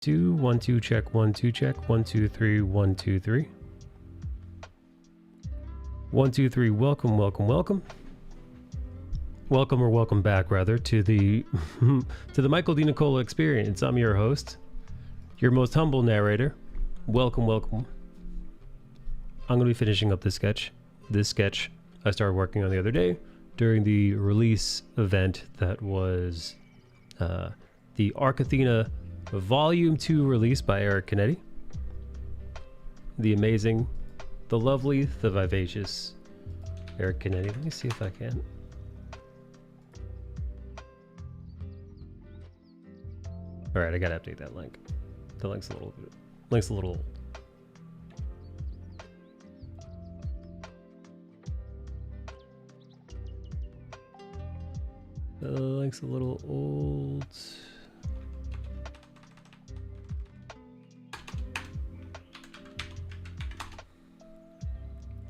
2 1 2 check 1 2 check 1 2 3 1 2 3 1 2 3. Welcome, welcome, welcome. Welcome or welcome back rather to the to the Michael DiNicola experience. I'm your host, your most humble narrator. Welcome, welcome. I'm going to be finishing up this sketch. This sketch I started working on the other day during the release event that was the Arc Athena Volume 2 release by Eric Canetti. The amazing, the lovely, the vivacious Eric Canetti. Let me see if I can. All right, I gotta update that link. The link's a little old. The link's a little old.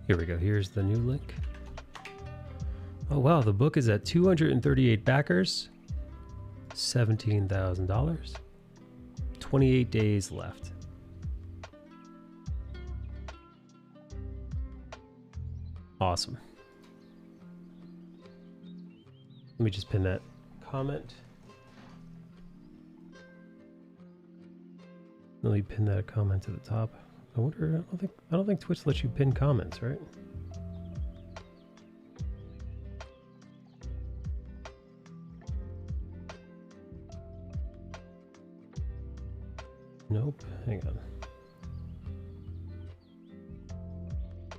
Here we go. Here's the new link. Oh wow, the book is at 238 backers, $17,000, 28 days left. Awesome. Let me just pin that comment. Let me pin that comment to the top. I wonder, I don't think Twitch lets you pin comments, right? Nope. Hang on.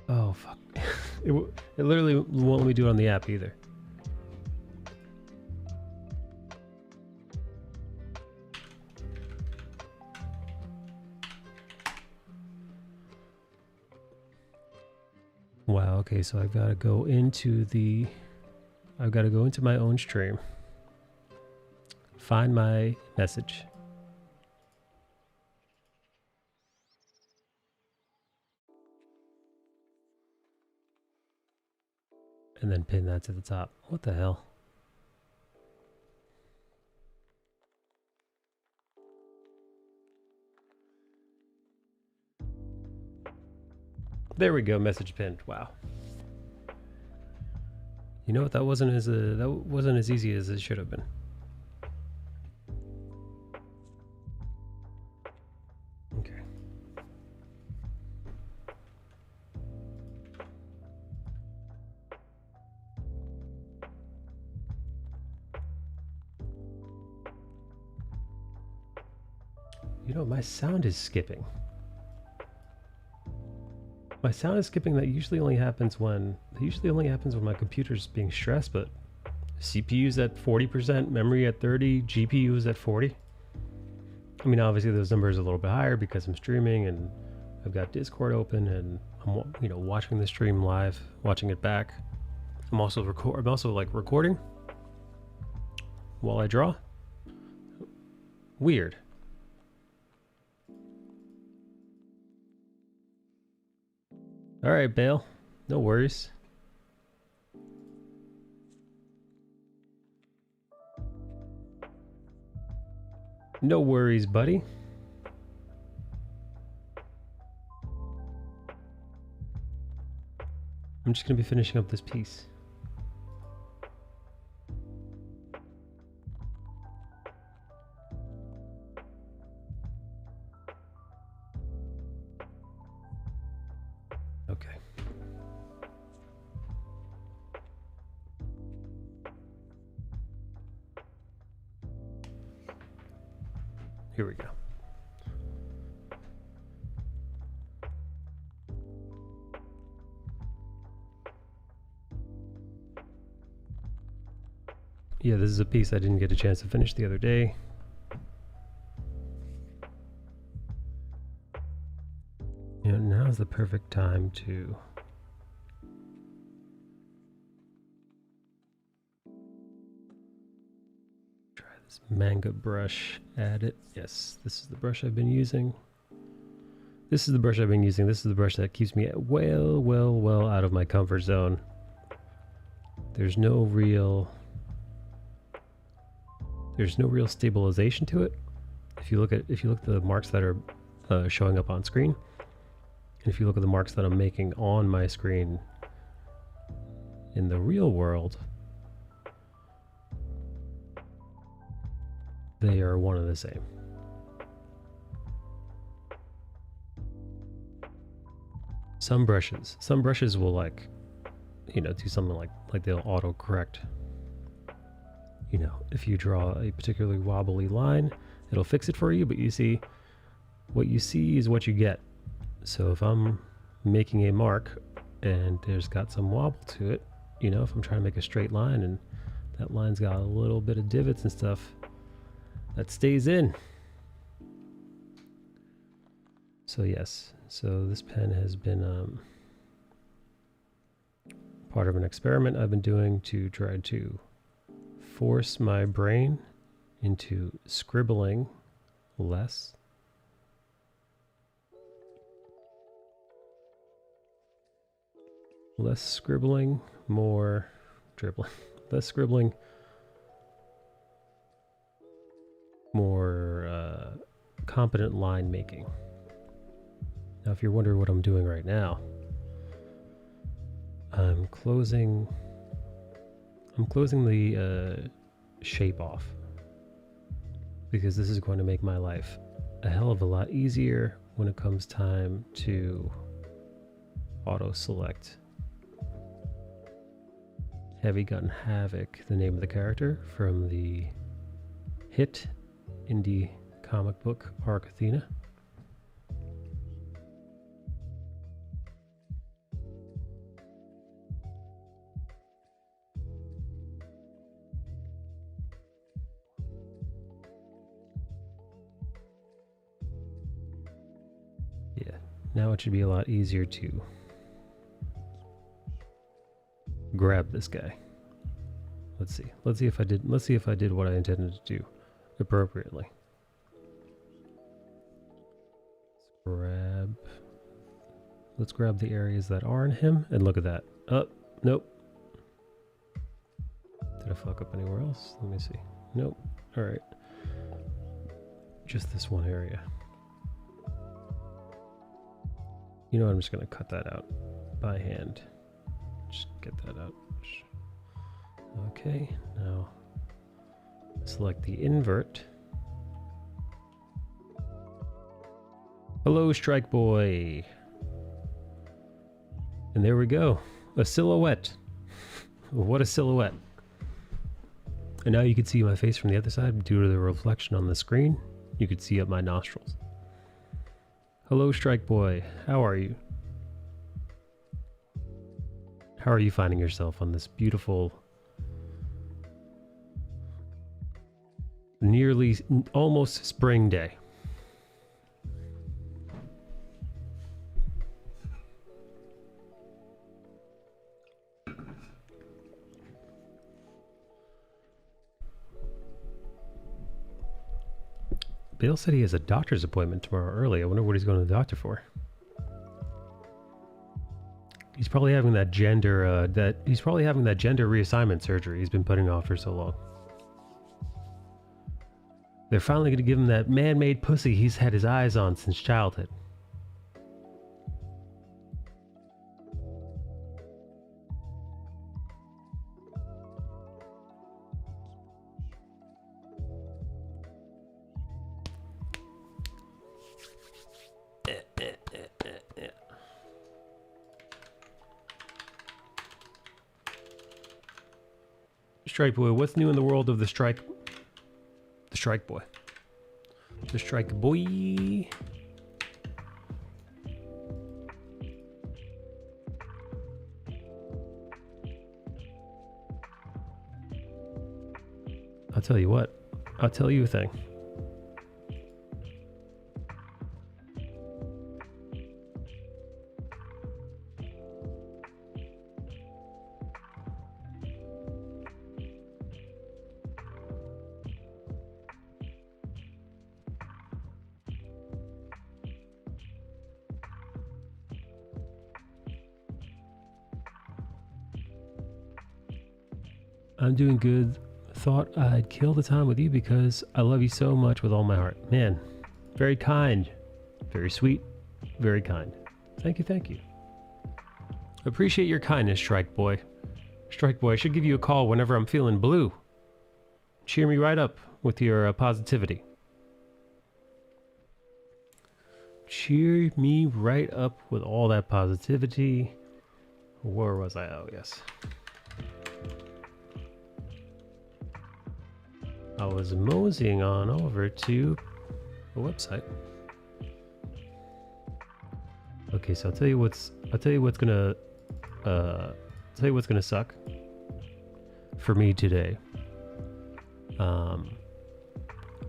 Oh fuck! it literally won't let me do it on the app either. Wow. Okay, so I've got to go into my own stream, find my message. And then pin that to the top. What the hell? There we go, message pinned. Wow. You know what? That wasn't as easy as it should have been. Okay. You know, my sound is skipping. My sound is skipping. That usually only happens when my computer's being stressed, but CPU's at 40%, memory at 30, GPU's at 40. I mean, obviously those numbers are a little bit higher because I'm streaming and I've got Discord open and I'm, you know, watching the stream live, watching it back. I'm also recording while I draw. Weird. All right, Bale. No worries. No worries, buddy. I'm just gonna be finishing up this piece. Okay. Here we go. Yeah, this is a piece I didn't get a chance to finish the other day. You know, now's the perfect time to try this manga brush. Add it. Yes, this is the brush I've been using. This is the brush I've been using. This is the brush that keeps me well out of my comfort zone. There's no real stabilization to it. if you look at the marks that are showing up on screen, and if you look at the marks that I'm making on my screen in the real world, they are one and the same. Some brushes will, like, you know, do something like they'll auto correct. You know, if you draw a particularly wobbly line, it'll fix it for you, but you see, what you see is what you get. So if I'm making a mark and there's got some wobble to it, you know, if I'm trying to make a straight line and that line's got a little bit of divots and stuff, that stays in. So yes, so this pen has been part of an experiment I've been doing to try to force my brain into scribbling less. Less scribbling, more dribbling. Less scribbling, more competent line making. Now, if you're wondering what I'm doing right now, I'm closing the shape off, because this is going to make my life a hell of a lot easier when it comes time to auto select Heavy Gun Havoc, the name of the character from the hit indie comic book Arc Athena. Yeah, now it should be a lot easier to grab this guy. Let's see if I did what I intended to do appropriately. Let's grab the areas that aren't him, and look at that. Oh, nope. Did I fuck up anywhere else? Let me see. Nope. All right. Just this one area. You know, I'm just gonna cut that out by hand. Just get that out. Okay, now select the invert. Hello, Strike Boy. And there we go. A silhouette. What a silhouette. And now you can see my face from the other side due to the reflection on the screen. You could see up my nostrils. Hello, Strike Boy. How are you? How are you finding yourself on this beautiful, nearly almost spring day? Bill said he has a doctor's appointment tomorrow early. I wonder what he's going to the doctor for. He's probably having that gender reassignment surgery he's been putting off for so long. They're finally going to give him that man-made pussy he's had his eyes on since childhood. Strike Boy, what's new in the world of the Strike Boy? The Strike Boy. I'll tell you what. I'll tell you a thing. I'm doing good. thought I'd kill the time with you because I love you so much with all my heart. Man, very kind, very sweet, very kind. Thank you, thank you. Appreciate your kindness, Strike Boy. Strike Boy, I should give you a call whenever I'm feeling blue. Cheer me right up with your positivity. Cheer me right up with all that positivity. Where was I? Oh, yes. I was moseying on over to a website. Okay, so I'll tell you what's gonna suck for me today.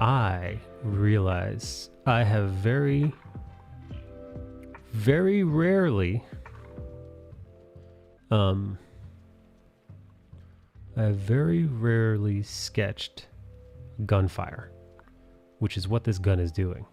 I realize I have very rarely sketched gunfire, which is what this gun is doing.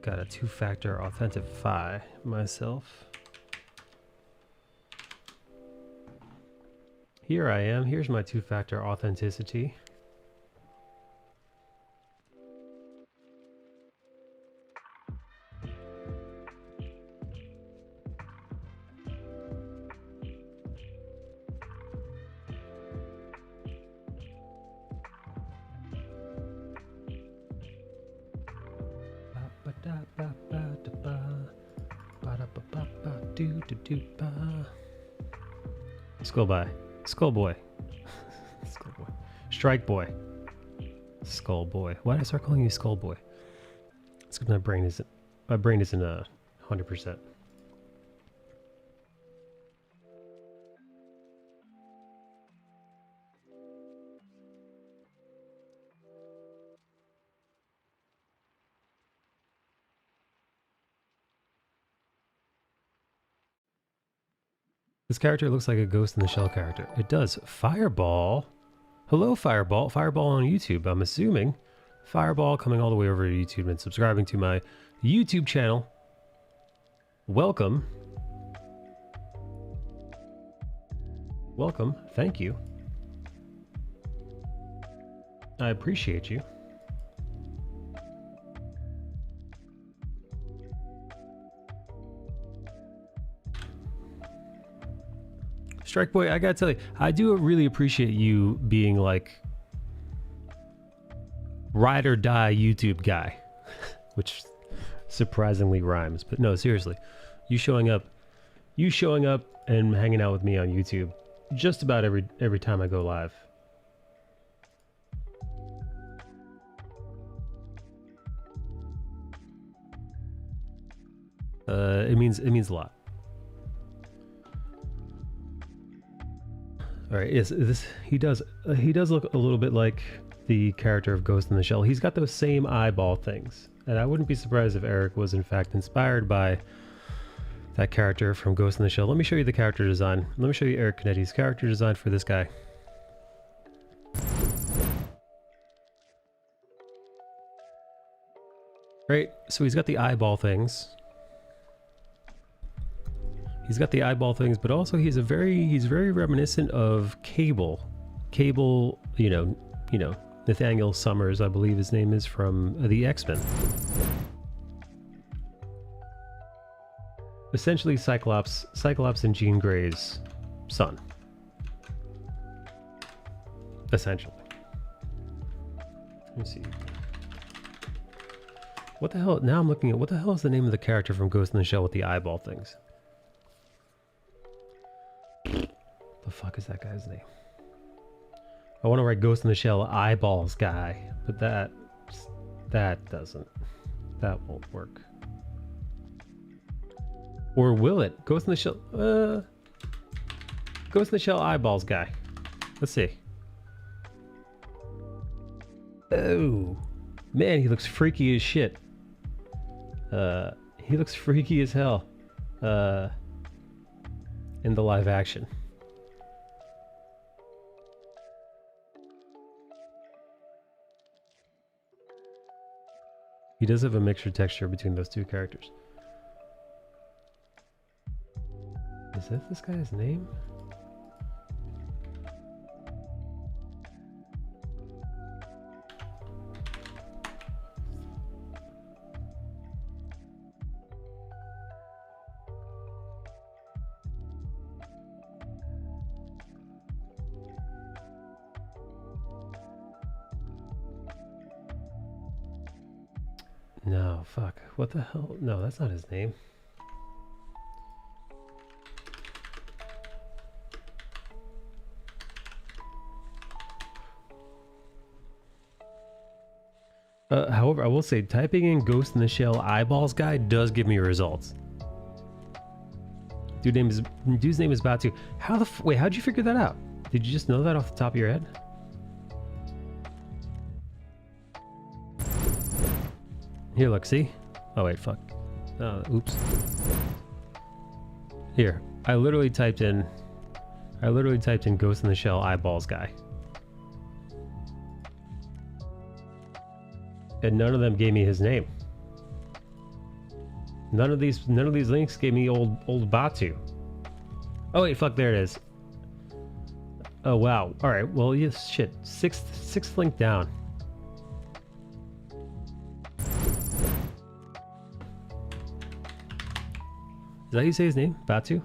Got a two-factor authentify myself. Here I am. Here's my two-factor authenticity. Skullboy. Skullboy. Skullboy. Strike Boy. Skullboy. Why did I start calling you Skullboy? It's because my brain isn't 100%. This character looks like a Ghost in the Shell character. It does. Fireball. Hello, Fireball. Fireball on YouTube. I'm assuming Fireball coming all the way over to YouTube and subscribing to my YouTube channel. Welcome. Welcome. Thank you. I appreciate you. Strike Boy, I gotta tell you, I do really appreciate you being like ride or die YouTube guy, which surprisingly rhymes. But no, seriously, you showing up and hanging out with me on YouTube just about every time I go live. It means a lot. All right, yes, he does look a little bit like the character of Ghost in the Shell. He's got those same eyeball things, and I wouldn't be surprised if Eric was in fact inspired by that character from Ghost in the Shell. Let me show you the character design. Let me show you Eric Canetti's character design for this guy. Right, so he's got the eyeball things. He's got the eyeball things, but also he's very reminiscent of Cable. Cable, you know, Nathaniel Summers, I believe his name is, from the X-Men. Essentially Cyclops and Jean Grey's son. Essentially. Let me see. What the hell? Now I'm looking at what the hell is the name of the character from Ghost in the Shell with the eyeball things? The fuck is that guy's name? I want to write Ghost in the Shell eyeballs guy, but that won't work. Or will it? Ghost in the Shell eyeballs guy. Let's see. Oh man, he looks freaky as shit. He looks freaky as hell in the live action. He does have a mixture texture between those two characters. Is that this guy's name? No, fuck. What the hell? No, that's not his name. However, I will say typing in Ghost in the Shell eyeballs guy does give me results. Dude's name is Batu. Wait, how'd you figure that out? Did you just know that off the top of your head? Here, look, see? Oh wait, fuck. Oops. Here, I literally typed in Ghost in the Shell eyeballs guy. And none of them gave me his name. None of these links gave me old Batu. Oh wait, fuck, there it is. Oh wow. Alright, well, yes, shit. Sixth link down. Is that how you say his name? Batu?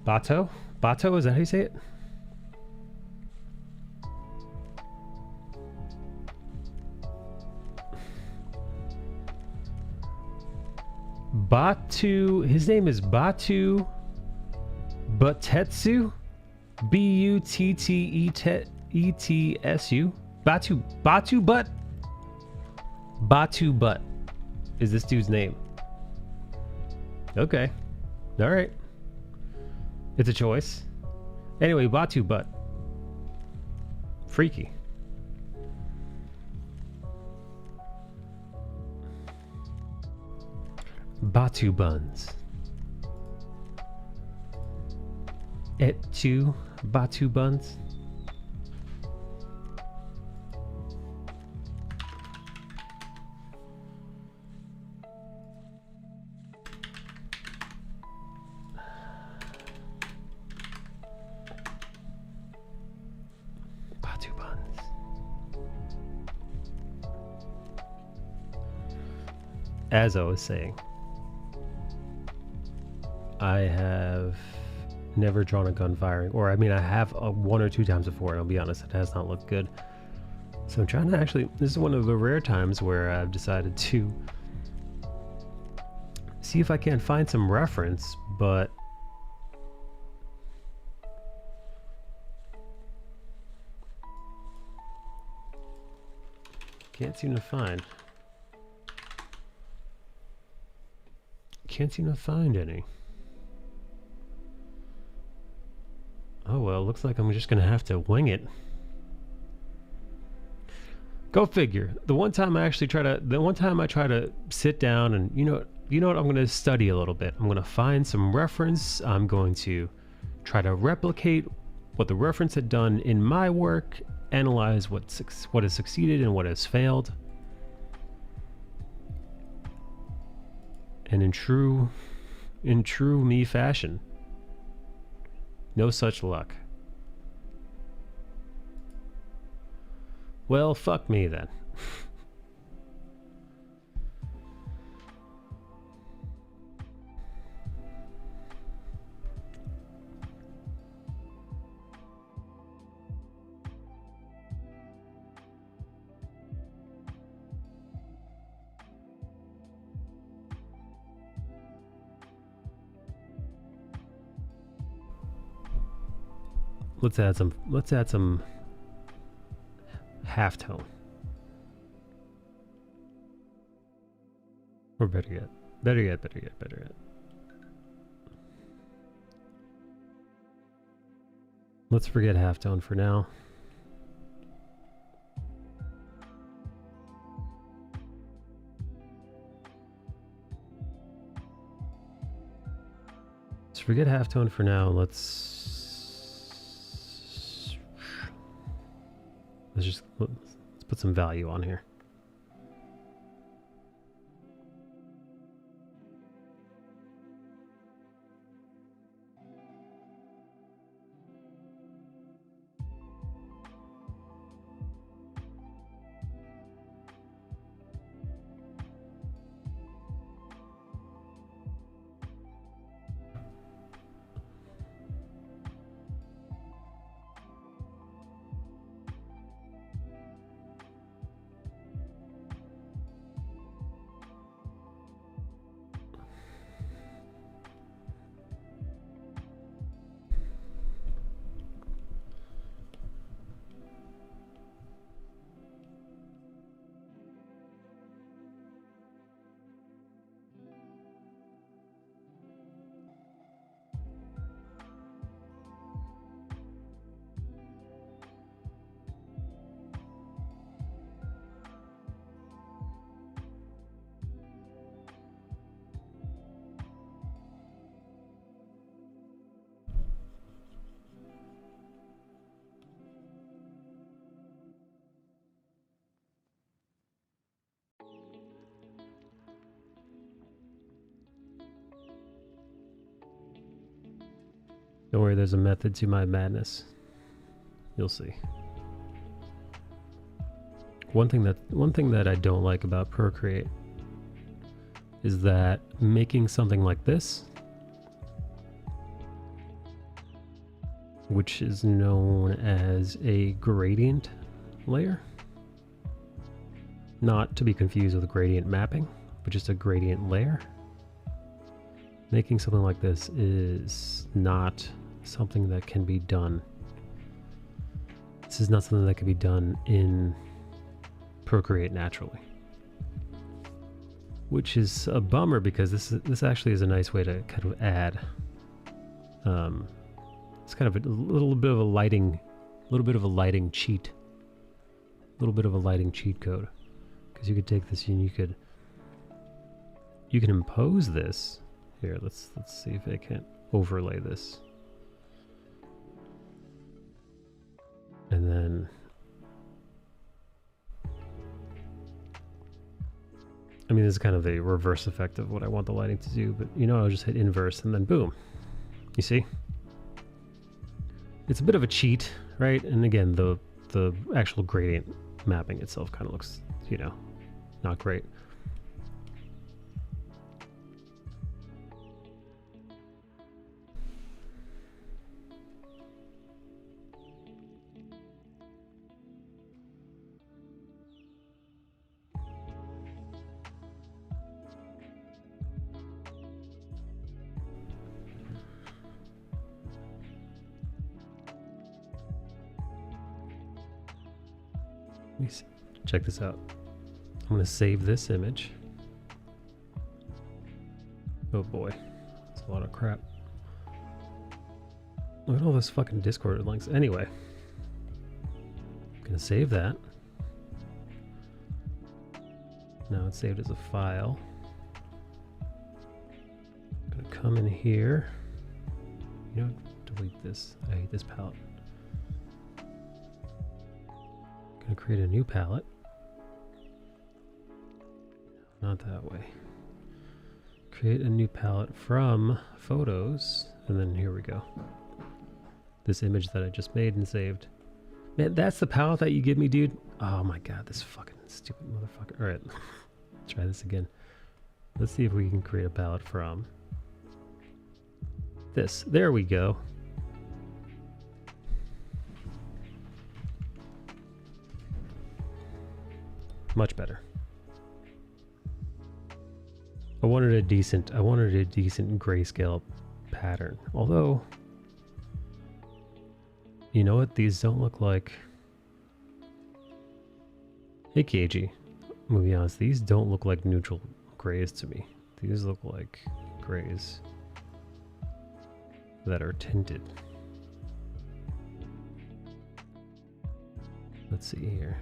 Bato? Bato, is that how you say it? Batu, his name is Batu Butetsu? B-U-T-T-E-T-S-U? Batu Butt? Batu Butt is this dude's name. Okay. Alright. It's a choice. Anyway, Batu Butt. Freaky. Batu buns. Et tu Batu buns? Batu buns. As I was saying, I have never drawn a gun firing, or I mean, I have one or two times before, and I'll be honest, it has not looked good. So I'm trying to actually, this is one of the rare times where I've decided to see if I can find some reference, but can't seem to find any. Oh well, looks like I'm just gonna have to wing it. Go figure. The one time I try to sit down and you know what, I'm gonna study a little bit. I'm gonna find some reference. I'm going to try to replicate what the reference had done in my work, analyze what has succeeded and what has failed. And in true me fashion, no such luck. Well, fuck me then. Let's add some halftone. Or better yet. Let's forget halftone for now. Let's forget halftone for now. Let's let's put some value on here. Don't worry, there's a method to my madness. You'll see. One thing that I don't like about Procreate is that making something like this, which is known as a gradient layer, not to be confused with gradient mapping, but just a gradient layer. Making something like this is not something that can be done. This is not something that can be done in Procreate naturally, which is a bummer because this actually is a nice way to kind of add. It's kind of a little bit of a lighting cheat, code, because you could take this and you can impose this. Here, let's see if I can't overlay this. And then, I mean, this is kind of a reverse effect of what I want the lighting to do, but I'll just hit inverse and then boom. You see? It's a bit of a cheat, right? And again, the actual gradient mapping itself kind of looks, not great. Let me check this out. I'm going to save this image. Oh boy, that's a lot of crap. Look at all those fucking Discord links. Anyway, I'm going to save that. Now it's saved as a file. I'm going to come in here. Delete this. I hate this palette. Going to create a new palette. Not that way. Create a new palette from photos, and then here we go. This image that I just made and saved. Man, that's the palette that you give me, dude. Oh my god, this fucking stupid motherfucker. All right, try this again. Let's see if we can create a palette from this. There we go. Much better. I wanted a decent grayscale pattern. Although, you know what? These don't look like. Hey KG, I'm gonna be honest. These don't look like neutral grays to me. These look like grays that are tinted. Let's see here.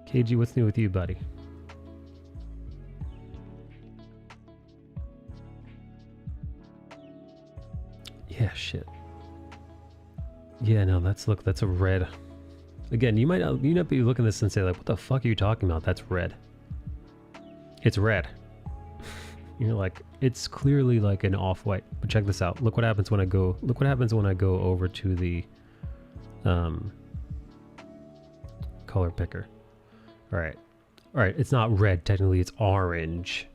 KG, what's new with you, buddy? Yeah, shit. Yeah, no, that's a red. Again, you might not be looking at this and say like, what the fuck are you talking about? That's red. It's red. You're like, it's clearly like an off-white. But check this out. Look what happens when I go. Look what happens when I go over to the color picker. All right. It's not red. Technically, it's orange.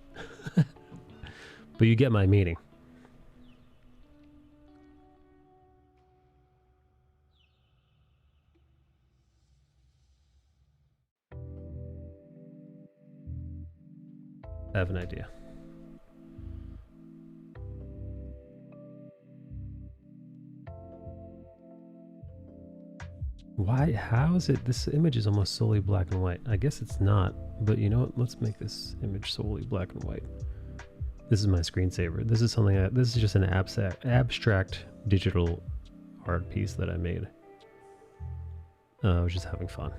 But you get my meaning. I have an idea. Why? How is it? This image is almost solely black and white. I guess it's not, but you know what? Let's make this image solely black and white. This is my screensaver. This is something. This is just an abstract digital art piece that I made. I was just having fun.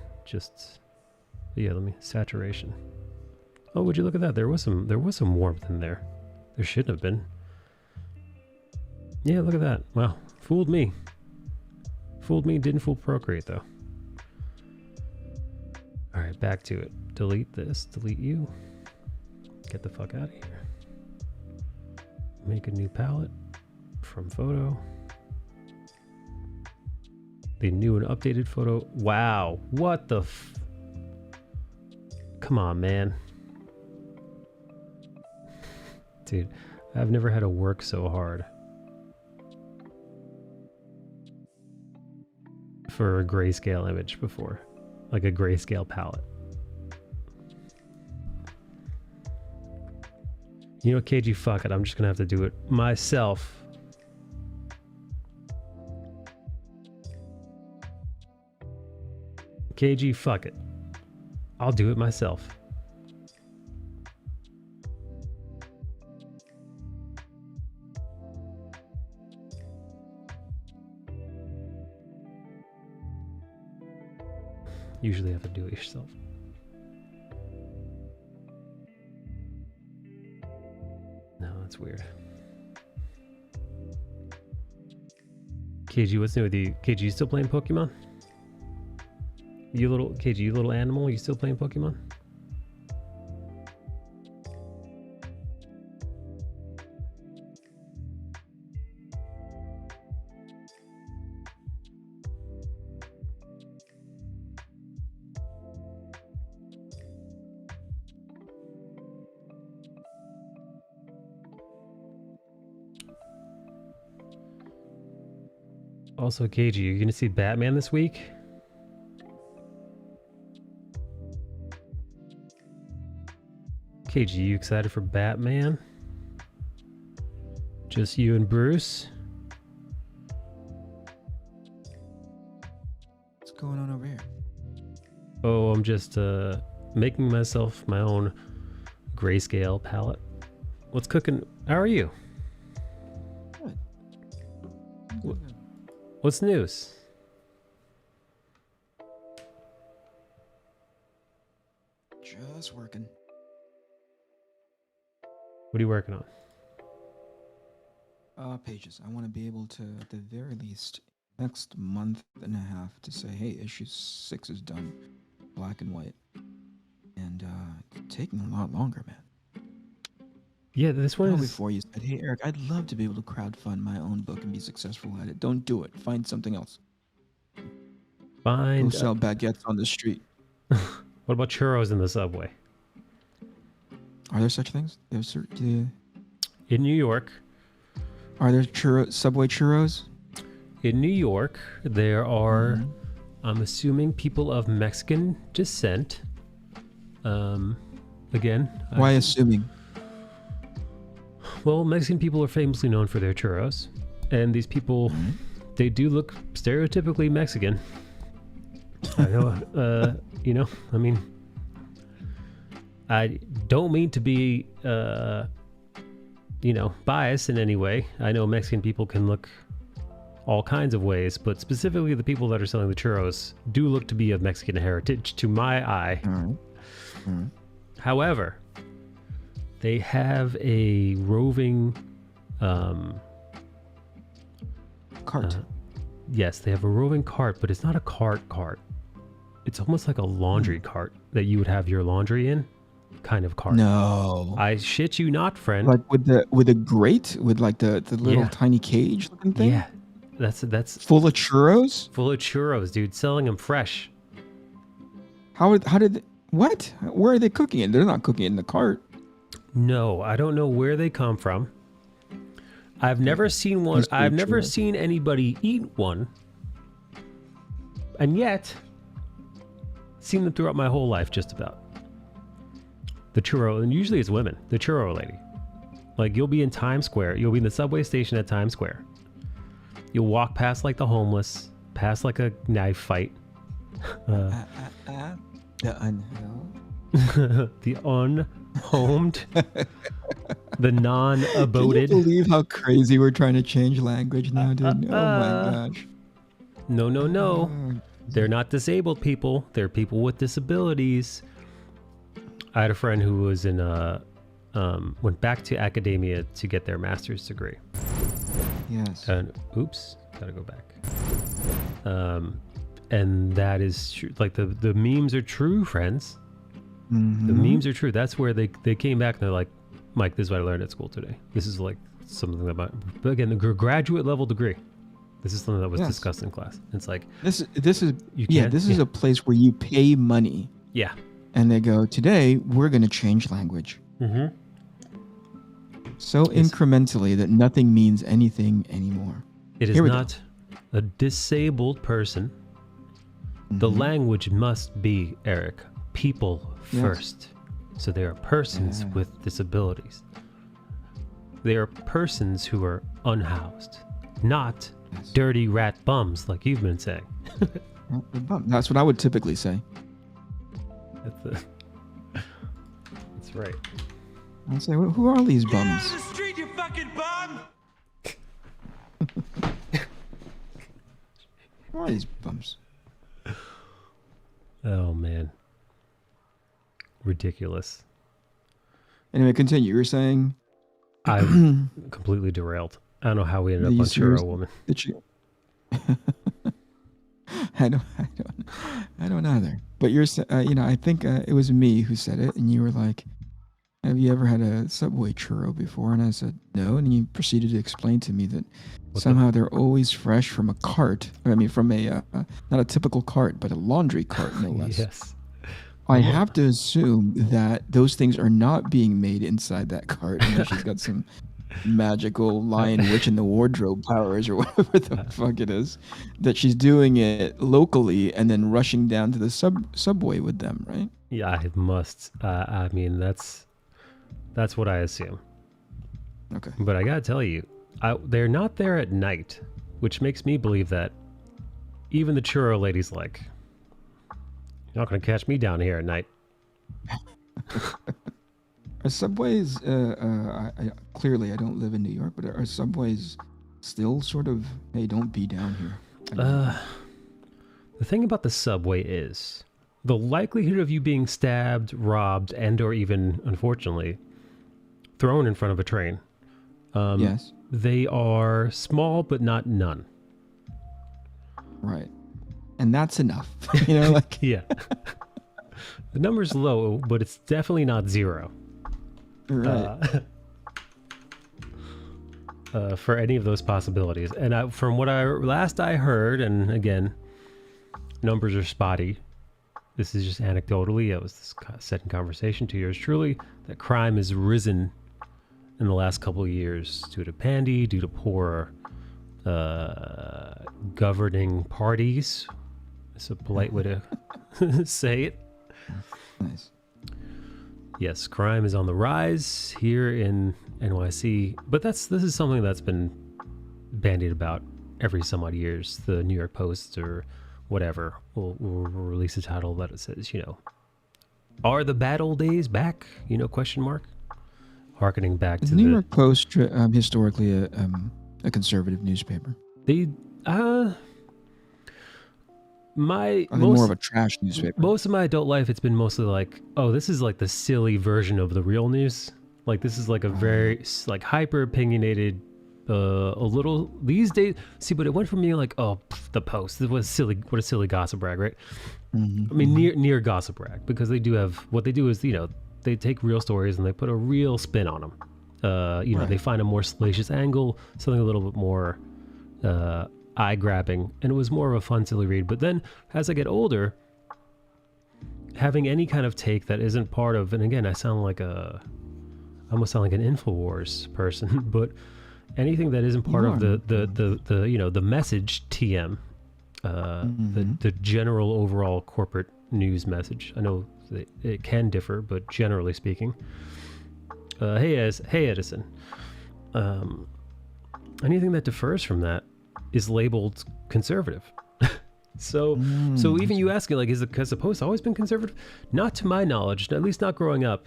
Yeah. Let me saturation. Oh, would you look at that? There was some warmth in there. There shouldn't have been. Yeah, look at that. Wow, fooled me. Fooled me, didn't fool Procreate though. All right, back to it. Delete this, delete you. Get the fuck out of here. Make a new palette from photo. The new and updated photo. Wow, what the come on, man. Dude, I've never had to work so hard for a grayscale image before, like a grayscale palette. You know, KG, fuck it. I'm just gonna have to do it myself. KG, fuck it. I'll do it myself. Usually have to do it yourself. No, that's weird. KG, what's new with you? KG, you still playing Pokemon? You little KG, you little animal, you still playing Pokemon? Also, KG, you're gonna see Batman this week? KG, you excited for Batman? Just you and Bruce? What's going on over here? Oh, I'm just making myself my own grayscale palette. What's cooking? How are you? Good. What's news? Just working. What are you working on? Pages. I want to be able to, at the very least, next month and a half, to say, hey, issue 6 is done, black and white. And it's taking a lot longer, man. Yeah, this one is... Before you said, hey, Eric, I'd love to be able to crowdfund my own book and be successful at it. Don't do it. Find something else. Go sell baguettes on the street. What about churros in the subway? Are there such things? In New York. Are there subway churros? In New York, there are, I'm assuming, people of Mexican descent. Again. Why assuming? Well, Mexican people are famously known for their churros. And these people, they do look stereotypically Mexican. I know, you know, I mean, I don't mean to be, you know, biased in any way. I know Mexican people can look all kinds of ways, but specifically the people that are selling the churros do look to be of Mexican heritage to my eye. However, they have a roving cart. yes, they have a roving cart, but it's not a cart. It's almost like a laundry cart that you would have your laundry in, kind of cart. No. I shit you not, friend. Like with a grate, with like the little Yeah. tiny cage looking thing? Yeah, that's Full of churros? full of churros, dude. Selling them fresh. How did what? Where are they cooking it? They're not cooking it in the cart. No, I don't know where they come from. I've never seen one. Must be I've never churros. seen anybody eat one. And yet, seen them throughout my whole life, just about. The churro, and usually it's women. The churro lady. Like, you'll be in Times Square. You'll be in the subway station at Times Square. You'll walk past like the homeless, past like a knife fight. The The unhomed, the non-aboded. Can you believe how crazy we're trying to change language now, dude? Oh my gosh. No. They're not disabled people. They're people with disabilities. I had a friend who was in went back to academia to get their master's degree. Yes. And oops, gotta go back. And that is true. Like the memes are true, friends. Mhm. The memes are true. That's where they came back and they're like, Mike, this is what I learned at school today. This is like something about, but again, the graduate level degree. This is something that was Yes. discussed in class. It's like, This is you yeah, can't- this is a place where you pay money yeah. and they go, today we're going to change language. Mm-hmm. So incrementally that nothing means anything anymore. It is Here we go. not a disabled person. The Mhm. language must be, Eric, people Yes. first. So they are persons Yeah. with disabilities. They are persons who are unhoused, not Yes. dirty rat bums like you've been saying. That's what I would typically say. That's right. I'd say, who are these bums? the street, you fucking bum! Who are these bums? Oh man. Ridiculous. Anyway, continue. You were saying I'm completely derailed. I don't know how we ended Are up you on serious? Churro Woman. that you. I don't either. But you're, I think it was me who said it, and you were like, "Have you ever had a Subway churro before?" And I said, "No." And you proceeded to explain to me that somehow they're always fresh from a cart. I mean, from a not a typical cart, but a laundry cart, no less. Yes. I have to assume that those things are not being made inside that cart. Unless she's got some magical lion witch in the wardrobe powers or whatever the fuck it is, that she's doing it locally and then rushing down to the subway with them, right? Yeah, I must. I mean, that's what I assume. Okay. But I gotta tell you, they're not there at night, which makes me believe that even the churro lady's like, you're not gonna catch me down here at night. Are subways, clearly I don't live in New York, but are subways still sort of, hey, don't be down here? The thing about the subway is the likelihood of you being stabbed, robbed, and or even, unfortunately, thrown in front of a train. Yes. They are small, but not none. Right. And that's enough. You know, like, Yeah. The number's low, but it's definitely not zero. right. For any of those possibilities. And from what I heard, and again, numbers are spotty. This is just anecdotally. I was said in conversation to yours truly that crime has risen in the last couple of years due to pandy, due to poor governing parties. It's a polite way to say it. Nice. Yes, crime is on the rise here in NYC, but this is something that's been bandied about every some odd years. The New York Post or whatever will release a title that it says, are the bad old days back? Question mark. Harkening back Is to the New York Post historically a conservative newspaper? they my Are they more of a trash newspaper? most of my adult life, it's been mostly like, oh, this is like the silly version of the real news. Like this is like a very like hyper opinionated a little these days. See, but it went from being like, oh, the Post. It was silly. What a silly gossip rag, right? Mm-hmm. I mean, near gossip rag, because they do have what they do is they take real stories and they put a real spin on them. Right. They find a more salacious angle, something a little bit more eye grabbing, and it was more of a fun, silly read. But then as I get older, having any kind of take that isn't part of, and again, I almost sound like an InfoWars person, but anything that isn't part of the message TM, the general overall corporate news message. I know it can differ, but generally speaking, hey Edison, anything that differs from that is labeled conservative. So even you asking, like, has the Post always been conservative? Not to my knowledge, at least not growing up.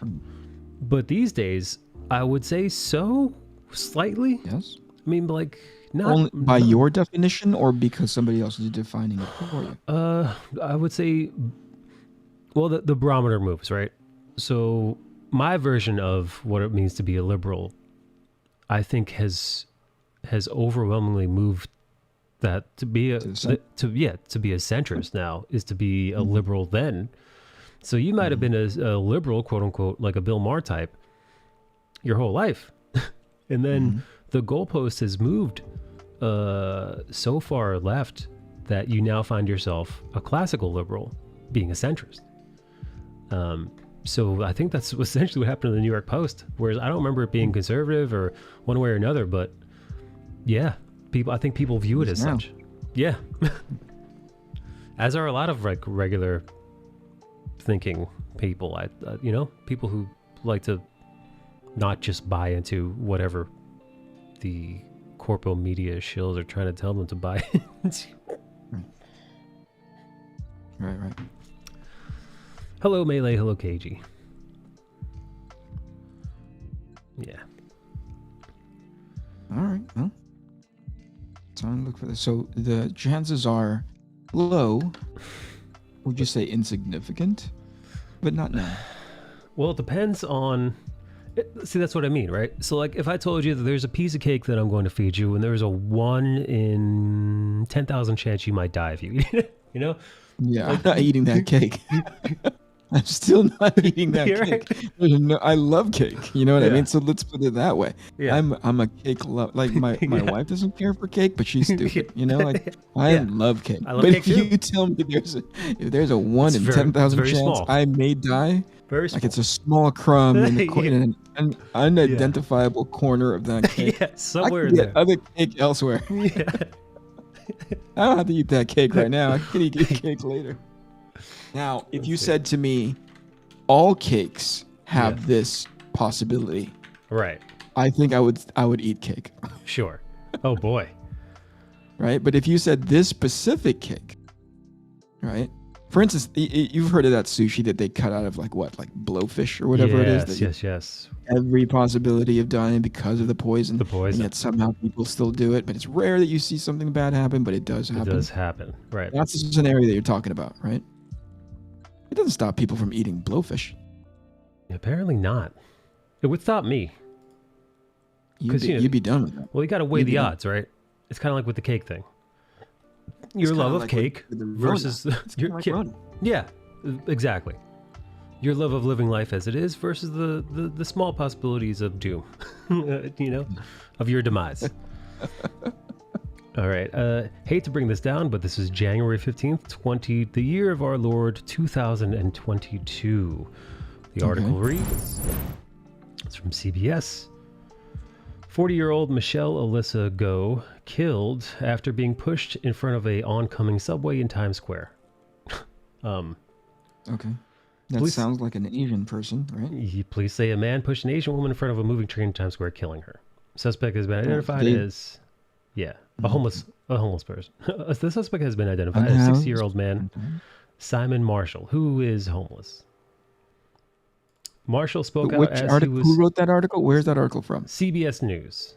But these days, I would say so, slightly. Yes. I mean, like, not Only by your definition, or because somebody else is defining it for you? I would say, well, the barometer moves, right? So my version of what it means to be a liberal, I think has overwhelmingly moved that to be a centrist now is to be a liberal then. So you might have been a liberal, quote unquote, like a Bill Maher type your whole life. And then the goalpost has moved so far left that you now find yourself a classical liberal being a centrist. So I think that's essentially what happened to the New York Post, whereas I don't remember it being conservative or one way or another, but yeah, I think people view it as such. Yeah. As are a lot of like regular thinking people. People who like to not just buy into whatever the corpo media shills are trying to tell them to buy into. Right. Hello, Melee. Hello, KG. Yeah. All right. Well, time to look for this. So the chances are low. Would you say insignificant? But not now. Well, it depends on. See, that's what I mean, right? So, like, if I told you that there's a piece of cake that I'm going to feed you, and there's a 1 in 10,000 chance you might die if you eat it, Yeah, I'm not eating that cake. I'm still not eating that cake. Right? I love cake. You know what I mean? So let's put it that way. Yeah. I'm a cake lover. Like my wife doesn't care for cake, but she's stupid. I love cake. I love cake too. If you tell me if there's a 1 in 10,000 chance small. I may die, very small. Like it's a small crumb in an unidentifiable corner of that cake. Yeah, somewhere I can get other cake elsewhere. Yeah. I don't have to eat that cake right now. I can eat cake later. Now, if you said to me, all cakes have this possibility, right? I think I would eat cake. Sure. Oh boy. Right? But if you said this specific cake, right? For instance, you've heard of that sushi that they cut out of like blowfish or whatever it is. Yes. Every possibility of dying because of the poison. And yet somehow people still do it. But it's rare that you see something bad happen, but it does happen. It does happen, right. That's the scenario that you're talking about, right? It doesn't stop people from eating blowfish. Apparently not. It would stop me. You'd be done with that. Well, you got to weigh the odds, right? It's kind of like with the cake thing. Your love of cake versus yeah, exactly. Your love of living life as it is versus the small possibilities of doom, of your demise. All right. Hate to bring this down, but this is January 15th, the year of our Lord 2022. The article reads, it's from CBS. 40-year-old Michelle Alyssa Go killed after being pushed in front of a oncoming subway in Times Square. Okay. That sounds like an Asian person, right? Police say a man pushed an Asian woman in front of a moving train in Times Square, killing her. Suspect has been identified as, a homeless person. The suspect has been identified as a 60-year-old man, Simon Marshall, who is homeless. Marshall spoke out as he was... Who wrote that article? Where's that article from? CBS News.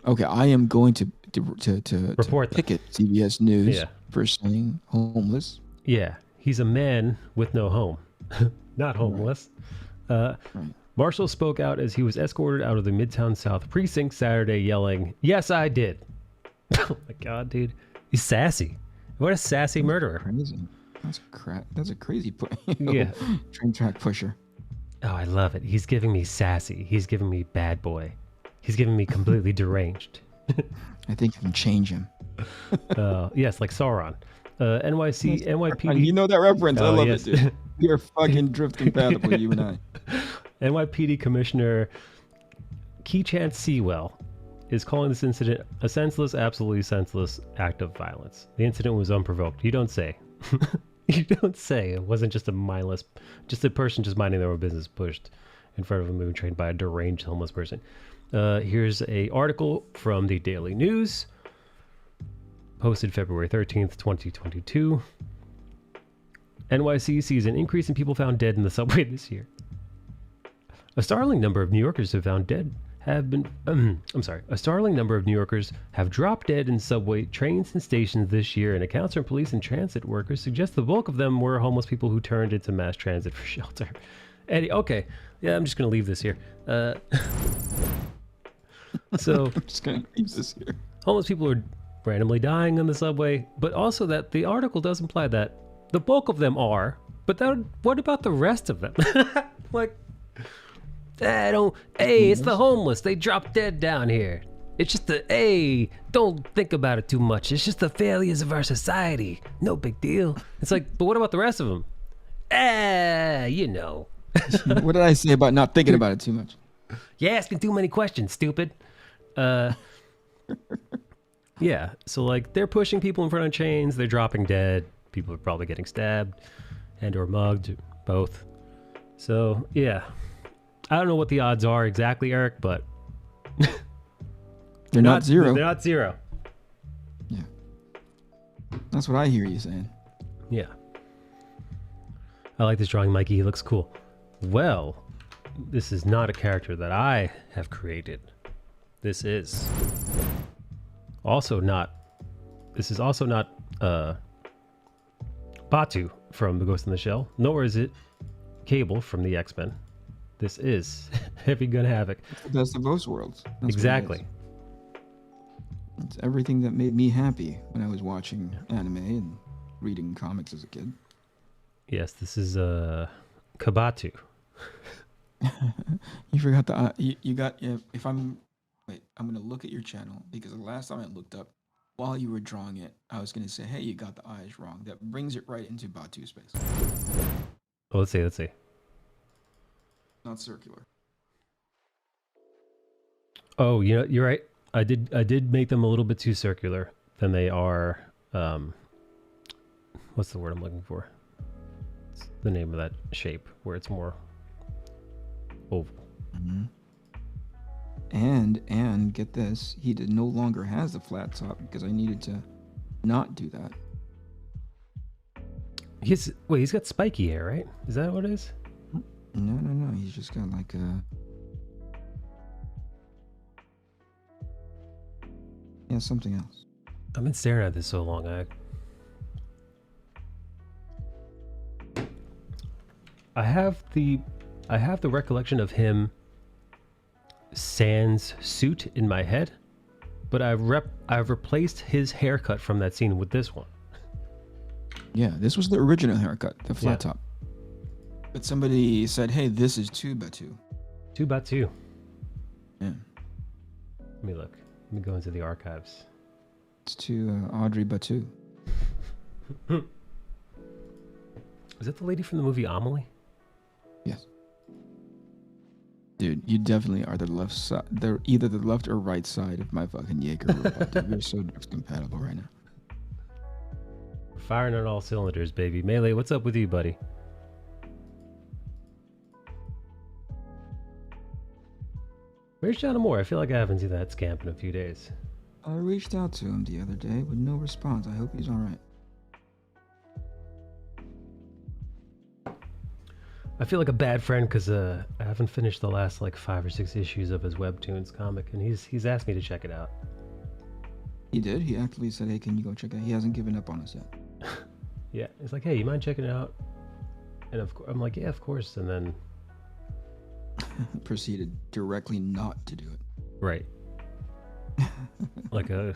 Okay, I am going to report ticket CBS News for saying homeless. Yeah, he's a man with no home. Not homeless. Right. Marshall spoke out as he was escorted out of the Midtown South precinct Saturday, yelling, "Yes, I did." Oh my God, dude. He's sassy. What a sassy murderer. Crazy. That's a crazy Yeah. train track pusher. Oh, I love it. He's giving me sassy. He's giving me bad boy. He's giving me completely deranged. I think I can change him. Yes, like Sauron. NYPD. You know that reference. I Oh, love yes. it, dude. You're fucking drift compatible, you and I. NYPD Commissioner Keechant Sewell is calling this incident a senseless, absolutely senseless act of violence. The incident was unprovoked. You don't say. You don't say. It wasn't just a person just minding their own business pushed in front of a moving train by a deranged homeless person. Here's a article from the Daily News, posted February 13th, 2022. NYC sees an increase in people found dead in the subway this year. A startling number of New Yorkers have dropped dead in subway, trains, and stations this year, and accounts from police and transit workers suggest the bulk of them were homeless people who turned into mass transit for shelter. Eddie, okay. Yeah, I'm just going to leave this here. So, I'm just going to leave this here. homeless people are randomly dying on the subway, but also that the article does imply that the bulk of them are, but what about the rest of them? Like, it's the homeless. They drop dead down here. It's just don't think about it too much. It's just the failures of our society. No big deal. It's like, but what about the rest of them? You know. What did I say about not thinking about it too much? You're asking too many questions, stupid. Yeah, so like they're pushing people in front of chains. They're dropping dead. People are probably getting stabbed and or mugged, both. So, yeah. I don't know what the odds are exactly, Eric, but they're not zero. They're not zero. Yeah. That's what I hear you saying. Yeah. I like this drawing, Mikey. He looks cool. Well, this is not a character that I have created. This is also not Batu from The Ghost in the Shell, nor is it Cable from the X-Men. This is Heavy Gun Havoc. It's the best of both worlds. That's Exactly. It's everything that made me happy when I was watching anime and reading comics as a kid. Yes, this is Kabatu. You forgot the you got if I'm gonna look at your channel because the last time I looked up while you were drawing it, I was gonna say, hey, you got the eyes wrong. That brings it right into Batu space. Oh, let's see. Not circular. Oh, you know, you're right. I did make them a little bit too circular than they are. What's the word I'm looking for? It's the name of that shape where it's more oval. Mm-hmm. And get this, he no longer has the flat top because I needed to not do that. He's got spiky hair, right? Is that what it is? No. He's just got like something else. I've been staring at this so long. I have the recollection of him sans suit in my head, but I've replaced his haircut from that scene with this one. Yeah, this was the original haircut, the flat top. But somebody said, hey, this is too Batu. Too Batu. Yeah. Let me look. Let me go into the archives. It's to Audrey Batu. Is that the lady from the movie Amelie? Yes. Dude, you definitely are the left side. They're either the left or right side of my fucking Jaeger robot. Dude, you're so compatible right now. We're firing on all cylinders, baby. Melee, what's up with you, buddy? Where's John Moore? I feel like I haven't seen that scamp in a few days. I reached out to him the other day with no response. I hope he's all right. I feel like a bad friend because I haven't finished the last like 5 or 6 issues of his Webtoons comic, and he's asked me to check it out. He did. He actually said, hey, can you go check it out? He hasn't given up on us yet. Yeah, it's like, hey, you mind checking it out? And I'm like, yeah, of course. And then proceeded directly not to do it. Right. Like a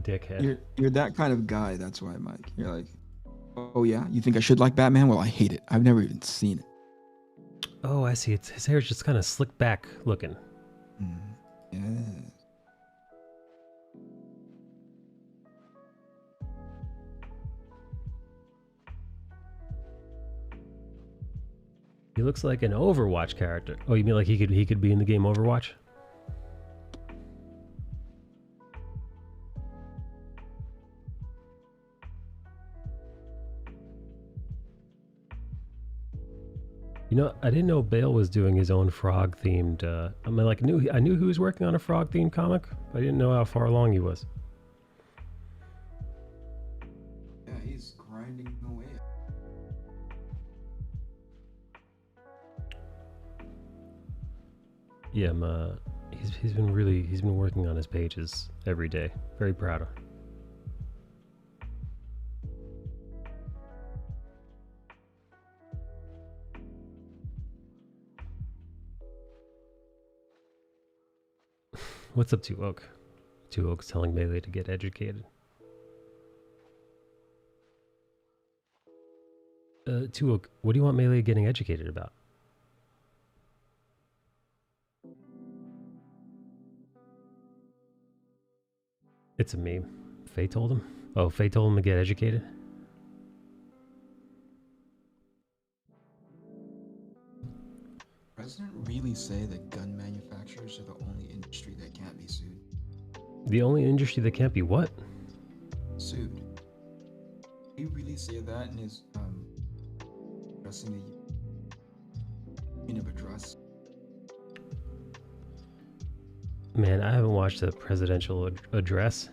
dickhead. You're that kind of guy. That's why, Mike. You're like, oh yeah, you think I should like Batman? Well, I hate it. I've never even seen it. Oh, I see. His hair's just kind of slicked back looking. Yeah. He looks like an Overwatch character. Oh, you mean like he could be in the game Overwatch? You know, I didn't know Bale was doing his own frog-themed. I mean, like, I knew he was working on a frog-themed comic. But I didn't know how far along he was. Yeah, he's grinding away. Yeah, he's been working on his pages every day. Very proud of him. What's up, Two Oak? Two Oak's telling Melee to get educated. Two Oak, what do you want Melee getting educated about? It's a meme. Faye told him? Oh, Faye told him to get educated? President really say that gun manufacturers are the only industry that can't be sued? The only industry that can't be what? Sued. He really say that in his addressing the Union of Address? Man, I haven't watched a presidential address,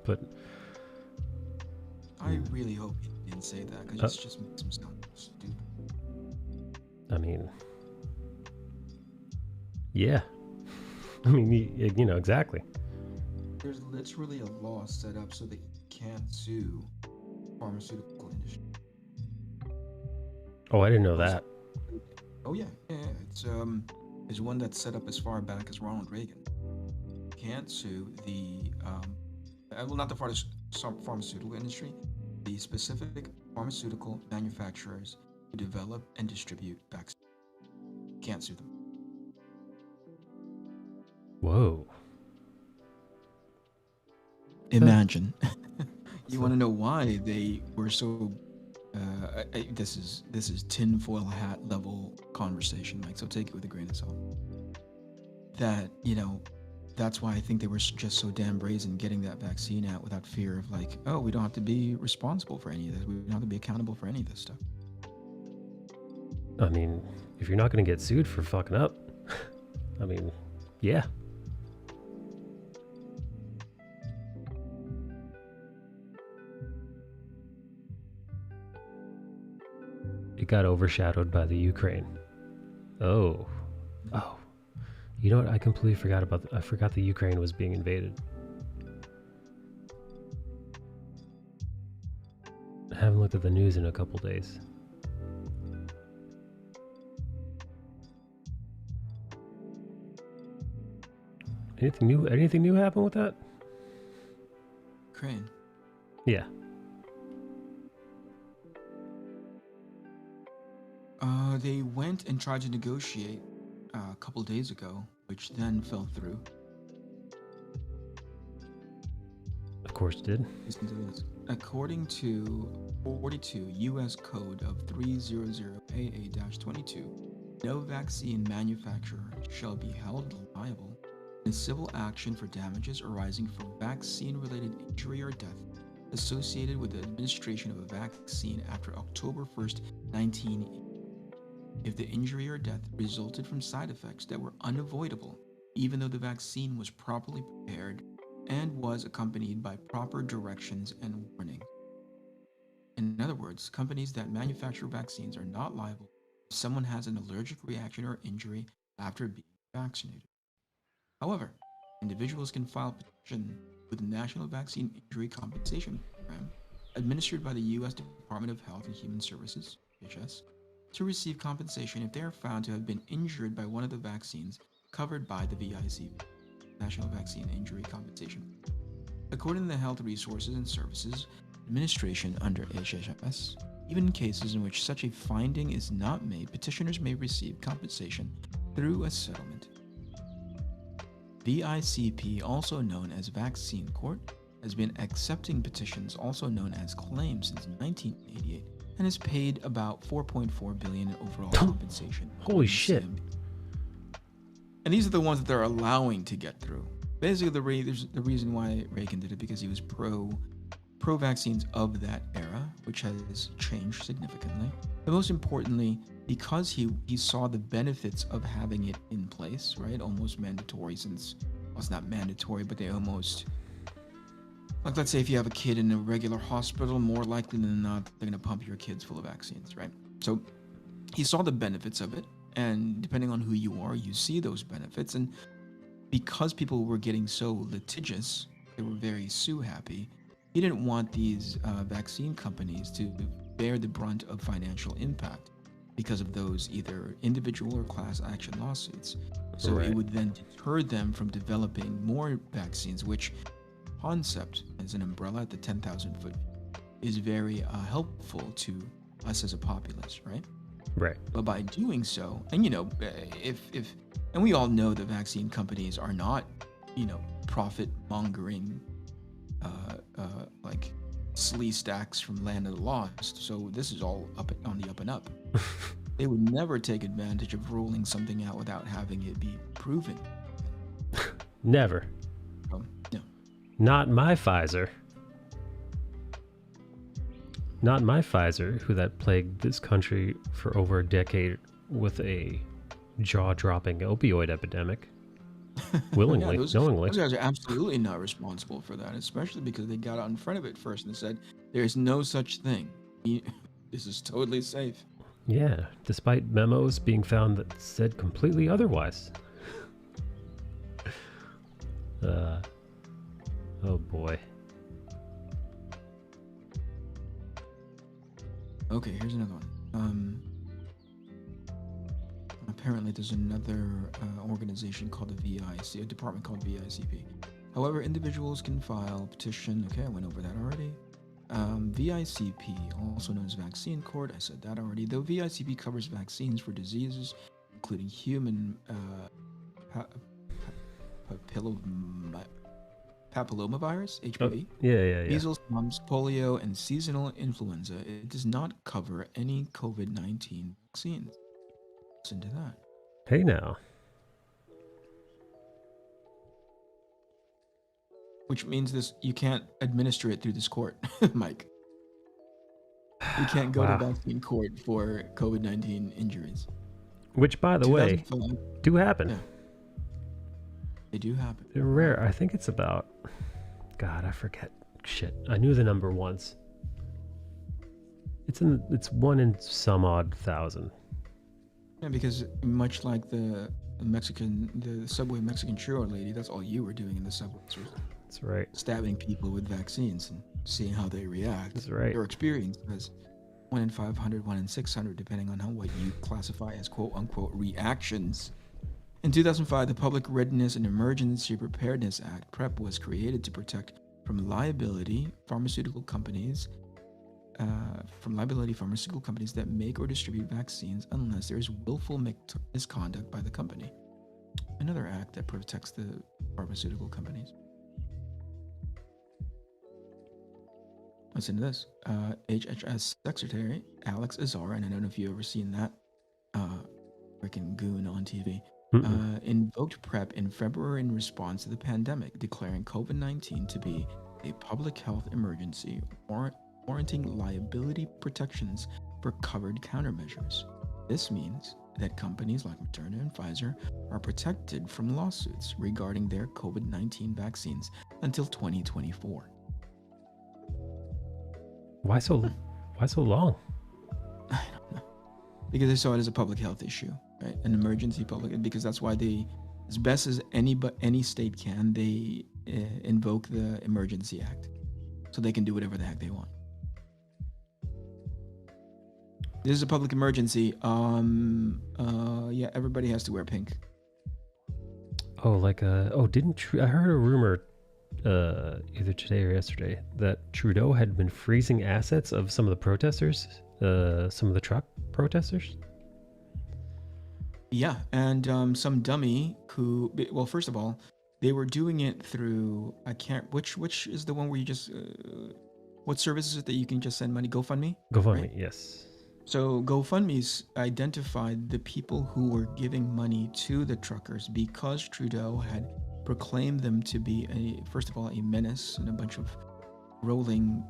but I really hope he didn't say that because it just makes him sound stupid. I mean, yeah. I mean, you know, exactly. There's literally a law set up so that you can't sue pharmaceutical industry. Oh, I didn't know that. Oh yeah. It's one that's set up as far back as Ronald Reagan. Can't sue the well, not the pharmaceutical industry, the specific pharmaceutical manufacturers who develop and distribute vaccines. Can't sue them. Whoa. Imagine. You want to know why they were so? This is tinfoil hat level conversation, Mike. So take it with a grain of salt. That that's why I think they were just so damn brazen getting that vaccine out without fear of like, oh, we don't have to be responsible for any of this. We don't have to be accountable for any of this stuff. I mean, if you're not going to get sued for fucking up, I mean, yeah. It got overshadowed by the Ukraine. Oh. You know what? I completely forgot about. I forgot the Ukraine was being invaded. I haven't looked at the news in a couple days. Anything new happened with that? Ukraine. Yeah. They went and tried to negotiate a couple days ago, which then fell through. Of course it did. Listen to this. According to 42 U.S. Code of 300AA-22, no vaccine manufacturer shall be held liable in a civil action for damages arising from vaccine-related injury or death associated with the administration of a vaccine after October 1st, 1980. If the injury or death resulted from side effects that were unavoidable, even though the vaccine was properly prepared and was accompanied by proper directions and warning. In other words, companies that manufacture vaccines are not liable if someone has an allergic reaction or injury after being vaccinated. However, individuals can file a petition with the National Vaccine Injury Compensation Program, administered by the U.S. Department of Health and Human Services, DHS, to receive compensation if they are found to have been injured by one of the vaccines covered by the VICP, National Vaccine Injury Compensation. According to the Health Resources and Services Administration under HHS, even in cases in which such a finding is not made, petitioners may receive compensation through a settlement. VICP, also known as Vaccine Court, has been accepting petitions, also known as claims, since 1988 and has paid about $4.4 billion in overall compensation. Holy shit. And these are the ones that they're allowing to get through. Basically, the reason why Reagan did it, because he was pro-vaccines of that era, which has changed significantly. But most importantly, because he saw the benefits of having it in place, right? Almost mandatory, since, well, it's not mandatory, but they almost, like, let's say if you have a kid in a regular hospital, more likely than not, they're going to pump your kids full of vaccines, right? So he saw the benefits of it, and depending on who you are, you see those benefits. And because people were getting so litigious, they were very sue-happy, he didn't want these vaccine companies to bear the brunt of financial impact because of those either individual or class action lawsuits. So Right. it would then deter them from developing more vaccines, which concept as an umbrella at the 10,000 foot is very helpful to us as a populace, right? Right. But by doing so, and if and we all know that vaccine companies are not, profit mongering, like slee stacks from Land of the Lost. So this is all up on the up and up. They would never take advantage of rolling something out without having it be proven. Never. No. Not my Pfizer. Not my Pfizer, who that plagued this country for over a decade with a jaw-dropping opioid epidemic. Willingly, knowingly. Those guys are absolutely not responsible for that, especially because they got out in front of it first and said, "There's no such thing. This is totally safe." Yeah, despite memos being found that said completely otherwise. Oh boy. Okay, here's another one. Apparently, there's another organization called the VIC, a department called VICP. However, individuals can file a petition. Okay, I went over that already. VICP, also known as Vaccine Court, I said that already. Though VICP covers vaccines for diseases, including human papillomavirus, HPV, Yeah. measles, mumps, polio, and seasonal influenza, it does not cover any COVID-19 vaccines. Listen to that. Hey now. Which means you can't administer it through this court, Mike. You can't go Wow. to vaccine court for COVID-19 injuries. Which, by the way, 2005, do happen. Yeah. They do happen. They're rare. I think it's about... God, I forget. Shit. I knew the number once. It's 1 in some odd thousand. Yeah, because much like the Subway Mexican churro lady, that's all you were doing in the subway. That's right. Stabbing people with vaccines and seeing how they react. That's right. Your experience was 1 in 500, 1 in 600, depending on what you classify as quote-unquote reactions. In 2005, the Public Readiness and Emergency Preparedness Act, PrEP, was created to protect from liability pharmaceutical companies that make or distribute vaccines unless there is willful misconduct by the company. Another act that protects the pharmaceutical companies. Listen to this. HHS Secretary Alex Azar, and I don't know if you've ever seen that freaking goon on TV, invoked PrEP in February in response to the pandemic, declaring COVID-19 to be a public health emergency, warranting liability protections for covered countermeasures. This means that companies like Moderna and Pfizer are protected from lawsuits regarding their COVID-19 vaccines until 2024. Why so long? I don't know. Because they saw it as a public health issue, right? An emergency because that's why they, as best as any state can, they invoke the Emergency Act. So they can do whatever the heck they want. This is a public emergency. Yeah, everybody has to wear pink. Oh, like I heard a rumor either today or yesterday that Trudeau had been freezing assets of some of the protesters, some of the truck protesters. Yeah, and some dummy who, well, first of all, they were doing it through, I can't, which is the one where you just, what service is it that you can just send money? GoFundMe? GoFundMe, Right? yes. So GoFundMe's identified the people who were giving money to the truckers because Trudeau had proclaimed them to be first of all, a menace and a bunch of rolling,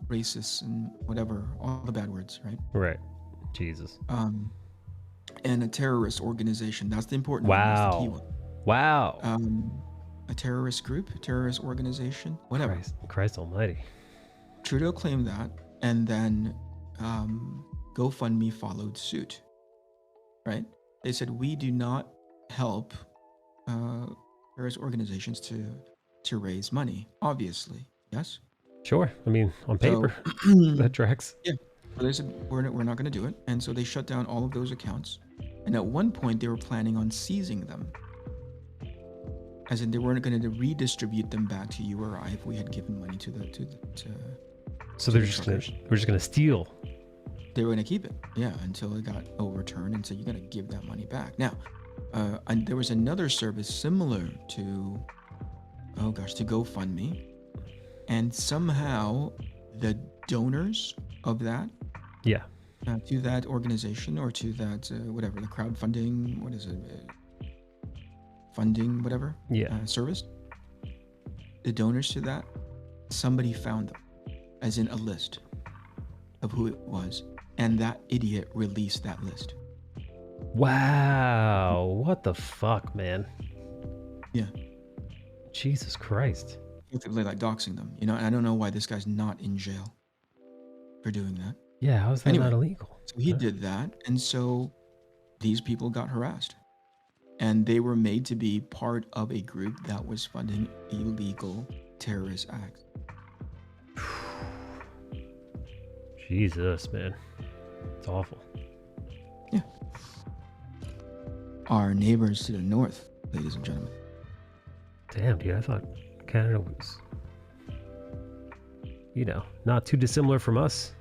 racists and whatever, all the bad words, right? Right. Jesus. And a terrorist organization. That's the important one. That's the key one. Wow. A terrorist group, a terrorist organization, whatever. Christ almighty. Trudeau claimed that, and then GoFundMe followed suit, right? They said, we do not help terrorist organizations to raise money, obviously. Yes? Sure. I mean, on paper, that tracks. Yeah. So they said, we're not going to do it. And so they shut down all of those accounts. And at one point, they were planning on seizing them. As in, they weren't going to redistribute them back to you or I if we had given money to So they're just gonna steal. They were going to keep it, yeah, until it got overturned, and so you're going to give that money back. Now, and there was another service similar to GoFundMe, and somehow the donors of that, yeah, to that organization or to that whatever the crowdfunding, what is it, funding whatever, service, the donors to that, somebody found them, as in a list of who it was. And that idiot released that list. Wow. What the fuck, man? Yeah. Jesus Christ. Effectively like doxing them. And I don't know why this guy's not in jail for doing that. Yeah, how is that not illegal? So he did that. And so these people got harassed. And they were made to be part of a group that was funding illegal terrorist acts. Jesus, man. It's awful. Yeah. Our neighbors to the north, ladies and gentlemen. Damn, dude, I thought Canada was, not too dissimilar from us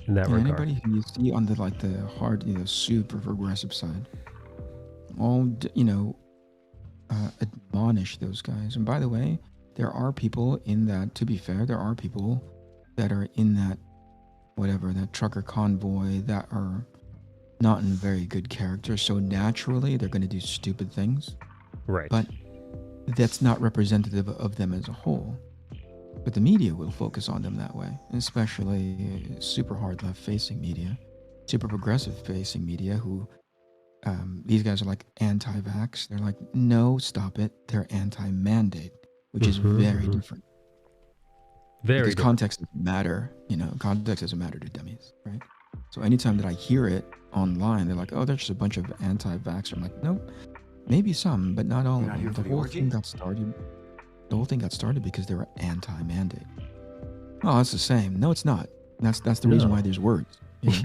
in that regard. Anybody who you see on the hard, super progressive side, all, admonish those guys. And by the way, there are people in that, to be fair, there are people that are in that, whatever, that trucker convoy that are not in very good character. So naturally, they're going to do stupid things. Right. But that's not representative of them as a whole. But the media will focus on them that way, especially super hard left-facing media, super progressive-facing media who, these guys are like anti-vax. They're like, no, stop it. They're anti-mandate, which is very different. Because context doesn't matter, context doesn't matter to dummies, right? So anytime that I hear it online, they're like, oh, they're just a bunch of anti-vaxxers. I'm like, nope, maybe some, but not all of them. The whole thing got started because they were anti-mandate. Oh, that's the same. No, it's not. That's the reason why there's words.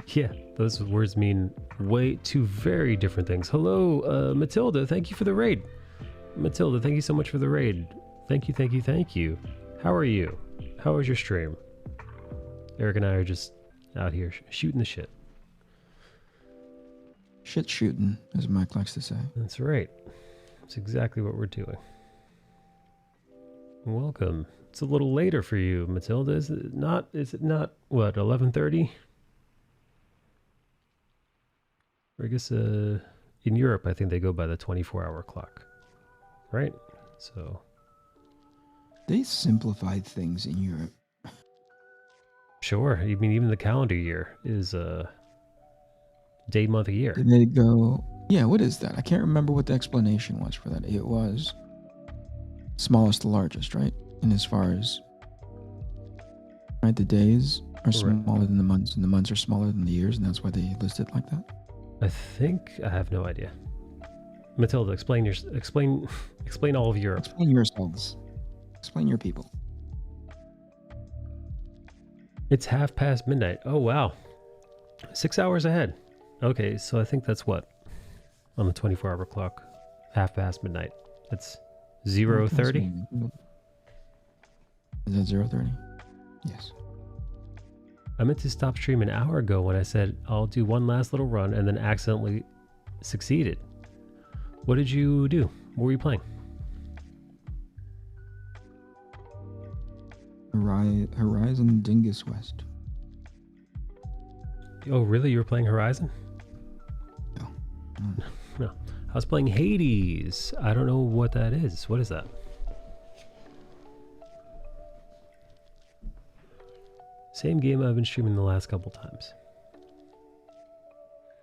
Yeah, those words mean two very different things. Hello, Matilda. Thank you for the raid. Matilda, thank you so much for the raid. Thank you. How are you? How was your stream? Eric and I are just out here shooting the shit. Shit shooting, as Mike likes to say. That's right. That's exactly what we're doing. Welcome. It's a little later for you, Matilda. Is it not, what, 11:30? Or I guess in Europe, I think they go by the 24-hour clock. Right? So... They simplified things in Europe. Sure. I mean, even the calendar year is day, month, a year. Did they go, yeah, what is that? I can't remember what the explanation was for that. It was smallest to largest, right? And as far as, right, the days are smaller than the months, and the months are smaller than the years, and that's why they list it like that? I have no idea. Matilda, explain all of Europe. Explain yourselves. Explain your people. It's midnight. Oh, wow. 6 hours ahead. Okay, so I think that's what? On the 24-hour clock. Half past midnight. It's 0:30? Is that 0:30? Yes. I meant to stop stream an hour ago when I said I'll do one last little run and then accidentally succeeded. What did you do? What were you playing? Horizon Dingus West. Oh, really? You were playing Horizon? No. No. I was playing Hades. I don't know what that is. What is that? Same game I've been streaming the last couple times.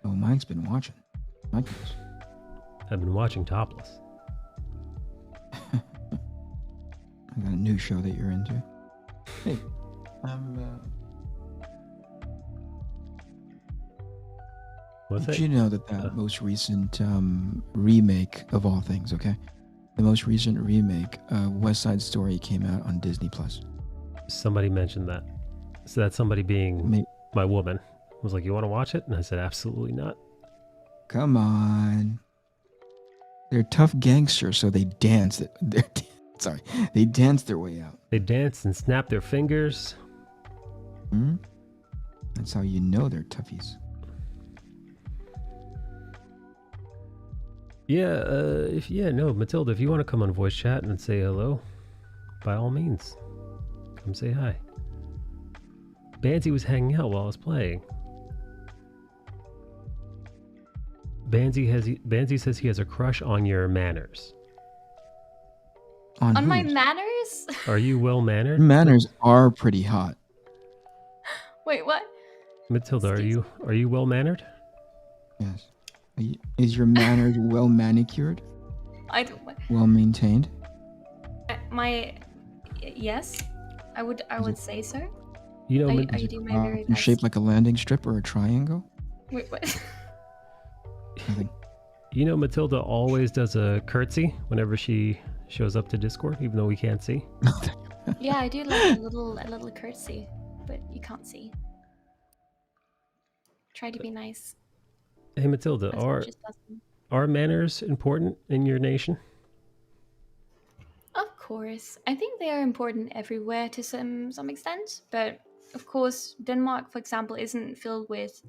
Oh, Mike's been watching. Mike knows. I've been watching Topless. I got a new show that you're into. Hey, What's did that? you know that most recent remake of all things, okay? The most recent remake, West Side Story, came out on Disney Plus. Somebody mentioned that. So that's somebody being my woman. Was like, you want to watch it? And I said, absolutely not. Come on. They're tough gangsters, so they dance. They dance their way out. They dance and snap their fingers. Hmm? That's how you know they're toughies. Yeah, Matilda, if you want to come on voice chat and say hello, by all means, come say hi. Banzy was hanging out while I was playing. Banzy says he has a crush on your manners. On my whose? manners? Are you well mannered? Manners are pretty hot. Wait, what? Matilda, are you well mannered? Yes. Is your manners well manicured? I don't. Well maintained? Yes, I would say so. You know, I do my very best. Shaped like a landing strip or a triangle? Wait, what? Nothing. You know, Matilda always does a curtsy whenever she shows up to Discord, even though we can't see. Yeah, I do like a little curtsy, but you can't see. Try to be nice. Hey, Matilda, as much as possible. are manners important in your nation? Of course, I think they are important everywhere to some extent, but of course, Denmark, for example, isn't filled with.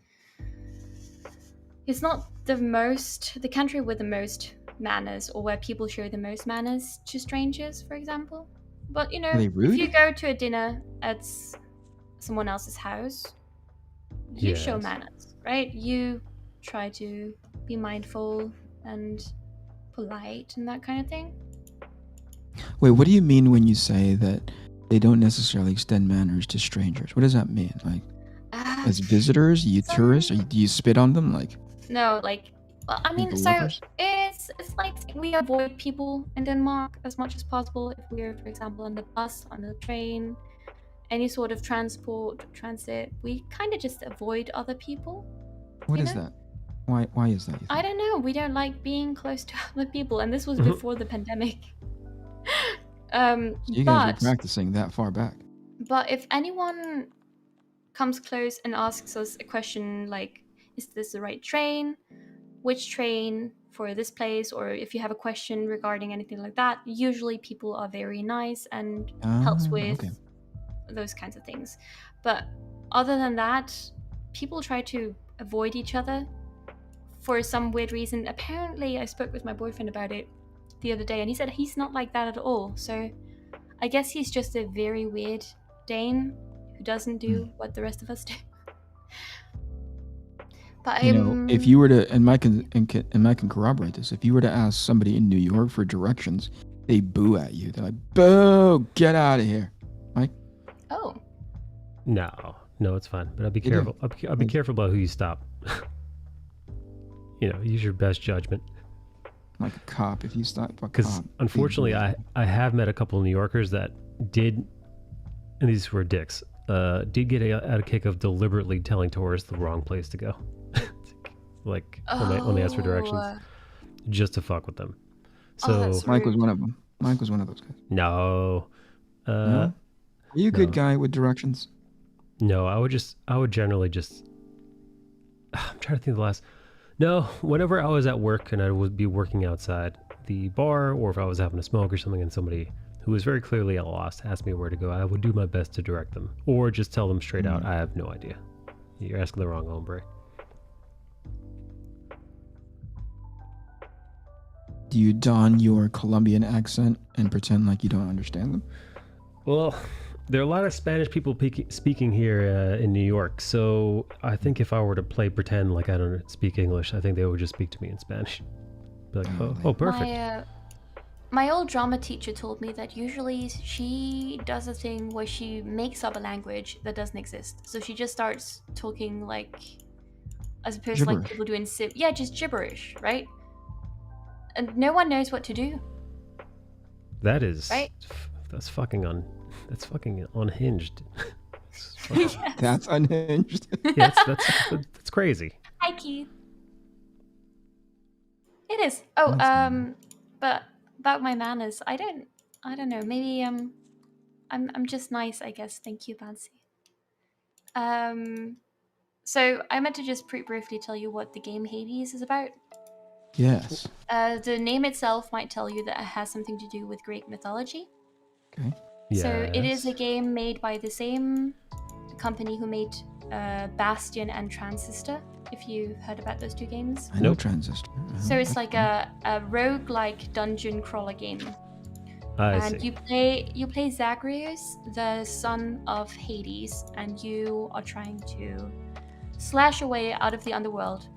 It's not the country with the most manners, or where people show the most manners to strangers, for example. But you know, if you go to a dinner at someone else's house, you show manners, right? You try to be mindful and polite and that kind of thing. Wait, what do you mean when you say that they don't necessarily extend manners to strangers? What does that mean? Like, as visitors, tourists, or do you spit on them? Like, no, like, well, I mean, so it's like we avoid people in Denmark as much as possible. If we're, for example, on the bus, on the train, any sort of transit, we kind of just avoid other people. What is that? Why is that? I don't know. We don't like being close to other people, and this was before the pandemic. So you guys were practicing that far back. But if anyone comes close and asks us a question like, is this the right train? Which train for this place? Or if you have a question regarding anything like that, usually people are very nice and helps with those kinds of things. But other than that, people try to avoid each other for some weird reason. Apparently, I spoke with my boyfriend about it the other day, and he said he's not like that at all. So I guess he's just a very weird Dane who doesn't do what the rest of us do. But you know, if you were to, and Mike can corroborate this, if you were to ask somebody in New York for directions, they boo at you. They're like, "Boo! Get out of here!" Mike. Oh. No, it's fine. But I'll be careful. I'll be careful about who you stop. You know, use your best judgment. Like a cop, if you stop a cop. Because unfortunately, I have met a couple of New Yorkers that did, and these were dicks, did get a kick of deliberately telling tourists the wrong place to go. Like when they asked for directions, just to fuck with them. So Mike was one of them. Mike was one of those guys. No. Are you a good guy with directions? No, I would generally just I'm trying to think of the last. No, whenever I was at work and I would be working outside the bar, or if I was having a smoke or something, and somebody who was very clearly at a loss asked me where to go, I would do my best to direct them, or just tell them straight out, I have no idea. You're asking the wrong hombre. Do you don your Colombian accent and pretend like you don't understand them? Well, there are a lot of Spanish people speaking here in New York, so I think if I were to play pretend like I don't speak English, I think they would just speak to me in Spanish. Be like, oh, perfect. My old drama teacher told me that usually she does a thing where she makes up a language that doesn't exist. So she just starts talking like, as opposed to like people doing just gibberish, right? And no one knows what to do. That is right? That's fucking unhinged. Yes. That's unhinged. Yeah, that's crazy. Hi, Keith. It is. Oh, but about my manners, I don't know. Maybe I'm just nice, I guess. Thank you, Bansi. So I meant to just briefly tell you what the game Hades is about. Yes. The name itself might tell you that it has something to do with Greek mythology. Okay. Yes. So it is a game made by the same company who made Bastion and Transistor, if you've heard about those two games. I know Transistor. So it's like a roguelike dungeon crawler game. I see. You play Zagreus, the son of Hades, and you are trying to slash away out of the underworld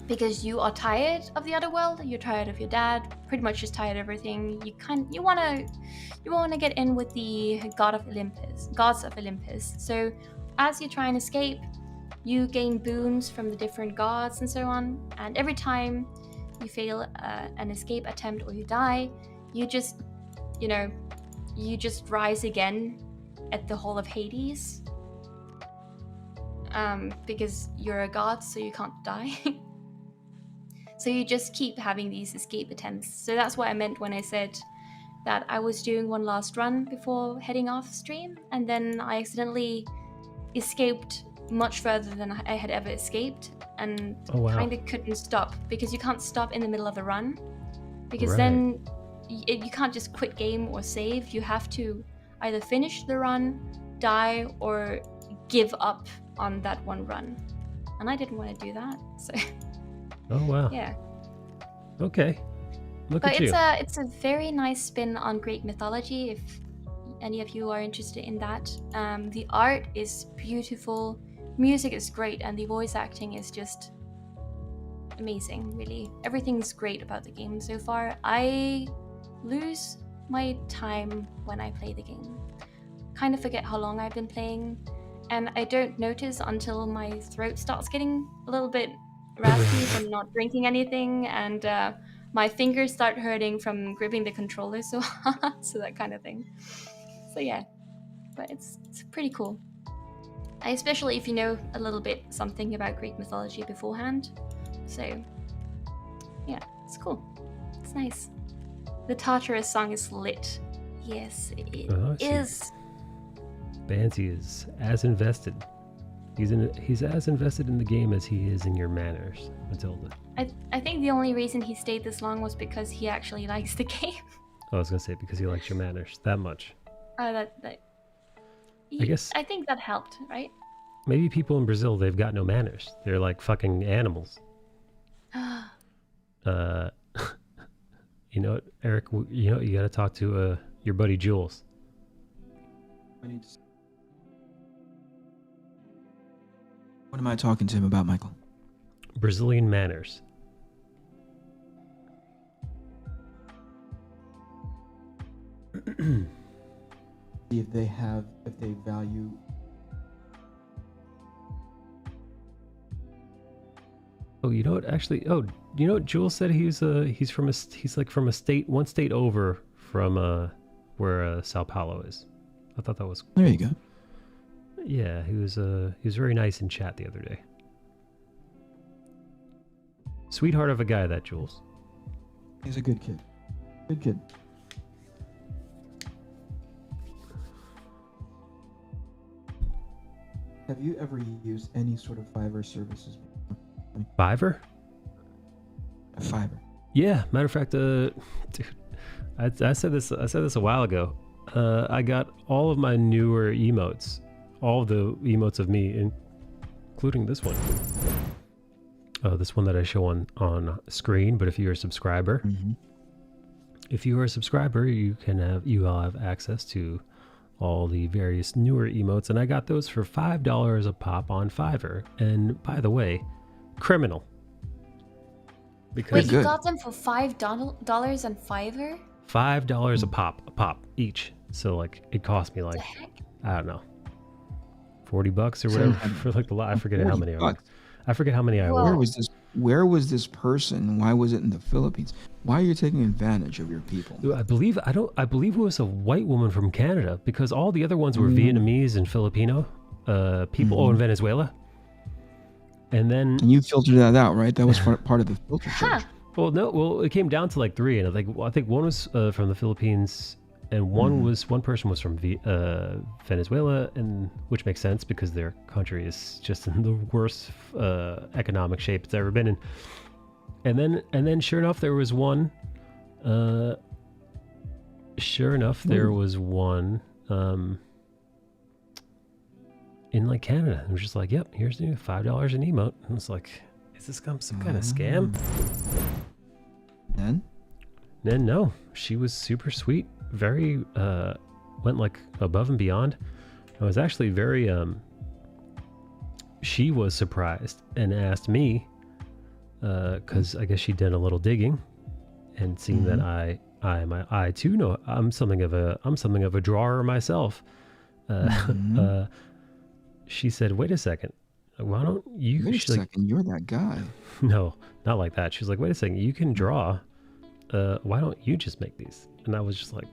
because you are tired of the underworld. You're tired of your dad, pretty much just tired of everything. You wanna get in with the gods of Olympus. So as you try and escape, you gain boons from the different gods and so on. And every time you fail an escape attempt or you die, you just rise again at the Hall of Hades. Because you're a god, so you can't die. So you just keep having these escape attempts. So that's what I meant when I said that I was doing one last run before heading off stream, and then I accidentally escaped much further than I had ever escaped, and kind of couldn't stop, because you can't stop in the middle of a run, because then you can't just quit game or save. You have to either finish the run, die, or give up on that one run. And I didn't want to do that, so... Oh wow. Yeah. Okay. Look at you. But it's a very nice spin on Greek mythology, if any of you are interested in that. The art is beautiful, music is great, and the voice acting is just amazing, really. Everything's great about the game so far. I lose my time when I play the game. Kind of forget how long I've been playing, and I don't notice until my throat starts getting a little bit raspy from not drinking anything, and my fingers start hurting from gripping the controller so hard, so that kind of thing. So yeah, but it's pretty cool, especially if you know a little bit something about Greek mythology beforehand. So yeah, it's cool. It's nice. The Tartarus song is lit. Yes, it is. Bansi is as invested. He's as invested in the game as he is in your manners, Matilda. I think the only reason he stayed this long was because he actually likes the game. I was gonna say because he likes your manners that much. I guess I think that helped, right? Maybe people in Brazil, they've got no manners. They're like fucking animals. You know what, Eric? You know what, you gotta talk to your buddy Jules. What am I talking to him about, Michael? Brazilian manners. If they value. Oh, you know what? Actually, you know what Jules said? He's like from one state over from where Sao Paulo is. I thought that was cool. There you go. Yeah, he was very nice in chat the other day. Sweetheart of a guy, that Jules. He's a good kid. Good kid. Have you ever used any sort of Fiverr services? Fiverr? Fiverr. Yeah, matter of fact, dude, I said this a while ago. I got all of my newer emotes, all of the emotes of me, including this one. This one that I show on screen. But if you're a subscriber, you will have access to all the various newer emotes, and I got those for $5 a pop on Fiverr. And by the way, criminal. Wait, you got them for $5 on Fiverr? $5 a pop each. So like it cost me like, I don't know, $40 or whatever for like the lot. I forget how many I ordered. I forget how many I ordered. Where was this person? Why was it in the Philippines? Why are you taking advantage of your people? I believe it was a white woman from Canada, because all the other ones were Vietnamese and Filipino people, in Venezuela. And you filtered that out, right? That was part of the filter charge. Well, it came down to like 3, and I think one was from the Philippines, and one person was from Venezuela, and which makes sense because their country is just in the worst economic shape it's ever been in. And then sure enough there was one in like Canada. It was just like, yep, here's the $5 an emote. And it's like, is this some kind of scam? Then no, she was super sweet, very went like above and beyond. I was actually very she was surprised and asked me, because I guess she'd done a little digging and seen that I too know I'm something of a drawer myself. She said, wait a second, why don't you... Wait a second, you're that guy. No, not like that. She was like, wait a second, you can draw. Why don't you just make these? And I was just like,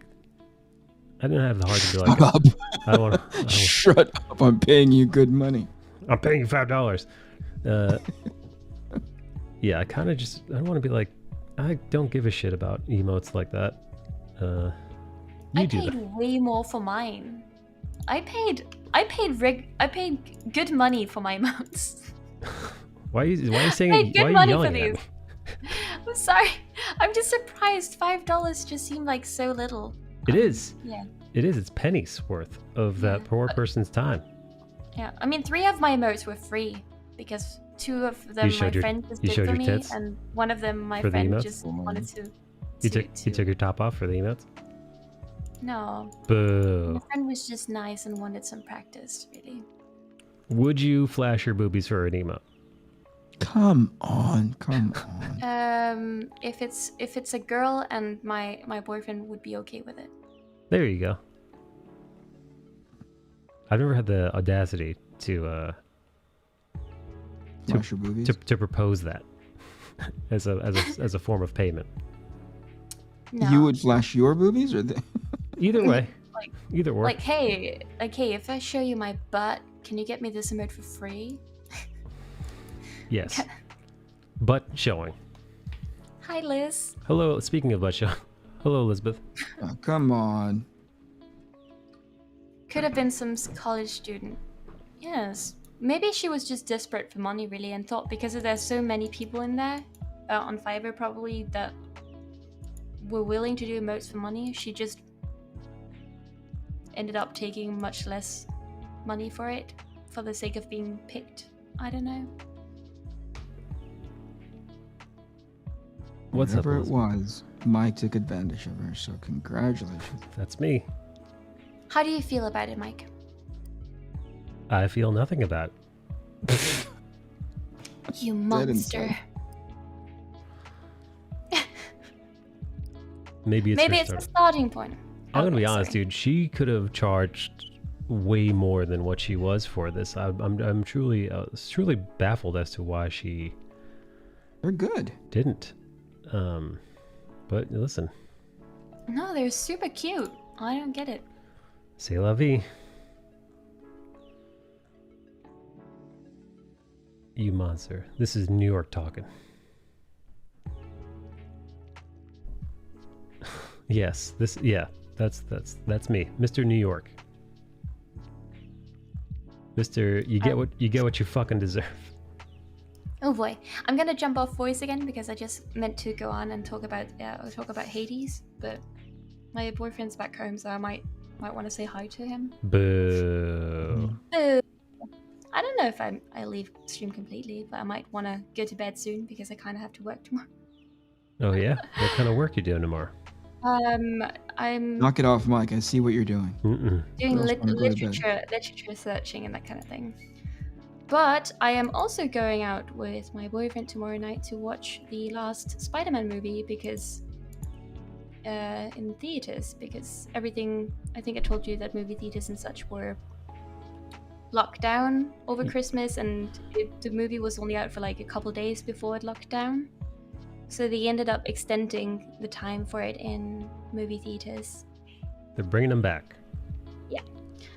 I didn't have the heart to be like, Shut up. I don't want to... Shut up, I'm paying you good money. I'm paying you $5. Yeah, I kind of just... I don't want to be like, I don't give a shit about emotes like that. I paid way more for mine. I paid good money for my emotes. Why are you saying? I paid good why are money you for yelling these. at me? I'm sorry. I'm just surprised. $5 just seemed like so little. It is. Yeah. It is. It's pennies worth of that poor person's time. Yeah. I mean, 3 of my emotes were free because 2 of them my friend just did for me, tits and one of them my friend just wanted to. You took your top off for the emotes? No. Boo. My friend was just nice and wanted some practice, really. Would you flash your boobies for an emote? Come on. If it's a girl and my boyfriend would be okay with it. There you go. I've never had the audacity to flash your boobies? to propose that as a form of payment. No. You would flash your boobies, or either way, either or. Like, hey, if I show you my butt, can you get me this emote for free? Yes. Butt showing. Hi, Liz. Hello. Speaking of butt showing. Hello, Elizabeth. Oh, come on. Could have been some college student. Yes. Maybe she was just desperate for money, really, and thought because there's so many people in there, on Fiverr probably, that were willing to do emotes for money, she just ended up taking much less money for it for the sake of being picked. I don't know. Whatever it was, Mike took advantage of her, so congratulations. That's me. How do you feel about it, Mike? I feel nothing about it. You monster. Maybe it's a starting point. I'm gonna be honest, dude. She could have charged way more than what she was for this. I'm truly baffled as to why she. They're good. Didn't. But listen. No, they're super cute. I don't get it. C'est la vie. You monster. This is New York talking. Yes, that's me, Mr. New York. Mister, you get what you fucking deserve. Oh boy, I'm gonna jump off voice again because I just meant to go on and talk about Hades, but my boyfriend's back home, so I might want to say hi to him. Boo. Boo. I don't know if I leave stream completely, but I might want to go to bed soon because I kind of have to work tomorrow. Oh yeah, what kind of work you doing tomorrow? I'm Knock it off, Mike. I see what you're doing. doing Girls wanna go to bed. literature searching and that kind of thing. But I am also going out with my boyfriend tomorrow night to watch the last Spider-Man movie because in theaters, because everything, I think I told you that movie theaters and such were locked down over Christmas, and the movie was only out for like a couple days before it locked down. So they ended up extending the time for it in movie theaters. They're bringing them back. Yeah.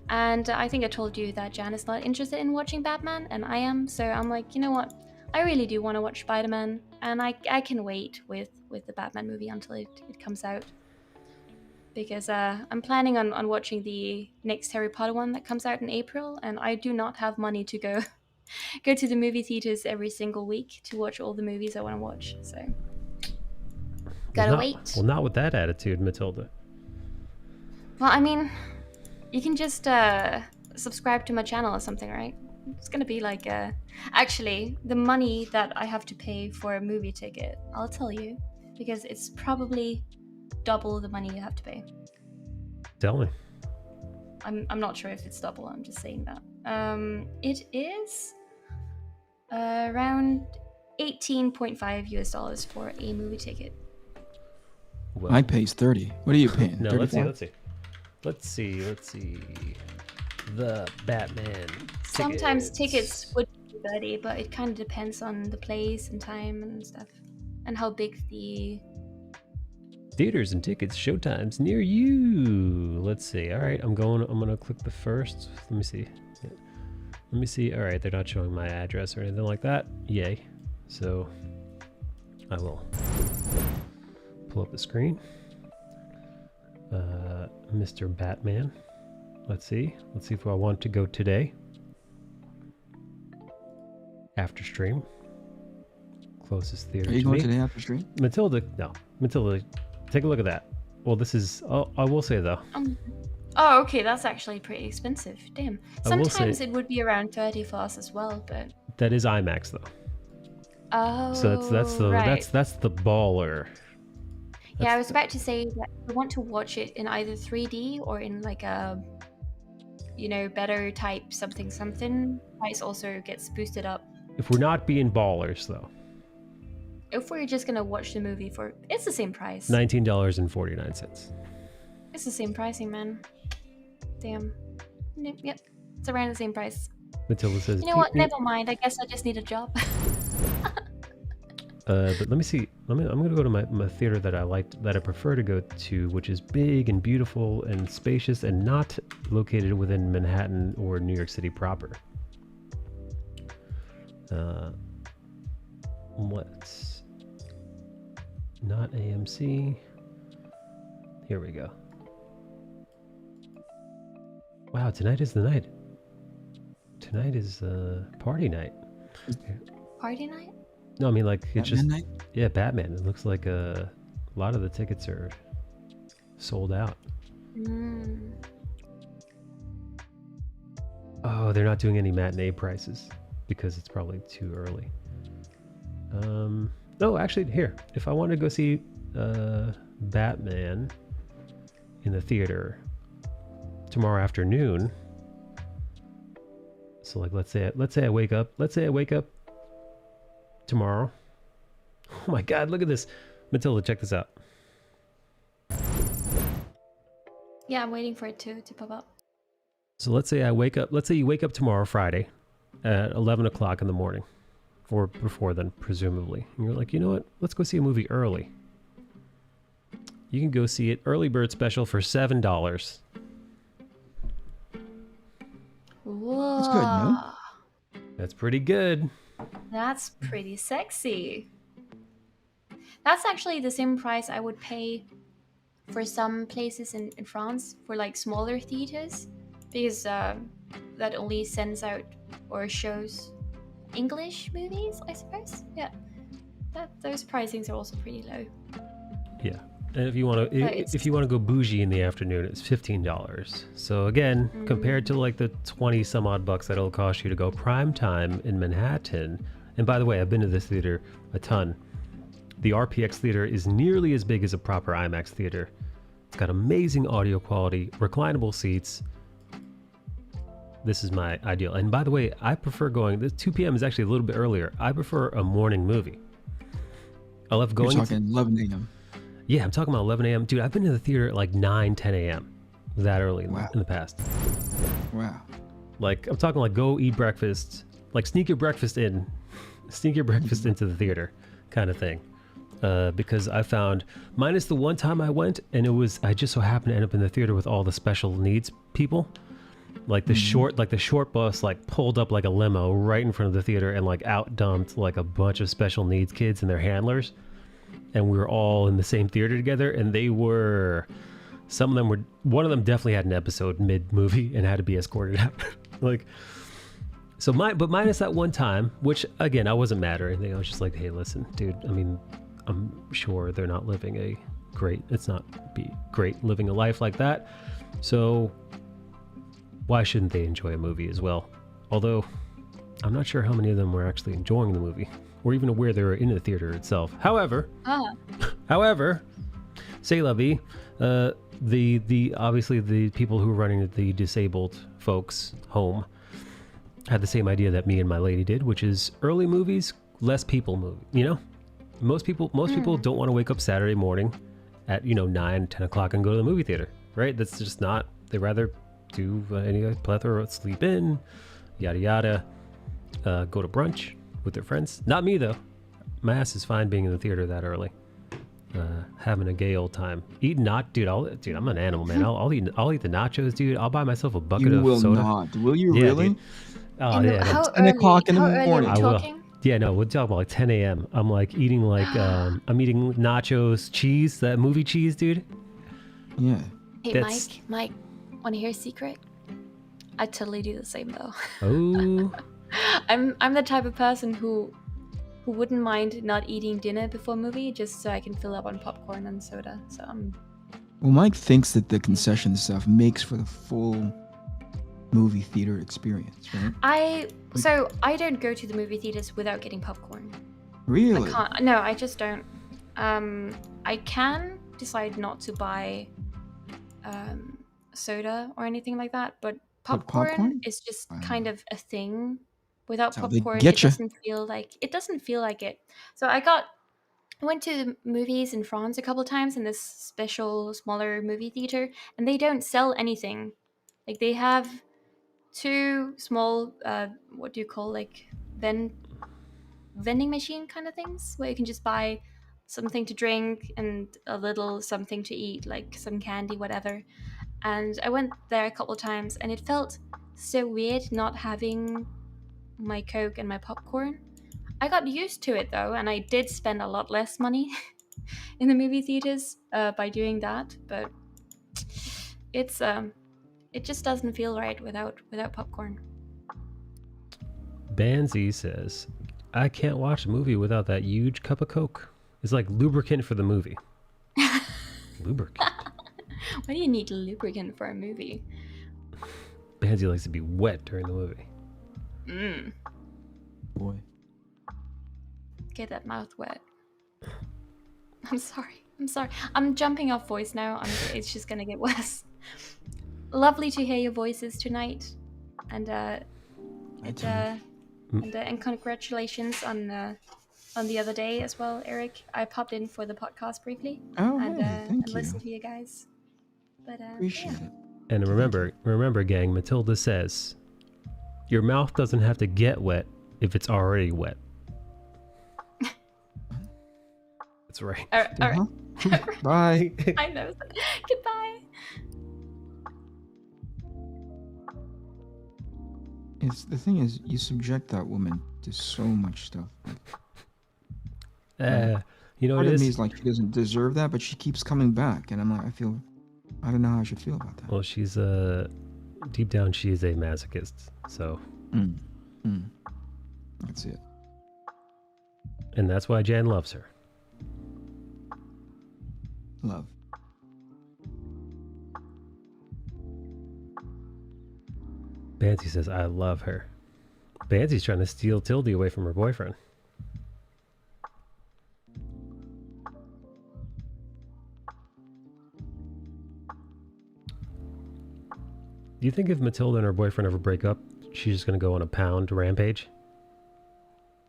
And I think I told you that Jan is not interested in watching Batman, and I am. So I'm like, you know what? I really do want to watch Spider-Man, and I can wait with the Batman movie until it comes out. Because I'm planning on watching the next Harry Potter one that comes out in April, and I do not have money to go to the movie theaters every single week to watch all the movies I want to watch. So gotta wait. Well, not with that attitude, Matilda. Well, I mean, you can just subscribe to my channel or something, right? It's gonna be like actually, the money that I have to pay for a movie ticket, I'll tell you, because it's probably double the money you have to pay. Tell me. I'm not sure if it's double. I'm just saying that. It is around $18.5 for a movie ticket. Well, my pay's 30. What are you paying? No, 34? Let's see. The Batman. Sometimes tickets would be 30, but it kind of depends on the place and time and stuff, and how big the theaters and tickets, showtimes near you. Let's see. All right, I'm gonna click the first. Let me see. All right, they're not showing my address or anything like that. Yay. So I will pull up the screen. Mr. Batman. Let's see if I want to go today. After stream. Closest theater. Are you to going me. today after stream? Matilda, take a look at that. Well, this is. Oh, I will say though. Oh, okay, that's actually pretty expensive. Damn. Sometimes it would be around 30 for us as well, but that is IMAX though. Oh. So that's the baller. Yeah, I was about to say that I want to watch it in either 3D or in like a, better type something. Price also gets boosted up. If we're not being ballers though. If we're just gonna watch the movie it's the same price. $19.49. It's the same pricing, man. Damn. Yep. It's around the same price. Matilda says. You know what? Never mind. I guess I just need a job. But let me see. I'm gonna go to my theater that I prefer to go to, which is big and beautiful and spacious and not located within Manhattan or New York City proper. What's not AMC? Here we go. Wow, tonight is the night. Tonight is party night. Party night? No, I mean like it's Batman just night? Yeah, Batman. It looks like a lot of the tickets are sold out. Oh, they're not doing any matinee prices because it's probably too early. No, actually, here. If I want to go see Batman in the theater tomorrow afternoon, so like let's say I wake up tomorrow. Oh my God, look at this. Matilda, check this out. Yeah, I'm waiting for it to pop up. So let's say you wake up tomorrow, Friday, at 11 o'clock in the morning, or before then, presumably. And you're like, you know what? Let's go see a movie early. You can go see it, early bird special for $7. Whoa. That's good, no? That's pretty good. That's pretty sexy. That's actually the same price I would pay for some places in France for like smaller theaters, because that only sends out or shows English movies, I suppose. Yeah, those pricings are also pretty low. Yeah. And if you want to go bougie in the afternoon, it's $15. So again, compared to like the 20 some odd bucks that it'll cost you to go prime time in Manhattan. And by the way, I've been to this theater a ton. The RPX theater is nearly as big as a proper IMAX theater. It's got amazing audio quality, reclinable seats. This is my ideal. And by the way, I prefer going, the 2 p.m. is actually a little bit earlier. I prefer a morning movie. I love going. You're talking 11 a.m. Yeah, I'm talking about 11 a.m. Dude, I've been to the theater at like 9, 10 a.m. that early in the past. Wow. Like, I'm talking like go eat breakfast, like sneak your breakfast into the theater kind of thing. Because I found, minus the one time I went, and I just so happened to end up in the theater with all the special needs people. Like the short bus like pulled up like a limo right in front of the theater and like out dumped like a bunch of special needs kids and their handlers. And we were all in the same theater together, and one of them definitely had an episode mid-movie and had to be escorted out. But minus that one time, which again, I wasn't mad or anything. I was just like, hey, listen, dude, I mean, I'm sure they're not living it's not great living a life like that. So why shouldn't they enjoy a movie as well? Although I'm not sure how many of them were actually enjoying the movie or even aware they were in the theater itself. However, c'est la vie. Obviously the people who were running the disabled folks home had the same idea that me and my lady did, which is early movies, less people movie. You know, most people don't want to wake up Saturday morning at 9, 10 o'clock and go to the movie theater, right? That's just not. They rather do any plethora of sleep in, yada yada, go to brunch with their friends. Not me though. My ass is fine being in the theater that early, having a gay old time. Dude, I'm an animal, man. I'll eat the nachos, dude. I'll buy myself a bucket of soda. You will not. Will you really? Dude. Oh yeah. How 10 o'clock in the morning. Are we talking? Yeah, no, we're talking about like 10 a.m. I'm like eating I'm eating nachos, cheese, that movie cheese, dude. Yeah. Hey, Mike, want to hear a secret? I totally do the same though. Oh. I'm the type of person who wouldn't mind not eating dinner before movie just so I can fill up on popcorn and soda. So Well, Mike thinks that the concession stuff makes for the full movie theater experience, right? I don't go to the movie theaters without getting popcorn. Really? I just don't. I can decide not to buy soda or anything like that, but popcorn is just kind of a thing. Without popcorn, it doesn't feel like it. So I went to the movies in France a couple of times in this special smaller movie theater, and they don't sell anything. Like they have 2 small what do you call, like vending machine kind of things where you can just buy something to drink and a little something to eat, like some candy, whatever. And I went there a couple of times, and it felt so weird not having my Coke and my popcorn. I got used to it though, and I did spend a lot less money in the movie theaters by doing that. But it's it just doesn't feel right without popcorn. Banzi says, I can't watch a movie without that huge cup of Coke. It's like lubricant for the movie. Lubricant? Why do you need lubricant for a movie? Banzi likes to be wet during the movie. Boy. Get that mouth wet. I'm sorry. I'm jumping off voice now. It's just gonna get worse. Lovely to hear your voices tonight, and congratulations on the other day as well, Eric. I popped in for the podcast briefly and listened to you guys. But appreciate it. And remember, gang. Matilda says, your mouth doesn't have to get wet if it's already wet. That's right. All right. Bye. I know. Goodbye. The thing is, you subject that woman to so much stuff. You know, part it of me is is like she doesn't deserve that, but she keeps coming back, and I'm like, I don't know how I should feel about that. Well, she's deep down, she is a masochist. So, That's it. and that's why Jan loves her. Love. Bansi says, I love her. Bansi's trying to steal Tildy away from her boyfriend. Do you think if Matilda and her boyfriend ever break up, she's just going to go on a pound rampage?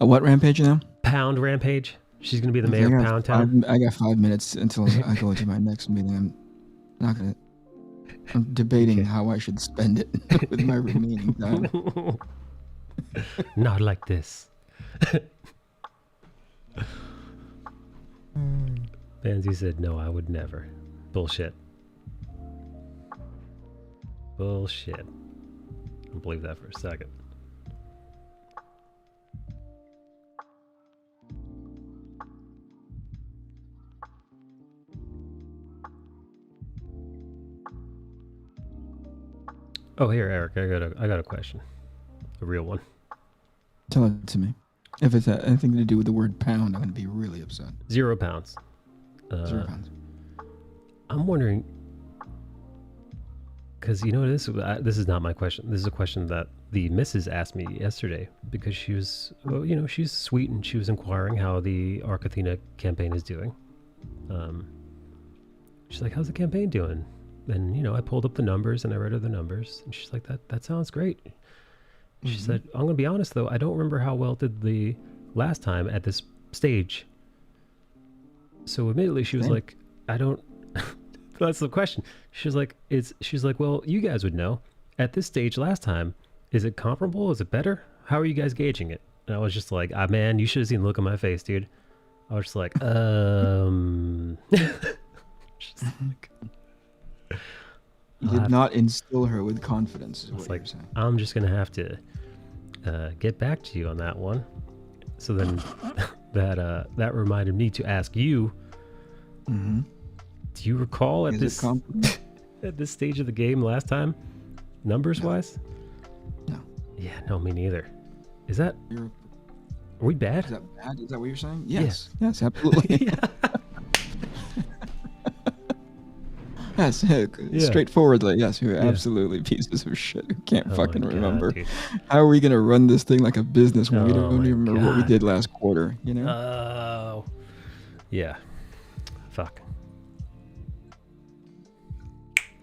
A what rampage now? Pound rampage? She's going to be the Okay, mayor of Pound Town? I got 5 minutes until I go to my next meeting. I'm debating how I should spend it with my remaining time. Not like this. Bansi said, no, I would never. Bullshit. Bullshit. I don't believe that for a second. Oh, here, Eric, I got a question. A real one. Tell it to me. If it's anything to do with the word pound, I'm going to be really upset. 0 pounds. 0 pounds. I'm wondering, because you know this is not my question. This is a question that the missus asked me yesterday because she was, she's sweet and she was inquiring how the Arc Athena campaign is doing. She's like, how's the campaign doing? And, I pulled up the numbers and I read her the numbers. And she's like, that sounds great. She said, I'm going to be honest, though. I don't remember how well it did the last time at this stage. So admittedly, she was like, I don't... That's the question. She's like, well, you guys would know. At this stage last time, is it comparable? Is it better? How are you guys gauging it? And I was just like, man, you should have seen the look on my face, dude. I was just like, Just like... You did not instill her with confidence, is what like, you're saying. I'm just going to have to get back to you on that one. So then that reminded me to ask you, do you recall at this stage of the game last time, numbers-wise? No. Yeah, no, me neither. Is that... Are we bad? Is that bad? Is that what you're saying? Yes. Yes, absolutely. Yes, straightforwardly, yes, we're absolutely pieces of shit who can't fucking remember. Dude. How are we going to run this thing like a business when we don't even remember what we God. did last quarter, you know? Oh. Yeah. Fuck.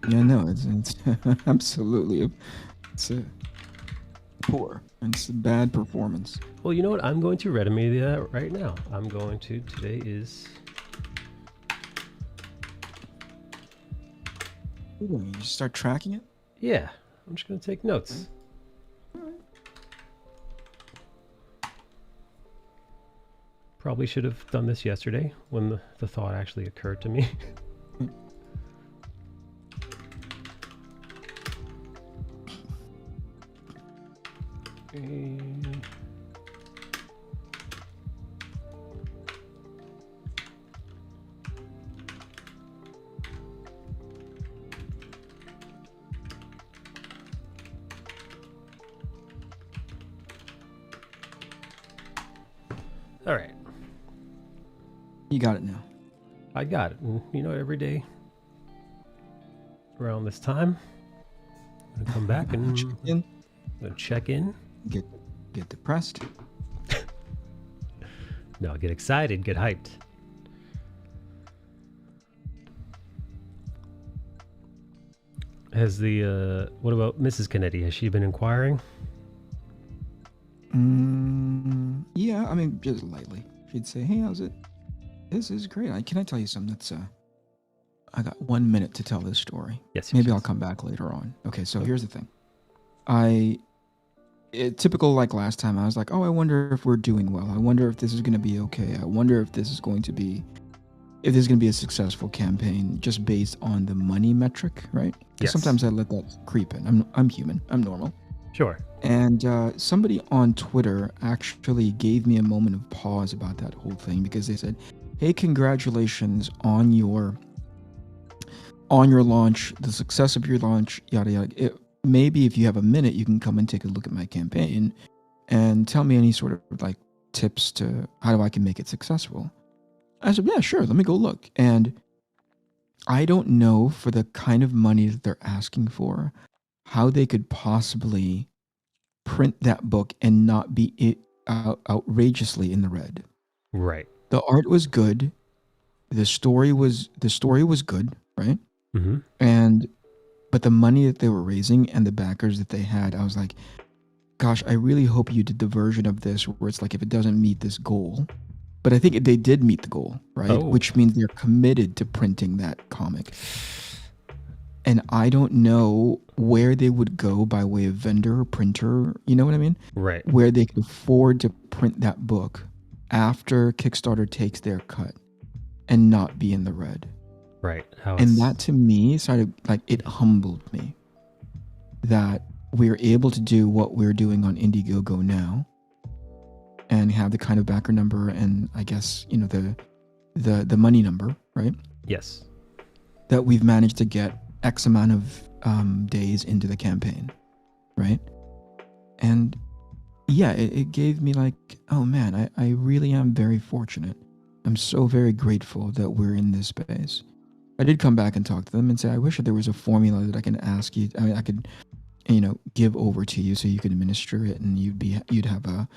Yeah, no, it's absolutely poor. It's a bad performance. Well, you know what? I'm going to remedy that right now. Today is... You just start tracking it? Yeah, I'm just going to take notes. Probably should have done this yesterday when the thought actually occurred to me. All right. You got it now. I got it. And, every day around this time, I'm going to come back and check in. Get depressed. No, get excited, get hyped. What about Mrs. Kennedy? Has she been inquiring? Yeah, I mean, just lightly. She'd say, hey, how's it? This is great. Can I tell you something that's, I got 1 minute to tell this story. Yes. Maybe I'll come back later on. Okay, so here's the thing. Typical like last time, I was like, oh, I wonder if we're doing well. I wonder if this is going to be okay. I wonder if this is going to be a successful campaign just based on the money metric, right? Yes. Sometimes I let that creep in. I'm human. I'm normal. Sure. And somebody on Twitter actually gave me a moment of pause about that whole thing because they said, hey, congratulations on your launch, the success of your launch, yada, yada. maybe if you have a minute, you can come and take a look at my campaign and tell me any sort of like tips to how I can make it successful. I said, yeah, sure. Let me go look. And I don't know, for the kind of money that they're asking for, how they could possibly print that book and not be outrageously in the red. Right. The art was good. The story was good, right? Mm-hmm. But the money that they were raising and the backers that they had, I was like, gosh, I really hope you did the version of this where it's like, if it doesn't meet this goal. But I think they did meet the goal, right? Oh. Which means they're committed to printing that comic. And I don't know where they would go by way of vendor or printer, you know what I mean? Right. Where they could afford to print that book after Kickstarter takes their cut and not be in the red. Right. And that to me started, like, it humbled me that we're able to do what we're doing on Indiegogo now and have the kind of backer number and I guess, you know, the money number, right? Yes. That we've managed to get X amount of days into the campaign, right? And yeah, it gave me like, oh man, I really am very fortunate. I'm so very grateful that we're in this space. I did come back and talk to them and say, I wish that there was a formula that I can ask you. I mean, I could, you know, give over to you so you could administer it and you'd have a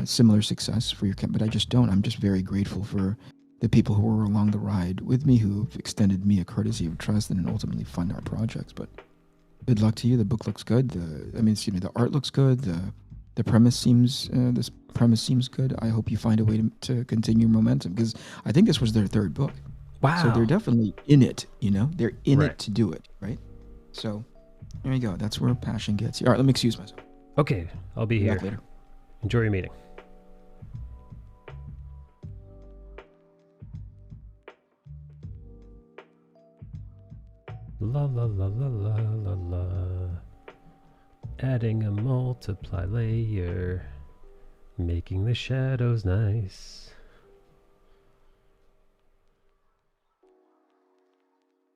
similar success for your camp. But I just don't. I'm just very grateful for the people who were along the ride with me, who've extended me a courtesy of trust and ultimately fund our projects. But good luck to you. The book looks good. The art looks good. The premise seems this premise seems good. I hope you find a way to continue momentum, because I think this was their third book. Wow. So they're definitely in it. You know, they're in Right. it to do it, right? So there you go. That's where passion gets you. All right, let me excuse myself. Okay, I'll be here. Back later. Enjoy your meeting. La la la la la la la. Adding a multiply layer, making the shadows nice.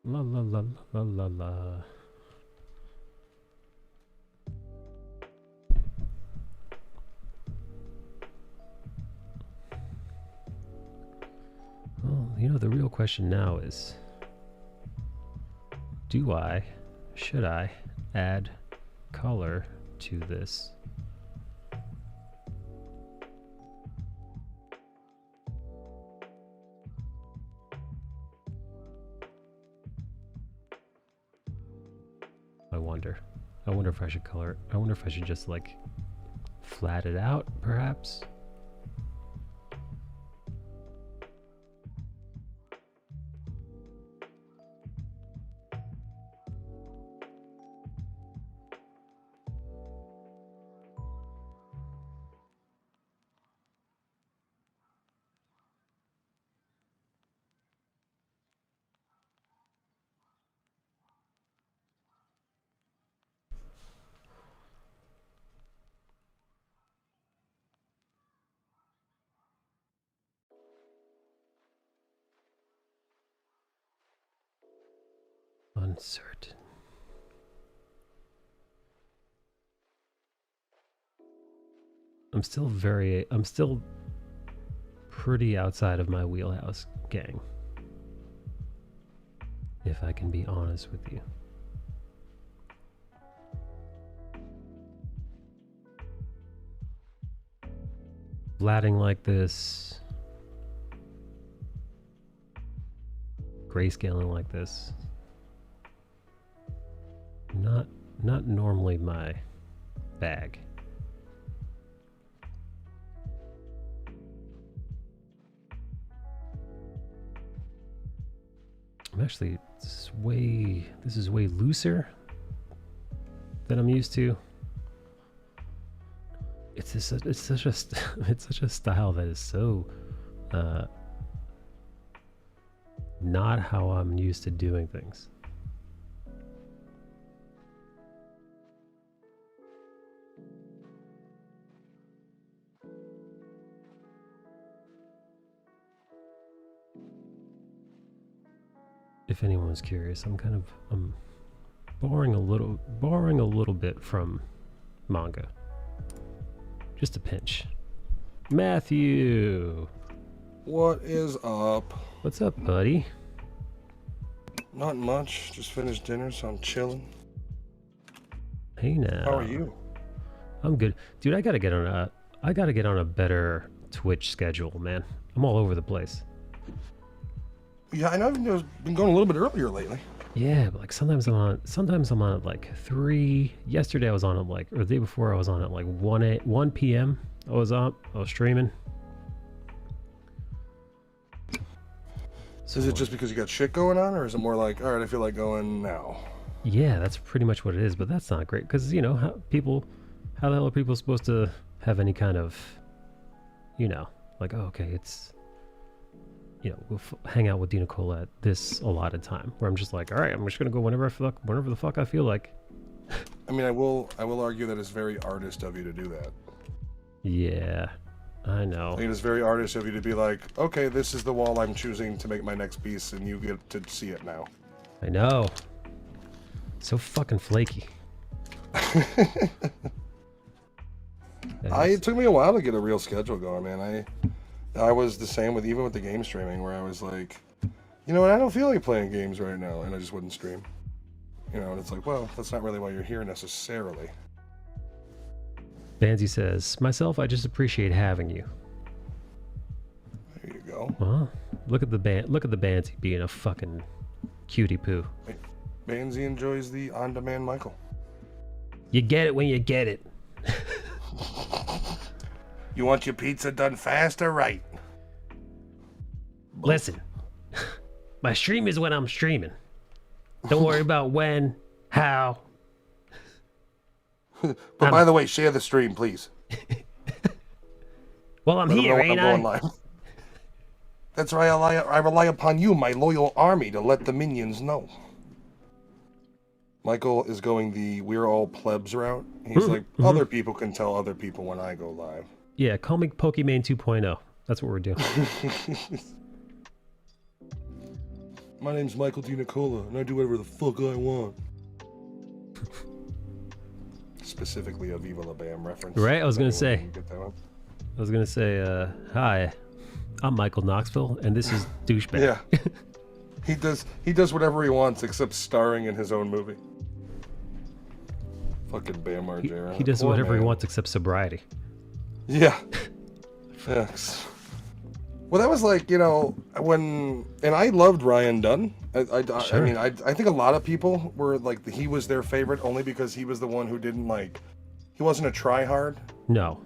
La la la la la la. Well, you know, the real question now is, should I add color to this? I wonder if I should color it. I wonder if I should just like flat it out, perhaps. Uncertain. I'm still pretty outside of my wheelhouse, gang. If I can be honest with you. Flatting like this, grayscaling like this, not normally my bag. I'm actually, this is way looser than I'm used to. It's such a style that is so not how I'm used to doing things. If anyone's curious, I'm borrowing a little bit from manga. Just a pinch. Matthew, What is up? what's up, buddy? Not much. Just finished dinner, so I'm chilling. Hey now. How are you? I'm good, dude. I gotta get on a better Twitch schedule, man. I'm all over the place. Yeah, I know I've been going a little bit earlier lately. Yeah, but like sometimes I'm on at like 3. Yesterday I was on at like, or the day before I was on at like 1 p.m. I was streaming. So, Is it just because you got shit going on, or is it more like, all right, I feel like going now? yeah, that's pretty much what it is, but that's not great because you know how the hell are people supposed to have any kind of, like, oh, okay, it's, we'll hang out with Dina Cola at this allotted time, where I'm just like, all right, I'm just gonna go whenever the fuck I feel like. I mean, I will argue that it's very artist of you to do that. Yeah, I know. I think it's very artist of you to be like, okay, this is the wall I'm choosing to make my next piece, and you get to see it now. I know. So fucking flaky. It took me a while to get a real schedule going, man. I was the same even with the game streaming, where I was like, you know what, I don't feel like playing games right now, and I just wouldn't stream. And it's like, well, that's not really why you're here necessarily. Banzi says, myself, I just appreciate having you. There you go. Well, look at the Banzi being a fucking cutie poo. Banzi enjoys the on-demand Michael. You get it when you get it. You want your pizza done fast or right? Listen, my stream is when I'm streaming. Don't worry about when, how. But by the way, share the stream, please. Well, I'm Let 'em here, know ain't I'm I? going live. That's right, I rely upon you, my loyal army, to let the minions know. Michael is going the we're all plebs route. He's like, other people can tell other people when I go live. Yeah, call me Pokemon 2.0. That's what we're doing. My name's Michael D. Nicola, and I do whatever the fuck I want. Specifically a Viva La Bam reference. Right, I was gonna say. Get that one. Hi, I'm Michael Knoxville, and this is Douchebag. Yeah. He does whatever he wants except starring in his own movie. Fucking Bam Margera. He does Poor whatever he man. wants except sobriety. Yeah. Yes. Well, that was like, and I loved Ryan Dunn. Sure. I mean, I think a lot of people were like, he was their favorite only because he was the one who didn't he wasn't a try-hard. No.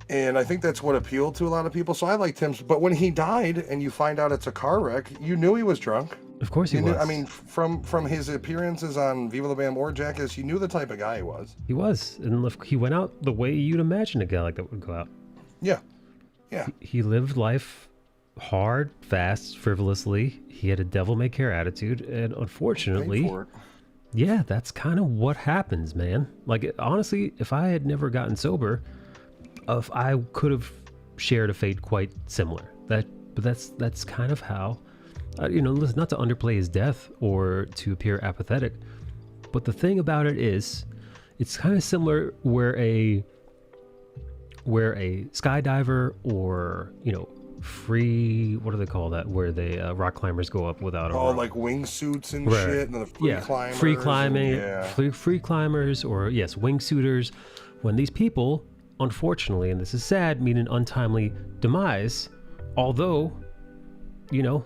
And I think that's what appealed to a lot of people. So I liked him. But when he died and you find out it's a car wreck, you knew he was drunk. Of course he You was. knew, I mean, from his appearances on Viva La Bam or Jackass, you knew the type of guy he was. He was. And he went out the way you'd imagine a guy like that would go out. Yeah. Yeah. He lived life hard, fast, frivolously. He had a devil-may-care attitude. And unfortunately, Paid for it. yeah, that's kind of what happens, man. Like, honestly, if I had never gotten sober, I could have shared a fate quite similar. But that's kind of how, listen, not to underplay his death or to appear apathetic, but the thing about it is, it's kind of similar where a skydiver or free, what do they call that, where they rock climbers go up without a rope. Like wingsuits and Right. shit, and the free climbers. Free climbing, Yeah. free climbers, or yes, wingsuiters. When these people, unfortunately, and this is sad, meet an untimely demise, although,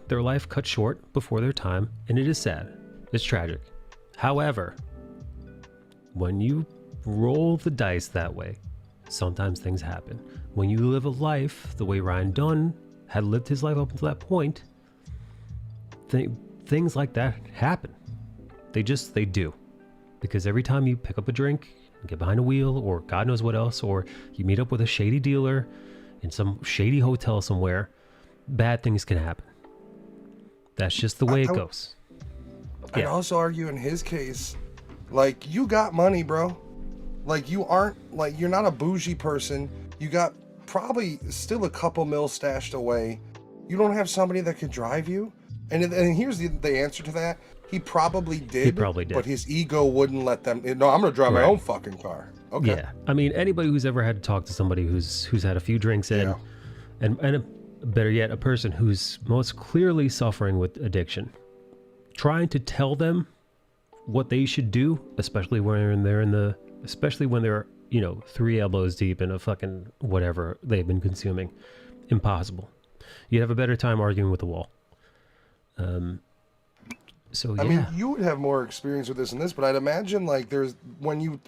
their life cut short before their time, and it is sad. It's tragic. However, when you roll the dice that way, sometimes things happen. When you live a life the way Ryan Dunn had lived his life up until that point, things like that happen. They do. Because every time you pick up a drink, get behind a wheel, or God knows what else, or you meet up with a shady dealer in some shady hotel somewhere, bad things can happen. That's just the way it goes. I'd also argue in his case, you got money, bro. You're not a bougie person. You got probably still a couple mil stashed away. You don't have somebody that could drive you. And here's the answer to that. He probably did. He probably did. But his ego wouldn't let them. No, I'm gonna drive my Right. own fucking car. Okay. Yeah, I mean, anybody who's ever had to talk to somebody who's had a few drinks in, and better yet, a person who's most clearly suffering with addiction, trying to tell them what they should do, especially when they're especially when they're 3 elbows deep in a fucking whatever they've been consuming, impossible. You'd have a better time arguing with the wall. So yeah. I mean, you would have more experience with this and this, but I'd imagine like you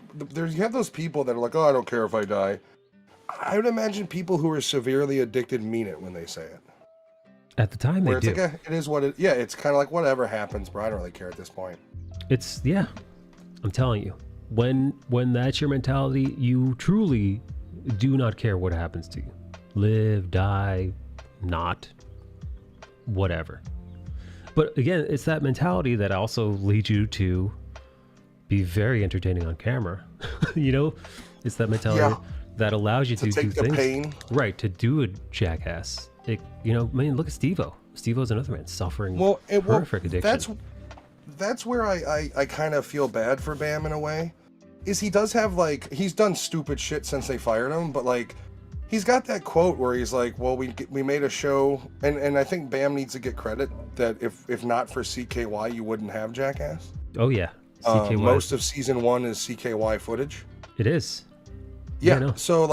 have those people that are like, oh, I don't care if I die. I would imagine people who are severely addicted mean it when they say it. At the time, Where they it's do. like, it is what it. Yeah, it's kind of like whatever happens, bro. I don't really care at this point. It's I'm telling you, when that's your mentality, you truly do not care what happens to you. Live, die, not, whatever. But again, it's that mentality that also leads you to be very entertaining on camera. It's that mentality that allows you to do take the things. pain. Right, to do a jackass. Look at Steve-O. Steve-O's another man suffering horrific addiction. That's where I kind of feel bad for Bam in a way. Is he does have he's done stupid shit since they fired him, but he's got that quote where he's like, well, we made a show, and I think Bam needs to get credit that if not for CKY, you wouldn't have Jackass. Oh yeah, CKY. Most of season 1 is CKY footage. It is. Yeah, no. so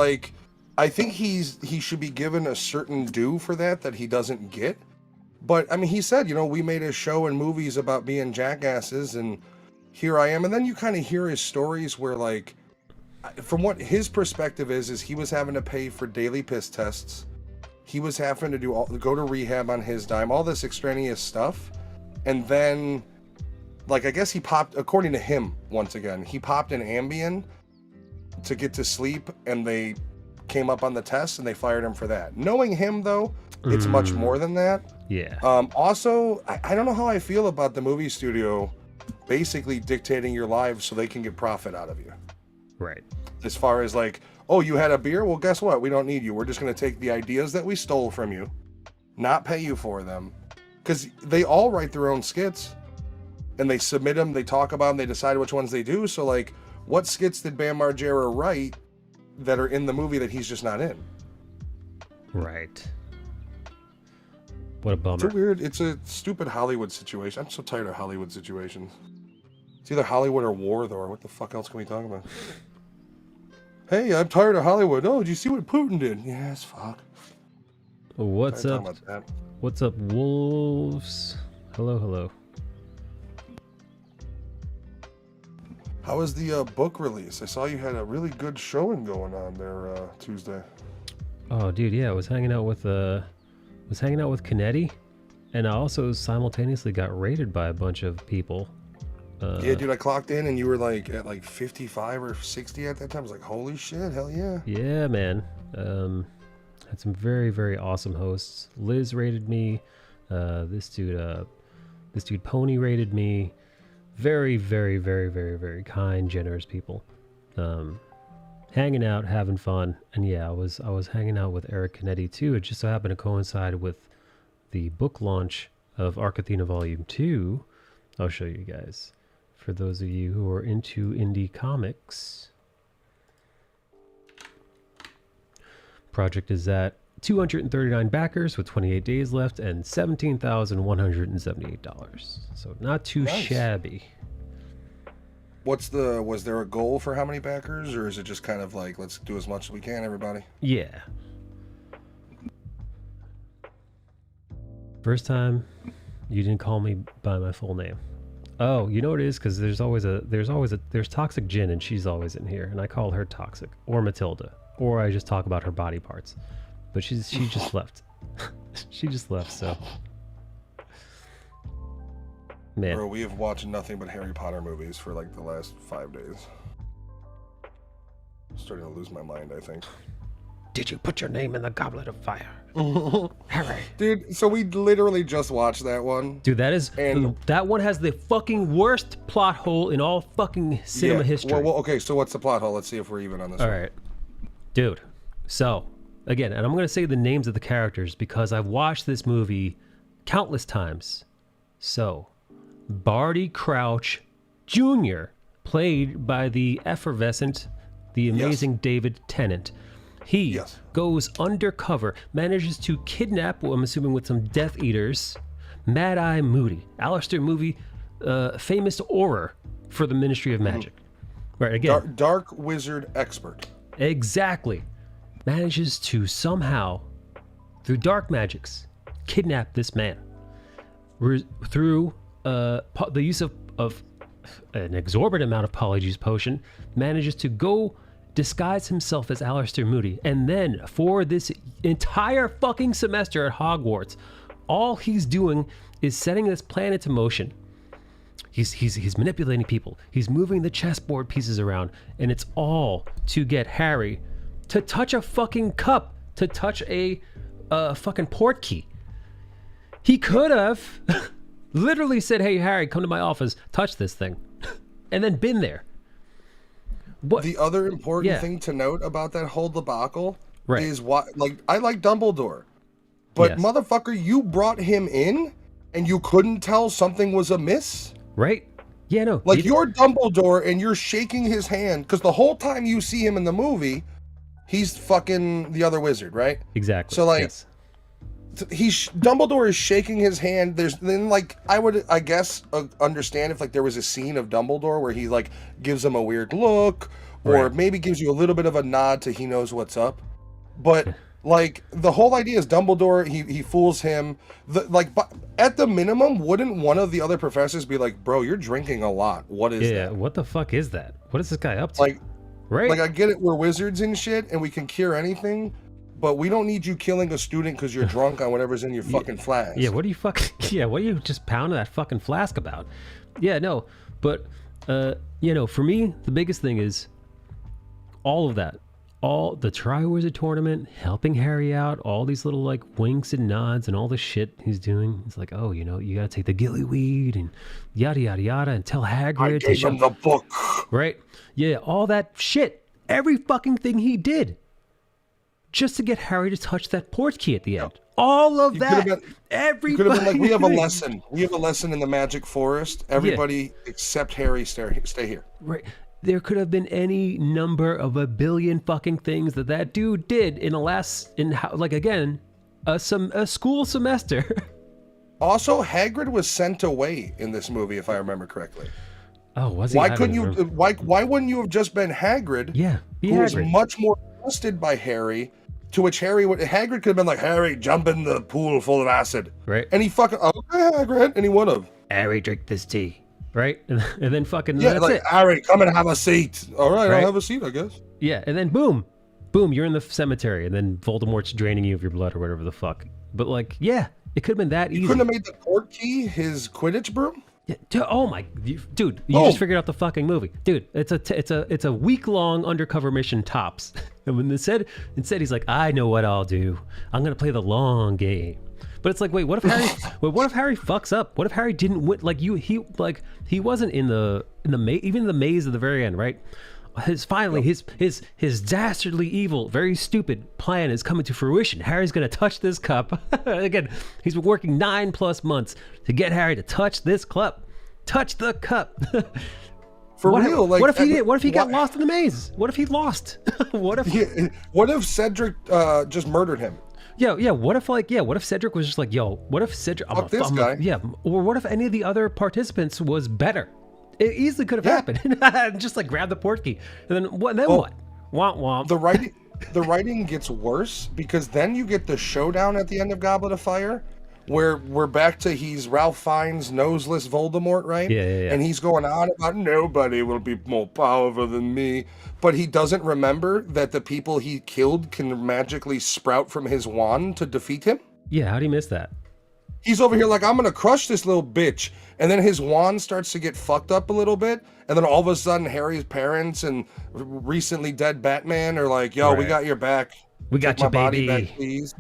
I think he should be given a certain due for that he doesn't get. But I mean, he said, we made a show and movies about being jackasses, and here I am. And then you kind of hear his stories where from what his perspective is he was having to pay for daily piss tests. He was having to go to rehab on his dime, all this extraneous stuff. And then, I guess he popped, according to him, once again, he popped an Ambien to get to sleep, and they came up on the test and they fired him for that. Knowing him, though, it's much more than that. Yeah. Also, I don't know how I feel about the movie studio basically dictating your lives so they can get profit out of you. Right. As far as oh, you had a beer? Well, guess what? We don't need you. We're just going to take the ideas that we stole from you, not pay you for them. Because they all write their own skits, and they submit them, they talk about them, they decide which ones they do. So, what skits did Bam Margera write that are in the movie that he's just not in? Right. What a bummer. It's a stupid Hollywood situation. I'm so tired of Hollywood situations. It's either Hollywood or war, though, or what the fuck else can we talk about? Hey, I'm tired of Hollywood. Oh, did you see what Putin did? Yes, fuck. What's up? What's up, wolves? Hello. How was the book release? I saw you had a really good showing going on there Tuesday. Oh, dude, yeah. I was hanging out with Kennedy, and I also simultaneously got raided by a bunch of people. Yeah, dude, I clocked in and you were at 55 or 60 at that time. I was like, holy shit, hell yeah. Yeah, man. Had some very, very awesome hosts. Liz rated me. This dude Pony rated me. Very, very, very, very, very kind, generous people. Hanging out, having fun, and yeah, I was hanging out with Eric Kennedy too. It just so happened to coincide with the book launch of Arc Athena Volume 2. I'll show you guys. For those of you who are into indie comics, project is at 239 backers with 28 days left and $17,178. So not too shabby. Was there a goal for how many backers, or is it just kind of let's do as much as we can, everybody? Yeah. First time you didn't call me by my full name. Oh, you know what it is? Because there's Toxic Jin, and she's always in here, and I call her Toxic or Matilda, or I just talk about her body parts. But she just left. She just left. So, man, Bro, we have watched nothing but Harry Potter movies for the last 5 days. I'm starting to lose my mind, I think. Did you put your name in the goblet of fire? Harry. Dude, so we literally just watched that one. Dude, that one has the fucking worst plot hole in all fucking cinema history. Well, okay, so what's the plot hole? Let's see if we're even on this All one. right. Dude, so, again, and I'm going to say the names of the characters because I've watched this movie countless times. So, Barty Crouch Jr., played by the effervescent, the amazing David Tennant. He goes undercover, manages to kidnap, well, I'm assuming with some Death Eaters, Mad Eye Moody, Alistair Moody, famous auror for the Ministry of Magic. Right, again. Dark wizard expert. Exactly. Manages to somehow, through dark magics, kidnap this man. Through the use of an exorbitant amount of Polyjuice Potion, manages to go disguise himself as Alistair Moody. And then, for this entire fucking semester at Hogwarts, all he's doing is setting this plan into motion. He's manipulating people. He's moving the chessboard pieces around, and it's all to get Harry to touch a fucking cup, to touch a fucking port key. He could have literally said, "Hey, Harry, come to my office, touch this thing," and then been there. What? The other important thing to note about that whole debacle is I like Dumbledore, but motherfucker, you brought him in and you couldn't tell something was amiss. Right? Yeah, no. Like, you're Dumbledore and you're shaking his hand because the whole time you see him in the movie, he's fucking the other wizard, right? Exactly. So, like, Dumbledore is shaking his hand. I would understand if, like, there was a scene of Dumbledore where he, like, gives him a weird look or maybe gives you a little bit of a nod to he knows what's up. But, like, the whole idea is Dumbledore, he fools him. At the minimum, wouldn't one of the other professors be like, bro, you're drinking a lot. What is that? Yeah, what the fuck is that? What is this guy up to? Like, I get it, we're wizards and shit, and we can cure anything, but we don't need you killing a student because you're drunk on whatever's in your fucking flask. Yeah, what are you just pounding that fucking flask about? Yeah, no, but, for me, the biggest thing is all of that. All the Triwizard Tournament, helping Harry out, all these little, like, winks and nods and all the shit he's doing. It's like, oh, you gotta take the gillyweed and yada, yada, yada, and tell Hagrid. I gave him the book. Right? Yeah, all that shit. Every fucking thing he did. Just to get Harry to touch that port key at the end. All of that. Everybody. Could have been like, we have a lesson. We have a lesson in the Magic Forest. Everybody except Harry stay here. Right. There could have been any number of a billion fucking things that dude did in a school semester. Also, Hagrid was sent away in this movie, if I remember correctly. Oh, was he? Why couldn't you? Why wouldn't you have just been Hagrid? Yeah, who was much more trusted by Harry. To which Hagrid could have been like, Harry, jump in the pool full of acid. Right. And he fucking, okay, Hagrid, and he would have. Harry, drink this tea. Right? And then fucking, that's it. Harry, come and have a seat. All right, I'll have a seat, I guess. Yeah, and then boom, you're in the cemetery, and then Voldemort's draining you of your blood or whatever the fuck. But like, yeah, it could have been that easy. You couldn't have made the port key his Quidditch broom? Yeah, oh my, dude, you just figured out the fucking movie. Dude, it's a week-long undercover mission tops. And when instead he's like, I know what I'll do. I'm going to play the long game. But it's like, wait, what if Harry fucks up? What if Harry didn't win? Like he wasn't in the even in the maze at the very end, right? His dastardly evil, very stupid plan is coming to fruition. Harry's gonna touch this cup. Again, he's been working 9+ months to get Harry to touch this cup. Touch the cup. What if he got lost in the maze? What if he lost? What if Cedric just murdered him? Yeah. What if Cedric was just like, yo, what if Cedric, guy. Yeah. Or what if any of the other participants was better? It easily could have happened. Just like grab the port key. And then what? Womp womp. The writing gets worse because then you get the showdown at the end of Goblet of Fire where we're back to he's Ralph Fiennes noseless Voldemort, right? Yeah. And he's going on about nobody will be more powerful than me. But he doesn't remember that the people he killed can magically sprout from his wand to defeat him. Yeah, how do you miss that? He's over here like, I'm going to crush this little bitch. And then his wand starts to get fucked up a little bit. And then all of a sudden, Harry's parents and recently dead Batman are like, yo, we got your back. We got your baby. Body back, please.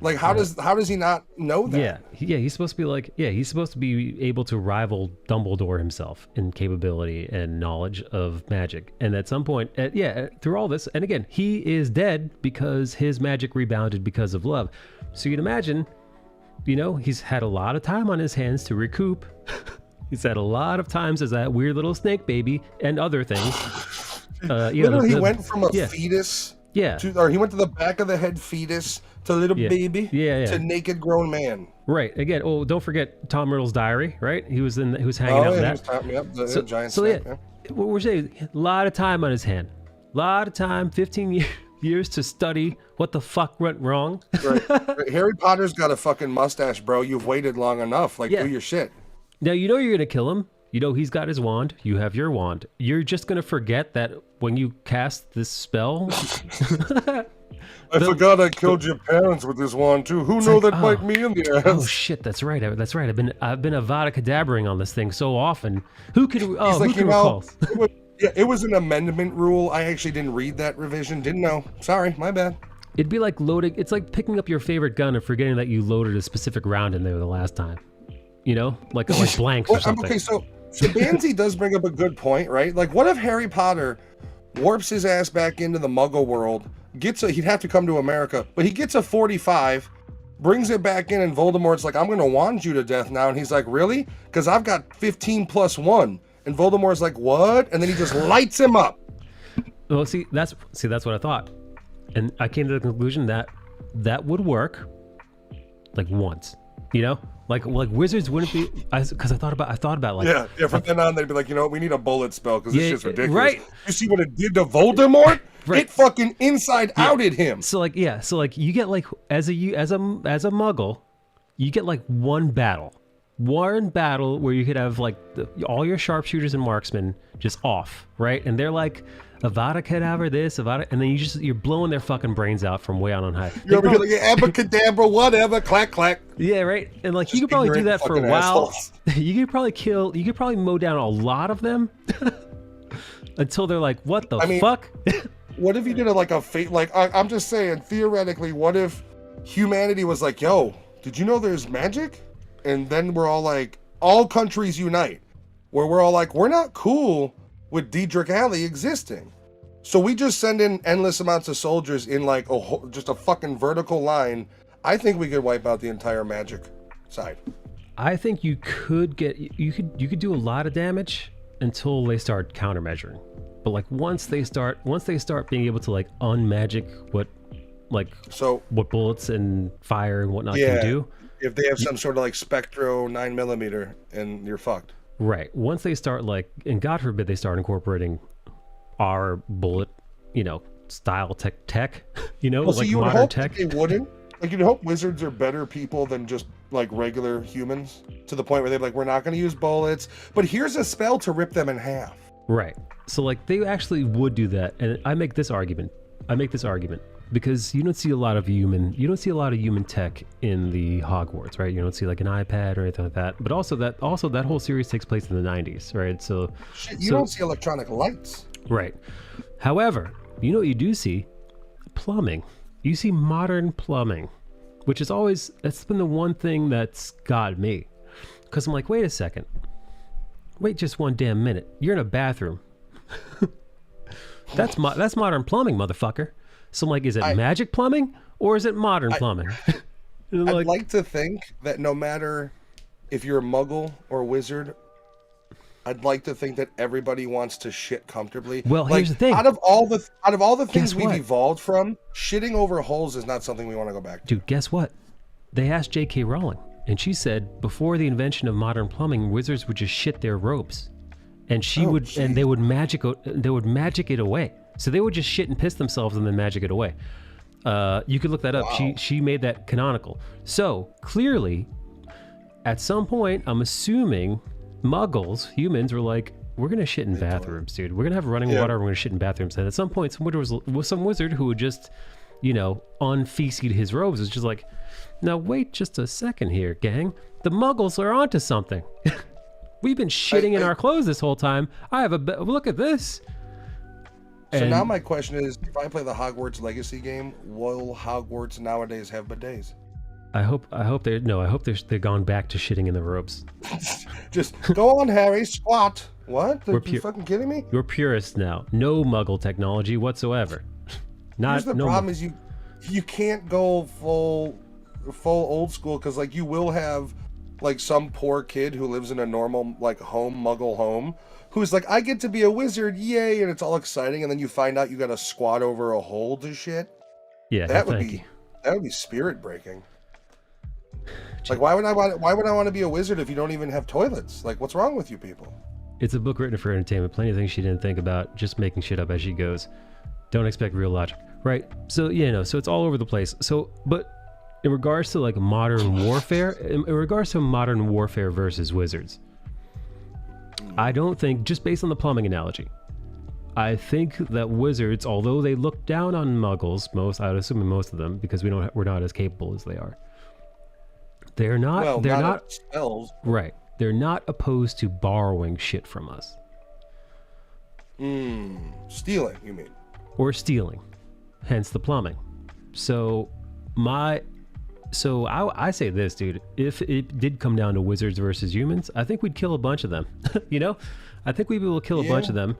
Like, how does he not know that? Yeah, he's supposed to be able to rival Dumbledore himself in capability and knowledge of magic. And at some point, through all this, and again, he is dead because his magic rebounded because of love. So you'd imagine, he's had a lot of time on his hands to recoup He said a lot of times as that weird little snake baby and other things. Literally, he went from a fetus or he went to the back of the head fetus to little baby to naked grown man. Right. Again, oh, don't forget Tom Riddle's diary, right? He was hanging out with that. The giant snake, what we're saying, a lot of time on his hand. A lot of time, 15 years to study what the fuck went wrong. Right. Harry Potter's got a fucking mustache, bro. You've waited long enough. Like, do your shit. Now, you know you're going to kill him. You know he's got his wand. You have your wand. You're just going to forget that when you cast this spell... I forgot I killed your parents with this wand too. Who knew that bite me in the ass? Oh shit, that's right. That's right. I've been Avada Kedavraing on this thing so often. Who can recall? It was an amendment rule. I actually didn't read that revision. Didn't know. Sorry, my bad. It'd be like loading. It's like picking up your favorite gun and forgetting that you loaded a specific round in there the last time. You know, like blanks or something. Okay, so Banzi does bring up a good point, right? Like, what if Harry Potter warps his ass back into the Muggle world? He'd have to come to America, but he gets a 45, brings it back in, and Voldemort's like, I'm going to wand you to death now. And he's like, really? Because I've got 15 plus 1. And Voldemort's like, what? And then he just lights him up. Well, that's what I thought. And I came to the conclusion that would work like once, you know? Like wizards wouldn't be, because I thought about like... Yeah, from then on, they'd be like, you know what, we need a bullet spell because this shit's ridiculous. Right. You see what it did to Voldemort? Right. It fucking inside-outed him. So you get like, as a muggle, you get like one battle where you could have like all your sharpshooters and marksmen just off, right? And they're like, Avada Kedavra this, and then you're blowing their fucking brains out from way out on high. You're like, abracadabra, whatever, clack, clack. Yeah, right. And like, you could probably do that for a while. You could probably mow down a lot of them until they're like, what the fuck? What if you did a fate? Like, I'm just saying, theoretically, what if humanity was like, yo, did you know there's magic? And then we're all like, all countries unite, where we're all like, we're not cool with Diedrich Alley existing. So we just send in endless amounts of soldiers in like just a fucking vertical line. I think we could wipe out the entire magic side. I think you could do a lot of damage until they start countermeasuring. But like once they start being able to like unmagic what bullets and fire and whatnot can do. If they have some sort of like Spectro 9mm, and you're fucked. Right. Once they start like, and God forbid they start incorporating our bullet, style tech, like you would modern hope tech. They wouldn't. Like, you'd hope wizards are better people than just like regular humans, to the point where they're like, we're not going to use bullets, but here's a spell to rip them in half. Right. So like they actually would do that, and I make this argument because you don't see a lot of human tech in the Hogwarts, right? You don't see like an iPad or anything like that. But also that whole series takes place in the 90s, right? So you don't see electronic lights. Right. However, you know what you do see? Plumbing. You see modern plumbing, which is that's been the one thing that's got me. Because I'm like, wait a second. Wait just one damn minute. You're in a bathroom. That's modern plumbing, motherfucker. So I'm like, is it magic plumbing or is it modern plumbing? I'd like to think that no matter if you're a muggle or a wizard, I'd like to think that everybody wants to shit comfortably. Well, here's the thing. Out of all the things we've evolved from, shitting over holes is not something we want to go back to. Dude, guess what? They asked J.K. Rowling, and she said before the invention of modern plumbing, wizards would just shit their robes, and they would magic it away. So they would just shit and piss themselves and then magic it away. You could look that up. Wow. She made that canonical. So clearly, at some point, I'm assuming muggles, humans, were like, we're going to shit in bathrooms, dude. We're going to have running water. We're going to shit in bathrooms. And at some point, some wizard who would just, unfeces his robes is just like, now wait just a second here, gang. The muggles are onto something. We've been shitting in our clothes this whole time. I have look at this. So now my question is, if I play the Hogwarts Legacy game, will Hogwarts nowadays have bidets? I hope they're gone back to shitting in the robes. Just go on, Harry, squat. What? Are you fucking kidding me? You're purists now. No muggle technology whatsoever. Here's the problem is you can't go full old school, because like you will have like some poor kid who lives in a normal like muggle home, who's like, I get to be a wizard, yay, and it's all exciting, and then you find out you got to squat over a hole to shit. Yeah, That would thank be you. that would be spirit breaking. Like, why would I want to be a wizard if you don't even have toilets? Like, what's wrong with you people? It's a book written for entertainment. Plenty of things she didn't think about, just making shit up as she goes. Don't expect real logic, right? So so it's all over the place. So, but in regards to like modern warfare, in regards to modern warfare versus wizards, I don't think, just based on the plumbing analogy, I think that wizards, although they look down on muggles, I'd assume most of them, because we're not as capable as they are. They're not spells. right. They're not opposed to borrowing shit from us. Stealing, you mean? Or stealing, hence the plumbing. So I say this, dude, if it did come down to wizards versus humans, I think we'd kill a bunch of them. I think we'd be able to kill a bunch of them,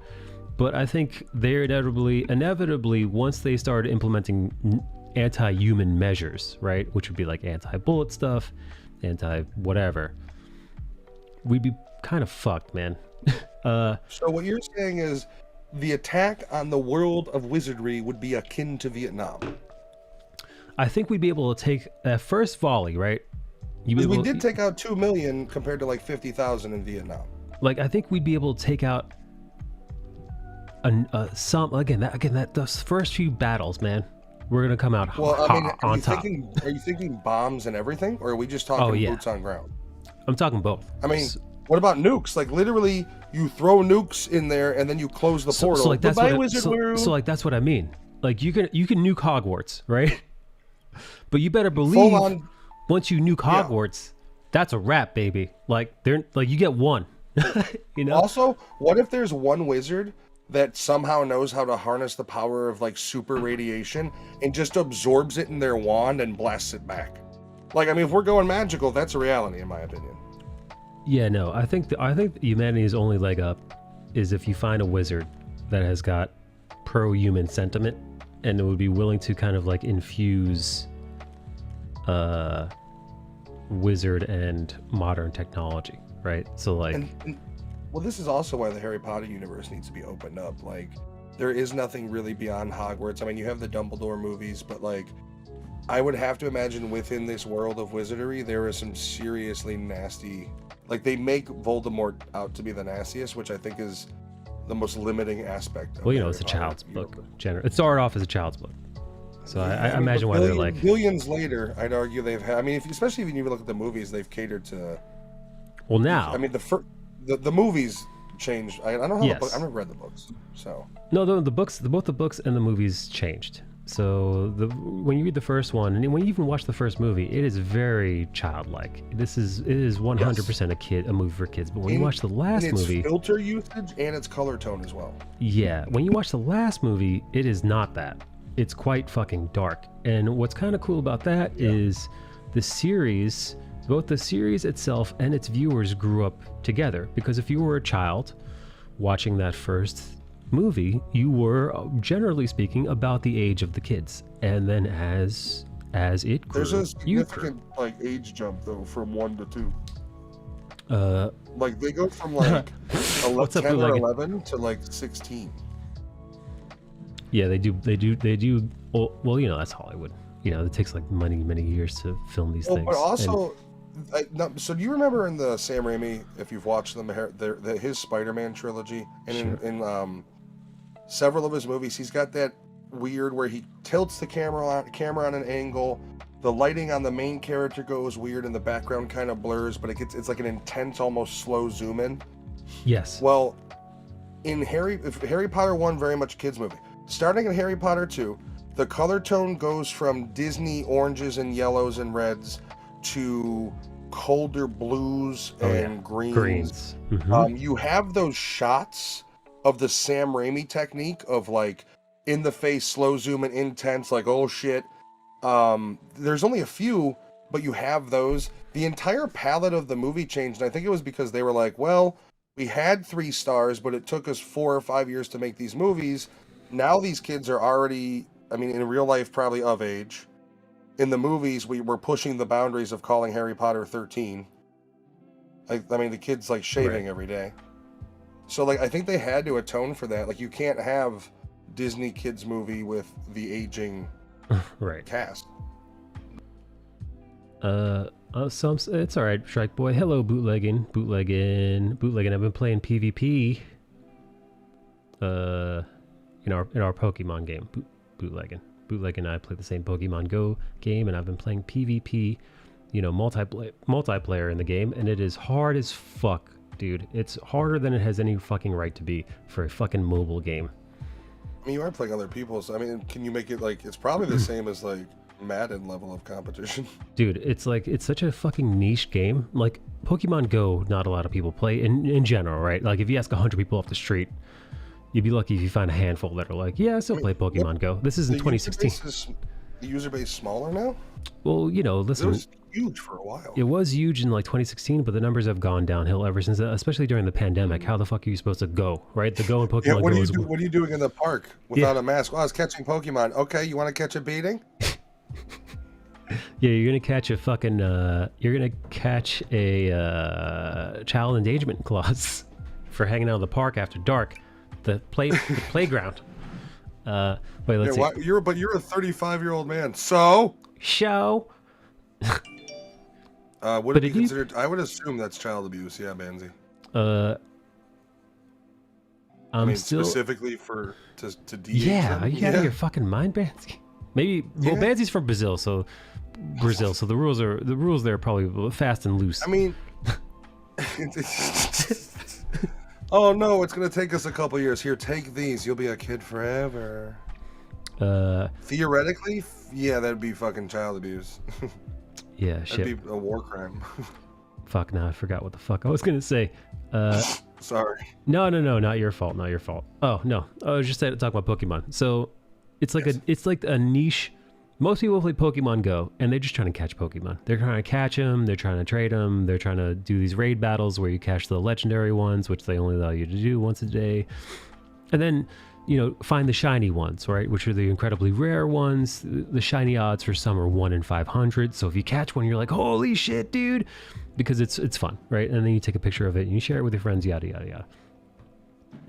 but I think they're inevitably once they start implementing anti-human measures, right, which would be like anti-bullet stuff, anti-whatever, we'd be kind of fucked, man. So what you're saying is the attack on the world of wizardry would be akin to Vietnam. I think we'd be able to take that first volley, right? We did take out 2 million compared to like 50,000 in Vietnam. Like, I think we'd be able to take out those first few battles, man. We're gonna come out on top. Are you thinking bombs and everything, or are we just talking boots on ground? I'm talking both. I mean, what about nukes? Like, literally, you throw nukes in there and then you close the portal. So like that's what I mean. Like, you can nuke Hogwarts, right? But you better believe once you nuke Hogwarts, that's a wrap, baby. Like, you get one. Also, what if there's one wizard that somehow knows how to harness the power of like super radiation and just absorbs it in their wand and blasts it back? Like, I mean, if we're going magical, that's a reality, in my opinion. Yeah, no, I think humanity's only leg up is if you find a wizard that has got pro-human sentiment and would be willing to kind of like infuse wizard and modern technology, right? So like, well, this is also why the Harry Potter universe needs to be opened up. Like, there is nothing really beyond Hogwarts. I mean, you have the Dumbledore movies, but like, I would have to imagine within this world of wizardry, there is some seriously nasty. Like, they make Voldemort out to be the nastiest, which I think is the most limiting aspect of it's a child's book. It started off as a child's book. So I imagine why they're like... Billions later, I'd argue they've had... I mean, especially if you even look at the movies, they've catered to... Well, now... I mean, the movies changed. I don't have the book. I've never read the books, so... No, both the books and the movies changed. So when you read the first one, and when you even watch the first movie, it is very childlike. It is 100% a movie for kids. But when you watch the last movie, its filter usage and its color tone as well. Yeah, when you watch the last movie, it is not that. It's quite fucking dark. And what's kind of cool about that is the series, both the series itself and its viewers grew up together. Because if you were a child watching that first movie, you were, generally speaking, about the age of the kids, and then as it grew, there's a significant like age jump though from 1 to 2. Like, they go from like 10 or 11 to like 16. Yeah, they do. Well, that's Hollywood. It takes like many years to film these things. But also, so do you remember in the Sam Raimi, if you've watched them, his Spider-Man trilogy, and in several of his movies, he's got that weird where he tilts the camera on an angle, the lighting on the main character goes weird, and the background kind of blurs, but it's like an intense, almost slow zoom in. Yes. Well, in Harry Potter 1, very much a kids movie. Starting in Harry Potter 2, the color tone goes from Disney oranges and yellows and reds to colder blues and greens. Mm-hmm. You have those shots of the Sam Raimi technique of like in the face, slow zoom and intense, like, oh shit. There's only a few, but you have those. The entire palette of the movie changed, and I think it was because they were like, well, we had 3 stars, but it took us 4 or 5 years to make these movies. Now these kids are already, I mean, in real life, probably of age. In the movies, we were pushing the boundaries of calling Harry Potter 13. I mean, the kid's like shaving every day. So like, I think they had to atone for that. Like, you can't have Disney kids movie with the aging right cast. It's all right, Shrike Boy. Hello, bootlegging. I've been playing PvP. In our Pokemon game, bootlegging. Bootleg and I play the same Pokemon Go game, and I've been playing PvP, multiplayer in the game, and it is hard as fuck, dude. It's harder than it has any fucking right to be for a fucking mobile game. I mean, you are playing other people, so I mean, can you make it like it's probably the same as like Madden level of competition? Dude, it's such a fucking niche game. Like Pokemon Go, not a lot of people play in general, right? Like if you ask 100 people off the street, you'd be lucky if you find a handful that are like, yeah, I still play Pokemon Go. This is in 2016. The user base smaller now? Well, listen. It was huge for a while. It was huge in like 2016, but the numbers have gone downhill ever since, especially during the pandemic. How the fuck are you supposed to go, right? The Go in Pokemon Go what are you doing in the park without a mask? Oh, I was catching Pokemon. Okay, you want to catch a beating? Yeah, you're gonna catch a fucking child endangerment clause for hanging out in the park after dark. The playground. Wait, let's see. You're a 35-year-old man. So show. Would it be considered? I would assume that's child abuse. Yeah, Banzi. I mean, still specifically to de-age Yeah, them? you out of your fucking mind, Banzi. Maybe. Well, Banzi's from Brazil, so the rules there are probably fast and loose. I mean. Oh no, it's gonna take us a couple years. Here, take these. You'll be a kid forever. Theoretically, yeah, that'd be fucking child abuse. Yeah, shit. That'd be a war crime. Fuck, now I forgot what the fuck I was gonna say. Sorry. No, not your fault. Oh no, I was just talking about Pokemon. So, it's like a niche. Most people play Pokemon Go, and they're just trying to catch Pokemon. They're trying to catch them, they're trying to trade them, they're trying to do these raid battles where you catch the legendary ones, which they only allow you to do once a day. And then, find the shiny ones, right? Which are the incredibly rare ones. The shiny odds for some are 1 in 500. So if you catch one, you're like, holy shit, dude! Because it's fun, right? And then you take a picture of it, and you share it with your friends, yada, yada, yada.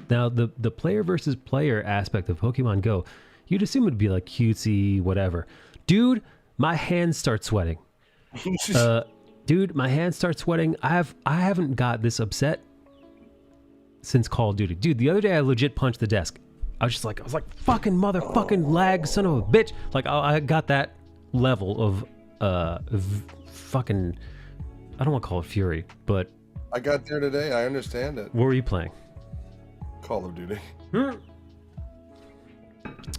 Now, the player versus player aspect of Pokemon Go, you'd assume it'd be like cutesy, whatever. Dude, my hands start sweating. Dude, my hands start sweating. I haven't got this upset since Call of Duty. Dude, the other day I legit punched the desk. I was like, fucking motherfucking lag, son of a bitch. Like, I got that level of fucking, I don't want to call it fury, but. I got there today. I understand it. What were you playing? Call of Duty.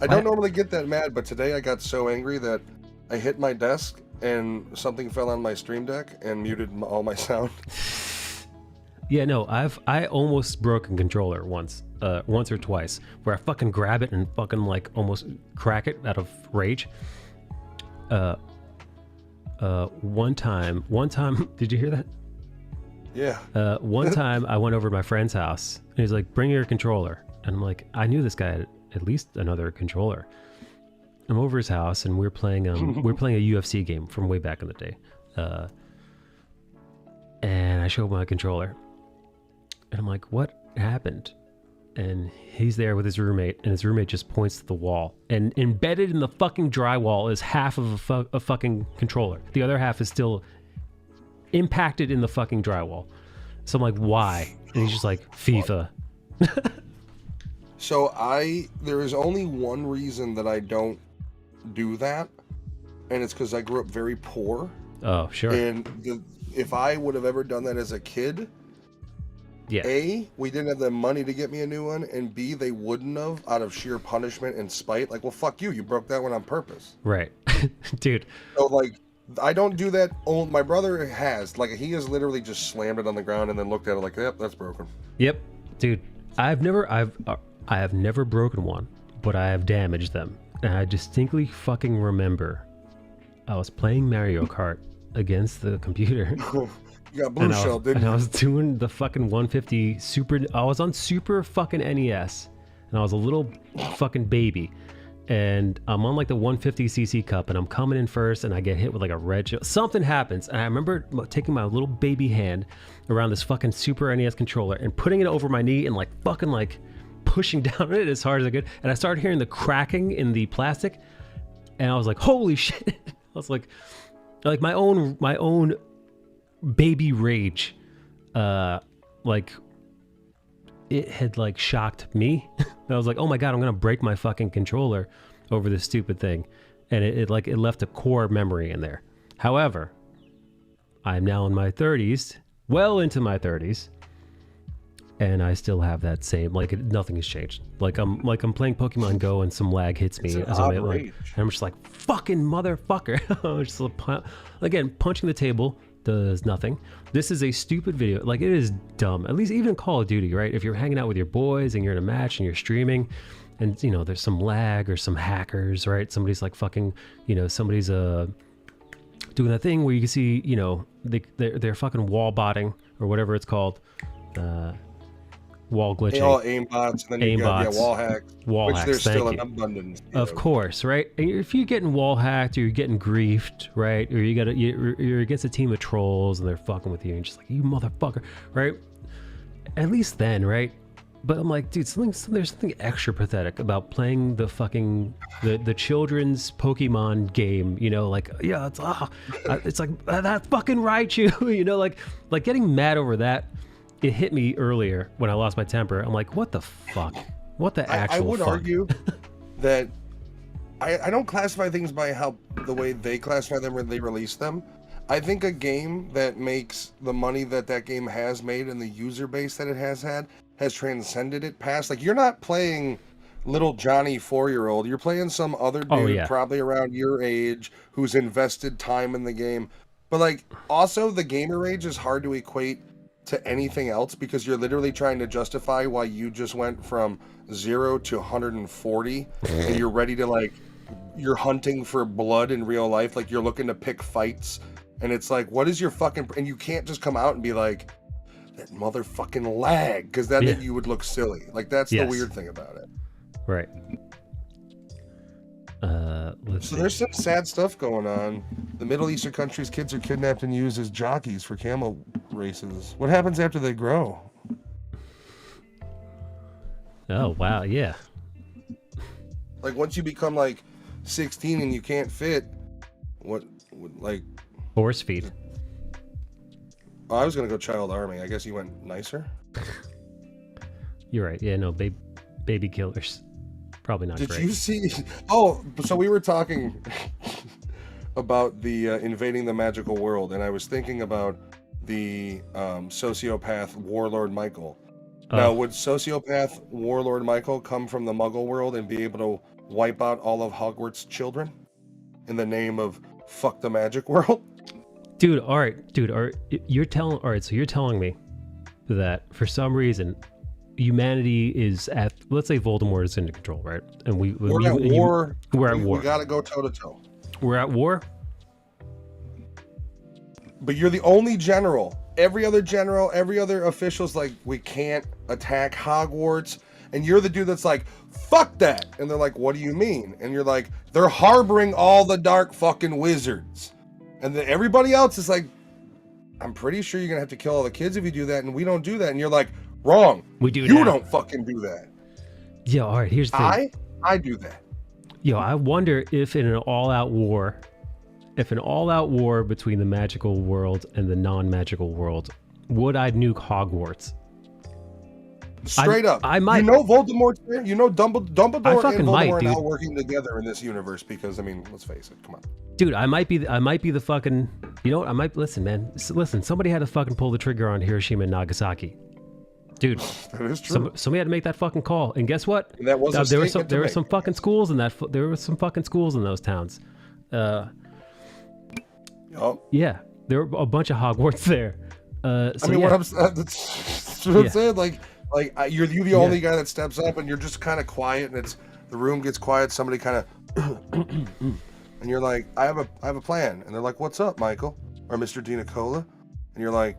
I don't normally get that mad, but today I got so angry that I hit my desk and something fell on my stream deck and muted all my sound. Yeah, no, I almost broke a controller once or twice, where I fucking grab it and fucking like almost crack it out of rage. One time, did you hear that? Yeah. One time I went over to my friend's house and he's like, bring your controller. And I'm like, I knew this guy had at least another controller. I'm over his house and we're playing a UFC game from way back in the day. And I show him my controller. And I'm like, what happened? And he's there with his roommate, and his roommate just points to the wall. And embedded in the fucking drywall is half of a fucking controller. The other half is still impacted in the fucking drywall. So I'm like, why? And he's just like, FIFA. So there is only one reason that I don't do that, and it's because I grew up very poor. Oh, sure. And if I would have ever done that as a kid, yeah. A, we didn't have the money to get me a new one, and B, they wouldn't have out of sheer punishment and spite. Like, well, fuck you broke that one on purpose. Right. Dude. So, like, I don't do that. Oh, my brother has. Like, he has literally just slammed it on the ground and then looked at it like, yep, that's broken. Yep. Dude, I have never broken one, but I have damaged them. And I distinctly fucking remember I was playing Mario Kart against the computer. You got blue shell, didn't you? And I was doing the fucking 150 super. I was on super fucking NES, and I was a little fucking baby. and I'm on like the 150cc cup, and I'm coming in first, and I get hit with like a red shell. Something happens, and I remember taking my little baby hand around this fucking Super NES controller and putting it over my knee and like fucking like pushing down on it as hard as I could, and I started hearing the cracking in the plastic, and I was like, holy shit. I was like my own baby rage, like it had like shocked me. I was like, oh my god, I'm gonna break my fucking controller over this stupid thing, and it left a core memory in there. However, I'm now in my 30s, well into my 30s, and I still have that same, like, nothing has changed. Like I'm playing Pokemon Go and some lag hits me as I'm like, and I'm just like, fucking motherfucker. I'm just again, punching the table does nothing. This is a stupid video. Like, it is dumb. At least even Call of Duty, right? If you're hanging out with your boys and you're in a match and you're streaming, and you know there's some lag or some hackers, right? Somebody's like fucking, you know, somebody's doing that thing where you can see, you know, they're fucking wall botting or whatever it's called, wall glitching. All aim bots, and then you got wall hacks. Wall hacks, there's still thank an you. abundance. Of course, right? And if you're getting wall hacked, or you're getting griefed, right? Or you're against a team of trolls and they're fucking with you, and you're just like, you motherfucker, right? At least then, right? But I'm like, dude, there's something extra pathetic about playing the fucking the children's Pokemon game, you know, like, yeah, it's like, that's fucking Raichu, you know, like getting mad over that. It hit me earlier when I lost my temper. I'm like, what the fuck? What the actual I would fuck? argue that I don't classify things by the way they classify them or they release them. I think a game that makes the money that game has made and the user base that it has had has transcended it past. Like, you're not playing little Johnny 4-year-old. You're playing some other dude probably around your age who's invested time in the game. But like, also the gamer age is hard to equate to anything else, because you're literally trying to justify why you just went from 0 to 140 and you're ready to, like, you're hunting for blood in real life. Like, you're looking to pick fights, and it's like, what is your fucking, and you can't just come out and be like, that motherfucking lag, because then you would look silly. Like, that's the weird thing about it. Right. So there's some sad stuff going on. The Middle Eastern countries, kids are kidnapped and used as jockeys for camel races. What happens after they grow? Oh, wow, yeah. Like, once you become like 16 and you can't fit, what like horse feed. Oh, I was gonna go child arming. I guess you went nicer. You're right. Yeah, no, baby killers. Probably not great. Did you see? Oh, so we were talking about the invading the magical world, and I was thinking about the sociopath warlord Michael. Now, would sociopath warlord Michael come from the Muggle world and be able to wipe out all of Hogwarts children in the name of fuck the magic world? Dude, all right, you're telling me that for some reason humanity is at, let's say Voldemort is into control, right? And we're at war. We gotta go toe to toe. We're at war. But you're the only general. Every other official's like, we can't attack Hogwarts. And you're the dude that's like, fuck that. And they're like, what do you mean? And you're like, they're harboring all the dark fucking wizards. And then everybody else is like, I'm pretty sure you're gonna have to kill all the kids if you do that. And we don't do that. And you're like, wrong. We do. You don't fucking do that. Yo, all right, here's the thing. I do that. Yo, I wonder if in an all-out war between the magical world and the non-magical world, would I nuke Hogwarts? Straight up. I might. You know Voldemort's there. You know Dumbledore and Voldemort are now working together in this universe because, I mean, let's face it. Come on. Dude, I might be the fucking, you know what? I might, listen, man. Listen, somebody had to fucking pull the trigger on Hiroshima and Nagasaki. Dude, that is true. Somebody had to make that fucking call. And guess what? And that was there were some fucking schools in that. There were some fucking schools in those towns. Yeah, there were a bunch of Hogwarts there. What I'm saying, like you're the only guy that steps up, and you're just kind of quiet, and the room gets quiet. Somebody kind of, and you're like, I have a plan, and they're like, what's up, Michael or Mr. DiNicola? And you're like,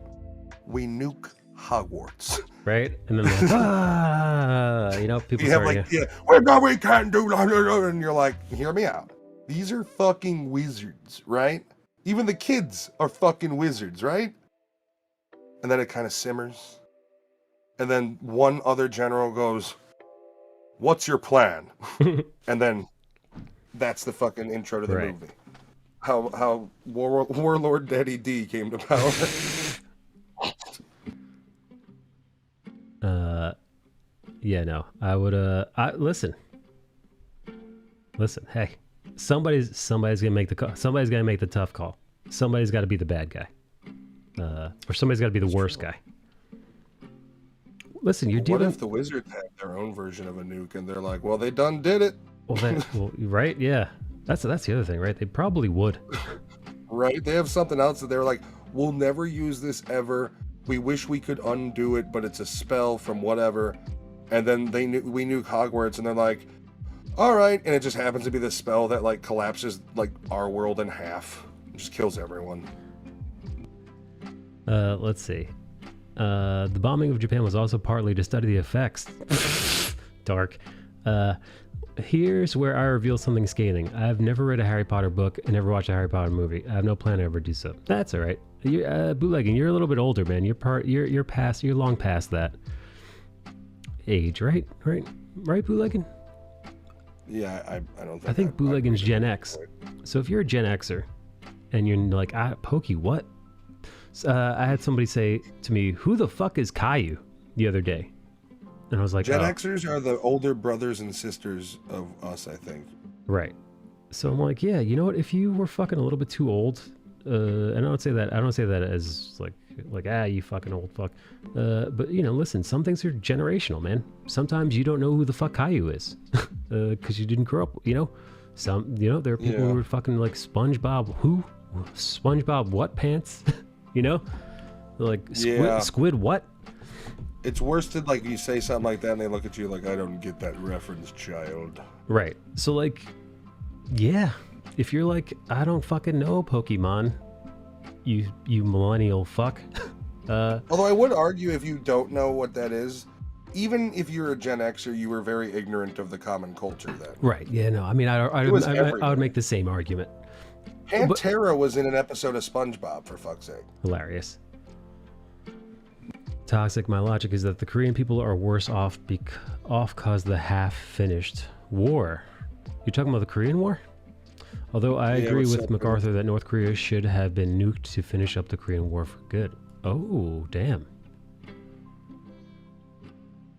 we nuke Hogwarts. right? And then like, you know, people You have start. like, yeah, we can't do that, and you're like, hear me out. These are fucking wizards, right? Even the kids are fucking wizards, right? And then it kind of simmers. And then one other general goes, what's your plan? And then that's the fucking intro to the Right. movie. How Warlord Daddy D came to power. Yeah, no, I would. Listen. Hey, somebody's gonna make the call. Somebody's gonna make the tough call. Somebody's got to be the bad guy, or somebody's got to be the worst guy. Listen, you're What dealing. if the wizards have their own version of a nuke and they're like, well, they done did it. Well, right? Yeah, that's the other thing, right? They probably would. Right? They have something else that they're like, we'll never use this ever. We wish we could undo it, but it's a spell from whatever. And then we nuke Hogwarts, and they're like, all right. And it just happens to be the spell that like collapses like our world in half. It just kills everyone. Let's see. The bombing of Japan was also partly to study the effects. Dark. Here's where I reveal something scathing. I've never read a Harry Potter book and never watched a Harry Potter movie. I have no plan to ever do so. That's all right. Bootlegging, you're a little bit older, man. You're long past that age, right? Right, Bootlegging? Yeah, I don't think. I think Bootlegging's Gen X. So if you're a Gen Xer and you're like, Pokey, what? I had somebody say to me, who the fuck is Caillou, the other day? And I was like, Gen Xers are the older brothers and sisters of us, I think. Right. So I'm like, yeah, you know what? If you were fucking a little bit too old, and I don't say that as like you fucking old fuck. But you know, listen, some things are generational, man. Sometimes you don't know who the fuck Caillou is, because you didn't grow up. You know, there are people who are fucking like SpongeBob. Who? SpongeBob what pants? You know, like squid what? It's worse than like you say something like that and they look at you like, I don't get that reference, child. Right. So like, yeah, if you're like, I don't fucking know Pokemon, you millennial fuck. Although I would argue if you don't know what that is, even if you're a Gen Xer, you were very ignorant of the common culture then. Right. Yeah. No. I mean, I would make the same argument. Pantera was in an episode of SpongeBob, for fuck's sake. Hilarious. Toxic. My logic is that the Korean people are worse off because the half-finished war. You're talking about the Korean War? Although I agree with MacArthur that North Korea should have been nuked to finish up the Korean War for good. Oh, damn.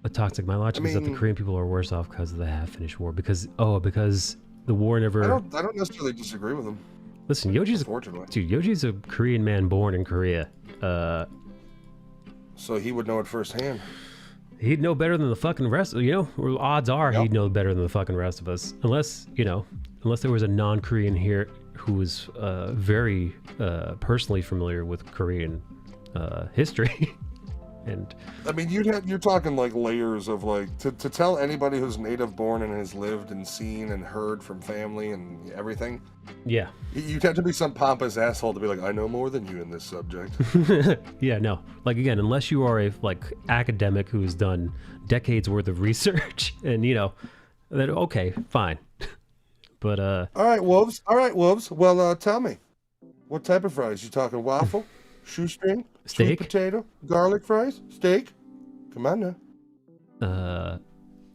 A toxic. My logic is that the Korean people are worse off because of the half-finished war. Because the war never. I don't necessarily disagree with him. Listen, Yoji's a Korean man born in Korea. So he would know it firsthand. He'd know better than the fucking rest. You know, or odds are he'd know better than the fucking rest of us. Unless there was a non-Korean here who was very personally familiar with Korean history. And I mean, you're talking like layers of like to tell anybody who's native born and has lived and seen and heard from family and everything. Yeah, you'd have to be some pompous asshole to be like, I know more than you in this subject. Yeah, no. Like again, unless you are a like academic who has done decades worth of research, and then okay, fine. But all right, wolves. Well, tell me, what type of fries? You talking waffle, shoestring? Steak? Sweet potato? Garlic fries? Steak? Come on now.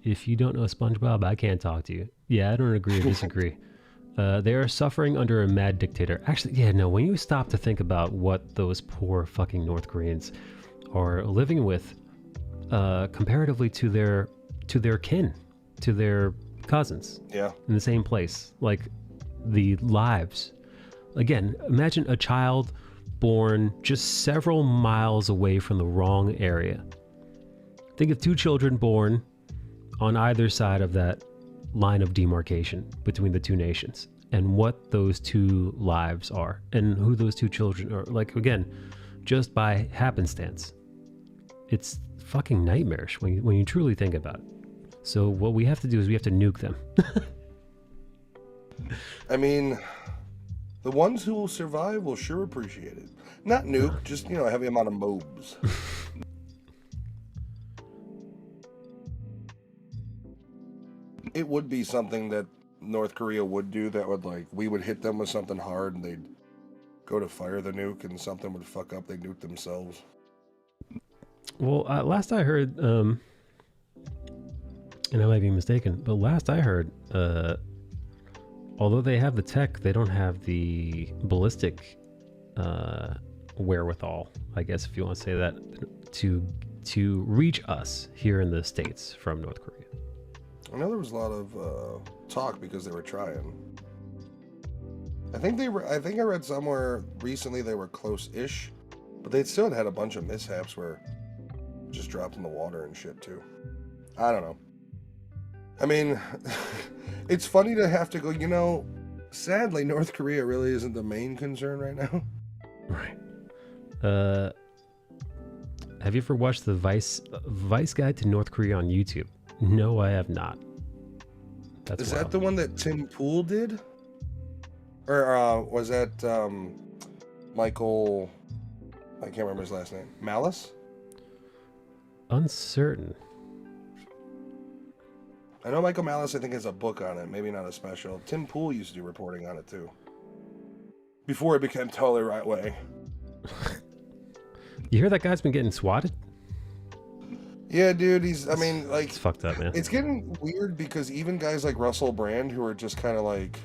If you don't know SpongeBob, I can't talk to you. Yeah, I don't agree or disagree. They are suffering under a mad dictator. Actually, yeah, no, when you stop to think about what those poor fucking North Koreans are living with, comparatively to their kin, to their cousins. Yeah. In the same place. Like, the lives. Again, imagine a child born just several miles away from the wrong area. Think of two children born on either side of that line of demarcation between the two nations, and what those two lives are, and who those two children are. Like, again, just by happenstance. It's fucking nightmarish when you truly think about it. So what we have to do is we have to nuke them. I mean, the ones who will survive will sure appreciate it. Not nuke, just, a heavy amount of mobs. it would be something that North Korea would do that would, like, we would hit them with something hard and they'd go to fire the nuke and something would fuck up, they'd nuke themselves. Well, last I heard, and I might be mistaken, but last I heard, although they have the tech, they don't have the ballistic wherewithal, I guess, if you want to say that, to reach us here in the States from North Korea. I know there was a lot of talk because they were trying. I think I read somewhere recently they were close-ish, but they still had a bunch of mishaps where just dropped in the water and shit too. I don't know. I mean, it's funny to have to go, you know, sadly, North Korea really isn't the main concern right now. Right. Have you ever watched the Vice Guide to North Korea on YouTube? No, I have not. Is that the one that Tim Pool did? Or was that Michael... I can't remember his last name. Malice? Uncertain. I know Michael Malice, I think, has a book on it. Maybe not a special. Tim Pool used to do reporting on it, too. Before it became totally right way. You hear that guy's been getting swatted? Yeah, dude, it's fucked up, man. It's getting weird because even guys like Russell Brand, who are just kind of like...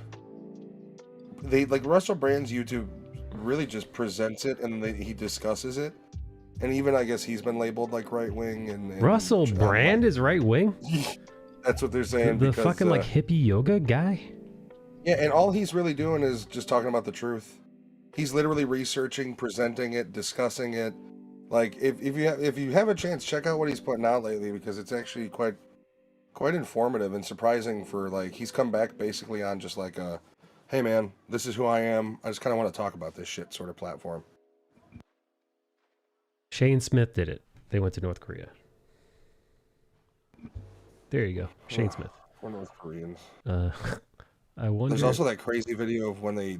Russell Brand's YouTube really just presents it and he discusses it. And even, I guess, he's been labeled, like, right-wing. And Russell Brand is right-wing? That's what they're saying. The fucking, like, hippie yoga guy? Yeah, and all he's really doing is just talking about the truth. He's literally researching, presenting it, discussing it. Like, if you have a chance, check out what he's putting out lately, because it's actually quite informative and surprising for, like, he's come back basically on just like a, hey man, this is who I am. I just kind of want to talk about this shit sort of platform. Shane Smith did it. They went to North Korea. There you go. Shane Smith. We're North Koreans. I wonder... There's also that crazy video of when the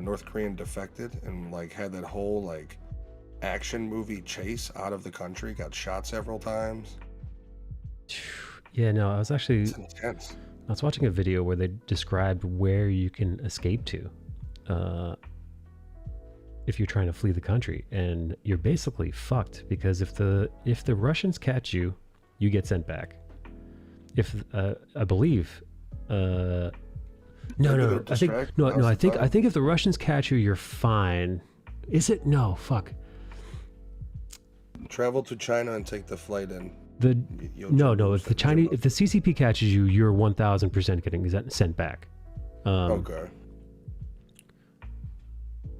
North Korean defected and, like, had that whole, like, action movie chase out of the country, got shot several times. Yeah, no, I was actually... It's intense. I was watching a video where they described where you can escape to if you're trying to flee the country, and you're basically fucked, because if the Russians catch you, you get sent back. If I believe I think if the Russians catch you, you're fine. Is it? No, fuck. Travel to China and take the flight in. If the CCP catches you, you're 1000% getting sent back. Okay.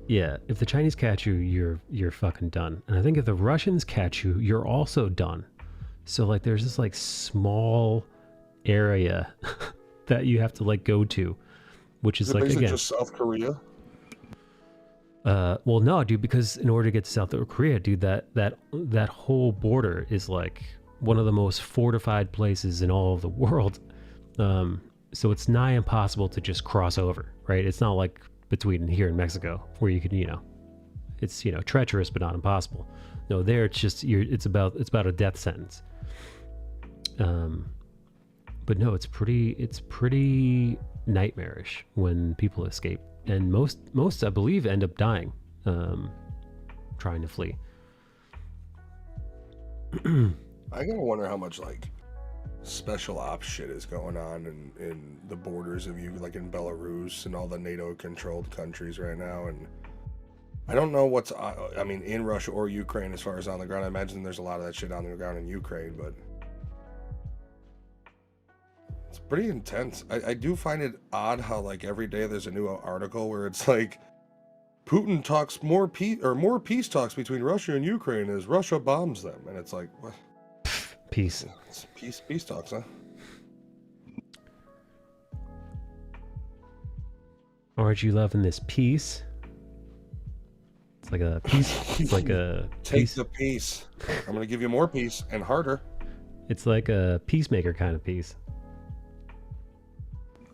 Yeah, if the Chinese catch you, you're fucking done. And I think if the Russians catch you, you're also done. So, like, there's this, like, small area that you have to, like, go to, which is, like, again, just South Korea. Well, no, dude, because in order to get to South Korea, dude, that whole border is, like, one of the most fortified places in all of the world. So it's nigh impossible to just cross over, right? It's not like between here and Mexico where you can, it's, treacherous but not impossible. No, there it's just it's about a death sentence. But no, it's pretty nightmarish when people escape, and most I believe end up dying trying to flee. I gotta wonder how much, like, special ops shit is going on in the borders of like in Belarus and all the NATO controlled countries right now. And I don't know what's in Russia or Ukraine as far as on the ground. I imagine there's a lot of that shit on the ground in Ukraine, but it's pretty intense. I do find it odd how, like, every day there's a new article where it's like Putin talks more peace talks between Russia and Ukraine as Russia bombs them, and it's like, what? Peace. It's peace talks, huh? Aren't you loving this peace? It's like a peace. It's like a take the peace. I'm gonna give you more peace and harder. It's like a peacemaker kind of peace.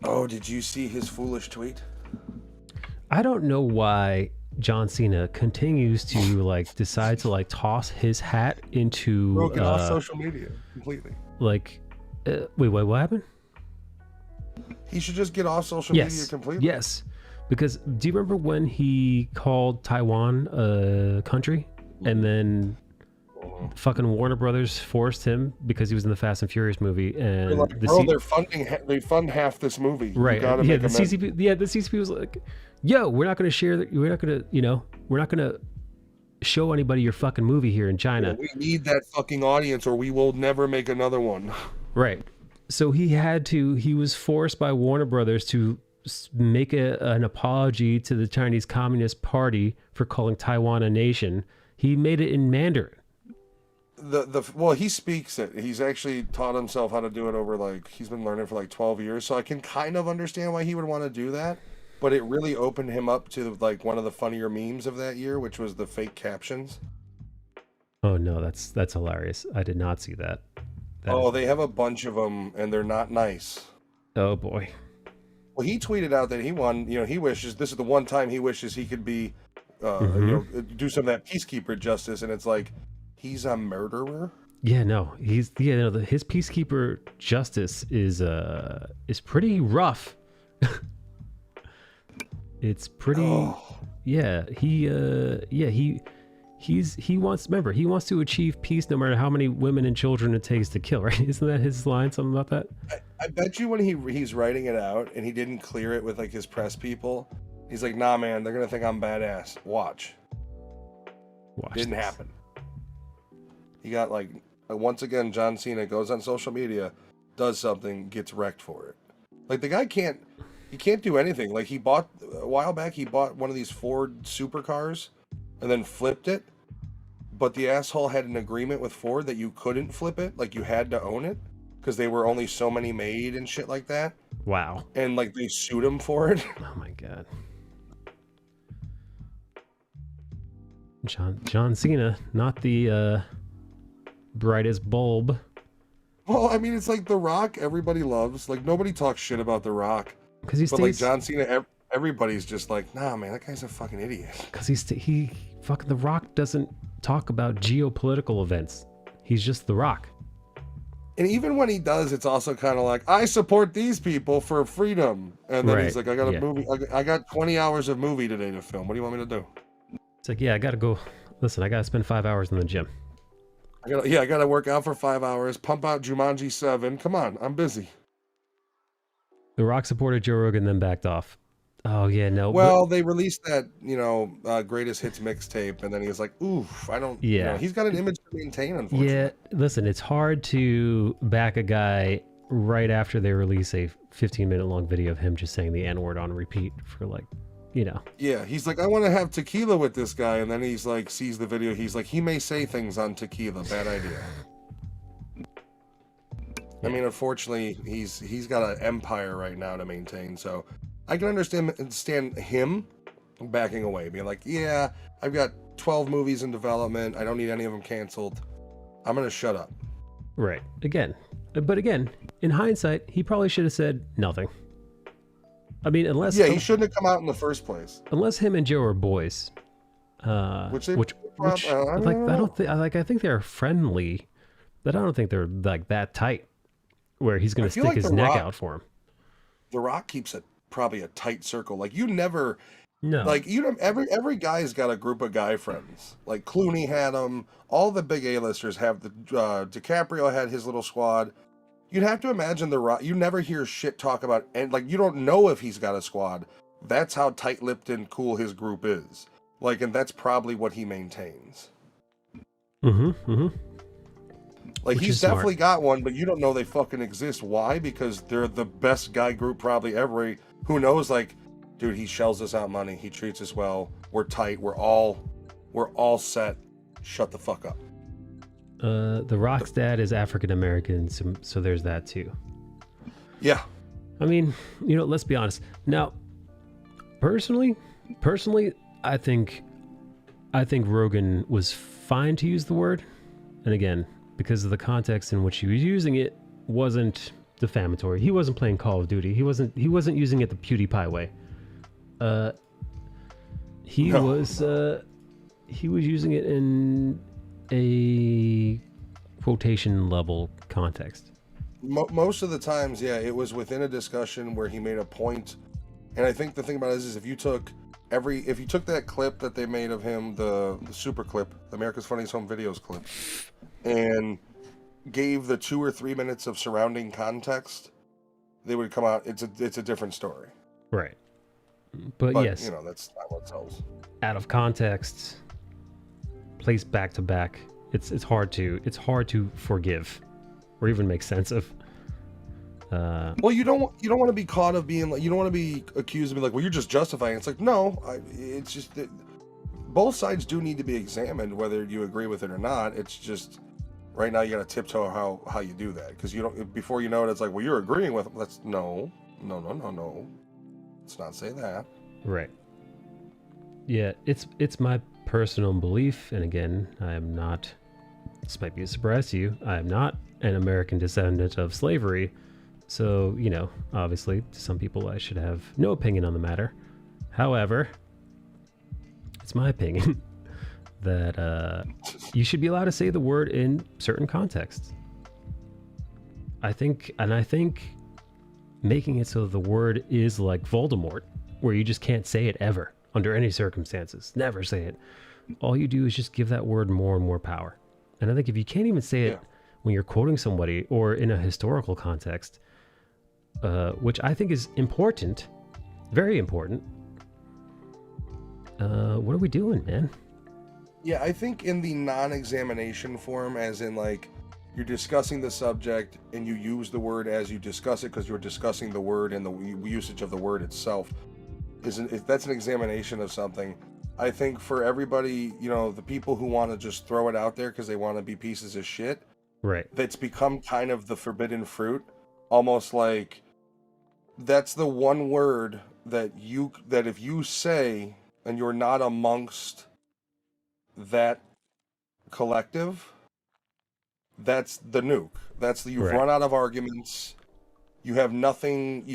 Oh, did you see his foolish tweet? I don't know why John Cena continues to, like, decide to, like, toss his hat into broken off social media completely. Like, wait, what happened? He should just get off social media completely. Yes. Because do you remember when he called Taiwan a country and then fucking Warner Brothers forced him because he was in the Fast and Furious movie and They're like, bro, they fund half this movie. Right. You gotta yeah, make the CCP was like, yo, we're not gonna share that, we're not gonna show anybody your fucking movie here in China. Yeah, we need that fucking audience or we will never make another one. Right. So he was forced by Warner Brothers to make an apology to the Chinese Communist Party for calling Taiwan a nation. He made it in Mandarin. Well, he speaks it. He's actually taught himself how to do it over, like, he's been learning for like 12 years. So I can kind of understand why he would want to do that. But it really opened him up to like one of the funnier memes of that year, which was the fake captions. Oh no, that's hilarious. I did not see that. They have a bunch of them and they're not nice. Oh boy. Well, he tweeted out that he won, he wishes, this is the one time he wishes he could be, do some of that peacekeeper justice. And it's like, he's a murderer? Yeah, no, his peacekeeper justice is pretty rough. It's pretty, he wants to achieve peace no matter how many women and children it takes to kill, right? Isn't that his line, something about that? I bet you when he's writing it out and he didn't clear it with like his press people, he's like, nah, man, they're gonna think I'm badass. Watch Didn't happen. He got like, once again, John Cena goes on social media, does something, gets wrecked for it. Like the guy can't do anything. Like a while back, he bought one of these Ford supercars and then flipped it. But the asshole had an agreement with Ford that you couldn't flip it. Like you had to own it because they were only so many made and shit like that. Wow. And like they sued him for it. Oh my God. John Cena, not the brightest bulb. Well, I mean, it's like The Rock, everybody loves. Like nobody talks shit about The Rock. Because he stays. But like John Cena, everybody's just like, nah, man, that guy's a fucking idiot. Because The Rock doesn't talk about geopolitical events. He's just The Rock. And even when he does, it's also kind of like, I support these people for freedom. And then he's like, I got a movie. I got 20 hours of movie today to film. What do you want me to do? It's like, yeah, I got to go. Listen, I got to spend 5 hours in the gym. I got to work out for 5 hours, pump out Jumanji 7. Come on, I'm busy. The Rock supported Joe Rogan, then backed off. Oh, yeah, no. Well, they released that, greatest hits mixtape, and then he was like, oof, I don't, he's got an image to maintain, unfortunately. Yeah, listen, it's hard to back a guy right after they release a 15-minute long video of him just saying the N-word on repeat for like, Yeah, he's like, I want to have tequila with this guy, and then he's like, sees the video, he's like, he may say things on tequila, bad idea. I mean, unfortunately, he's got an empire right now to maintain, so I can understand him backing away, being like, yeah, I've got 12 movies in development, I don't need any of them canceled, I'm gonna shut up. Right. But again, in hindsight, he probably should have said nothing. I mean, unless he shouldn't have come out in the first place. Unless him and Joe are boys, I think they're friendly, but I don't think they're like that tight, where he's gonna stick his neck out for him. The Rock keeps probably a tight circle. Like every guy's got a group of guy friends. Like Clooney had them. All the big A-listers have the DiCaprio had his little squad. You'd have to imagine The Rock. You never hear shit talk about, and like you don't know if he's got a squad. That's how tight-lipped and cool his group is. Like, and that's probably what he maintains. Like he's definitely got one, but you don't know they fucking exist. Why? Because they're the best guy group probably ever. Who knows? Like, dude, he shells us out money. He treats us well. We're tight. We're all set. Shut the fuck up. The Rock's dad is African American, so there's that too. Yeah. I mean, let's be honest. Now, personally, I think Rogan was fine to use the word, and again, because of the context in which he was using it, wasn't defamatory. He wasn't playing Call of Duty. He wasn't using it the PewDiePie way. He was using it in a quotation level context. Most of the times, yeah, it was within a discussion where he made a point. And I think the thing about it is if you took that clip that they made of him, the super clip, America's Funniest Home Videos clip, and gave the 2 or 3 minutes of surrounding context, they would come out. It's a different story. Right. But yes, you know, that's not what sells. Out of context, placed back to back, it's hard to forgive or even make sense of. Well, you don't want to be caught of being like, you don't want to be accused of being like, well, you're just justifying. It's like, no, it's just that both sides do need to be examined, whether you agree with it or not. It's just right now you got to tiptoe how you do that, because you don't, before you know it, it's like, well, you're agreeing with. Let's no. Let's not say that. Right. Yeah, it's my personal belief, and again, I am not. This might be a surprise to you. I am not an American descendant of slavery. So, you know, obviously, to some people, I should have no opinion on the matter. However, it's my opinion that you should be allowed to say the word in certain contexts. I think making it so the word is like Voldemort, where you just can't say it ever, under any circumstances. Never say it. All you do is just give that word more and more power. And I think if you can't even say it when you're quoting somebody or in a historical context, which I think is important, very important. What are we doing, man? Yeah, I think in the non-examination form, as in like you're discussing the subject and you use the word as you discuss it because you're discussing the word and the usage of the word itself, if that's an examination of something. I think for everybody, you know, the people who want to just throw it out there because they want to be pieces of shit, right? That's become kind of the forbidden fruit, almost like that's the one word that if you say and you're not amongst that collective, that's the nuke. That's you've Right. run out of arguments. You have nothing.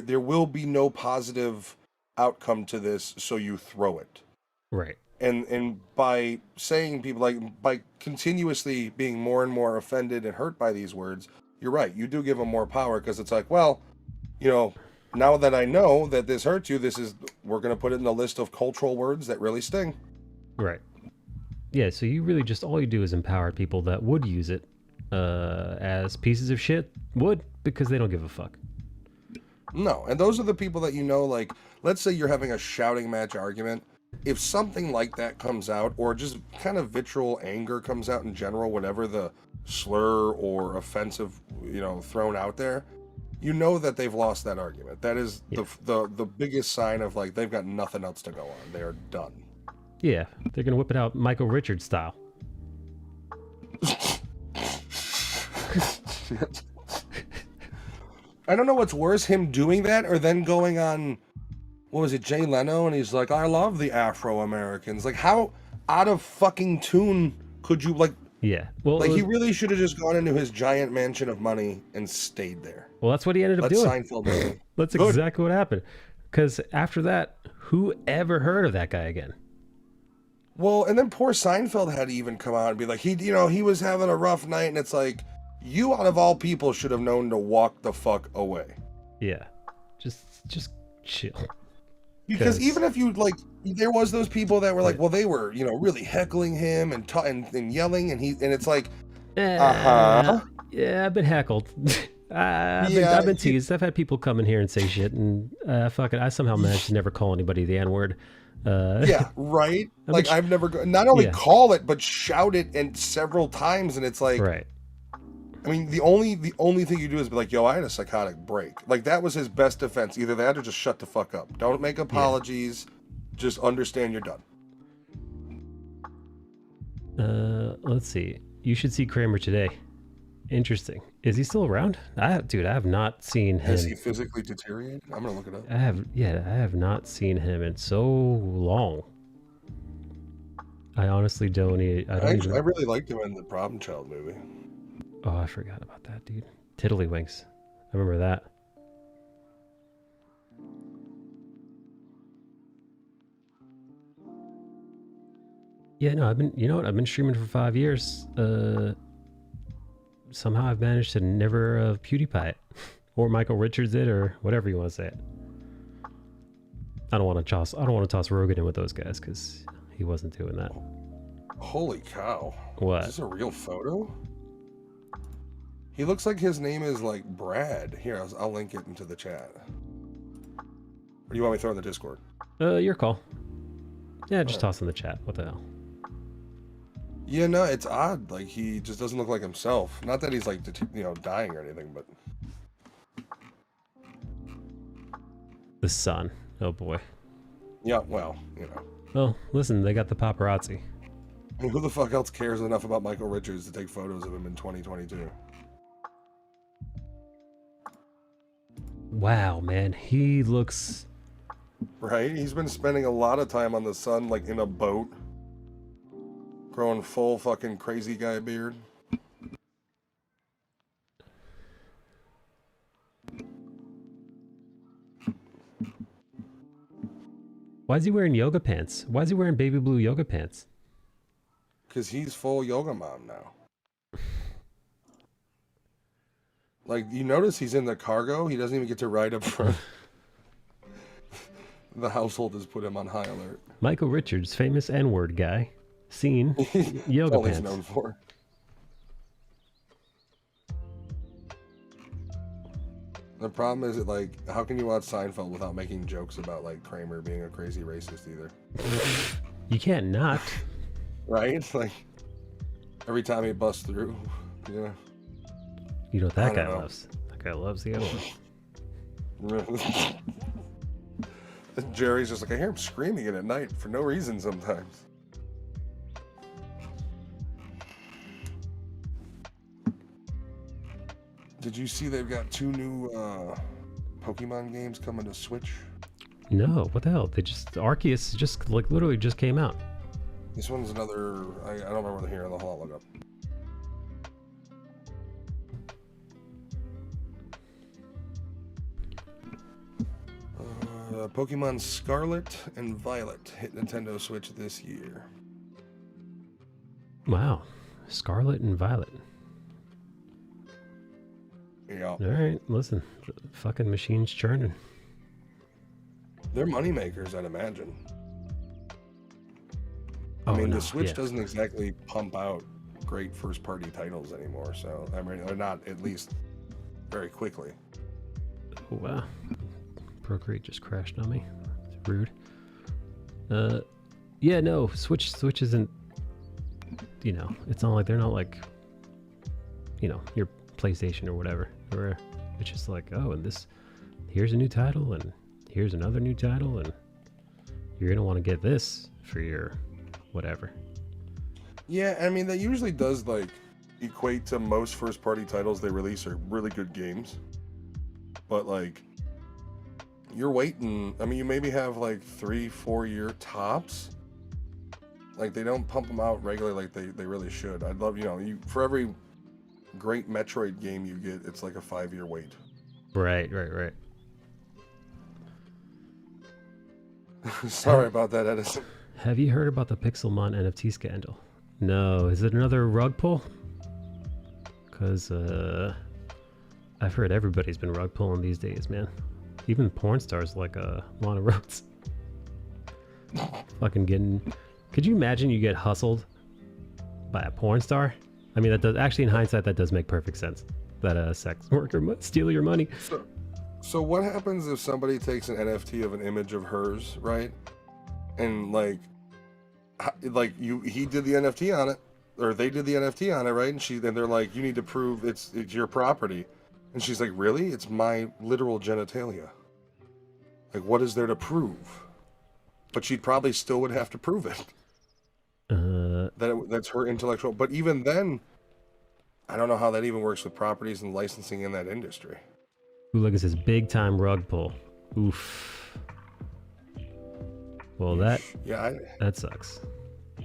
There will be no positive outcome to this, so you throw it. Right. And by saying people by continuously being more and more offended and hurt by these words, you're right. You do give them more power because it's like, well, you know, now that I know that this hurts you, we're going to put it in the list of cultural words that really sting. Right. Yeah, so you really just, all you do is empower people that would use it as pieces of shit because they don't give a fuck. No, and those are the people that, you know, like, let's say you're having a shouting match argument. If something like that comes out, or just kind of vitriol anger comes out in general, whatever the slur or offensive, you know, thrown out there, you know that they've lost that argument. That is the biggest sign of like they've got nothing else to go on. They are done. Yeah, they're gonna whip it out Michael Richards style. I don't know what's worse, him doing that or then going on, what was it, Jay Leno, and he's like, I love the Afro-Americans. Like, how out of fucking tune could you, like... Yeah, well... Like, he really should have just gone into his giant mansion of money and stayed there. Well, that's what he ended up doing. Seinfeld That's exactly what happened. Because after that, who ever heard of that guy again? Well, and then poor Seinfeld had to even come out and be like, he was having a rough night, and it's like, you out of all people should have known to walk the fuck away. Yeah, just chill. Because even if you, like, there was those people that were like, well, they were, you know, really heckling him and yelling, and it's like, Yeah, I've been heckled. I've been teased. I've had people come in here and say shit, and fuck it, I somehow managed to never call anybody the N-word. Yeah, right? Like, I've never, not only call it, but shout it and several times, and it's like, right. I mean, the only thing you do is be like, yo, I had a psychotic break. Like, that was his best defense. Either that or just shut the fuck up. Don't make apologies. Just understand you're done. Let's see. You should see Kramer today. Interesting. Is he still around? I have not seen him. Has he physically deteriorated? I'm gonna look it up. I have not seen him in so long. I honestly don't. I really liked him in the Problem Child movie. Oh, I forgot about that, dude. Tiddlywinks. I remember that. Yeah, no, I've been streaming for 5 years. somehow I've managed to never PewDiePie it. Or Michael Richards it, or whatever you want to say it. I don't want to toss Rogan in with those guys, because he wasn't doing that. Holy cow. What? Is this a real photo? He looks like his name is like Brad. Here, I'll link it into the chat. Or do you want me to throw it in the Discord? Your call. Yeah, just toss in the chat. What the hell? Yeah, no, it's odd. Like, he just doesn't look like himself. Not that he's like, dying or anything, but... The sun. Oh boy. Yeah, well, Well, listen, they got the paparazzi. I mean, who the fuck else cares enough about Michael Richards to take photos of him in 2022? Wow, man, he looks... Right? He's been spending a lot of time on the sun, like in a boat. Growing full fucking crazy guy beard. Why is he wearing yoga pants? Why is he wearing baby blue yoga pants? Because he's full yoga mom now. Like, you notice he's in the cargo? He doesn't even get to ride up front. The household has put him on high alert. Michael Richards, famous N-word guy. Seen yoga All pants. he's known for. The problem is that, like, how can you watch Seinfeld without making jokes about, like, Kramer being a crazy racist either? You can't not. Right? Like, every time he busts through, you know? You know what that I guy don't know. loves? That guy loves the other one. Jerry's just like, I hear him screaming it at night for no reason sometimes. Did you see they've got 2 new Pokemon games coming to Switch? No, what the hell? Arceus just, like, literally just came out. This one's another, I don't remember the here, the whole look up. Pokemon Scarlet and Violet hit Nintendo Switch this year. Wow. Scarlet and Violet. Yeah. All right, listen. The fucking machine's churning. They're moneymakers, I'd imagine. I Oh, mean, no, the Switch yeah. doesn't exactly pump out great first-party titles anymore, so I mean, they're not, at least very quickly. Oh, wow. Procreate just crashed on me. It's rude. Yeah, no, Switch isn't, it's not like, they're not like, your PlayStation or whatever, where it's just like, oh, and here's a new title, and here's another new title, and you're gonna want to get this for your whatever. Yeah, I mean, that usually does, like, equate to most first-party titles they release are really good games. But, like, you're waiting, I mean, you maybe have, like, 3-4 year tops. Like, they don't pump them out regularly like they really should. I'd love, for every great Metroid game you get, it's like a 5-year wait. Right. Sorry about that, Edison. Have you heard about the Pixelmon NFT scandal? No. Is it another rug pull? Because I've heard everybody's been rug pulling these days, man. Even porn stars like Lana Rhodes. Fucking getting... Could you imagine you get hustled by a porn star? I mean, that does actually, in hindsight, that does make perfect sense. That a sex worker might steal your money. So what happens if somebody takes an NFT of an image of hers, right? And he did the NFT on it, or they did the NFT on it, right? And they're like, you need to prove it's your property. And she's like, really? It's my literal genitalia. Like, what is there to prove? But she probably still would have to prove it. That's her intellectual. But even then, I don't know how that even works with properties and licensing in that industry. Ooh, look at this big time rug pull. Oof. Well, that sucks.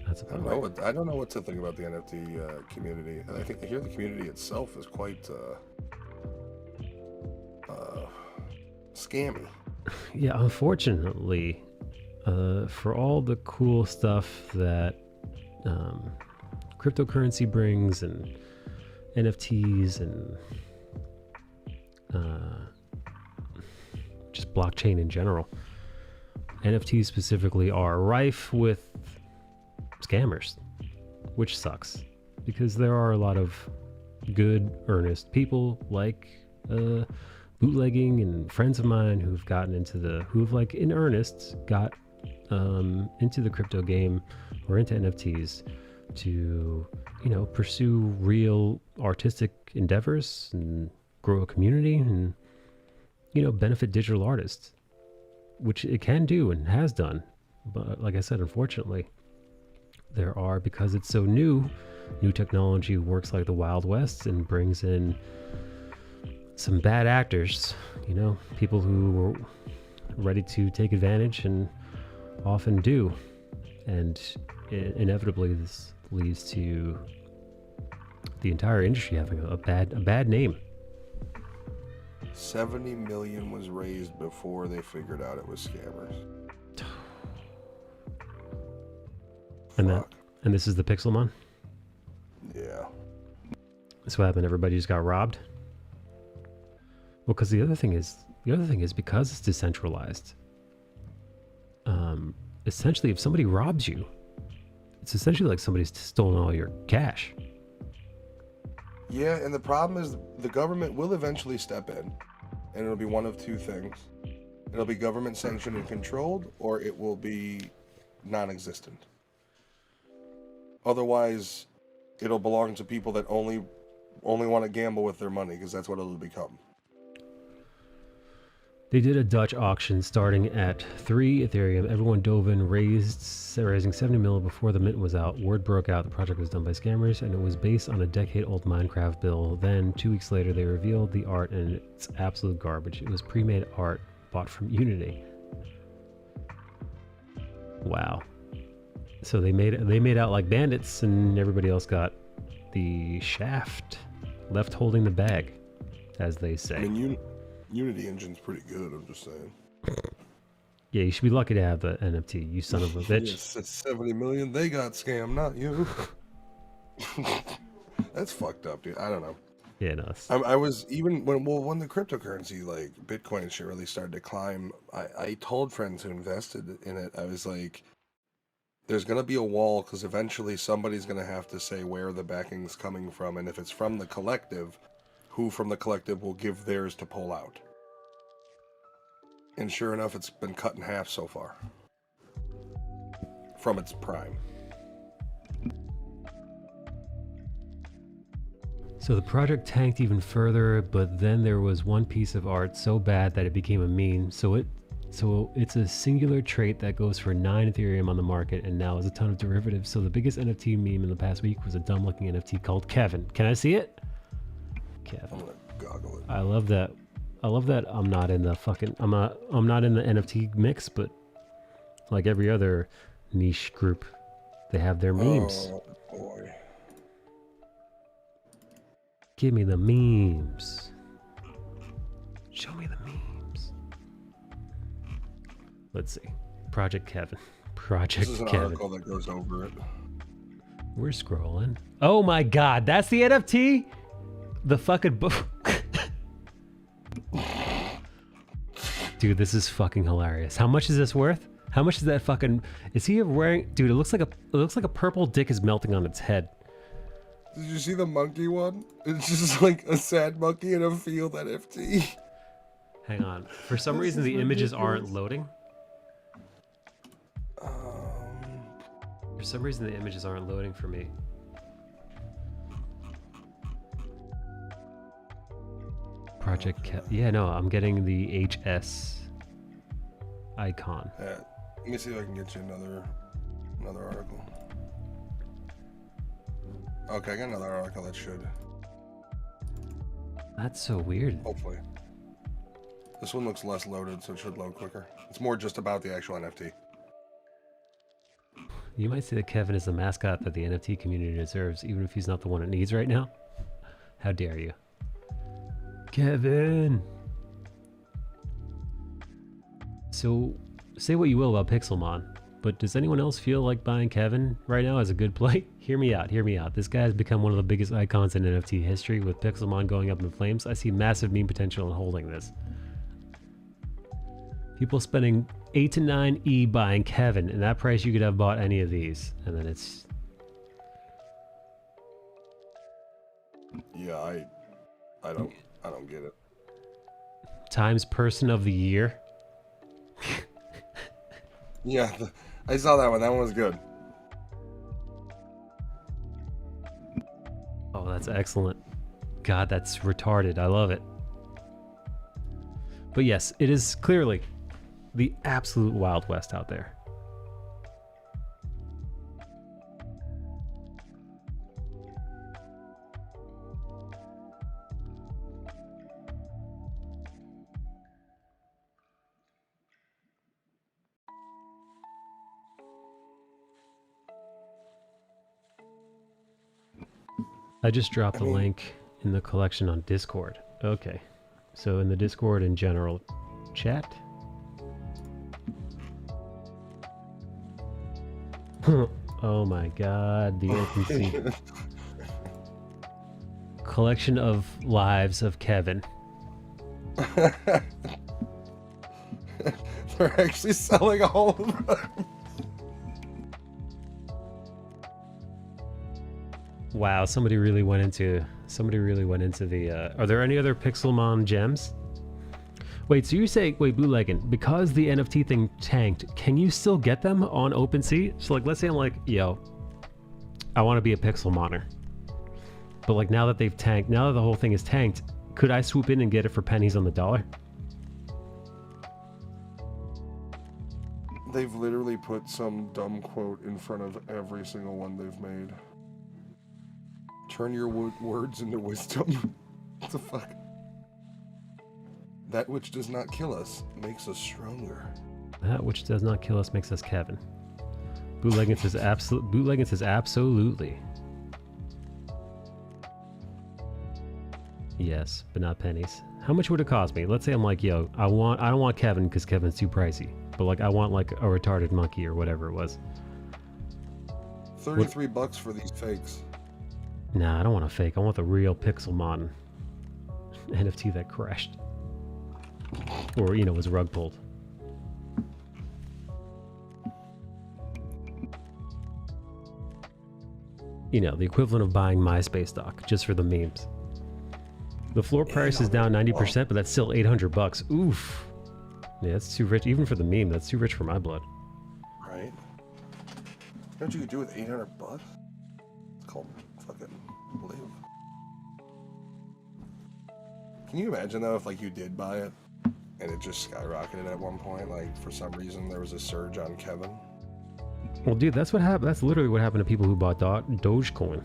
That's a bummer. I don't know what to think about the NFT community. I hear the community itself is quite scammy. Yeah, unfortunately, for all the cool stuff that cryptocurrency brings and NFTs and just blockchain in general. NFTs specifically are rife with scammers, which sucks because there are a lot of good, earnest people like bootlegging and friends of mine who've gotten who've like in earnest got into the crypto game or into NFTs to, pursue real artistic endeavors and grow a community and, benefit digital artists, which it can do and has done. But like I said, unfortunately, because it's so new technology works like the Wild West and brings in some bad actors, people who were ready to take advantage and often do. And inevitably this leads to the entire industry having a bad name. 70 million was raised before they figured out it was scammers. And this is the Pixelmon? Yeah. That's what happened. Everybody just got robbed. Well, because the other thing is because it's decentralized. Essentially, if somebody robs you, it's essentially like somebody's stolen all your cash. Yeah, and the problem is the government will eventually step in, and it'll be one of two things. It'll be government sanctioned and controlled, or it will be non-existent. Otherwise, it'll belong to people that only want to gamble with their money, because that's what it'll become. They did a Dutch auction starting at 3 Ethereum. Everyone dove in, raising 70 mil before the mint was out. Word broke out the project was done by scammers, and it was based on a decade-old Minecraft build. Then, 2 weeks later, they revealed the art, and it's absolute garbage. It was pre-made art bought from Unity. Wow. So they made out like bandits, and everybody else got the shaft, left holding the bag, as they say. I mean, Unity engine's pretty good, I'm just saying. Yeah, you should be lucky to have the NFT, you son of a bitch. Yes, it's 70 million. They got scammed, not you. That's fucked up, dude. I don't know. Yeah, no. I was even when the cryptocurrency like Bitcoin and shit really started to climb. I told friends who invested in it, I was like, "There's gonna be a wall because eventually somebody's gonna have to say where the backing's coming from, and if it's from the collective, who from the collective will give theirs to pull out." And sure enough, it's been cut in half so far from its prime. So the project tanked even further, but then there was one piece of art so bad that it became a meme. So it's a singular trait that goes for 9 Ethereum on the market and now has a ton of derivatives. So the biggest NFT meme in the past week was a dumb looking NFT called Kevin. Can I see it? Kevin. I'm gonna goggle it. I love that. I'm not in the NFT mix, but like every other niche group, they have their memes. Oh boy. Give me the memes. Show me the memes. Let's see. Project Kevin. This is an article that goes over it. We're scrolling. Oh my god, that's the NFT? The fucking book. Dude, this is fucking hilarious. How much is this worth? How much is that fucking... Is he wearing... Dude, it looks like a purple dick is melting on its head. Did you see the monkey one? It's just like a sad monkey in a field NFT. Hang on. For some reason, the images aren't loading. For some reason, the images aren't loading for me. Project yeah, no, I'm getting the HS icon. Let me see if I can get you another article. Okay, I got another article that should. That's so weird. Hopefully. This one looks less loaded, so it should load quicker. It's more just about the actual NFT. You might say that Kevin is the mascot that the NFT community deserves, even if he's not the one it needs right now. How dare you? Kevin! So, say what you will about Pixelmon. but does anyone else feel like buying Kevin right now as a good play? Hear me out, hear me out. This guy has become one of the biggest icons in NFT history with Pixelmon going up in flames. I see massive meme potential in holding this. People spending 8 to 9 E buying Kevin, and that price you could have bought any of these. And then it's... Yeah, I don't get it. Times Person of the Year. Yeah, I saw that one. That one was good. Oh, that's excellent. God, that's retarded. I love it. But yes, it is clearly the absolute Wild West out there. I just dropped a link in the collection on Discord. Okay. So in the Discord in general chat. Oh my god, the OpenSea collection of lives of Kevin. They're actually selling all of them. Wow, somebody really went into the are there any other Pixelmon gems? Wait, so you say, wait, Blue Leggin, because the NFT thing tanked, can you still get them on OpenSea? So like, let's say I'm like, yo, I want to be a Pixelmoner. But like now that they've tanked, now that the whole thing is tanked, could I swoop in and get it for pennies on the dollar? They've literally put some dumb quote in front of every single one they've made. Turn your words into wisdom. What the fuck? That which does not kill us makes us stronger. That which does not kill us makes us Kevin. Bootlegging says absolutely. Yes, but not pennies. How much would it cost me? Let's say I'm like, yo, I don't want Kevin because Kevin's too pricey. But like I want like a retarded monkey or whatever it was. $33 for these fakes. Nah, I don't want a fake. I want the real Pixelmon NFT that crashed. Or, you know, was rug pulled. You know, the equivalent of buying MySpace stock, just for the memes. The floor price is down 90%, but that's still $800. Oof. Yeah, that's too rich. Even for the meme, that's too rich for my blood. Right? You know what you could do with $800? It's called fucking live. Can you imagine though if like you did buy it and it just skyrocketed at one point, like for some reason there was a surge on Kevin? Well, dude, that's what happened. That's literally what happened to people who bought Dogecoin.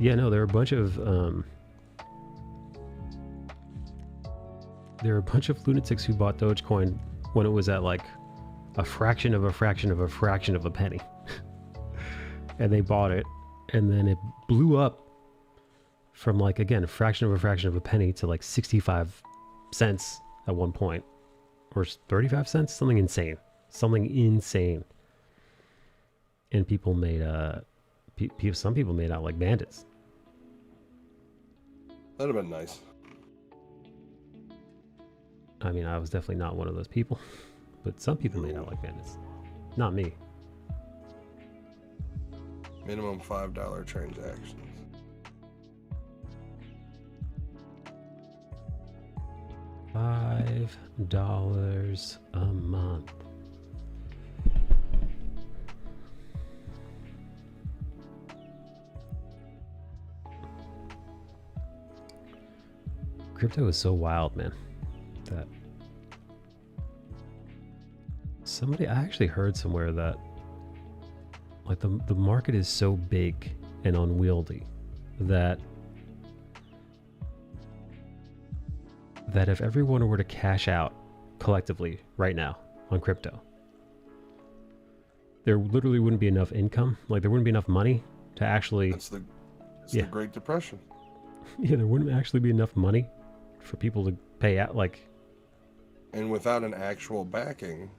Yeah, no, there were a bunch of lunatics who bought Dogecoin when it was at like a fraction of a fraction of a fraction of a penny. And they bought it, and then it blew up from like, again, a fraction of a penny to like 65 cents at one point, or 35 cents, something insane. And people made some people made out like bandits. That'd have been nice. I mean, I was definitely not one of those people, but some people made out like bandits. Not me. Minimum $5 transactions. $5 a month. Crypto is so wild, man. That I actually heard somewhere that like the market is so big and unwieldy that if everyone were to cash out collectively right now on crypto, there literally wouldn't be enough income. Like there wouldn't be enough money to actually. It's the Great Depression. Yeah, there wouldn't actually be enough money for people to pay out. Like, and without an actual backing,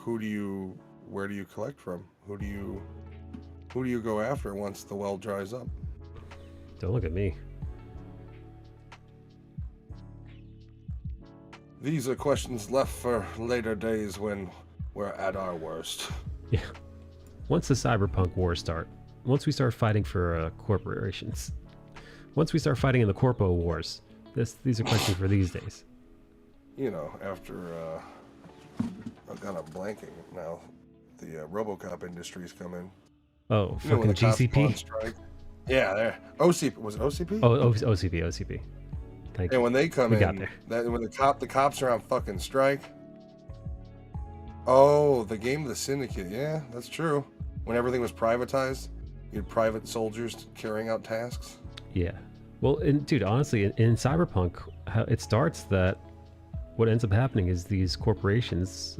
where do you collect from? Who do you go after once the well dries up? Don't look at me. These are questions left for later days when we're at our worst. Yeah. Once the cyberpunk wars start, once we start fighting for corporations, once we start fighting in the corpo wars, these are questions for these days. You know, after I'm kind of blanking now. The RoboCop industries come in. Oh, You know, when fucking the cops go on GCP. strike. Yeah, there. OCP was it OCP? Oh, OCP. Thank you. And when they come We in, got there. when the cops are on fucking strike. Oh, the game of the Syndicate. Yeah, that's true. When everything was privatized, you had private soldiers carrying out tasks. Yeah. Well, dude, honestly, in Cyberpunk, how it starts that what ends up happening is these corporations,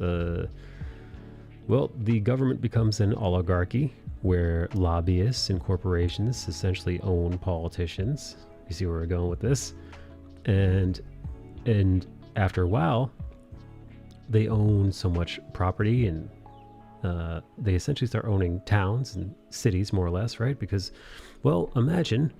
well, the government becomes an oligarchy where lobbyists and corporations essentially own politicians. You see where we're going with this? And after a while, they own so much property, and they essentially start owning towns and cities, more or less, right? Because, well, imagine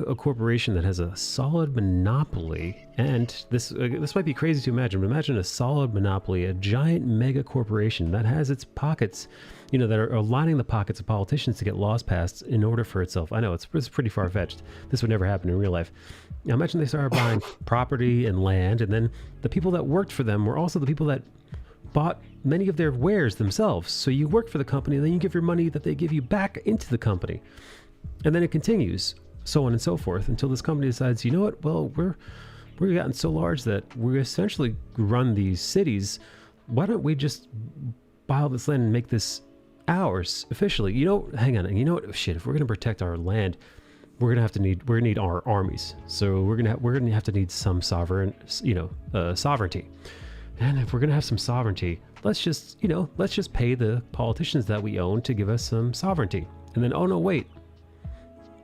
a corporation that has a solid monopoly, and this might be crazy to imagine, but imagine a solid monopoly, a giant mega corporation that has its pockets, you know, that are lining the pockets of politicians to get laws passed in order for itself. I know it's pretty far-fetched. This would never happen in real life. Now imagine they started buying property and land, and then the people that worked for them were also the people that bought many of their wares themselves. So you work for the company, and then you give your money that they give you back into the company. And then it continues, so on and so forth, until this company decides, you know what, well, we've gotten so large that we essentially run these cities. Why don't we just buy all this land and make this ours officially? You know, hang on, you know what, shit, if we're going to protect our land, we're going to need our armies. So we're going to have to need some sovereignty. And if we're going to have some sovereignty, let's just pay the politicians that we own to give us some sovereignty. And then, oh no, wait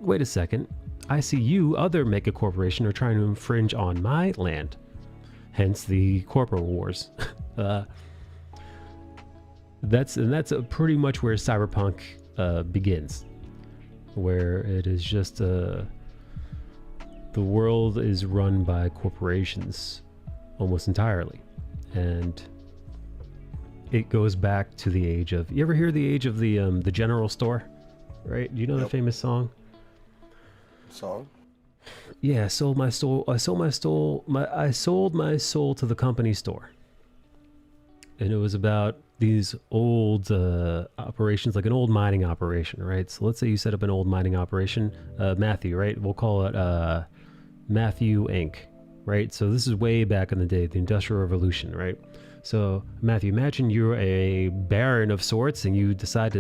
a second. I see you, other mega corporation, are trying to infringe on my land. Hence the corporate wars. That's pretty much where Cyberpunk begins, where it is just the world is run by corporations almost entirely. And it goes back to the age of, you ever hear the age of the general store, right? Do you know the famous song? Yeah, I sold my soul to the company store. And it was about these old operations, like an old mining operation, right? So let's say you set up an old mining operation, Matthew, right? We'll call it Matthew Inc., right? So this is way back in the day, the Industrial Revolution, right? So Matthew, imagine you're a baron of sorts, and you decide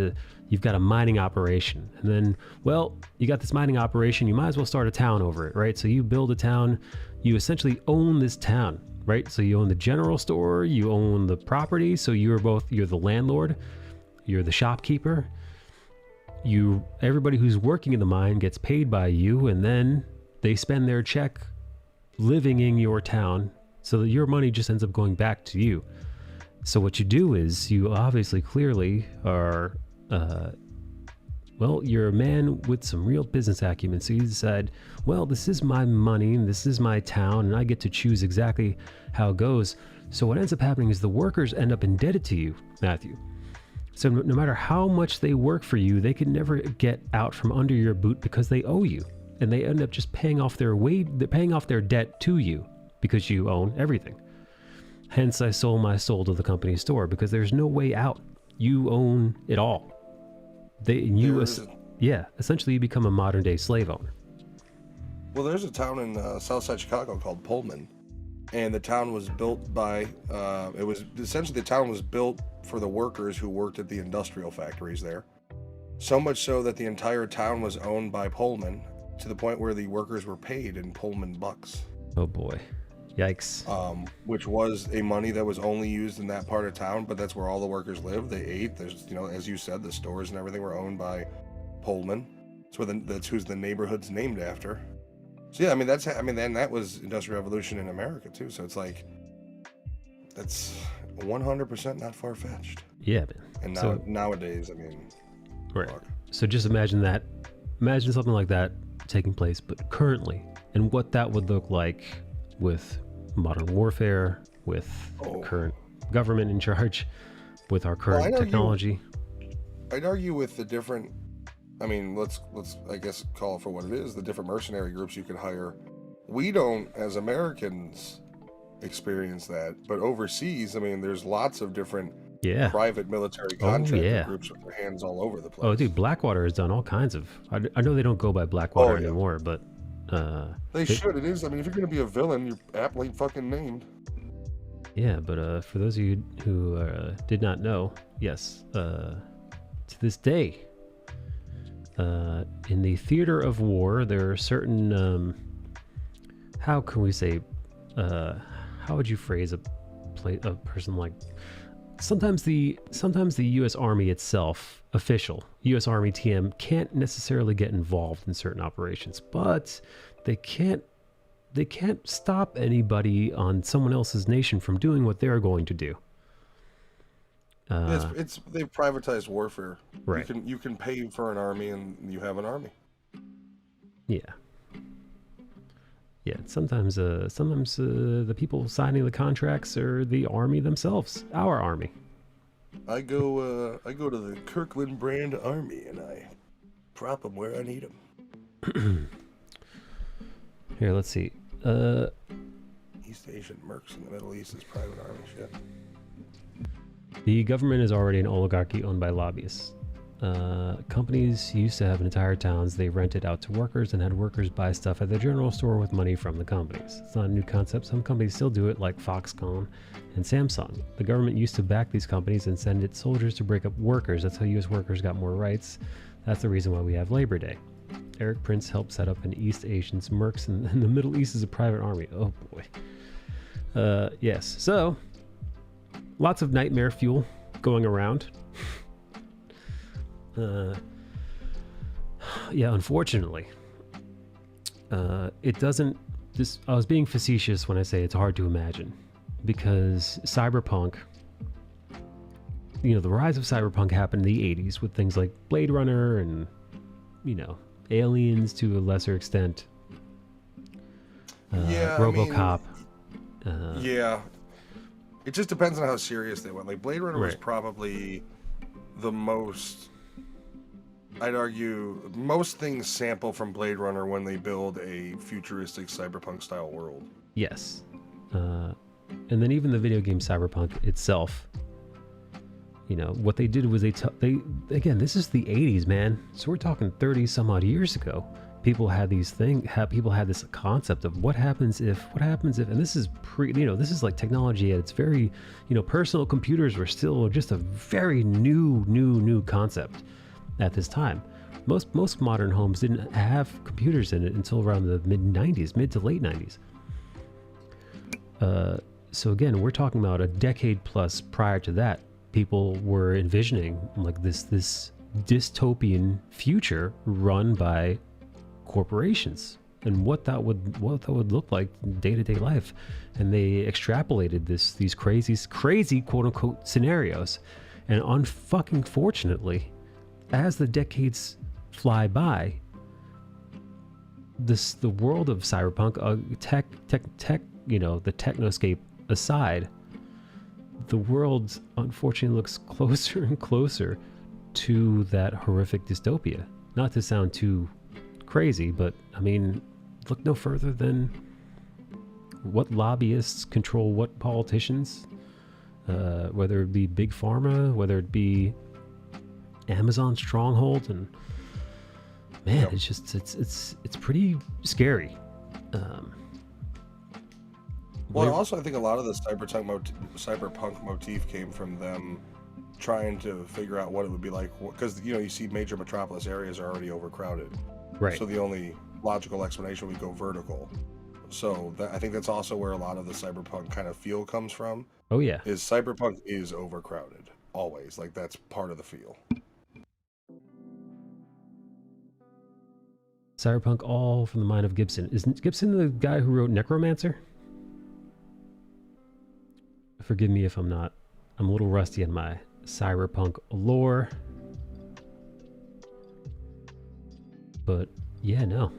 you've got a mining operation. And then, well, you got this mining operation, you might as well start a town over it, right? So you build a town, you essentially own this town, right? So you own the general store, you own the property, so you're the landlord, you're the shopkeeper. Everybody who's working in the mine gets paid by you, and then they spend their check living in your town, so that your money just ends up going back to you. So what you do is, you obviously clearly are, you're a man with some real business acumen. So you decide, well, this is my money, and this is my town, and I get to choose exactly how it goes. So what ends up happening is the workers end up indebted to you, Matthew. So no matter how much they work for you, they can never get out from under your boot because they owe you. And they end up just paying off their debt to you because you own everything. Hence, I sold my soul to the company store, because there's no way out. You own it all. Essentially you become a modern day slave owner. Well, there's a town in Southside Chicago called Pullman, and the town was built by, the town was built for the workers who worked at the industrial factories there. So much so that the entire town was owned by Pullman, to the point where the workers were paid in Pullman bucks. Oh boy. Yikes. Which was a money that was only used in that part of town, but that's where all the workers lived. They ate. There's, as you said, the stores and everything were owned by Pullman. That's who's the neighborhood's named after. So yeah, then that was Industrial Revolution in America too. So it's like, that's 100% not far-fetched. Yeah, man. And now, So, nowadays, I mean, right. fuck. So just imagine that. Imagine something like that taking place, but currently, and what that would look like with modern warfare, with the current government in charge, with our current technology. I'd argue with the different, I mean, let's I guess call it for what it is, the different mercenary groups you could hire. We don't, as Americans, experience that, but overseas, I mean, there's lots of different private military contractor groups with their hands all over the place. Oh, dude, Blackwater has done all kinds of. I know they don't go by Blackwater anymore, but they should. It is. I mean, if you're going to be a villain, you're aptly fucking named. Yeah, but for those of you who did not know, yes, to this day, in the theater of war, there are certain. How can we say? How would you phrase a person like? Sometimes the U.S. Army itself, official U.S. Army TM, can't necessarily get involved in certain operations, but they can't stop anybody on someone else's nation from doing what they're going to do. They've privatized warfare. Right. You can pay for an army, and you have an army. Yeah. Yeah. Sometimes the people signing the contracts are the army themselves, our army. I go to the Kirkland brand army, and I prop them where I need them. Here, let's see. East Asian mercs in the Middle East is private army shit. The government is already an oligarchy owned by lobbyists. Companies used to have entire towns they rented out to workers and had workers buy stuff at the general store with money from the companies. It's not a new concept. Some companies still do it, like Foxconn and Samsung. The government used to back these companies and send its soldiers to break up workers. That's how U.S. workers got more rights. That's the reason why we have Labor Day. Eric Prince helped set up an East Asians mercs, and the Middle East is a private army. Oh boy. Yes. So, lots of nightmare fuel going around. Yeah, unfortunately, it doesn't. I was being facetious when I say it's hard to imagine, because cyberpunk. You know, the rise of cyberpunk happened in the 80s with things like Blade Runner and, Aliens to a lesser extent. RoboCop. Yeah. It just depends on how serious they went. Like, Blade Runner was Right. probably the most... I'd argue most things sample from Blade Runner when they build a futuristic cyberpunk-style world. Yes. And then even the video game Cyberpunk itself, what they did was they again, this is the 80s, man. So we're talking 30 some odd years ago. People had people had this concept of what happens if, and this is this is like technology at its very, personal computers were still just a very new concept at this time. Most modern homes didn't have computers in it until around the mid to late 90s. So again, we're talking about a decade plus prior to that. People were envisioning like this dystopian future run by corporations and what that would look like in day-to-day life, and they extrapolated these crazy quote unquote scenarios, and unfucking fortunately, as the decades fly by, the world of cyberpunk, tech, the technoscape aside, the world unfortunately looks closer and closer to that horrific dystopia. Not to sound too crazy, but I mean, look no further than what lobbyists control what politicians, whether it be big pharma, whether it be Amazon stronghold, and man, it's just it's pretty scary. Well, also, I think a lot of the cyberpunk motif came from them trying to figure out what it would be like, because you see major metropolis areas are already overcrowded, right? So the only logical explanation would go vertical. So I think that's also where a lot of the cyberpunk kind of feel comes from. Oh yeah, is cyberpunk is overcrowded always, like that's part of the feel. Cyberpunk, all from the mind of Gibson. Isn't Gibson the guy who wrote Necromancer? Forgive me if I'm not. I'm a little rusty on my cyberpunk lore. But yeah, no.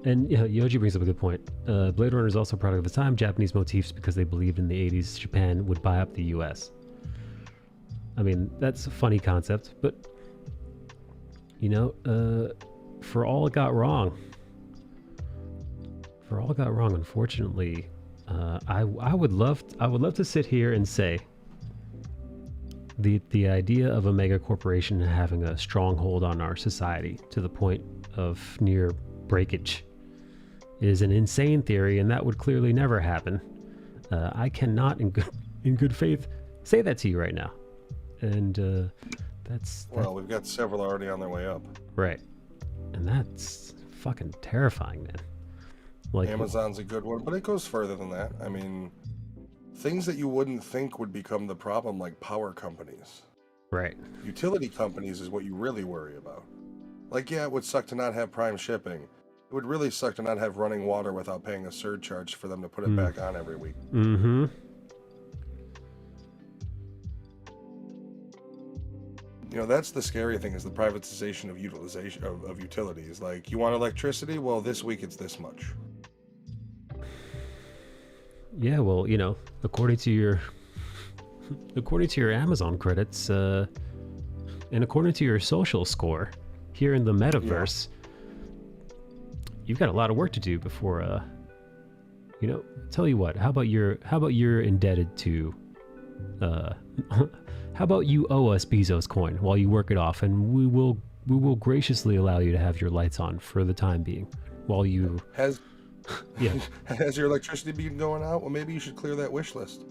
And yeah, Yoji brings up a good point. Blade Runner is also a product of the time, Japanese motifs, because they believed in the 80s Japan would buy up the US. I mean, that's a funny concept, but you know, for all it got wrong, unfortunately, I would love to sit here and say the idea of a mega corporation having a stronghold on our society to the point of near breakage is an insane theory, and that would clearly never happen. I cannot in good faith say that to you right now. And that's well, we've got several already on their way up. Right. And that's fucking terrifying, man. Like, Amazon's a good one, but it goes further than that. I mean, things that you wouldn't think would become the problem, like power companies. Right. Utility companies is what you really worry about. Like, yeah, it would suck to not have prime shipping. It would really suck to not have running water without paying a surcharge for them to put it back on every week. Mm-hmm. You know, that's the scary thing, is the privatization of utilization of utilities. Like, you want electricity? Well, this week it's this much. Yeah, well, you know, according to your Amazon credits, and according to your social score here in the metaverse, you've got a lot of work to do before you know, tell you what, how about you're indebted to how about you owe us Bezos coin while you work it off, and we will graciously allow you to have your lights on for the time being while you Has yeah. Has your electricity been going out? Well, maybe you should clear that wish list.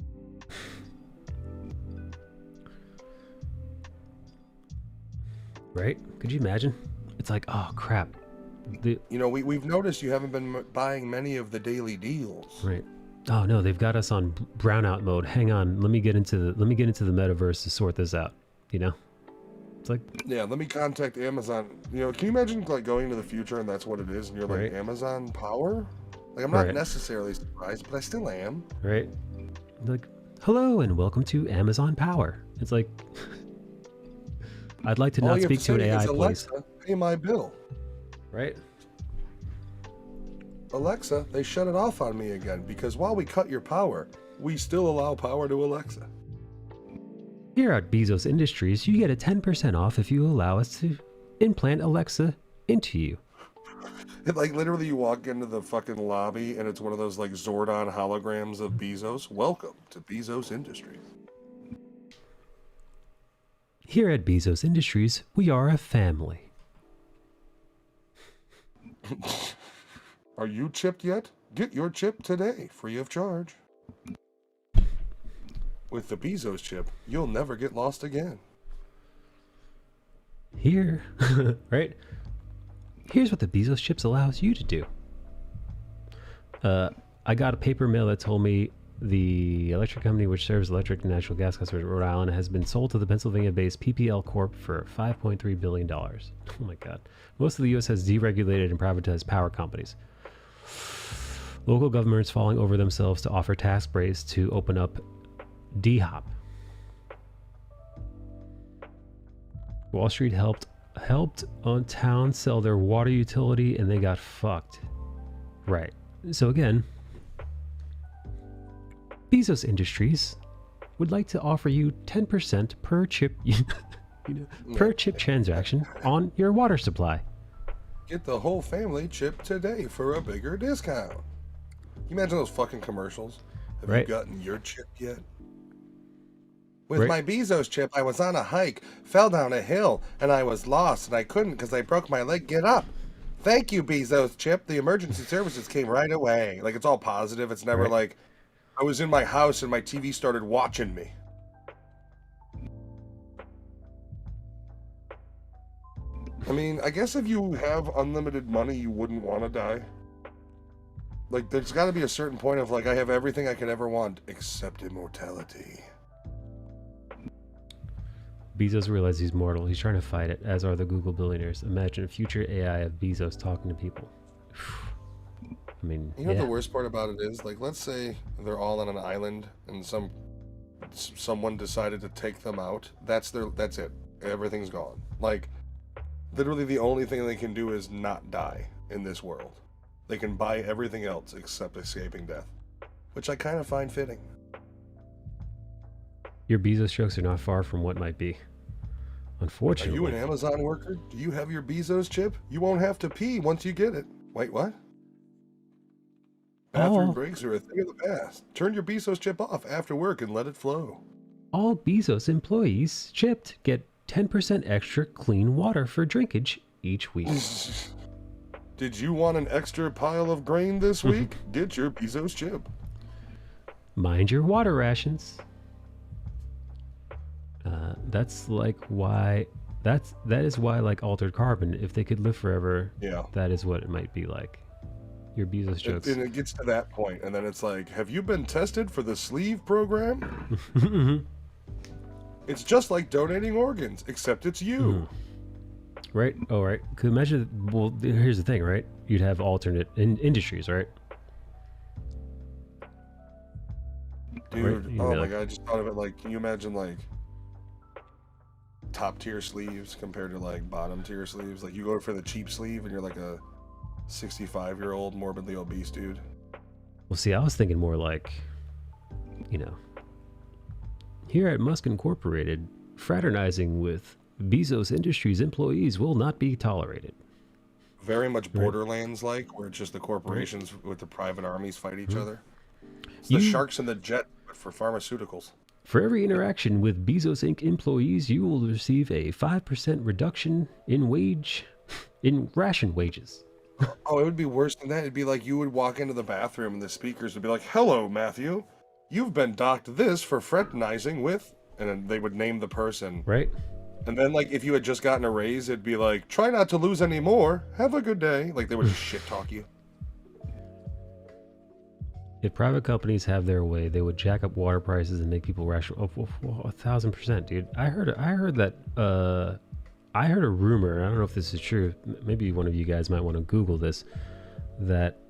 Right? Could you imagine? It's like, oh crap. You know, we've noticed you haven't been buying many of the daily deals. Right. Oh no, they've got us on brownout mode. Hang on, let me get into the metaverse to sort this out. You know, it's like, yeah, let me contact Amazon. You know, can you imagine like going to the future and that's what it is, and you're like, right. Amazon Power? Like, I'm not right. necessarily surprised, but I still am. Right. Like, hello and welcome to Amazon Power. It's like, I'd like to not speak to an AI, please. Alexa, pay my bill. Right. Alexa, they shut it off on me again because while we cut your power, we still allow power to Alexa. Here at Bezos Industries, you get a 10% off if you allow us to implant Alexa into you. Like, literally, you walk into the fucking lobby and it's one of those like Zordon holograms of Bezos. Welcome to Bezos Industries. Here at Bezos Industries, we are a family. Are you chipped yet? Get your chip today, free of charge. With the Bezos chip, you'll never get lost again. Here, right? Here's what the Bezos chips allows you to do. I got a paper mail that told me the electric company which serves electric and natural gas customers in Rhode Island has been sold to the Pennsylvania-based PPL Corp for $5.3 billion. Oh my God. Most of the U.S. has deregulated and privatized power companies. Local governments falling over themselves to offer tax breaks to open up D-Hop. Wall Street helped on town sell their water utility and they got fucked. Right. So again, Bezos Industries would like to offer you 10% per chip, per chip transaction on your water supply. Get the whole family chip today for a bigger discount. Can you imagine those fucking commercials? Have right. you gotten your chip yet? With my Bezos chip, I was on a hike, fell down a hill, and I was lost, and I couldn't because I broke my leg. Get up. Thank you, Bezos chip. The emergency services came right away. Like, it's all positive. It's never like, I was in my house and my TV started watching me. I mean, I guess if you have unlimited money, you wouldn't want to die. Like, there's got to be a certain point of, like, I have everything I could ever want except immortality. Bezos realizes he's mortal. He's trying to fight it, as are the Google billionaires. Imagine a future AI of Bezos talking to people. I mean, you know what the worst part about it is? Like, let's say they're all on an island and some someone decided to take them out, that's it. Everything's gone. Like, literally the only thing they can do is not die in this world. They can buy everything else except escaping death, which I kind of find fitting. Your Bezos jokes are not far from what might be. Unfortunately. Are you an Amazon worker? Do you have your Bezos chip? You won't have to pee once you get it. Wait, what? Bathroom breaks are a thing of the past. Turn your Bezos chip off after work and let it flow. All Bezos employees chipped get 10% extra clean water for drinkage each week. Did you want an extra pile of grain this week? Get your Bezos chip. Mind your water rations. That's like why that is why, like Altered Carbon, if they could live forever, yeah, that is what it might be like. Your Bezos jokes. And it gets to that point, and then it's like, have you been tested for the sleeve program? It's just like donating organs, except it's you. Right? Oh, right. Could imagine. Well, here's the thing, right? You'd have alternate industries, right? Dude, right? oh my god, I just thought of it. Like, can you imagine like top tier sleeves compared to like bottom tier sleeves? Like, you go for the cheap sleeve, and you're like a 65-year-old morbidly obese dude. Well, see, I was thinking more like, you know, here at Musk Incorporated, fraternizing with Bezos Industries employees will not be tolerated. Very much Borderlands-like, where it's just the corporations with the private armies fight each other. It's the sharks and the jet, but for pharmaceuticals. For every interaction with Bezos Inc. employees, you will receive a 5% reduction in ration wages. Oh, it would be worse than that. It'd be like you would walk into the bathroom and the speakers would be like, "Hello, Matthew. You've been docked this for fraternizing with," and then they would name the person. Right. And then, like, if you had just gotten a raise, it'd be like, "Try not to lose any more. Have a good day." Like, they would just shit talk you. If private companies have their way, they would jack up water prices and make people ration. Oh, 1,000%, dude. I heard that. I heard a rumor. I don't know if this is true. Maybe one of you guys might want to Google this. That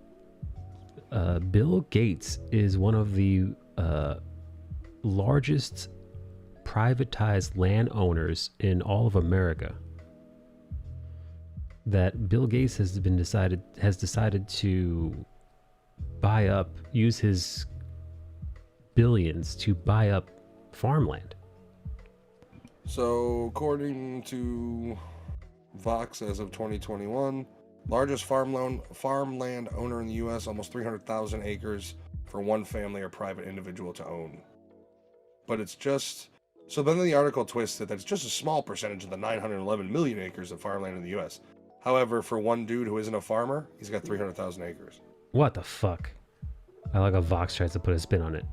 Bill Gates is one of the largest privatized landowners in all of America. That Bill Gates has decided to use his billions to buy up farmland. So, according to Vox, as of 2021, largest farmland owner in the U.S., almost 300,000 acres for one family or private individual to own. But it's just... So then the article twists it that it's just a small percentage of the 911 million acres of farmland in the U.S. However, for one dude who isn't a farmer, he's got 300,000 acres. What the fuck? I like how Vox tries to put a spin on it.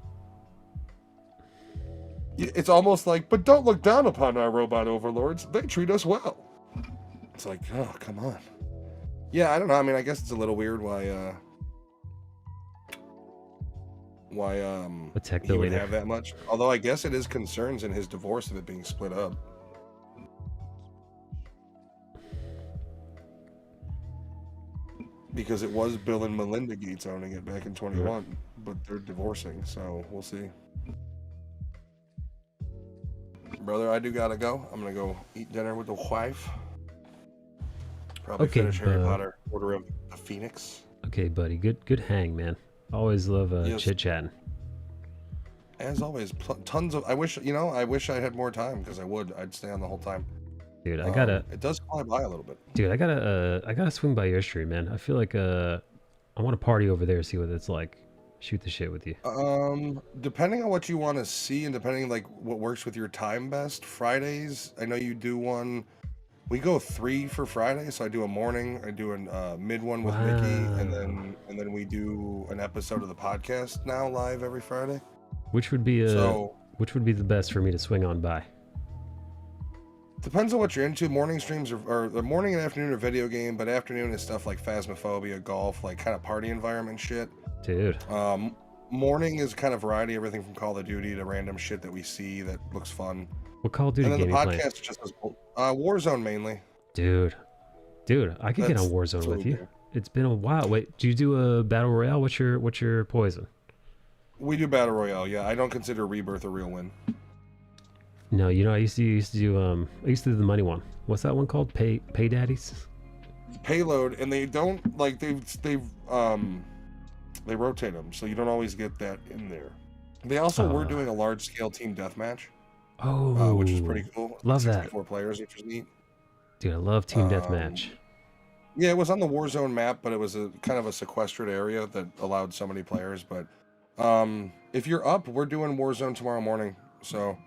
It's almost like, but don't look down upon our robot overlords. They treat us well. It's like, oh, come on. Yeah, I don't know. I mean, I guess it's a little weird why a tech he would billionaire have that much. Although I guess it is concerns in his divorce of it being split up. Because it was Bill and Melinda Gates owning it back in 21, but they're divorcing, so we'll see. Brother, I do gotta go. I'm gonna go eat dinner with the wife. Probably finish Harry Potter Order of the Phoenix. Okay, buddy. Good hang, man. Always love chit-chatting. As always, tons of... I wish I had more time, because I'd stay on the whole time. Dude, I gotta... It does fly by a little bit. Dude, I gotta swing by your stream, man. I feel like I want to party over there, see what it's like. Shoot the shit with you. Depending on what you want to see, and depending like what works with your time best. Fridays, I know you do one. We go 3 for Friday, so I do a morning, I do a mid one with Mickey, and then we do an episode of the podcast now live every Friday. Which would be the best for me to swing on by? Depends on what you're into. Morning streams or the morning and afternoon are video game, but afternoon is stuff like Phasmophobia, golf, like kind of party environment shit. Dude. Morning is kind of variety, everything from Call of Duty to random shit that we see that looks fun. What Call of Duty game and then you the playing? podcast just Warzone mainly. Dude, I could get on Warzone with you. It's been a while. Wait, do you do a battle royale? What's your poison? We do battle royale. Yeah, I don't consider Rebirth a real win. No, you know, I used to do the money one. What's that one called? Pay Daddies? Payload, and they don't like they rotate them, so you don't always get that in there. They also were doing a large scale team deathmatch. Oh, which is pretty cool. Love 64 that. players, which was neat. Dude, I love team deathmatch. Yeah, it was on the Warzone map, but it was a kind of a sequestered area that allowed so many players. But if you're up, we're doing Warzone tomorrow morning, so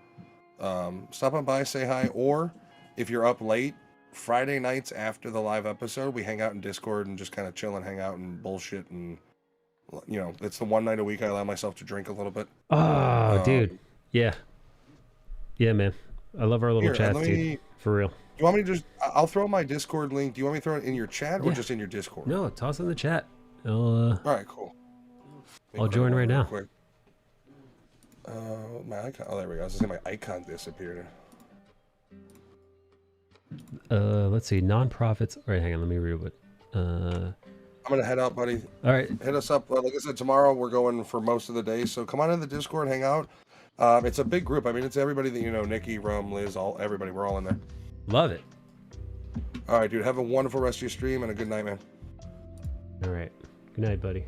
stop on by, say hi, or if you're up late, Friday nights after the live episode, we hang out in Discord and just kind of chill and hang out and bullshit, and you know, it's the one night a week I allow myself to drink a little bit. Oh, dude, yeah, man, I love our little chats, dude, for real. You want me to just? I'll throw my Discord link. Do you want me to throw it in your chat or just in your Discord? No, toss it in the chat. All right, cool. I'll join right now. Quick. My icon. Oh, there we go. I was just saying my icon disappeared. Let's see. Nonprofits. All right, hang on. Let me read it. I'm gonna head out, buddy. All right. Hit us up. Like I said, tomorrow we're going for most of the day. So come on in the Discord, hang out. It's a big group. I mean, it's everybody that you know. Nikki, Rum, Liz, everybody. We're all in there. Love it. All right, dude. Have a wonderful rest of your stream and a good night, man. All right. Good night, buddy.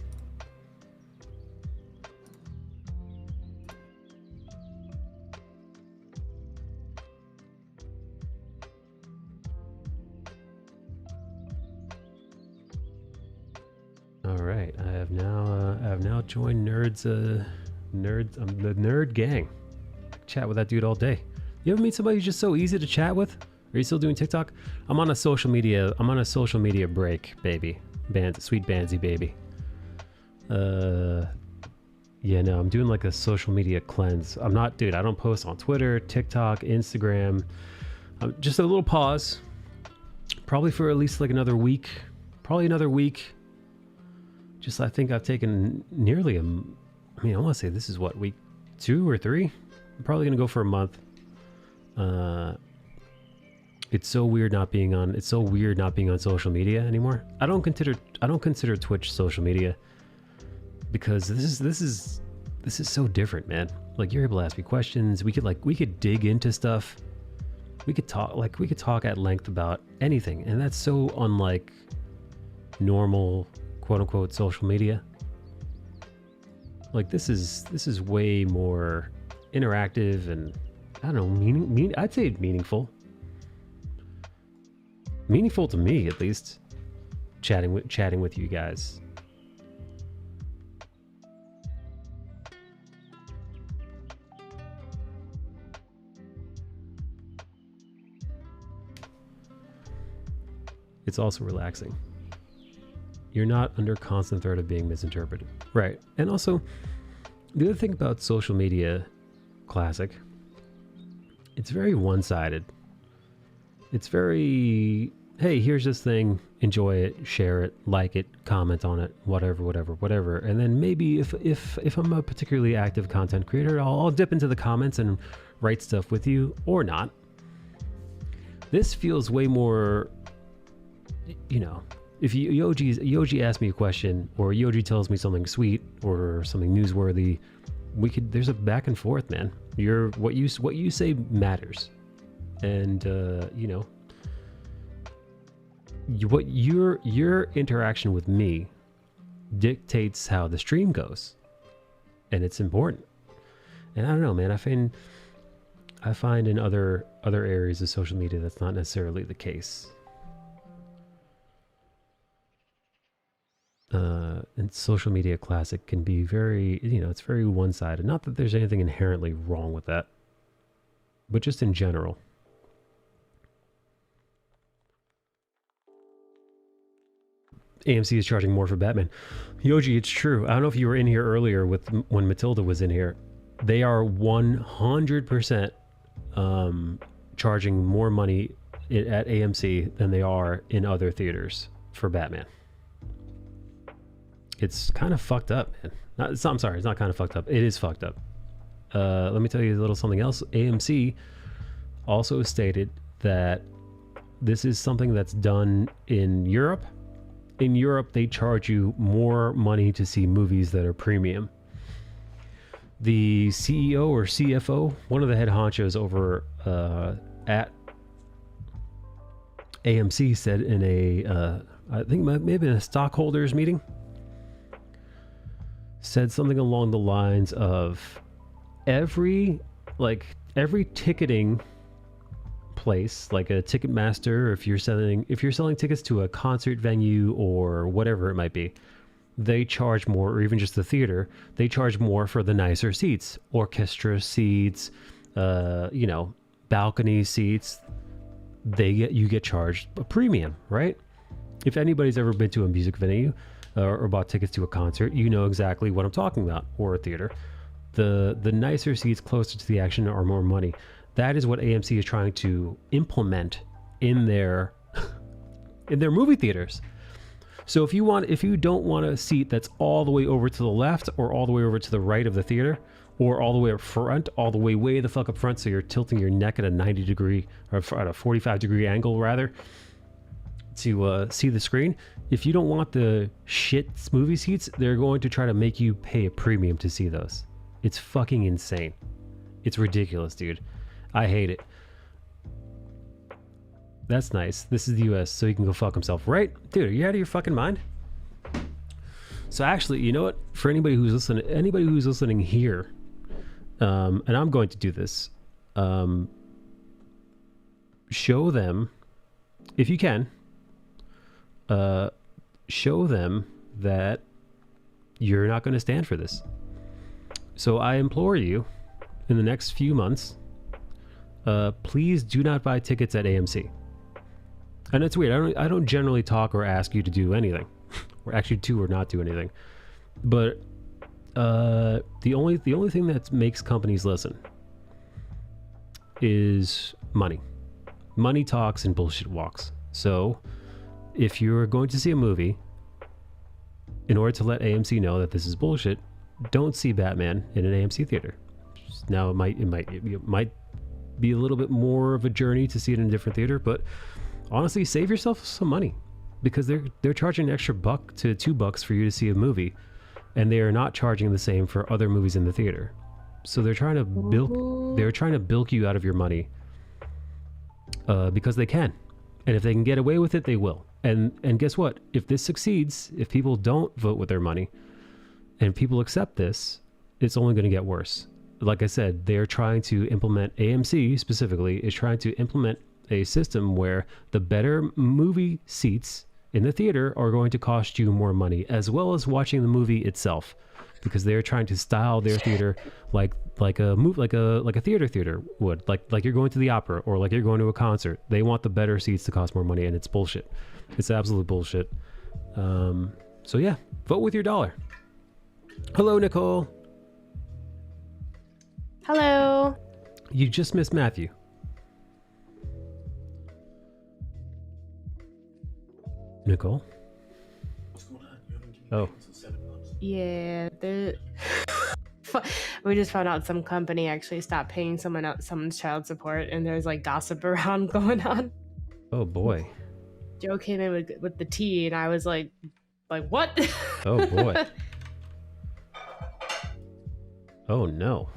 All right. I have now joined the nerd gang. Chat with that dude all day. You ever meet somebody who's just so easy to chat with? Are you still doing TikTok? I'm on a social media break, baby. Sweet Bandsy, baby. Yeah, no, I'm doing like a social media cleanse. I don't post on Twitter, TikTok, Instagram. Just a little pause. Probably for at least like another week. Just, I think I've taken nearly I want to say this is what, week 2 or 3? I'm probably going to go for a month. It's so weird not being on social media anymore. I don't consider Twitch social media because this is so different, man. Like, you're able to ask me questions. We could dig into stuff. We could talk at length about anything, and that's so unlike normal quote unquote social media. Like, this is way more interactive and, I don't know, I'd say meaningful. Meaningful to me, at least. Chatting with you guys. It's also relaxing. You're not under constant threat of being misinterpreted. Right. And also, the other thing about social media, classic, it's very one-sided. It's very, hey, here's this thing, enjoy it, share it, like it, comment on it, whatever. And then maybe if I'm a particularly active content creator, I'll dip into the comments and write stuff with you, or not. This feels way more, you know, if Yoji asks me a question, or Yoji tells me something sweet or something newsworthy, there's a back and forth, man. What you say matters. And you know, what your interaction with me dictates how the stream goes, and it's important. And I don't know, man, I find in other areas of social media that's not necessarily the case. And social media classic can be very, you know, it's very one-sided. Not that there's anything inherently wrong with that, but just in general. AMC is charging more for Batman. Yoji, it's true. I don't know if you were in here earlier when Matilda was in here. They are 100% charging more money at AMC than they are in other theaters for Batman. It's kind of fucked up, man. I'm sorry, it's not kind of fucked up. It is fucked up. Let me tell you a little something else. AMC also stated that this is something that's done in Europe. In Europe, they charge you more money to see movies that are premium. the CEO or CFO, one of the head honchos over at AMC, said in a I think maybe in a stockholders meeting, said something along the lines of every ticketing place, like a Ticketmaster, or if you're selling tickets to a concert venue or whatever it might be, they charge more, or even just the theater, they charge more for the nicer seats, orchestra seats, balcony seats. You get charged a premium, right? If anybody's ever been to a music venue or bought tickets to a concert, you know exactly what I'm talking about, or a theater. The nicer seats closer to the action are more money. That is what AMC is trying to implement in their movie theaters. So if you don't want a seat that's all the way over to the left or all the way over to the right of the theater, or all the way up front, all the way the fuck up front, so you're tilting your neck at a 90 degree or at a 45 degree angle rather to see the screen. If you don't want the shit movie seats, they're going to try to make you pay a premium to see those. It's fucking insane. It's ridiculous, dude. I hate it. That's nice. This is the US, so he can go fuck himself, right? Dude, are you out of your fucking mind? So actually, you know what? For anybody who's listening here, and I'm going to do this, show them, if you can, show them that you're not going to stand for this. So I implore you, in the next few months, please do not buy tickets at AMC. And it's weird. I don't generally talk or ask you to do anything, or actually do or not do anything. But the only thing that makes companies listen is money. Money talks and bullshit walks. So if you're going to see a movie, in order to let AMC know that this is bullshit, don't see Batman in an AMC theater. Now it might be a little bit more of a journey to see it in a different theater, but honestly, save yourself some money, because they're charging an extra $1 to $2 for you to see a movie, and they are not charging the same for other movies in the theater. So they're trying to bilk you out of your money, because they can, and if they can get away with it, they will. And guess what? If this succeeds, if people don't vote with their money, and people accept this, it's only going to get worse. Like I said, they're trying to implement, AMC specifically is trying to implement a system where the better movie seats in the theater are going to cost you more money, as well as watching the movie itself, because they're trying to style their theater like a theater would, like you're going to the opera, or like you're going to a concert. They want the better seats to cost more money, and it's bullshit. It's absolute bullshit. So yeah, vote with your dollar. Hello, Nicole. Hello. You just missed Matthew. Nicole? Oh. Yeah, we just found out some company actually stopped paying someone's child support, and there's like gossip around going on. Oh boy. Joe came in with the tea, and I was like what? Oh boy. Oh no.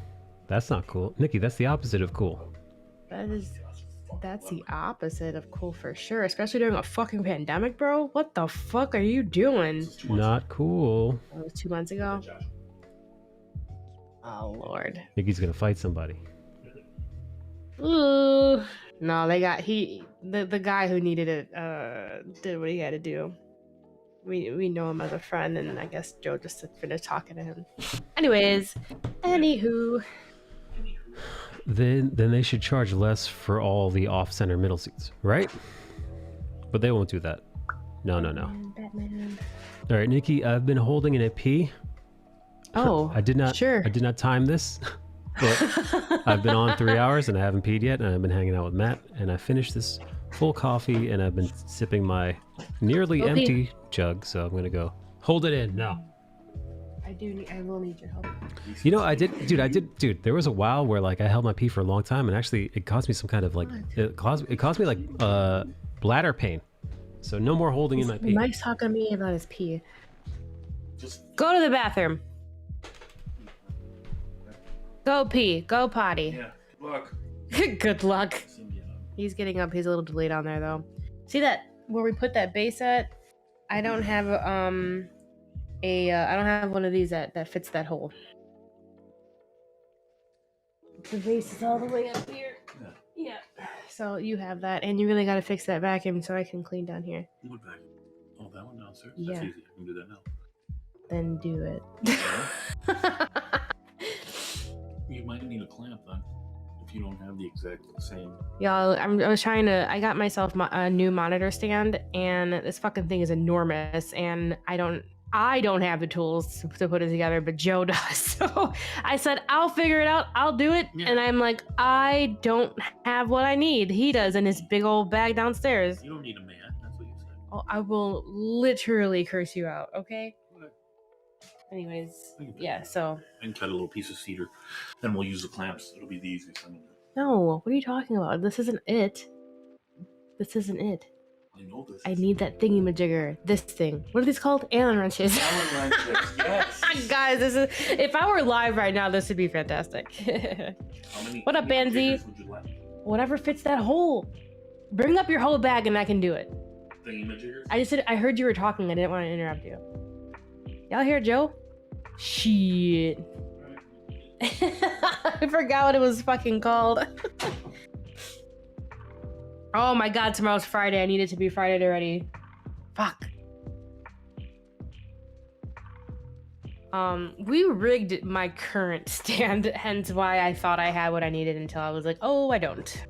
That's not cool. Nikki, that's the opposite of cool. That's the opposite of cool for sure, especially during a fucking pandemic, bro. What the fuck are you doing? Not cool. That was 2 months ago. Oh lord. Nikki's gonna fight somebody. Ooh. No, they got the guy who needed it did what he had to do. We know him as a friend, and I guess Joe just finished talking to him. Anyways, anywho. Then they should charge less for all the off-center middle seats, right? But they won't do that. No. Batman. All right, Nikki, I've been holding an EP. Oh, I did not time this, but I've been on 3 hours and I haven't peed yet, and I've been hanging out with Matt, and I finished this full coffee, and I've been sipping my nearly empty jug, so I'm gonna go hold it in now. I will need your help. You know, I did. There was a while where like I held my pee for a long time, and actually it caused me some kind of like it caused me like bladder pain. So no more holding in my pee. Mike's talking to me about his pee. Just go to the bathroom. Go pee. Go potty. Yeah. Good luck. Good luck. See him get up. He's getting up. He's a little delayed on there though. See that where we put that base at? I don't have I don't have one of these that fits that hole. The base is all the way up here. Yeah. So you have that, and you really got to fix that vacuum so I can clean down here. What vacuum? Oh, that one downstairs? Yeah. That's easy. I can do that now. Then do it. You might need a clamp then, if you don't have the exact same. Y'all, I was trying to. I got myself a new monitor stand, and this fucking thing is enormous, and I don't have the tools to put it together, but Joe does. So I said, I'll figure it out. I'll do it. Yeah. And I'm like, I don't have what I need. He does in his big old bag downstairs. You don't need a mat. That's what you said. Oh, I will literally curse you out, okay? Okay. Anyways, I can do yeah, that. so. I can cut a little piece of cedar. Then we'll use the clamps. It'll be the easiest thing to do. No, what are you talking about? This isn't it. This isn't it. I know this. I need that thingy-majigger. This thing. What are these called? Allen wrenches. Allen wrenches, yes. Guys, this is. If I were live right now, this would be fantastic. What up, Banzi? Would you like? Whatever fits that hole. Bring up your whole bag and I can do it. Thingy-majiggers? I just said I heard you were talking. I didn't want to interrupt you. Y'all hear Joe? Shit. I forgot what it was fucking called. Oh my god, tomorrow's Friday. I need it to be Friday already. Fuck. We rigged my current stand, hence why I thought I had what I needed until I was like, oh, I don't.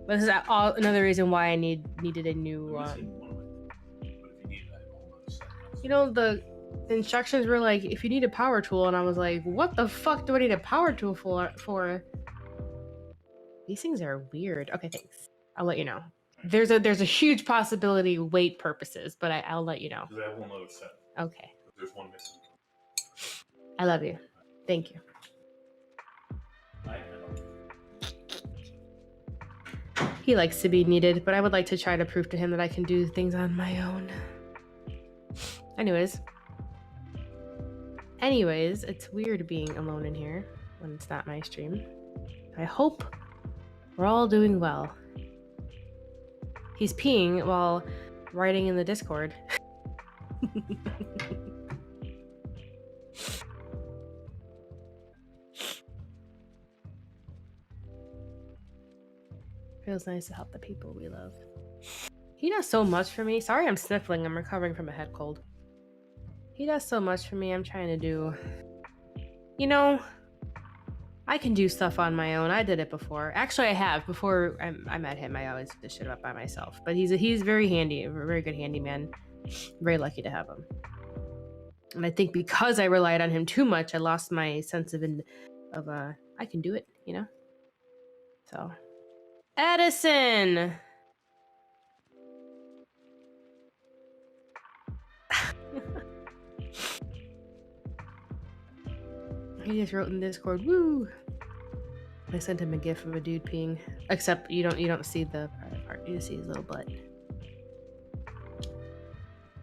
But this is another reason why I needed a new. You know, the instructions were like, if you need a power tool, and I was like, what the fuck do I need a power tool for? These things are weird. Okay, thanks. I'll let you know. There's a huge possibility weight purposes, but I'll let you know. Because I have one other set. Okay. There's one missing. I love you. Thank you. I know. He likes to be needed, but I would like to try to prove to him that I can do things on my own. Anyways, it's weird being alone in here when it's not my stream. I hope we're all doing well. He's peeing while writing in the Discord. Feels nice to help the people we love. He does so much for me. Sorry I'm sniffling. I'm recovering from a head cold. He does so much for me. I'm trying to do... You know, I can do stuff on my own. I did it before. Actually, I have. Before I met him, I always did shit up by myself. But he's very handy. A very good handyman. Very lucky to have him. And I think because I relied on him too much, I lost my sense of I can do it, you know? So... Edison! He just wrote in Discord, woo! I sent him a gif of a dude peeing. Except you don't see the private part, you just see his little butt.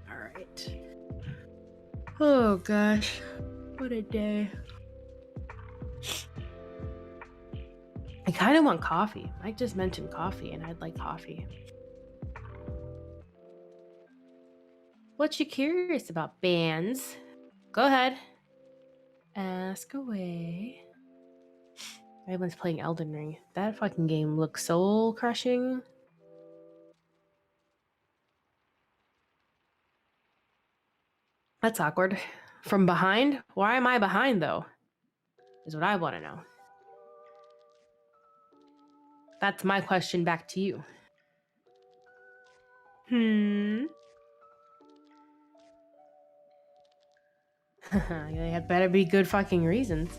Alright. Oh gosh. What a day. I kind of want coffee. Mike just mentioned coffee, and I'd like coffee. What you curious about, Bands? Go ahead. Ask away. Everyone's playing Elden Ring. That fucking game looks soul crushing. That's awkward. From behind? Why am I behind, though? Is what I want to know. That's my question back to you. It better be good fucking reasons.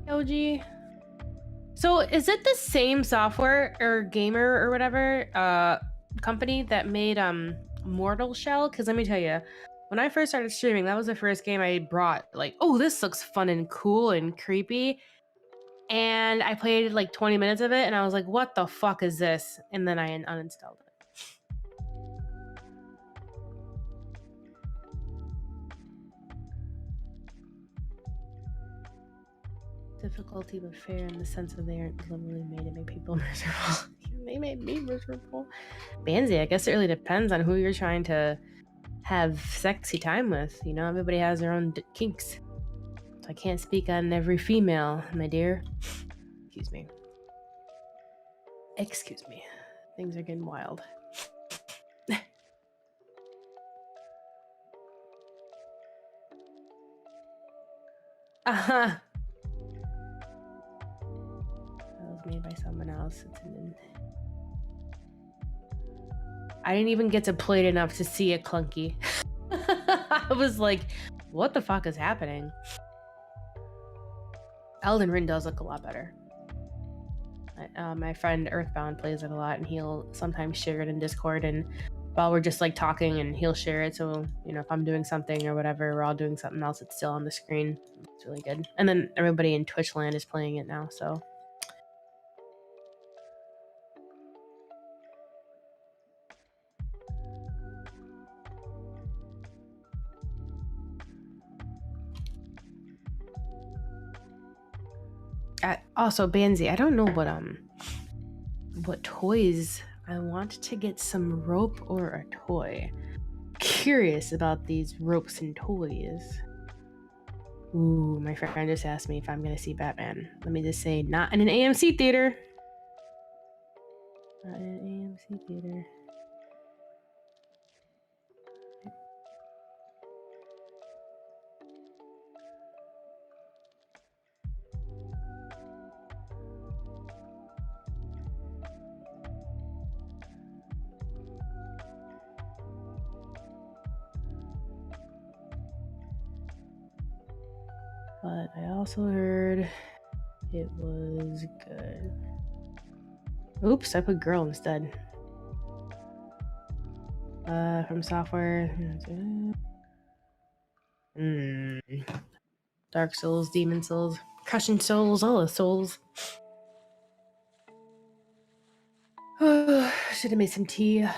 LG. So is it the same software or gamer or whatever company that made Mortal Shell? Because let me tell you, when I first started streaming, that was the first game I brought. Like, oh, this looks fun and cool and creepy. And I played like 20 minutes of it, and I was like, what the fuck is this? And then I uninstalled it. Difficulty but fair in the sense that they aren't deliberately made to make people miserable. They made me miserable. Banzi, I guess it really depends on who you're trying to have sexy time with. You know, everybody has their own kinks. So I can't speak on every female, my dear. Excuse me. Excuse me. Things are getting wild. Uh-huh. That was made by someone else. I didn't even get to play it enough to see it clunky. I was like, what the fuck is happening? Elden Ring does look a lot better. My friend Earthbound plays it a lot, and he'll sometimes share it in Discord, and while we're just like talking, and he'll share it, so you know, if I'm doing something or whatever, we're all doing something else, it's still on the screen. It's really good. And then everybody in Twitch land is playing it now, so also Banzi, I don't know what toys I want to get. Some rope or a toy. Curious about these ropes and toys. Ooh, my friend just asked me if I'm gonna see Batman. Let me just say, not in an AMC theater. Not in an AMC theater. But I also heard it was good. Oops, I put girl instead. From software. Dark Souls, Demon Souls, Crushing Souls, all the souls. Should have made some tea. I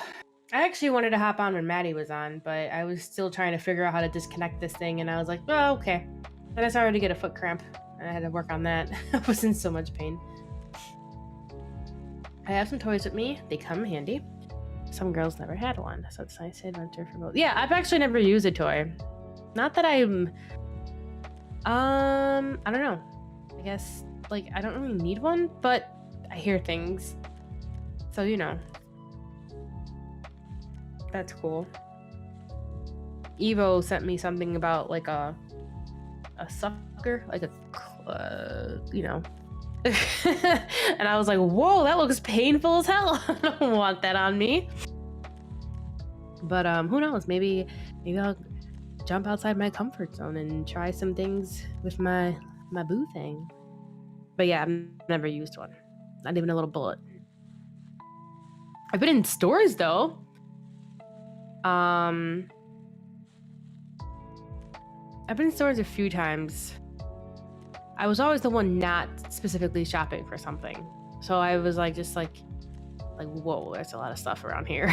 actually wanted to hop on when Maddie was on, but I was still trying to figure out how to disconnect this thing, and I was like, oh, okay. And I started to get a foot cramp, and I had to work on that. I was in so much pain. I have some toys with me. They come handy. Some girls never had one, so it's nice to adventure for both. Yeah, I've actually never used a toy. Not that I'm... I don't know. I guess, like, I don't really need one, but I hear things. So, you know. That's cool. Evo sent me something about, like, a sucker, like a, you know. And I was like, whoa, that looks painful as hell. I don't want that on me. But who knows? Maybe I'll jump outside my comfort zone and try some things with my boo thing. But yeah, I've never used one. Not even a little bullet. I've been in stores though. I've been in stores a few times. I was always the one not specifically shopping for something. So I was like, just like, whoa, there's a lot of stuff around here.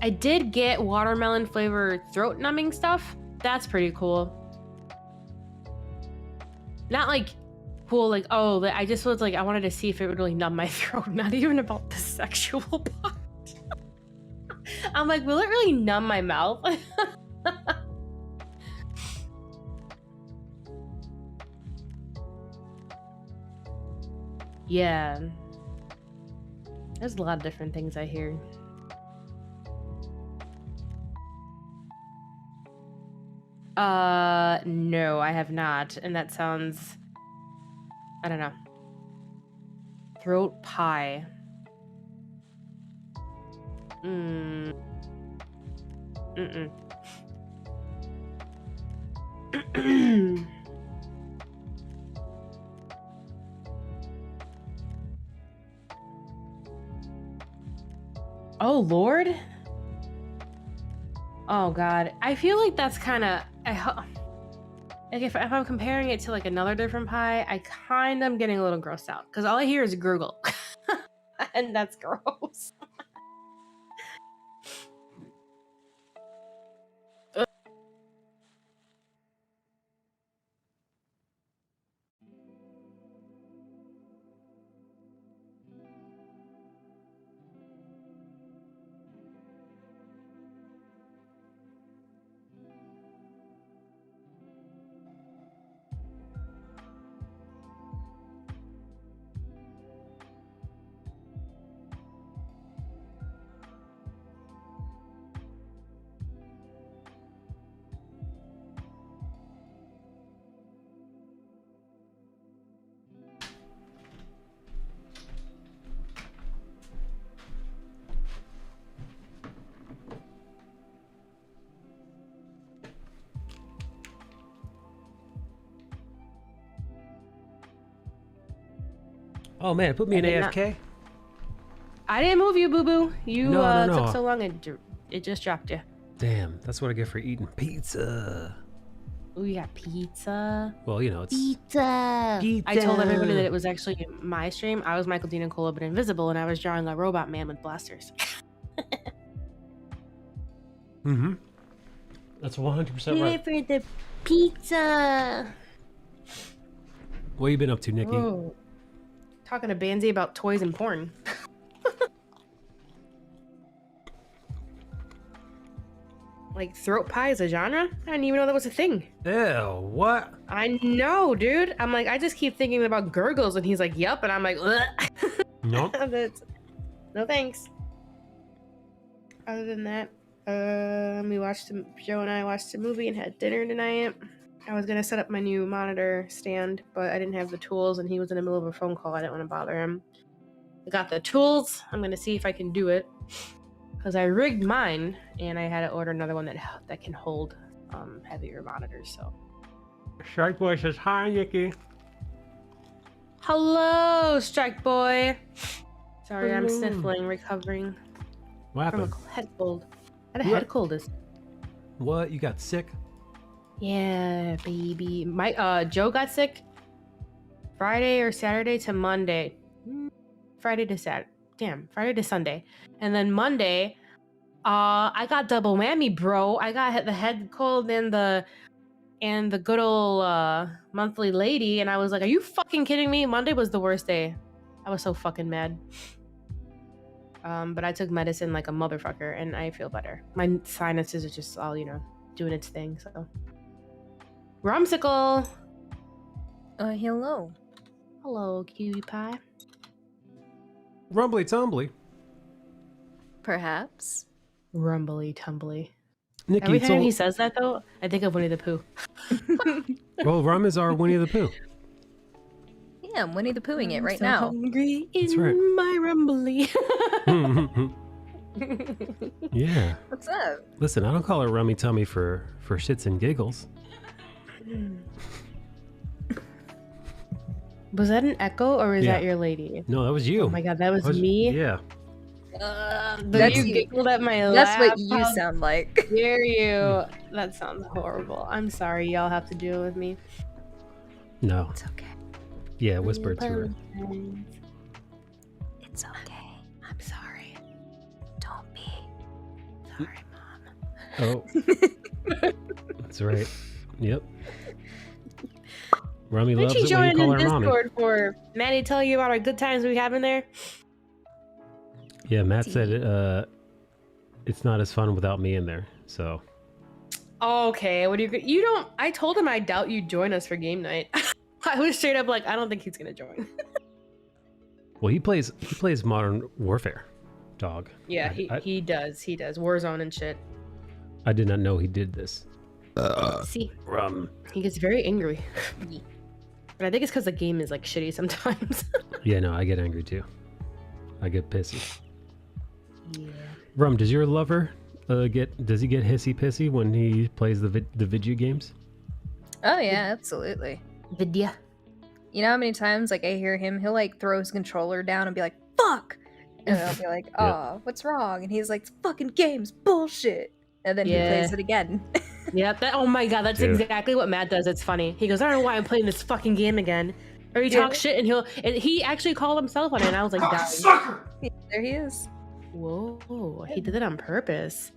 I did get watermelon flavor throat numbing stuff. That's pretty cool. Not like cool, like, oh, I just was like, I wanted to see if it would really numb my throat. Not even about the sexual part. I'm like, will it really numb my mouth? Yeah. There's a lot of different things I hear. No, I have not. And that sounds... I don't know. Throat pie. Oh, Lord? Oh, God. I feel like that's kind of... Like if I'm comparing it to like another different pie, I kind of am getting a little grossed out because all I hear is gurgle, and that's gross. Oh man, put me in I did not- AFK. I didn't move you, boo boo. You No. took so long, it just dropped you. Damn, that's what I get for eating pizza. Ooh, you got pizza. Well, you know, it's Pizza. I told everybody that it was actually my stream. I was Michael Dean and Cola, but invisible, and I was drawing a robot man with blasters. Mm-hmm. That's 100% right. for the pizza. What you been up to, Nikki? Oh. Talking to Banzi about toys and porn. Like throat pie is a genre? I didn't even know that was a thing. Ew, what? I know, dude. I'm like, I just keep thinking about gurgles, and he's like, "Yup," and I'm like, ugh. Nope. No thanks. Other than that, Joe and I watched a movie and had dinner tonight. I was gonna set up my new monitor stand, but I didn't have the tools, and he was in the middle of a phone call. I didn't want to bother him. I got the tools. I'm gonna see if I can do it because I rigged mine, and I had to order another one that can hold heavier monitors. So. Shark Boy says hi, Nikki. Hello, Strike Boy. Sorry, I'm Hello. sniffling, recovering What from happened? a head cold. I had a What? head cold. What? You got sick? Yeah, baby. Joe got sick Friday or Saturday to Monday. Friday to Saturday. Damn, Friday to Sunday. And then Monday, I got double whammy, bro. I got the head cold and the good old monthly lady, and I was like, are you fucking kidding me? Monday was the worst day. I was so fucking mad. But I took medicine like a motherfucker, and I feel better. My sinuses are just all, doing its thing, so. Rumsicle! Hello. Hello, cutie pie. Rumbly tumbly. Perhaps. Rumbly tumbly. Nikki, Every time so, he says that, though, I think of Winnie the Pooh. well, Rum is our Winnie the Pooh. Yeah, I'm Winnie the Poohing it right so now. Hungry in That's right. my rumbly. Yeah. What's up? Listen, I don't call her Rummy Tummy for shits and giggles. Was that an echo, or is Yeah. that your lady? No, that was you. Oh my god, that was me? Yeah. That's You you. giggled at my That's laugh. what you How sound like. dare you? That sounds horrible. I'm sorry, y'all have to deal with me. No. It's okay. Yeah, whisper it to her. It's okay. I'm sorry. Don't be. Sorry, Mom. Oh. That's right. Yep. Rummy What'd loves you it when join you call in her mommy. Discord for? Maddie tell you about our good times we have in there? Yeah, Matt said it's not as fun without me in there. So Okay, what do you don't? I told him I doubt you'd join us for game night. I was straight up like, I don't think he's gonna join. well, he plays Modern Warfare, dog. Yeah, I- he does Warzone and shit. I did not know he did this. See, Rum. he gets very angry. But I think it's because the game is like shitty sometimes. Yeah, no, I get angry too. I get pissy. Yeah. Rum, does your lover does he get hissy pissy when he plays the video games? Oh yeah, absolutely. Vidya. You know how many times like I hear him, he'll like throw his controller down and be like, "Fuck," and I'll be like, "Oh, what's wrong?" And he's like, "Fucking games, bullshit." And then he Yeah. plays it again. Yeah, oh my god, that's Dude. exactly what Matt does. It's funny. He goes, I don't know why I'm playing this fucking game again. Or he talks shit and he actually called himself on it, and I was like, dying. Sucker! There he is. Whoa, he did it on purpose.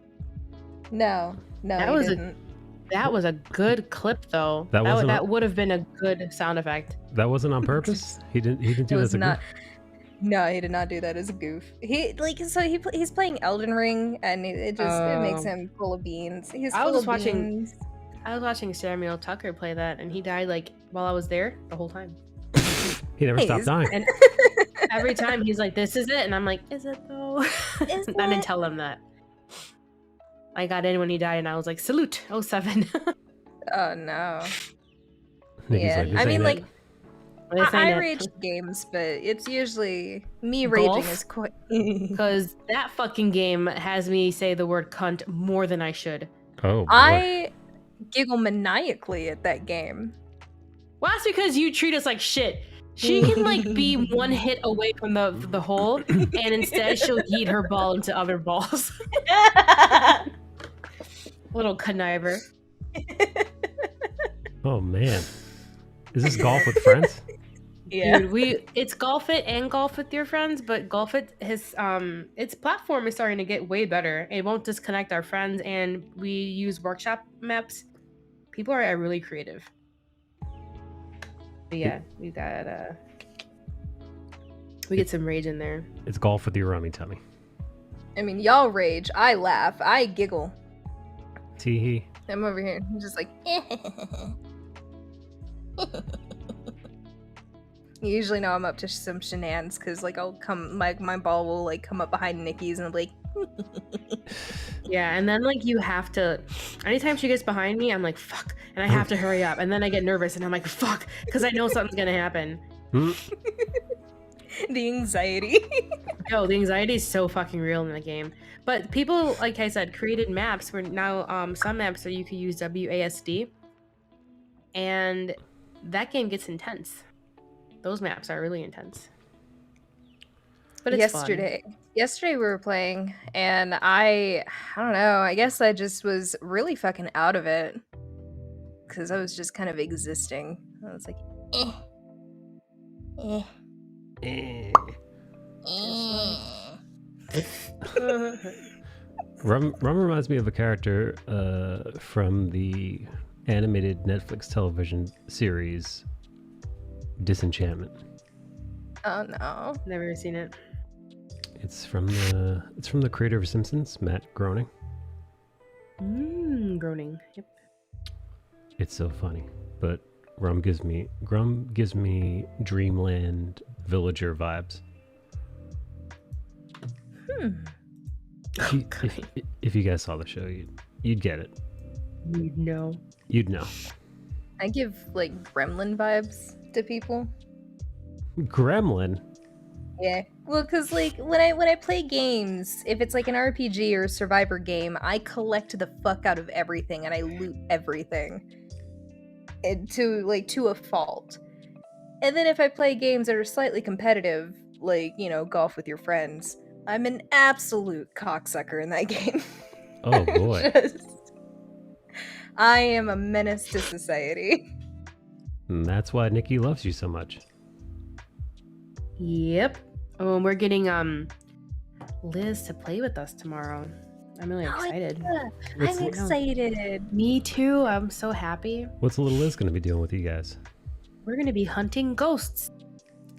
No, That he was didn't. That was a good clip, though. That would have been a good sound effect. That wasn't on purpose. He didn't do It that. was not. No, he did not do that as a goof. He's playing Elden Ring, and it makes him full of beans. He's full of beans. I was watching Samuel Tucker play that, and he died like while I was there the whole time. He never stopped dying. And every time he's like, "This is it," and I'm like, "Is it though?" I didn't tell him that. I got in when he died, and I was like, "Salute, 07." Oh no. Nikki's Yeah, like, this I mean, ain't like, it. I rage games, but it's usually me raging is quite. Because that fucking game has me say the word cunt more than I should. Oh, boy. I giggle maniacally at that game. Well, that's because you treat us like shit. She can like be one hit away from the hole, and instead she'll yeet her ball into other balls. Little conniver. Oh man, is this golf with friends? Yeah, dude, it's Golf It and Golf with your friends, but Golf It has its platform is starting to get way better. It won't disconnect our friends, and we use workshop maps. People are really creative. But yeah, we get some rage in there. It's golf with your rummy tummy. I mean, y'all rage. I laugh. I giggle. Tee-hee. I'm over here. I'm just like. You usually know I'm up to some shenanigans because like I'll come, my ball will like come up behind Nikki's and I'll be like. Yeah, and then like you have to. Anytime she gets behind me, I'm like fuck, and I have to hurry up, and then I get nervous, and I'm like fuck, because I know something's gonna happen. The anxiety. No, the anxiety is so fucking real in the game. But people, like I said, created maps where now some maps that you could use WASD, and that game gets intense. Those maps are really intense. But it's yesterday we were playing, and I don't know. I guess I just was really fucking out of it because I was just kind of existing. I was like, Rum reminds me of a character from the animated Netflix television series Disenchantment. Oh no, Never seen it. It's from the creator of Simpsons, Matt Groening. Groaning. Yep. It's so funny, but Grum gives me Dreamland villager vibes. If you guys saw the show, you'd get it. You'd know. You'd know. I give like gremlin vibes to people. Gremlin. Yeah. Well, because like when I play games, if it's like an RPG or a survivor game, I collect the fuck out of everything and I loot everything. And to a fault. And then if I play games that are slightly competitive, like, you know, golf with your friends, I'm an absolute cocksucker in that game. Oh boy. I am a menace to society. And that's why Nikki loves you so much. Yep. Oh, and we're getting Liz to play with us tomorrow. I'm really excited. I'm excited. Me too. I'm so happy. What's little Liz going to be doing with you guys? We're going to be hunting ghosts.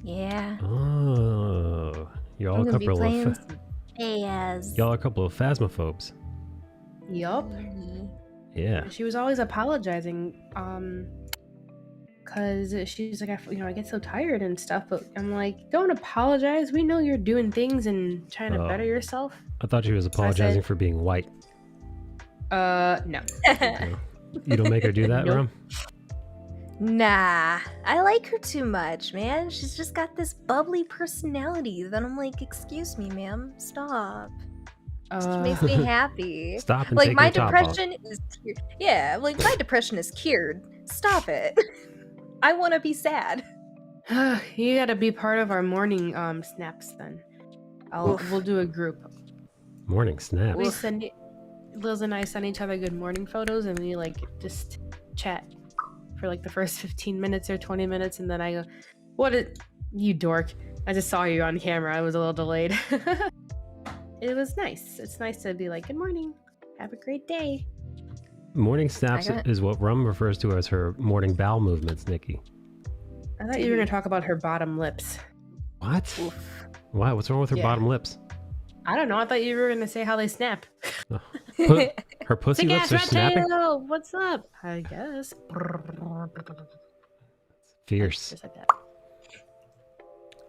Yeah. Oh, you're all a couple of y'all are a couple of phasmophobes. Yup. Yeah. She was always apologizing, cause she's like, I get so tired and stuff. But I'm like, don't apologize. We know you're doing things and trying to better yourself. I thought she was apologizing for being white. No. No. You don't make her do that, Nope. Rum? Nah, I like her too much, man. She's just got this bubbly personality that I'm like, excuse me, ma'am, stop. She makes me happy. Stop and like take my your top off. depression is cured. Yeah, like my depression is cured. Stop it. I want to be sad. You gotta be part of our morning snaps then. We'll do a group. Morning snap. We send you. Liz and I send each other good morning photos, and we like just chat for like the first 15 minutes or 20 minutes, and then I go, "What is you dork? I just saw you on camera. I was a little delayed." It was nice. It's nice to be like, "Good morning. Have a great day." Morning snaps got- is what Rum refers to as her morning bowel movements, Nikki. I thought you were gonna talk about her bottom lips. What? Oof. Why? What's wrong with her Yeah. bottom lips? I don't know. I thought you were gonna say how they snap. Her pussy Big lips ass are rat snapping? tail. What's up? I guess. Fierce. Just like that.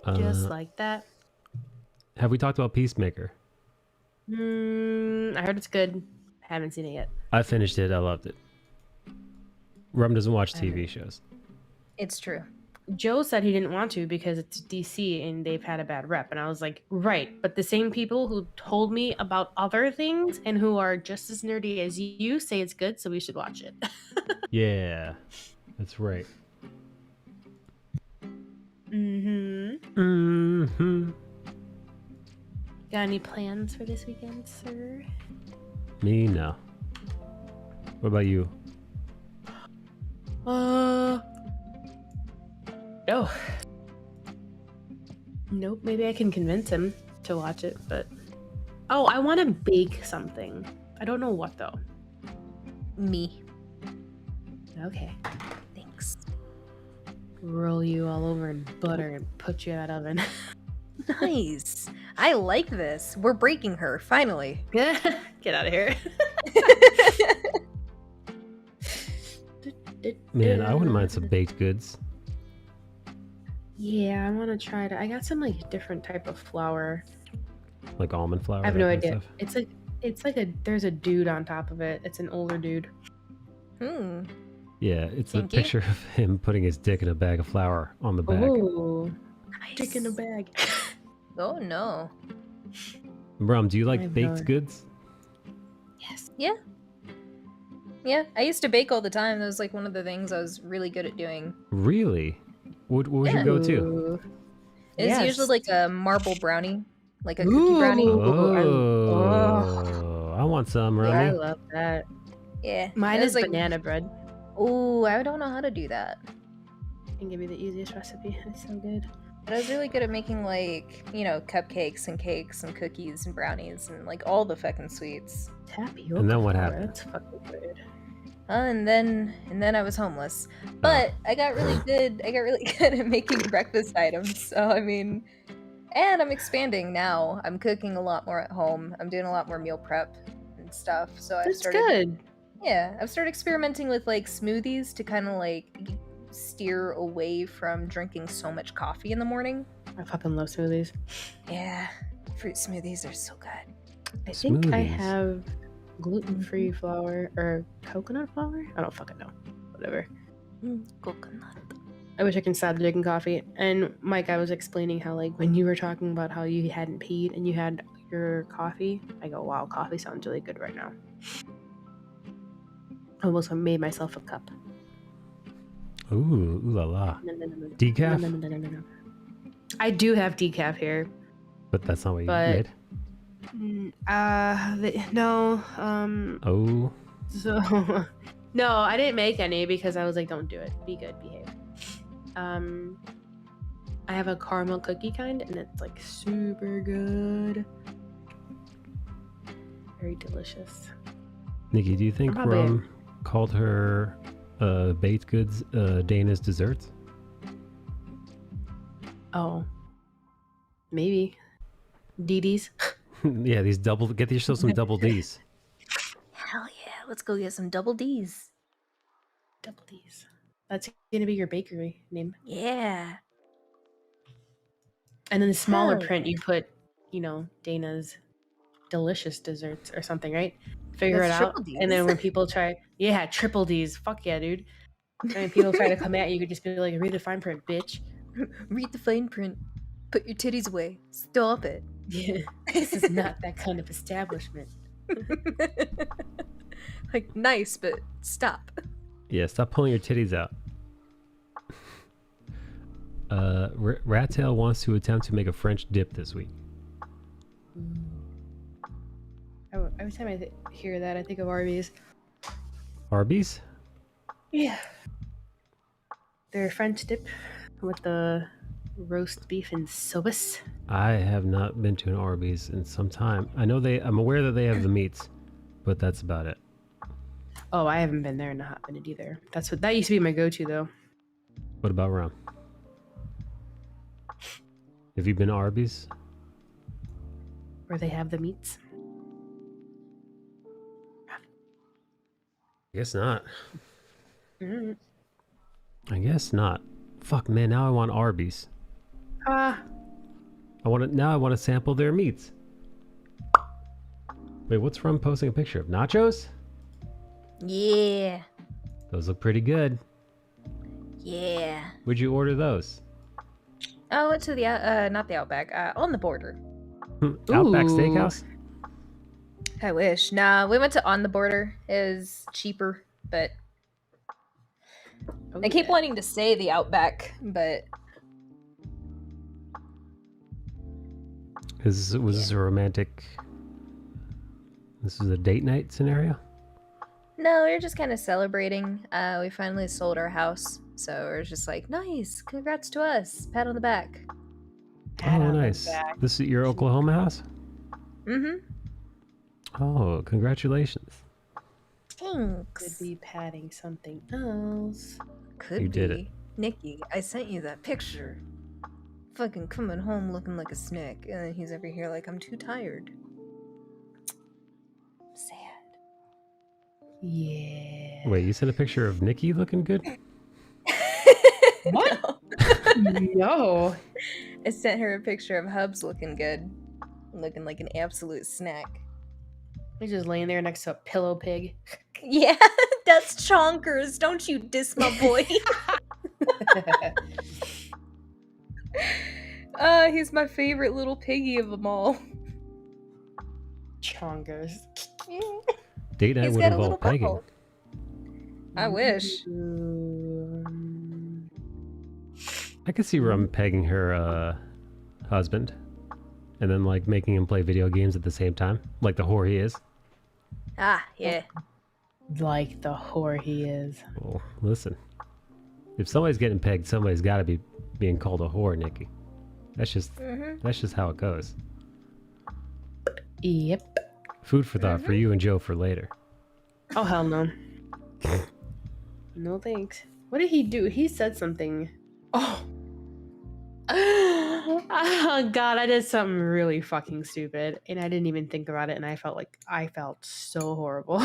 Uh, Just like that. have we talked about Peacemaker? I heard it's good. Haven't seen it yet. I finished it. I loved it. Rum doesn't watch TV shows. It's true. Joe said he didn't want to because it's DC and they've had a bad rep. And I was like, right. But the same people who told me about other things and who are just as nerdy as you say it's good, so we should watch it. Yeah, that's right. Got any plans for this weekend, sir? Me, no. What about you? No. Nope. Maybe I can convince him to watch it, but oh, I want to bake something. I don't know what though. Me. Okay. Thanks. Roll you all over in butter and put you in that oven. Nice. I like this. We're breaking her, finally. Get out of here. Man, I wouldn't mind some baked goods. Yeah, I want to try it. I got some like different type of flour. Like almond flour. I have that no kind of idea. stuff. It's like there's a dude on top of it. It's an older dude. Yeah, it's a Kinky? picture of him putting his dick in a bag of flour on the bag. Ooh, Nice. dick in a bag. Oh no. Rum, do you I like have baked no- goods? Yes. Yeah, I used to bake all the time. That was like one of the things I was really good at doing. Really? What would Yeah. you go to? Ooh. It's Yes. usually like a marble brownie, like a cookie brownie. Ooh. Oh, I want some, I Rummy. love that. Yeah. Mine it is was like, banana bread. oh, I don't know how to do that. I can give you the easiest recipe. It's so good. But I was really good at making like, cupcakes and cakes and cookies and brownies and like all the fucking sweets. Tapioca. And then what flour, happened? That's fucking good. And then I was homeless. But I got really good. I got really good at making breakfast items. So I mean, and I'm expanding now. I'm cooking a lot more at home. I'm doing a lot more meal prep and stuff. So I That's started. good. Yeah, I've started experimenting with like smoothies to kind of like steer away from drinking so much coffee in the morning. I fucking love smoothies. Yeah, fruit smoothies are so good. I think I Smoothies. have gluten-free flour or coconut flour. I don't fucking know. Whatever. Coconut. I wish I can stop drinking coffee. And Mike, I was explaining how like when you were talking about how you hadn't peed and you had your coffee, I go, wow, coffee sounds really good right now. I almost made myself a cup. Ooh, ooh la la. No. Decaf? No. I do have decaf here. But that's not what you But- made. No. Oh, So no, I didn't make any because I was like, don't do it. Be good, behave. I have a caramel cookie kind and it's like super good. Very delicious. Nikki, do you think Probably- Rum called her baked goods Dana's desserts? Oh. Maybe. DD's. Yeah, get yourself some double D's. Hell yeah, let's go get some double D's. Double D's. That's gonna be your bakery name. Yeah. And then the smaller Hell print you put, Dana's delicious desserts or something, right? Figure That's it out. triple And then Ds. when people try, yeah, triple D's. Fuck yeah, dude. And when people try to come at you, you could just be like, read the fine print, bitch. Read the fine print. Put your titties away. Stop it. Yeah, this is not that kind of establishment. Like, nice, but stop. Yeah, stop pulling your titties out. Rattail wants to attempt to make a French dip this week. Every time I hear that, I think of Arby's. Arby's? Yeah. Their French dip with the roast beef and sauce. I have not been to an Arby's in some time. I'm aware that they have the meats, but that's about it. Oh, I haven't been there in a hot minute either. That used to be my go-to though. What about Ron? Have you been to Arby's? Where they have the meats. I guess not. Mm. I guess not. Fuck, man, now I want Arby's. Ah. I want to sample their meats. Wait, what's Ron posting a picture of? Nachos? Yeah. Those look pretty good. Yeah. Would you order those? I went to the not the Outback, on the border. Outback Ooh. Steakhouse? I wish. Nah, we went to On the Border. It was cheaper, but I keep wanting to say the Outback, but Was this a romantic? This is a date night scenario? no, we were just kind of celebrating. We finally sold our house, so it was just like, nice, congrats to us, pat on the back. Pat Oh, on the nice. back. This is your Oklahoma house? Mm-hmm. Oh, congratulations. Could Thanks. be patting something else. Could You be. did it. Nikki, I sent you that picture. Fucking coming home looking like a snack, and then he's over here like, I'm too tired. Sad. Yeah. Wait, you sent a picture of Nikki looking good? What? No. I sent her a picture of Hubs looking good. Looking like an absolute snack. He's just laying there next to a pillow pig. Yeah, that's chonkers. Don't you diss my boy. He's my favorite little piggy of them all. Chongers. Date night He's would got a involve little pegging. bubble. I wish. I could see Rum pegging her husband and then like making him play video games at the same time, like the whore he is. Ah, yeah. Like the whore he is. Well, listen. If somebody's getting pegged, somebody's got to be being called a whore, Nikki. That's just how it goes. Yep. Food for thought for you and Joe for later. Oh, hell no. No thanks. What did he do? He said something. Oh. Oh, God, I did something really fucking stupid. And I didn't even think about it. And I felt so horrible.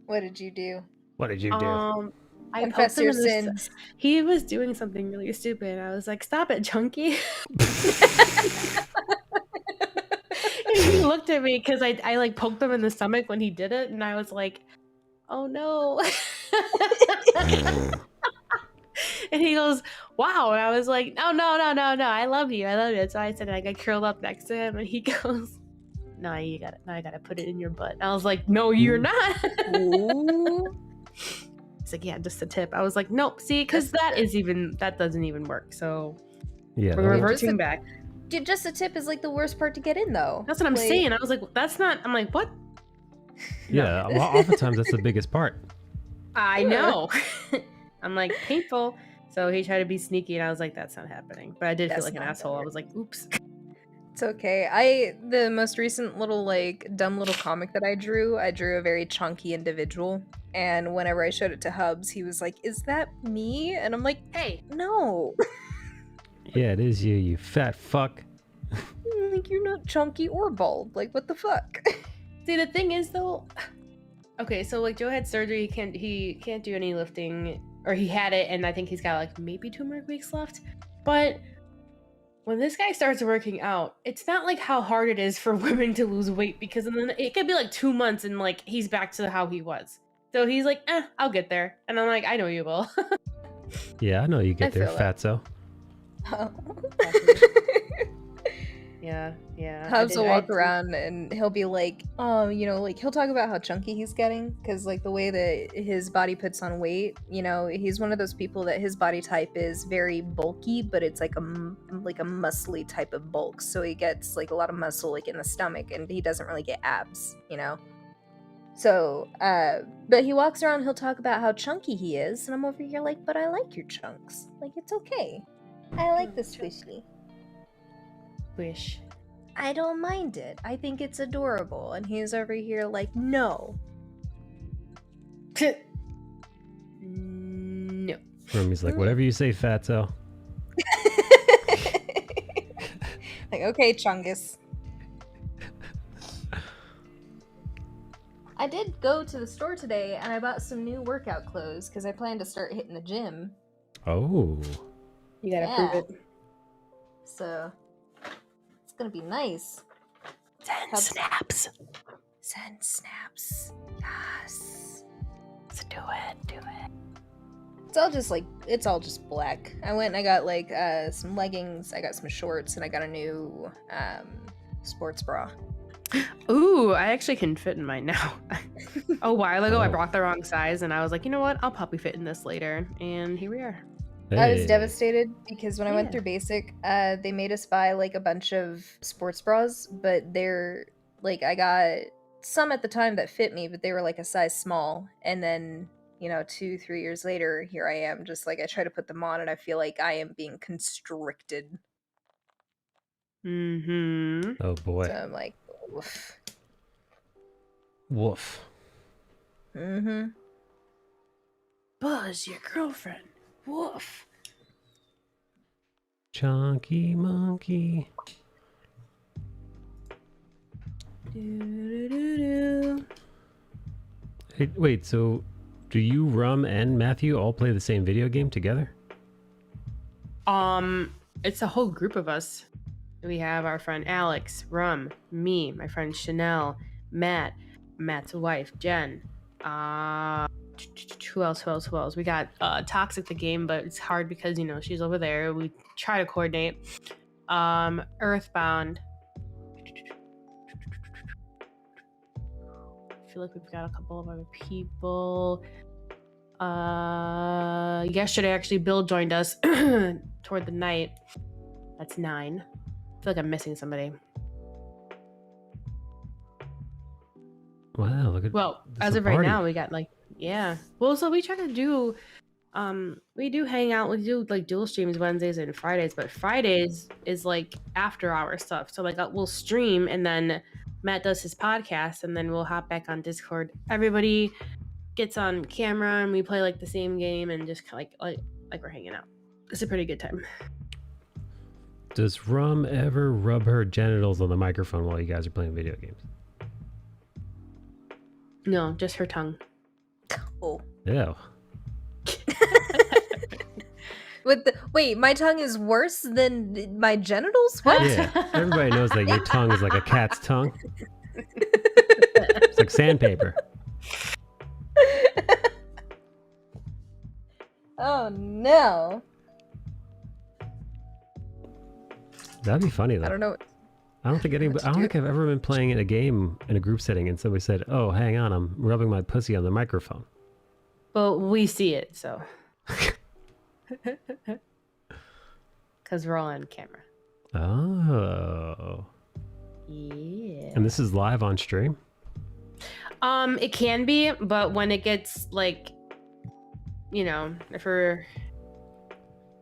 What did you do? What did you do? I Confess poked him your in the sins. He was doing something really stupid. I was like, stop it, Chunky. And he looked at me because I like poked him in the stomach when he did it. And I was like, oh no. And he goes, wow. And I was like, no. I love you. So I said, like, I curled up next to him and he goes, no, I gotta put it in your butt. And I was like, no, you're not. He's like, yeah, just a tip. I was like, nope, see, because that doesn't even work. So Yeah. we're reverting back. Dude, just a tip is like the worst part to get in, though. That's what I'm saying. I was like, that's not. I'm like, what? Yeah. Well, oftentimes that's the biggest part. I know. I'm like, painful. So he tried to be sneaky, and I was like, that's not happening. But I did feel like an asshole. I was like, oops. It's okay. The most recent little like dumb little comic that I drew a very chunky individual, and whenever I showed it to Hubs, he was like, "Is that me?" And I'm like, Hey, "No." Yeah, it is you, you fat fuck. Like, you're not chunky or bald. Like, what the fuck? see, the thing is though. Okay, so like Joe had surgery. He can't do any lifting, or he had it, and I think he's got like maybe 2 more weeks left. But when this guy starts working out, it's not like how hard it is for women to lose weight, because then it could be like 2 months and like he's back to how he was. So he's like, I'll get there. And I'm like, I know you will. Yeah, I know you I get there, feel that. fatso. Oh. Yeah. Hubs will walk around and he'll be like, oh, like he'll talk about how chunky he's getting because like the way that his body puts on weight, he's one of those people that his body type is very bulky, but it's like a muscly type of bulk. So he gets like a lot of muscle like in the stomach, and he doesn't really get abs, So, but he walks around, he'll talk about how chunky he is, and I'm over here like, but I like your chunks. Like, it's okay. I like the squishy. Wish. I don't mind it. I think it's adorable. And he's over here like, no. No. He's like, whatever you say, Fatso. Like, okay, Chungus. I did go to the store today and I bought some new workout clothes because I plan to start hitting the gym. Oh. You gotta prove it. So, it's gonna be nice. Send snaps. Send snaps. Yes. So do it. It's all just black. I went and I got like some leggings, I got some shorts, and I got a new sports bra. Ooh, I actually can fit in mine now. A while ago, I brought the wrong size, and I was like, you know what? I'll probably fit in this later. And here we are. Hey. I was devastated because when I went through basic, they made us buy like a bunch of sports bras, but they're like, I got some at the time that fit me, but they were like a size small. And then, 2-3 years later, here I am, just like I try to put them on and I feel like I am being constricted. Mm-hmm. Oh boy. So I'm like, woof. Woof. Mm-hmm. Buzz, your girlfriend. Woof. Chunky monkey. Hey, wait, so do you, Rum, and Matthew all play the same video game together? It's a whole group of us. We have our friend Alex, Rum, me, my friend Chanel, Matt, Matt's wife, Jen. Who else? We got Toxic the game, but it's hard because she's over there. We try to coordinate. Earthbound. I feel like we've got a couple of other people. Yesterday actually Bill joined us toward the night. That's 9. I feel like I'm missing somebody. Wow, look at As of right now, we got Well, so we try to do we do hang out, we do like dual streams Wednesdays and Fridays, but Fridays is like after hour stuff. So like we'll stream and then Matt does his podcast and then we'll hop back on Discord. Everybody gets on camera and we play like the same game and just like we're hanging out. It's a pretty good time. Does Rum ever rub her genitals on the microphone while you guys are playing video games? No, just her tongue. Oh. Yeah. Wait, my tongue is worse than my genitals? What? Yeah. Everybody knows that your tongue is like a cat's tongue. It's like sandpaper. Oh no. That'd be funny though. I don't know. I don't think I've ever been playing in a game in a group setting and somebody said, "Oh, hang on, I'm rubbing my pussy on the microphone." But we see it, so. Because we're all on camera. Oh. Yeah. And this is live on stream? It can be, but when it gets like, if we're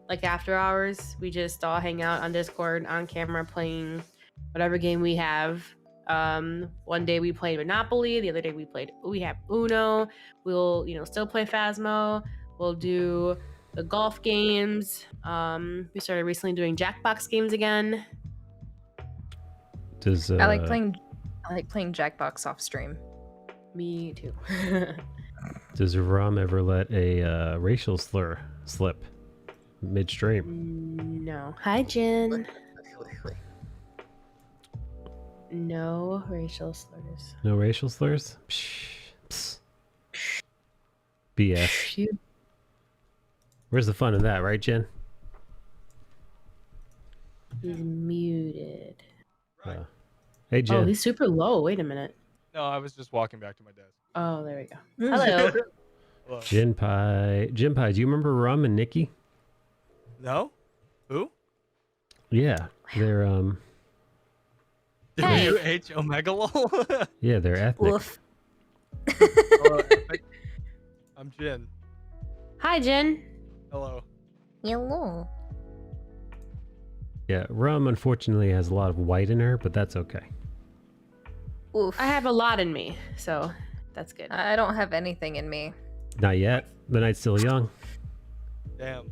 like after hours, we just all hang out on Discord on camera playing whatever game we have. One day we played Monopoly, the other day we have Uno. We'll, still play Phasmo. We'll do the golf games. We started recently doing Jackbox games again. I like playing Jackbox off stream. Me too. Does Rum ever let a racial slur slip midstream? No. Hi, Jen. No racial slurs. No racial slurs? Psh. BS. Where's the fun in that, right, Jen? He's muted. Hey, Jen. Oh, he's super low. Wait a minute. No, I was just walking back to my desk. Oh, there we go. Hello. Hello. Jin Pie. Jin Pie, do you remember Rum and Nikki? No? Who? Yeah, they're Hey. W-H Omegalol? yeah, they're ethnic. Woof. I'm Jin. Hi, Jen. Hello. Hello. Yeah, Rum unfortunately has a lot of white in her, but that's okay. Oof. I have a lot in me, so that's good. I don't have anything in me. Not yet. The night's still young. Damn.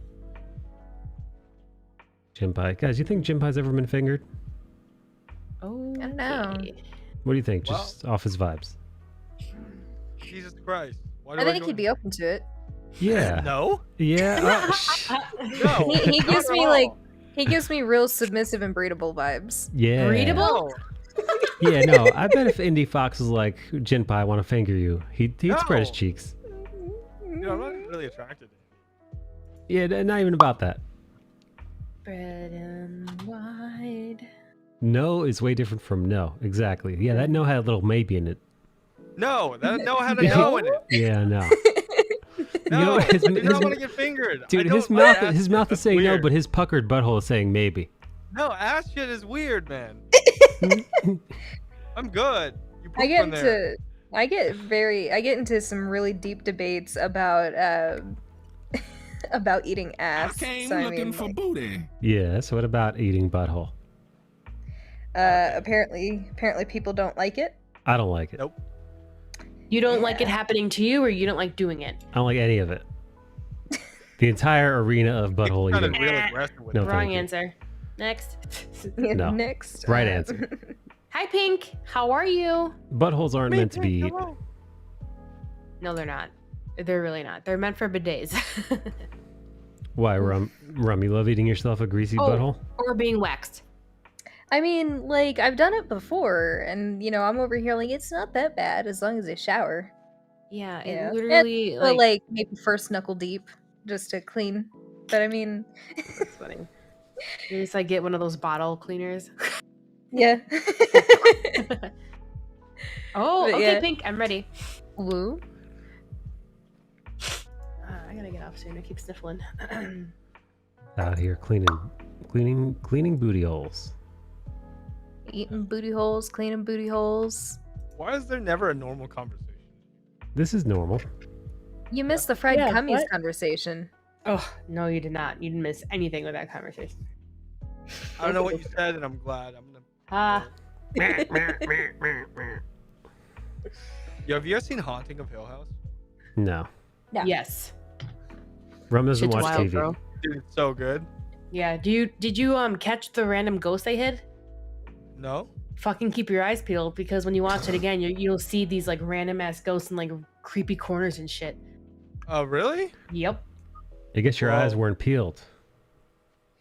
Jin Pie. Guys, you think Jin Pie's ever been fingered? Oh, I don't know. What do you think? Just off his vibes. Jesus Christ. Why do I think join he'd be open to it. Yeah. No? Yeah. No. He Not gives at me all. like he gives me real submissive and breedable vibes. Yeah. Breedable? Yeah, no. I bet if Indy Fox was like, Jin Pie, I want to finger you, he'd spread his No. cheeks. Dude, I'm not really attracted to him. Yeah, not even about that. Bread and wide. No is way different from no. Exactly. Yeah, that no had a little maybe in it. No, that no had a no in it. Yeah, no. No, his- I do not his- want to get fingered. I Dude, don't his like mouth ass his shit. mouth is That's saying no, weird. but his puckered butthole is saying maybe. No, ass shit is weird, man. I'm good. You I poop get from there. into I get into some really deep debates about about eating ass. So, I mean, like, booty. Yes, what about eating butthole? apparently people don't like it. I don't like it. Nope. You don't like it happening to you, or you don't like doing it? I don't like any of it. The entire arena of butthole Sounded eating. real aggressive with No, it. thank Wrong you. answer. Next. No. Next. Right answer. Hi, Pink. How are you? Buttholes aren't meant to be eaten. No, they're not. They're really not. They're meant for bidets. Why, Rum, you love eating yourself a greasy butthole? Or being waxed. I mean, like, I've done it before, and, you know, I'm over here like, it's not that bad as long as I shower. Yeah, it Yeah. literally But, like, maybe first knuckle deep, just to clean. But, I mean... That's funny. You just like get one of those bottle cleaners. Yeah. Oh, But okay, yeah. Pink. I'm ready. Woo. I gotta get off soon. I keep sniffling. Out here cleaning booty holes. Eating booty holes, cleaning booty holes. Why is there never a normal conversation? This is normal. You missed the fried Yeah, cummies what? conversation. Oh, no, you did not. You didn't miss anything with that conversation. I don't know what you said, and I'm glad. I'm gonna. Ah, Yo, have you guys seen Haunting of Hill House? No. Yeah. yes. Rum doesn't Shit's watch wild, TV. bro. Dude, it's so good. Yeah. Did you catch the random ghost they hid? No? Fucking keep your eyes peeled, because when you watch it again, you'll see these like random ass ghosts in like creepy corners and shit. Oh, really? Yep. I guess your eyes Whoa. weren't peeled.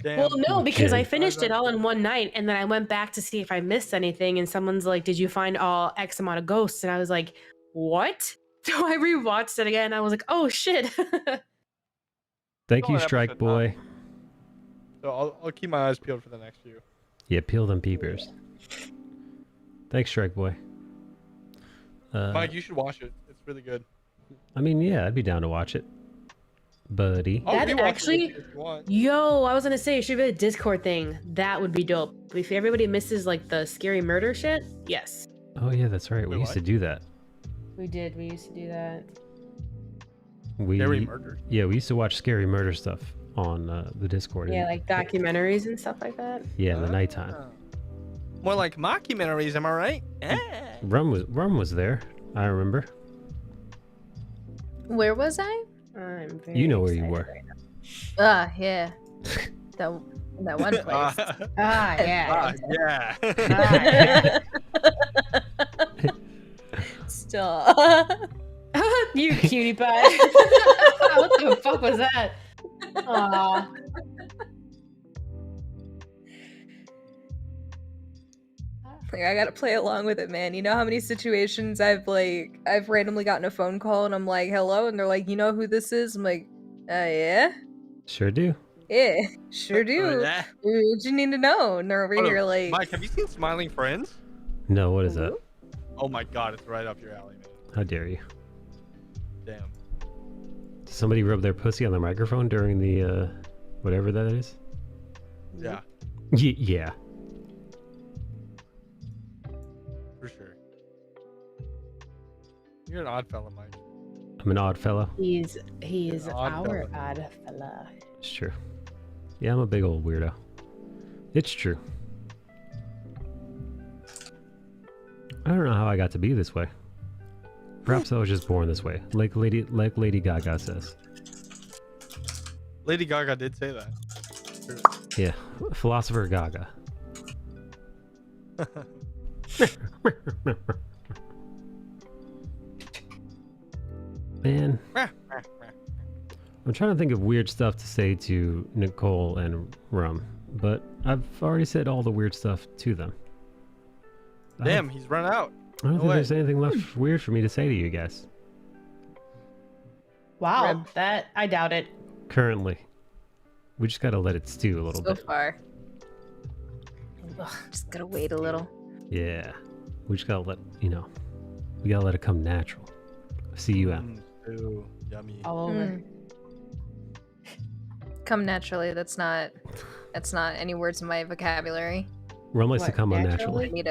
Damn. Well, no, because I Okay. finished it all in one night, and then I went back to see if I missed anything, and someone's like, "Did you find all X amount of ghosts?" And I was like, "What?" So I rewatched it again. I was like, "Oh shit!" Thank you, Solid Strike episode, Boy. So I'll keep my eyes peeled for the next few. Yeah, peel them peepers. Thanks, Strike Boy. Mike, you should watch it. It's really good. I mean, yeah, I'd be down to watch it, buddy. I'll That rewatch it actually- if you want. Yo, I was gonna say, it should be a Discord thing. That would be dope. If everybody misses like the scary murder shit, yes, Oh yeah, that's right. We Wait, used what? to do that. we did. We used to do that. Scary murder. Yeah, we used to watch scary murder stuff on the Discord. Yeah, like documentaries and stuff like that. Yeah, in the nighttime. Ah. More like mockumentaries, am I right? Rum was there. I remember. Where was I? I'm very You know where you excited were. right now. Ah, yeah. that one place. Ah, yeah. Yeah. Stop. You cutie pie. What the fuck was that? Aw. Like, I gotta play along with it, man. You know how many situations I've randomly gotten a phone call and I'm like, hello, and they're like, you know who this is? I'm like, yeah. Sure do. Yeah, sure Oh, do. yeah. What you need to know? And they're over Hold here on, like, Mike, have you seen Smiling Friends? No, what is that? Oh my god, it's right up your alley, man. How dare you? Damn. Did somebody rub their pussy on the microphone during the whatever that is? Yeah, Yeah. for sure. You're an odd fella, Mike. I'm an odd fellow. He's An odd our fella. odd fella. It's true. Yeah, I'm a big old weirdo. It's true. I don't know how I got to be this way. Perhaps I was just born this way, like Lady Gaga says. Lady Gaga did say that. Yeah, philosopher Gaga. Man, I'm trying to think of weird stuff to say to Nicole and Rum, but I've already said all the weird stuff to them. Damn, he's run out. I don't No think way. there's anything left weird for me to say to you guys. Wow, Rib. that I doubt it. Currently. We just gotta let it stew a little so bit. far. Ugh, just gotta wait a little. Yeah. We just gotta let, we gotta let it come natural. See you out. Ew, yummy. All over. Come naturally. That's not any words in my vocabulary. Rum likes to What, come I unnaturally. need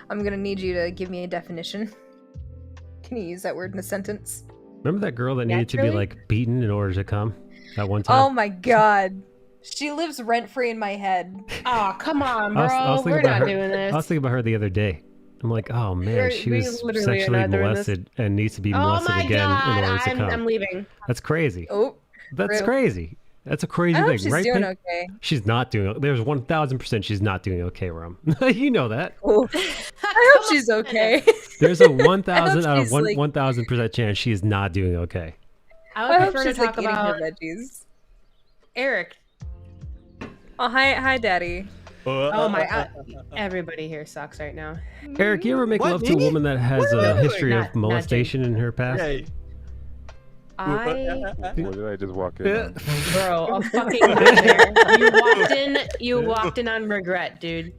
I'm gonna need you to give me a definition. Can you use that word in a sentence? Remember that girl that needed to be Naturally? like beaten in order to come? That one time? Oh my god. She lives rent free in my head. Oh, come on, I bro. was thinking We're about not her- doing this. I was thinking about her the other day. I'm like, oh man, We're- she we was literally are sexually not doing this. molested and needs to be Oh molested my again god, in order to come. I'm leaving. That's crazy. Oh, That's Rip. crazy. That's a crazy I hope thing, she's right? doing Pink? okay. She's not doing. There's 1,000% she's not doing okay, Rum. You know that. Oh, I hope she's okay. There's a 1,000 out of she's, like- 1,000% chance she is not doing okay. I I would hope prefer to she's like talk eating about her veggies. Eric. Oh, hi, Daddy. Oh my, everybody here sucks right now. Eric, you ever make What, love to a me? woman that has What are a you doing? history Not of molestation in her past? Yay. I, What did I just walk in on? bro, a fucking nightmare. You walked in on regret, dude.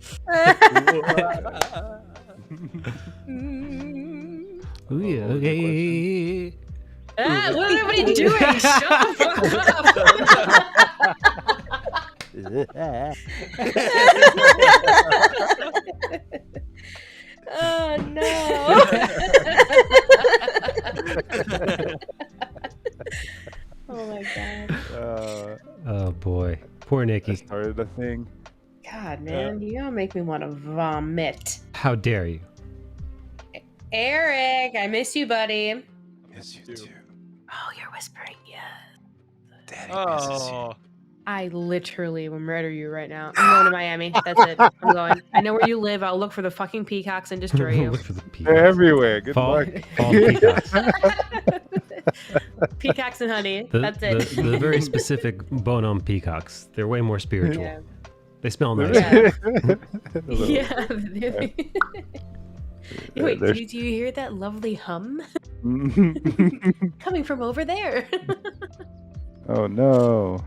Ooh, yeah, okay. Ah, what is everybody doing? Shut the fuck up. Oh no. Oh my god. Oh boy, poor I Nikki. started a thing. God, man, you gonna make me want to vomit. How dare you? Eric, I miss you, buddy. Yes, you do. Oh, you're whispering, yeah. Daddy Oh, I literally will murder you right now. I'm going to Miami. That's it. I'm going. I know where you live. I'll look for the fucking peacocks and destroy you. Look for the They're peacocks. everywhere. Good Fall, luck. fall peacocks. Peacocks and honey. The, That's it. the very specific bonum peacocks. They're way more spiritual. Yeah. They smell nice. Yeah. A little- Yeah. Wait, They're- do you hear that lovely hum coming from over there? Oh no.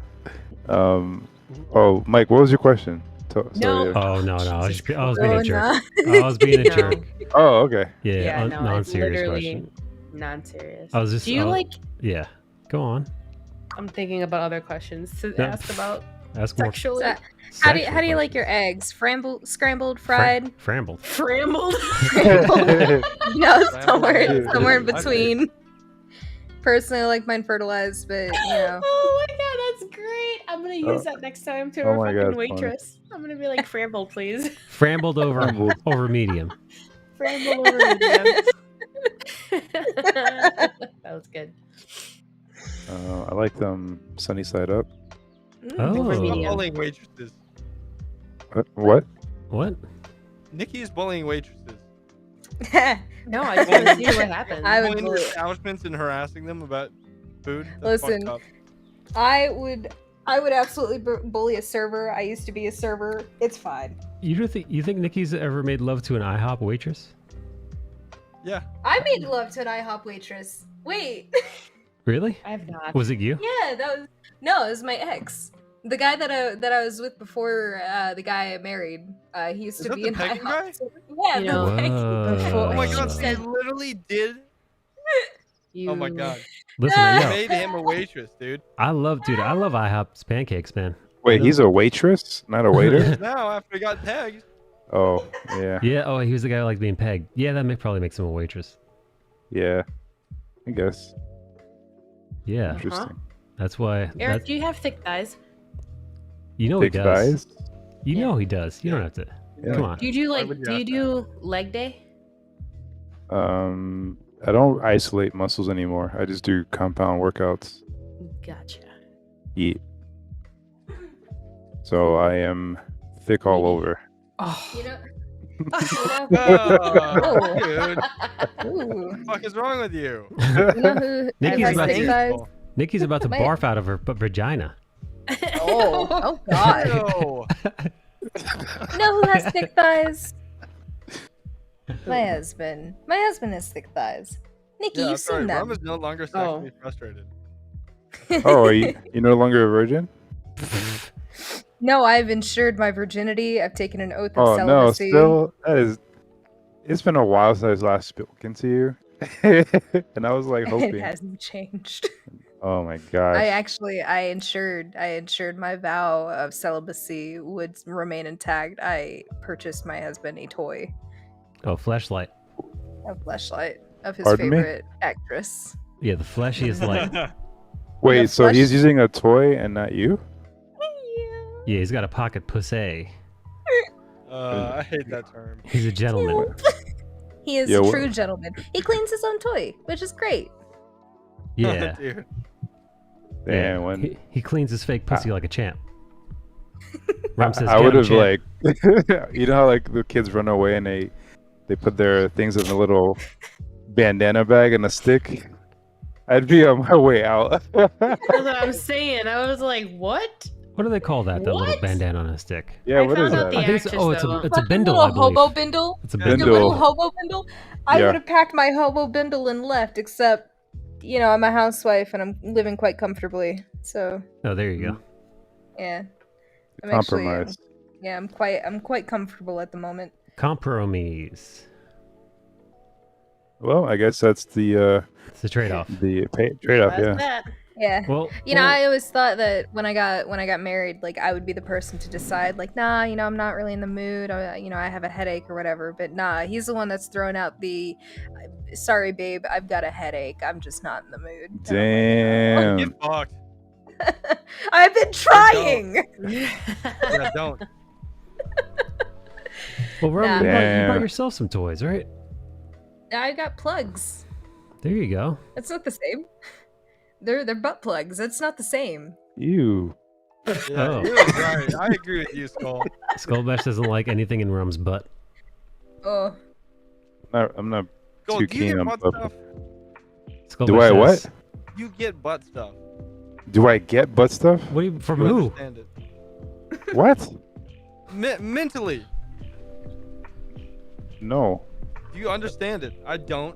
Oh, Mike, what was your question? No. Sorry. Oh no, I was being a Oh, jerk. nah. I was being a No. jerk. Oh, okay. Yeah, no, it's non-serious literally question. non-serious. I was just. Do you like? Yeah. Go on. I'm thinking about other questions to No. ask about Ask more. sexually. So, how do you sexual like your eggs? Scrambled, fried? Frambled. Frambled. No, Scrambled. somewhere in Okay. between. Personally, I like mine fertilized, but Oh my god, that's great! I'm gonna use that next time to Oh our my fucking God, funny. waitress. I'm gonna be like, Framble, please. Frambled over Frambled. over medium. Framble over medium. That was good. I like them sunny side up. Oh. Over stop medium. bullying waitresses. What? What? Nikki is bullying waitresses. No, I just want to see what happens. I would Bullying bully- establishments and harassing them about food. That's Listen. fucked up. I would absolutely bully a server. I used to be a server. It's fine. You think Nikki's ever made love to an IHOP waitress? Yeah. I made love to an IHOP waitress. Wait. Really? I have not. Was it you? Yeah, it was my ex. The guy that I was with before the guy I married, he used Is to that be the in pegging high guy? Yeah, You the know, pegging. before Oh my god, so said you literally did. you. Oh my god. Listen, You yo, made him a waitress, dude. I love IHOP's pancakes, man. Wait, he's a waitress, not a waiter? Now after he got pegged. Oh, yeah. Yeah. Oh, he was the guy who liked being pegged. Yeah, that probably makes him a waitress. Yeah. I guess. Yeah. Interesting. That's why. Eric, do you have thick thighs? You know Thick he does. thighs? You know he does. You don't have to. Yeah. Come on. Do you do Why like? would you Do you have do leg day? I don't isolate muscles anymore. I just do compound workouts. Gotcha. Yeah. So I am thick all over. Oh. You know. Oh, dude. Ooh. What the fuck is wrong with you? You know who Nikki's has about thick to- thighs? Nikki's about to My- barf out of her vagina. Oh god. Ew. You know who has thick thighs? My husband. My husband has thick thighs. Nikki, Yeah, you've sorry, seen them. Rum is no longer sexually frustrated. Oh, are you no longer a virgin? No, I've insured my virginity. I've taken an oath of Oh no, celibacy. still that is. It's been a while since I last spoken to you, and I was like hoping. It hasn't changed. Oh my gosh. I insured my vow of celibacy would remain intact. I purchased my husband a toy, Oh, fleshlight. a fleshlight of his Pardon me? favorite actress. Yeah, the fleshiest light. Wait, the so flesh- he's using a toy and not you? Yeah, he's got a pocket pussy. I hate that term. He's a gentleman. He is Yeah, a what- true gentleman. He cleans his own toy, which is great. Yeah. Dude. Damn, Yeah, when he cleans his fake pussy like a champ. Ram says, I "Get would him, have champ." like, you know how like the kids run away and they put their things in a little bandana bag and a stick. I'd be on my way out. That's what I'm saying. I was like, what? What do they call that? That little What? bandana on a stick. Yeah, I what is found out that? I think it's, actress, it's a though. it's a Fucking bindle, little I believe. hobo bindle. It's a Your bindle. little hobo bindle. I Yeah. would have packed my hobo bindle and left, except, you know, I'm a housewife and I'm living quite comfortably. So Oh, there you go. yeah, I'm actually, Compromise. yeah, I'm quite comfortable at the moment. Compromise. Well, I guess that's the It's the trade-off. trade-off. That's Yeah. that. Yeah. Well, You know, I always thought that when I got married, like I would be the person to decide, like, nah, you know, I'm not really in the mood. You know, I have a headache or whatever. But nah, he's the one that's throwing out the, sorry, babe, I've got a headache. I'm just not in the mood. And I'm like, Damn. Get fucked. I've been trying. Yeah, don't. well, Ram, Nah. you bought Damn. yourself some toys, right? I got plugs. There you go. That's not the same. They're butt plugs. That's not the same. You. Yeah, Oh. you're right. I agree with you, Skull. Skullbash doesn't like anything in Rum's butt. Oh, I'm not Skull, too do you keen get on butt butt. stuff? Skullbash Do I says, what? You get butt stuff. Do I get butt stuff? What do you, from You who? understand it. What? Mentally, No. do you understand it? I don't.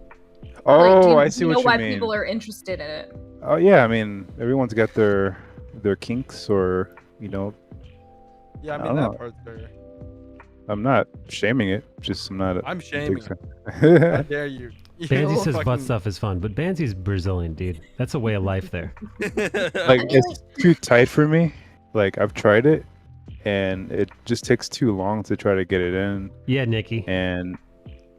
Oh, do you, I see do you what know you why mean. people are interested in it? Oh yeah, I mean everyone's got their kinks, or Yeah, I I mean don't that know. part's fair. I'm not shaming it. Just I'm not. I'm shaming it. How it. dare you? Banzi says butt fucking- stuff is fun, but Banzi's Brazilian, dude. That's a way of life there. Like it's too tight for me. Like I've tried it, and it just takes too long to try to get it in. Yeah, Nikki. And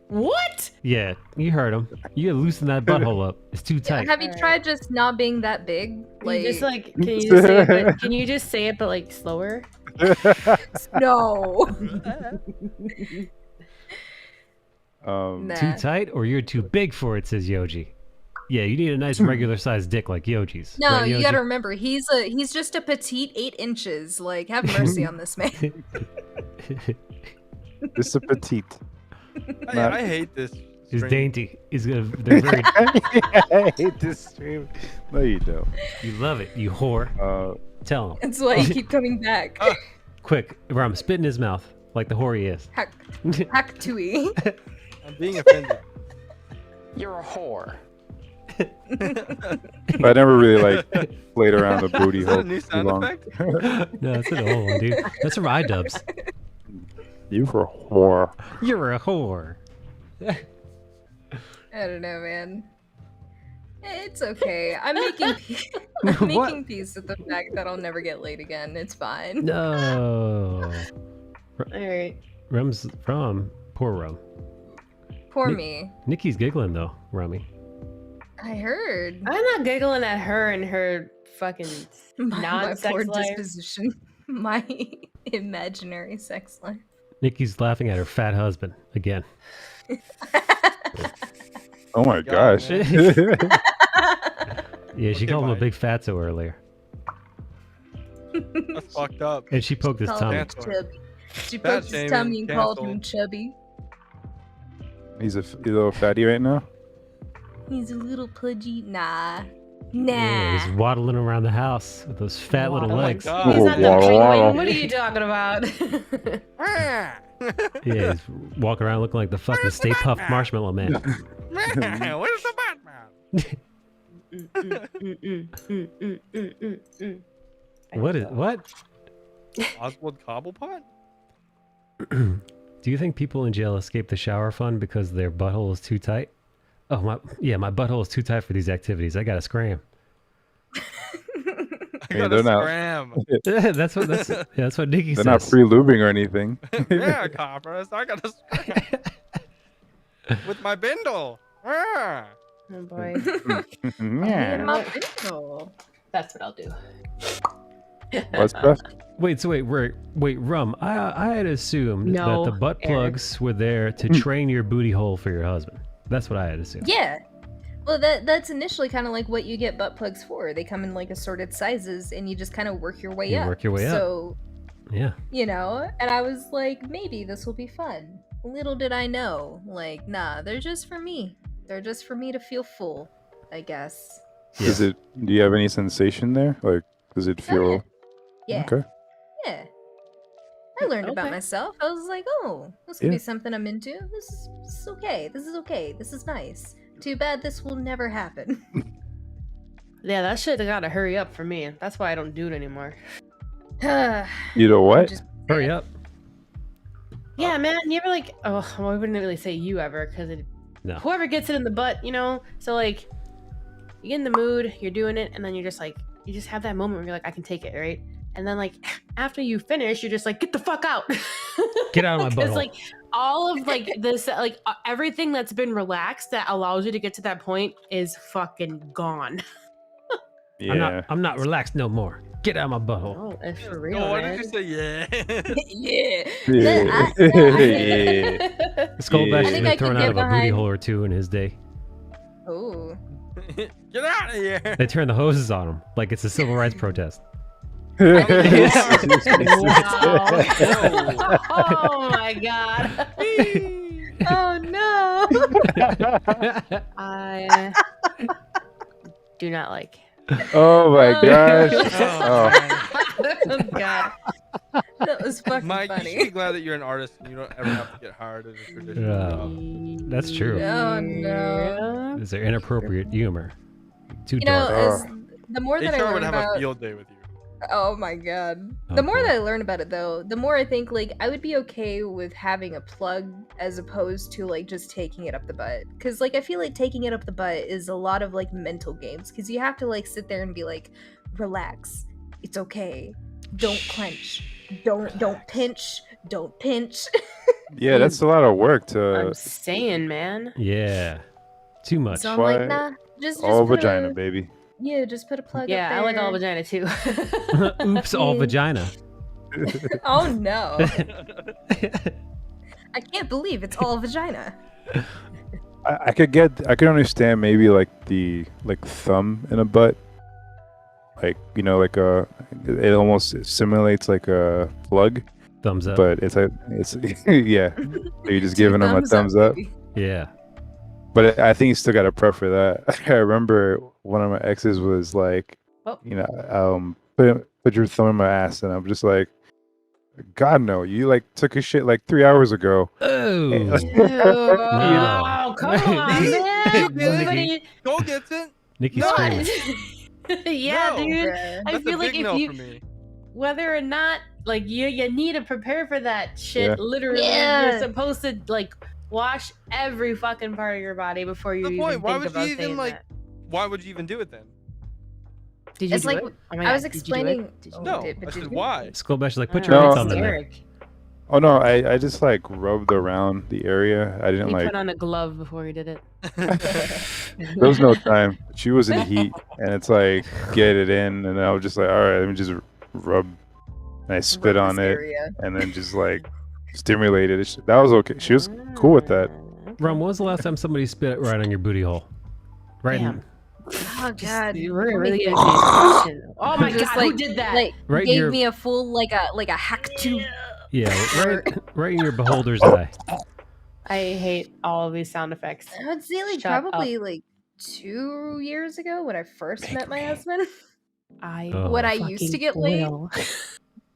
What? Yeah, you heard him. You gotta loosen that butthole up. It's too tight. Have you tried just not being that big? Can you just say it? But, can you just say it, but like slower? No. um, Nah. Too tight or you're too big for it, says Yoji. Yeah, you need a nice regular sized dick like Yoji's. No, Right, you Yoji? gotta remember, he's just a petite 8 inches. Like, have mercy on this man. just a petite. I hate this. He's stream. dainty. He's gonna. They're very. I hate this stream. No, you don't. You love it, you whore. Tell him. That's why you keep coming back. Quick, Ram, spit in his mouth like the whore he is. Hack Tui. I'm being offended. You're a whore. I never really like played around the booty Is that a hole new too sound long. effect? No, it's an old one, dude. That's from iDubbbz. You were a whore. You're a whore. I don't know, man. It's okay. I'm making I'm What? making peace with the fact that I'll never get laid again. It's fine. No. All right. Rum's from poor Rum. Poor Nick- me. Nikki's giggling though, Rummy. I heard. I'm not giggling at her and her fucking My non-sex poor life. disposition. My imaginary sex life. Nikki's laughing at her fat husband again. Oh my gosh. Yeah, she Okay, called him a bye. big fatso earlier, That's fucked up. and she poked his Called tummy. him Cancel. chubby. She Fat poked his tummy and shaming, called him canceled. chubby. He's a little fatty right now. He's a little pudgy. Nah. Yeah, he's waddling around the house with those fat little Waddling. legs. God. He's not the Waddle, penguin. waddle. What are you talking about? Yeah, he's walking around looking like the fucking Stay Puft Marshmallow Man. Where's the Batman? What? Oswald Cobblepot? Do you think people in jail escape the shower fun because their butthole is too tight? Oh my butthole is too tight for these activities. I gotta scram. I Yeah, got they're a not- scram. that's what Nikki They're says. not free lubing or anything. Yeah, coppers. I got a scram. With my bindle. Ah. Oh boy. Yeah. My bindle. That's what I'll do. What's Beth? Wait, Rum. I had assumed No, that the butt Eric. plugs were there to train your booty hole for your husband. That's what I had assumed. Yeah. Well, that's initially kind of like what you get butt plugs for. They come in like assorted sizes, and you just kind of work your way You up. work your way up. So, Yeah. you know, and I was like, maybe this will be fun. Little did I know, like, nah, they're just for me. They're just for me to feel full, I guess. Yeah. Is it? Do you have any sensation there? Like, does it feel? Yeah. Okay. Yeah. I learned about Okay. myself. I was like, oh, this could Yeah. be something I'm into. This is okay. This is okay. This is nice. Too bad this will never happen. Yeah, that shit gotta hurry up for me. That's why I don't do it anymore. You know what? Just- Hurry up. Yeah, man. You ever like? Oh, well, I wouldn't really say you ever, because No. whoever gets it in the butt, you know. So like, you get in the mood, you're doing it, and then you're just like, you just have that moment where you're like, I can take it, right? And then like after you finish, you're just like, get the fuck out. Get out of my Because butthole. like all of like this, like everything that's been relaxed that allows you to get to that point is fucking gone. Yeah. I'm not relaxed no more. Get out of my butthole. Oh, it's for real, Oh, why man. did you say yeah? yeah. Yeah. Yeah. Skull Bash I has think been I thrown could out get of a booty behind- hole or two in his day. Oh. Get out of here. They turn the hoses on him like it's a civil rights protest. Wow. Oh my god. Oh no. I do not like. Oh my gosh. Oh, Oh god. That was fucking Mike, you should funny. be glad that you're an artist and you don't ever have to get hired as a traditional Yeah. job. That's true. Oh no. Is there inappropriate humor? Too You know, dark. as the more that I HR learn would have about a field day with you. Oh my god. Oh, The more boy. that I learn about it though, the more I think like I would be okay with having a plug as opposed to like just taking it up the butt. Cause like I feel like taking it up the butt is a lot of like mental games. Cause you have to like sit there and be like, relax. It's okay. Don't clench. Don't pinch. Don't pinch. Yeah, that's a lot of work I'm to saying, man. Yeah. Too much. So I'm Why- like, nah, just all put vagina, a, baby. Yeah, just put a plug up Yeah, there. I like all vagina too. Oops, all vagina. Oh no. I can't believe it's all vagina. I could understand maybe like the thumb in a butt, like like it almost simulates like a plug, Thumbs up. but it's yeah, you're just giving them a thumbs up. baby. Yeah. But I think you still got to prep for that. I remember one of my exes was like, Oh. put your thumb in my ass, and I'm just like, God no, you like took a shit like 3 hours ago. Oh. Oh, come on, man. Nikki. Go gets it. Nikki's No. screaming. Yeah, No, dude. bruh. I That's feel a like big if no you, for me. whether or not, like you need to prepare for that shit. Yeah. Literally, Yeah. you're supposed to like wash every fucking part of your body before you The even point. Why think would about you even saying like? that. Why would you even do it then? Did you It's do like it? Oh my I God, was did you do it? explaining. Did you Oh, No, did- I but said did- why. Skullbash is like, put Oh, your No. mitts on in there. Eric. Oh no, I just like rubbed around the area. I didn't He like. put on a glove before he did it. There was no time. She was in heat, and it's like get it in, and I was just like, all right, let me just rub. And I spit Rub on this it, area. and then just like stimulated it. That was okay. She was cool with that. Ron, when was the last time somebody spit right on your booty hole? Right. Damn. Oh God. We're Let me really think. into these questions. Oh my Just God, who did that? Like Right, gave you're- me a full like a hack to. Yeah, right in your beholder's eye. I hate all of these sound effects. I would say like Shut probably like 2 years ago when I first met my husband. I Oh. When I used to get laid. will.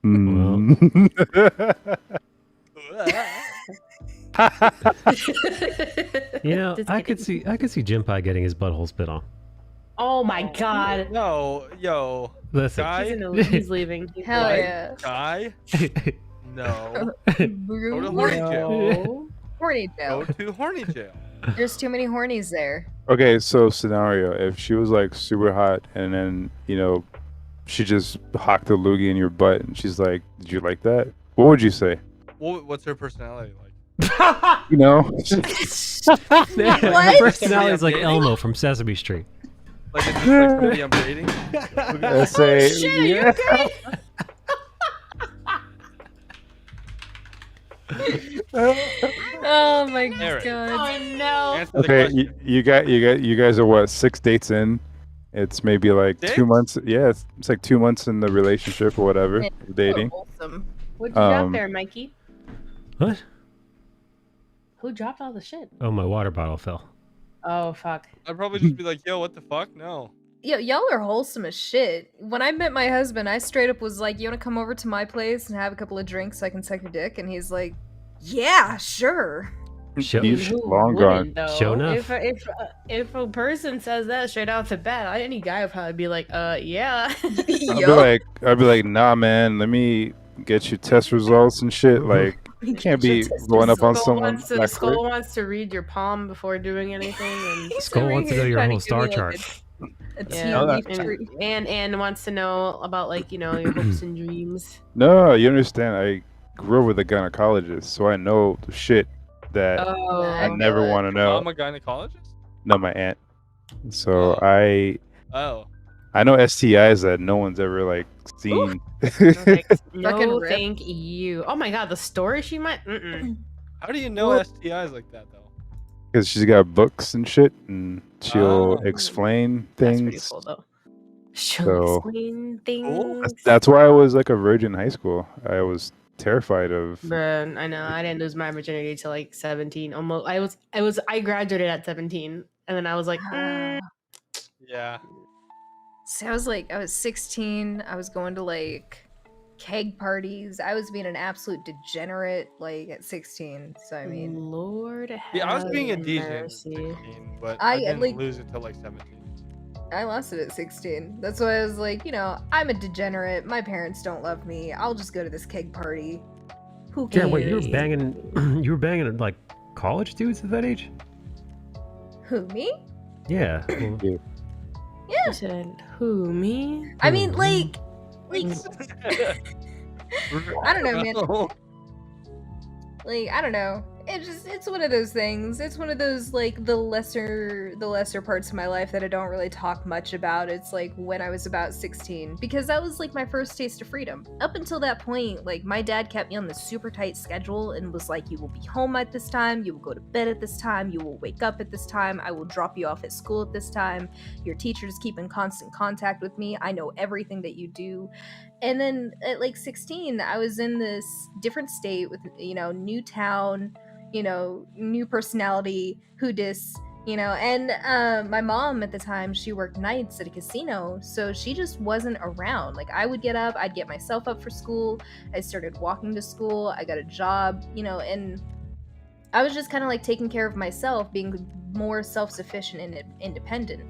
Mm. You know, Just I could kidding. see Jim Pie getting his butthole spit on. Oh my God. No, yo, Listen. guy, He's leaving. He's Hell leaving. yeah. guy. No, Brew. go to horny jail. No. Horny Go jail. to horny jail. There's too many hornies there. Okay, so scenario: if she was like super hot, and then she just hocked a loogie in your butt, and she's like, "Did you like that?" What would you say? What's her personality like? You know, Her personality is like Elmo from Sesame Street. Like it's just like somebody I'm dating? I say, Shit, are you yeah. okay? Oh my Eric. god. Oh no. Answer the Okay, question. you guys are what, 6 dates in? It's maybe like 2 Dates? months. Yeah, it's like 2 months in the relationship or whatever, Yeah. dating. Wholesome. What'd you drop Um, there, Mikey? What? Who dropped all the shit? Oh, my water bottle fell. Oh fuck. I'd probably just be like, yo, what the fuck? No. Yo, y'all are wholesome as shit. When I met my husband, I straight up was like, you wanna come over to my place and have a couple of drinks so I can suck your dick? And he's like, yeah, sure. Show, He's Who long wouldn't, gone. though? Show enough. If a person says that straight off the bat, any guy would probably be like, yeah. I'd be like, nah, man. Let me get your test results and shit. Like, you can't be going up on someone that quick. Skull wants to read your palm before doing anything, and Skull wants to know your Trying to whole give star me, like, chart. A tea yeah, leaf tree. and wants to know about like your hopes and dreams. No, you understand. I grew up with a gynecologist, so I know the shit that Oh, I never want to know. I'm a gynecologist? No, my aunt. So I Oh. know STIs that no one's ever like seen. Fucking no, rip. thank you. Oh my god, the story she might. How do you know Well- STIs like that, though? Because she's got books and shit, and she'll Oh. explain That's pretty things. cool though. She'll So- explain things. That's why I was like a virgin in high school. I was terrified of. Bruh, I know. I didn't lose my virginity till like 17. Almost. I graduated at 17, and then I was like, Yeah. See, I was 16. I was going to like keg parties. I was being an absolute degenerate like at 16. So I mean, Lord. Yeah, I was being a have DJ at mercy. 16, but I, I didn't like- lose it till like 17. I lost it at 16. That's why I was like, I'm a degenerate. My parents don't love me. I'll just go to this keg party. Who cares? Yeah, wait, you were banging like college dudes at that age? Who, me? Yeah. Well, Yeah. You said, who, me? I mean, like I don't know, man. Like, I don't know. It's one of those things. It's one of those like the lesser parts of my life that I don't really talk much about. It's like when I was about 16, because that was like my first taste of freedom. Up until that point, like my dad kept me on this super tight schedule and was like, you will be home at this time, you will go to bed at this time, you will wake up at this time, I will drop you off at school at this time. Your teachers keep in constant contact with me. I know everything that you do. And then at like 16, I was in this different state with, new town, new personality, who dis, and my mom at the time, she worked nights at a casino, so she just wasn't around. Like I would get up, I'd get myself up for school, I started walking to school, I got a job, and I was just kind of like taking care of myself, being more self-sufficient and independent.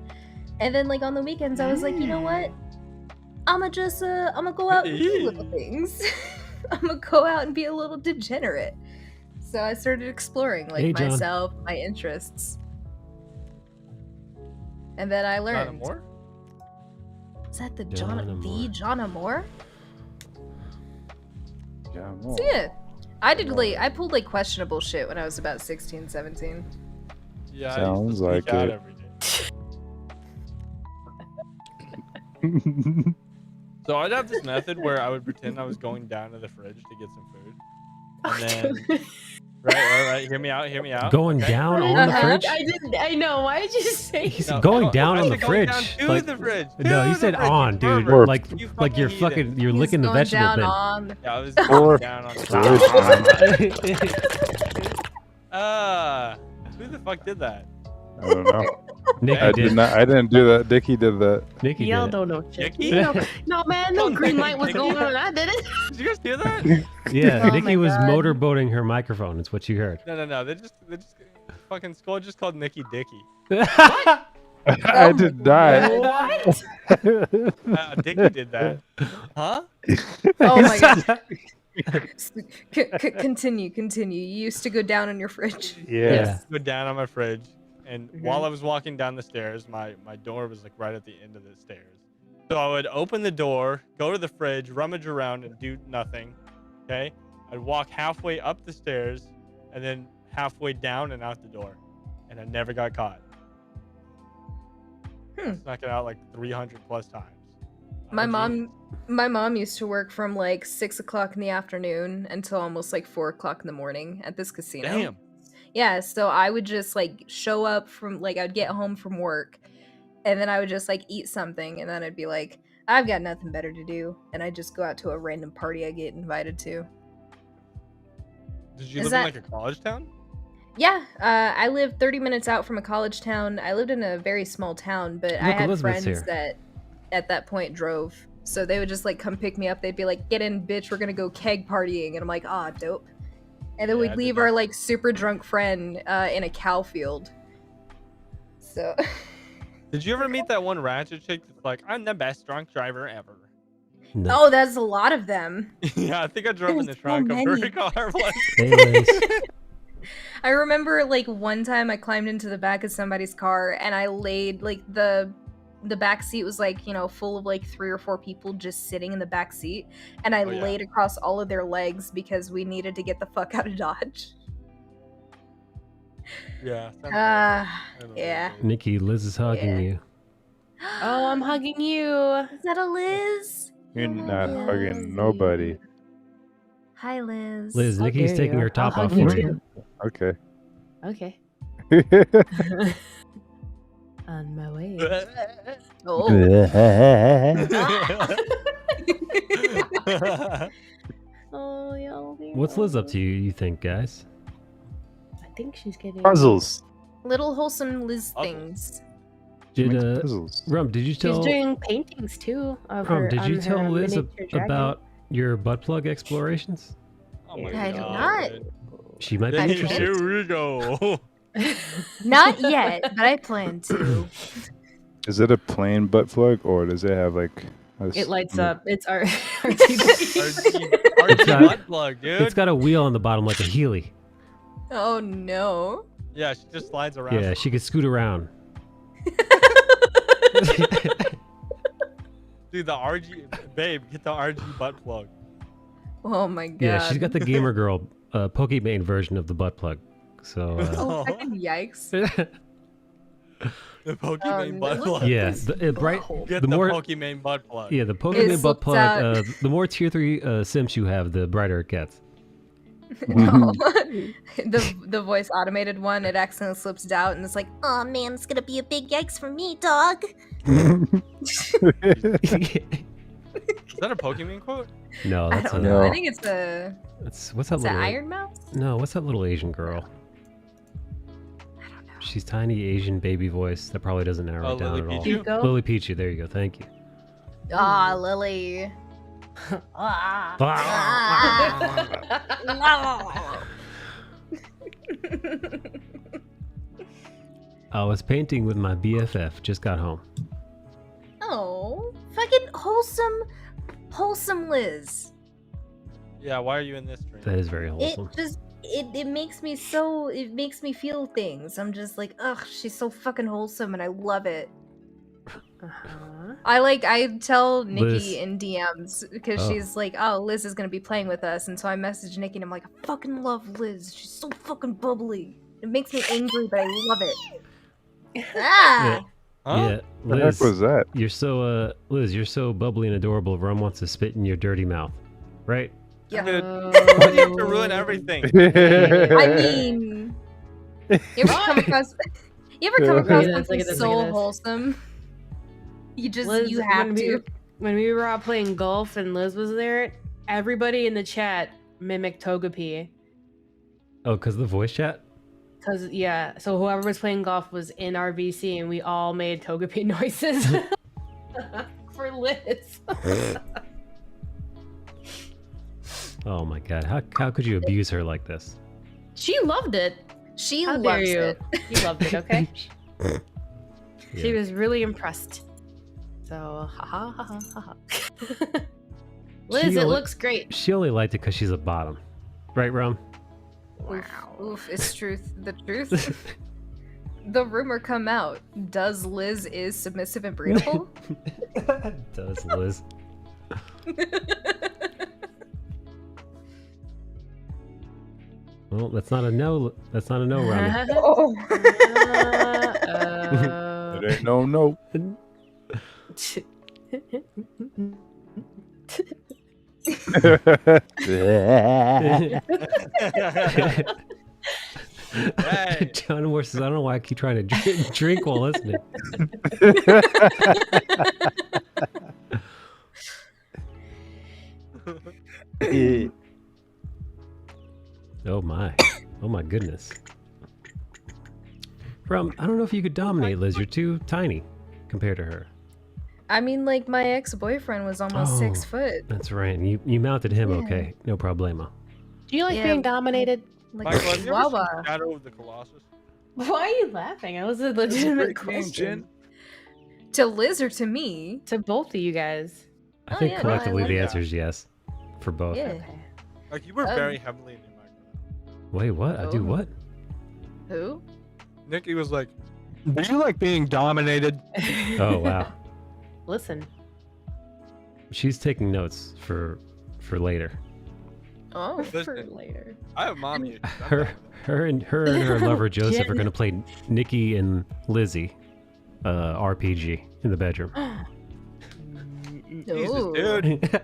And then like on the weekends, I was like, you know what? I'ma go out and do little things. I'ma go out and be a little degenerate. So I started exploring like Hey, John. myself, my interests. And then I John learned. Moore? Is that the John John Moore? Yeah, So yeah. I pulled like questionable shit when I was about 16, 17. Yeah, Sounds I used to like sneak out it. every day. So I'd have this method where I would pretend I was going down to the fridge to get some food. And then right, hear me out. Going okay? down on the fridge? I didn't. I know. Why did you just say? He's that? going down I on the said going fridge. down to the fridge. No, to you the said fridge, you on, dude. pervert. Like You you're heathen. you're He's licking the going vegetable down bin. on. Yeah, I was Or- going down on the who the fuck did that? I don't know. Nicky I did. did not. I didn't do that. Dickie did that. Nicky Y'all did. don't know shit. Nicky? No, man. No green light was Nicky? going on. I did it. Did you guys hear that? Yeah, Oh Nicky my was God. motorboating her microphone. It's what you heard. No. They just fucking Skull just called Nicky Dicky. I did not. What? Dicky did that. Huh? Oh my god. Continue. You used to go down on your fridge. Yeah. Go down on my fridge, and while I was walking down the stairs, my door was like right at the end of the stairs. So I would open the door, go to the fridge, rummage around, and do nothing. Okay? I'd walk halfway up the stairs, and then halfway down and out the door, and I never got caught. Snuck it out like 300 plus times. My Oh, mom used to work from like 6 o'clock in the afternoon until almost like 4 o'clock in the morning at this casino. Damn. Yeah, so I would just like show up from like I'd get home from work, and then I would just like eat something, and then I'd be like, I've got nothing better to do, and I'd just go out to a random party I get invited to. Did you Is live in that- like a college town? Yeah, I lived 30 minutes out from a college town. I lived in a very small town, but I Look, had Elizabeth's friends here. that at that point drove. So they would just like come pick me up. They'd be like, "Get in, bitch, we're gonna go keg partying." And I'm like, "Ah, dope." And then Yeah, I we'd did leave that. our like super drunk friend in a cow field. So Did you ever meet that one ratchet chick that's like, I'm the best drunk driver ever? No. oh, that's a lot of them. Yeah, I think I drove in the There's so trunk of her many. car once. Hey, Liz. I remember like one time I climbed into the back of somebody's car and I laid like the back seat was like, you know, full of like 3 or 4 people just sitting in the back seat, and I Oh, yeah. laid across all of their legs because we needed to get the fuck out of Dodge. Yeah. sounds Ah, right. I know yeah. that. Nikki, Liz is hugging Yeah. you. Oh, I'm hugging you. Is that a Liz? You're not Liz. hugging nobody. Hi, Liz. Liz, How Nikki's dare taking you. her top I'll off hug you for you. too. Okay. Okay. On my way. Oh. Oh, y'all. What's Liz up to, you think, guys? I think she's getting Puzzles. Little wholesome Liz Puzzle. things. Did Puzzles. Rum, did you She's tell doing paintings too. Of Rum, her, did you on tell her Liz miniature dragon. about your butt plug explorations? Oh my I did God. not. She might be I interested. can't. Here we go. Not yet, but I plan to. Is it a plain butt plug or does it have like? It lights up. It's our. RG got- butt plug, dude. It's got a wheel on the bottom like a Healy. Oh no. Yeah, she just slides around. Yeah, she could scoot around. Dude, the RG, babe, get the RG butt plug. Oh my god. Yeah, she's got the gamer girl Pokemon version of the butt plug. So Oh fucking yikes. The Pokemon no. butt plug. yeah, the bright. Get the the more- Pokemon butt plug. Yeah, the Pokemon butt slips plug. out. The more tier 3 Sims you have, the brighter it gets. No. the voice automated one, it accidentally slips out and it's like, oh man, it's gonna be a big yikes for me, dog. Is that a Pokemon quote? No, I that's don't a, know. No. I think it's a what's that is that little Iron Mouse? No, what's that little Asian girl? She's tiny Asian baby voice. That probably doesn't narrow Oh, it down Lily at all. Pichu? Hugo? Lily Peachy, there you go. Thank you. Ah, Lily. Ah. I was painting with my BFF. Just got home. Oh, fucking wholesome Liz. Yeah, why are you in this stream? That is very wholesome. It makes me feel things. I'm just like, ugh, she's so fucking wholesome and I love it. I tell Nikki Liz. in DMs because Oh. she's like, oh, Liz is gonna be playing with us, and so I message Nikki and I'm like, I fucking love Liz. She's so fucking bubbly. It makes me angry, but I love it. Ah. Huh? Yeah, What the heck was that? You're so Liz, you're so bubbly and adorable. Rum wants to spit in your dirty mouth, right? Yeah. Dude, why do you have to ruin everything? I mean, you ever come across Let's something look at this, so look at this. wholesome? Liz, You have when to. When we were out playing golf and Liz was there, everybody in the chat mimicked Togepi. Oh, because the voice chat? Cause yeah, so whoever was playing golf was in our VC and we all made Togepi noises for Liz. Oh my god, how could you abuse her like this? She loved it. She How dare loves you? it. She loved it, okay? She Yeah. was really impressed. So, ha ha ha ha ha. Liz, She it only- looks great. She only liked it because she's a bottom. Right, Rum? Oof, it's truth. The truth. The rumor come out. Does Liz is submissive and breedable? Does Liz. Well, that's not a no. That's not a no, Rum. Oh. It ain't no. Hey. John Moore says, I don't know why I keep trying to drink while listening. Oh my. Oh my goodness. Rum, I don't know if you could dominate Liz. You're too tiny compared to her. I mean, like, my ex-boyfriend was almost 6 foot. That's right. And you mounted him Yeah. okay. No problemo. Do you like Yeah. being dominated? Like Michael, have a you ever seen chihuahua. Shadow of the Colossus? Why are you laughing? That was a legitimate question. To Liz or to me? To both of you guys. I Oh, think yeah, no, I collectively like the that. answer is yes. For both. Yeah. Okay. Like, you were very heavily into Minecraft. Wait, what? I do Oh. what? Who? Nikki was like, do you like being dominated? Oh wow. Listen. She's taking notes for later. Oh. For Listen. later. I have mommy issues. I'm Her down with her and her lover Joseph are Jen. gonna play Nikki and Lizzie RPG in the bedroom. that. Jesus, Ooh. dude.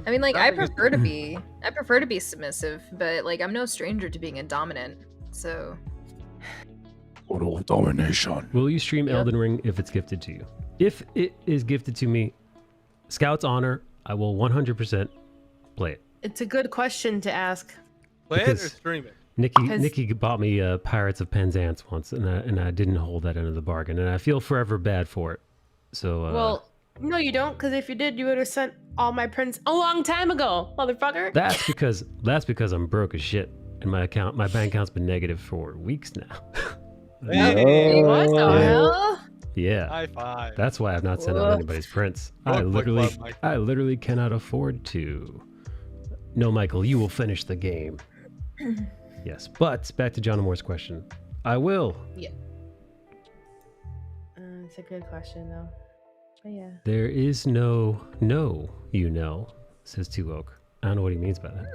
I mean, like, That I thing is- prefer to be submissive, but like, I'm no stranger to being a dominant. So Total domination. Will you stream Yep. Elden Ring if it's gifted to you? If it is gifted to me, Scout's honor, I will 100% play it. It's a good question to ask. Play it or Because- stream it? Because- Nikki bought me Pirates of Penzance once, and I didn't hold that end of the bargain, and I feel forever bad for it. So Well, no, you don't, because if you did, you would have sent all my prints a long time ago, motherfucker. that's because I'm broke as shit, and my bank account's been negative for weeks now. Hey, What the Yeah. hell? Yeah, high five. that's why I've not sent out Woof. anybody's prints. Book club, Mike. I literally cannot afford to. No, Michael, you will finish the game. Yes, but back to John Moore's question. I will. It's a good question, though. But yeah. There is no, you know, says Two Oak. I don't know what he means by that.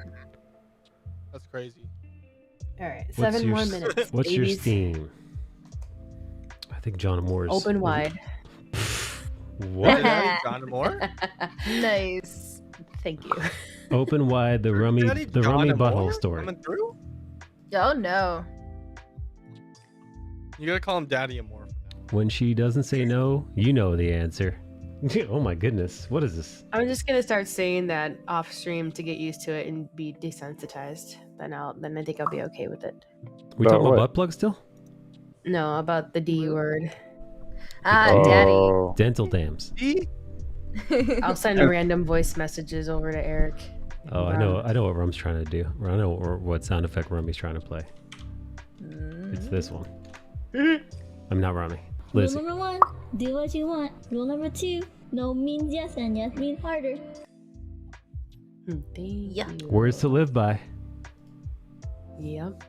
That's crazy. All right, What's 7 your more s- minutes. What's your babies. Steam? I think John Moore's Open wide. What? Daddy, John Moore? nice. Thank you. Open wide the rummy Daddy, the John rummy Moore butthole story. Coming through? Oh no. You gotta call him Daddy Amore. When she doesn't say no, you know the answer. Oh my goodness, what is this? I'm just gonna start saying that off stream to get used to it and be desensitized. Then I think I'll be okay with it. We About talking about what? butt plugs still? No, about the D word. Ah, Oh. Dental dams. See? I'll send random voice messages over to Eric. Oh, I know what Rum's trying to do. I know what sound effect Rummy's trying to play. It's this one. I'm not Rummy. Rule Lizzie. number 1, do what you want. Rule number 2, no means yes and yes means harder. Yeah. Words to live by. Yep.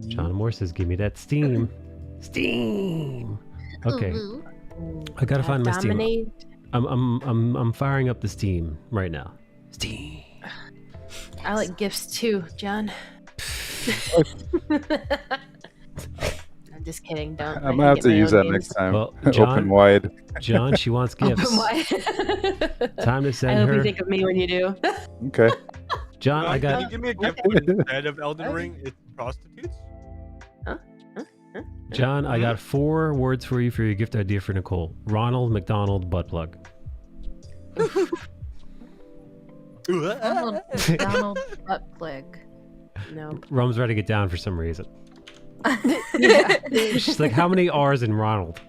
John Moore says, "Give me that steam." Steam. Okay. I gotta find my steam. I'm firing up the steam right now. Steam. I like gifts too, John. I'm just kidding. Don't. I'm gonna have to use that next time. Well, Open wide. John, she wants gifts. Open wide. Time to I send hope her. you think of me when you do. Okay. John, I Can you got. give me a gift when instead of Elden Ring, it's prostitutes? John, I got 4 words for you for your gift idea for Nicole. Ronald McDonald butt plug. Donald butt plug. No. Rum's ready to get down for some reason. Yeah. She's like, how many R's in Ronald?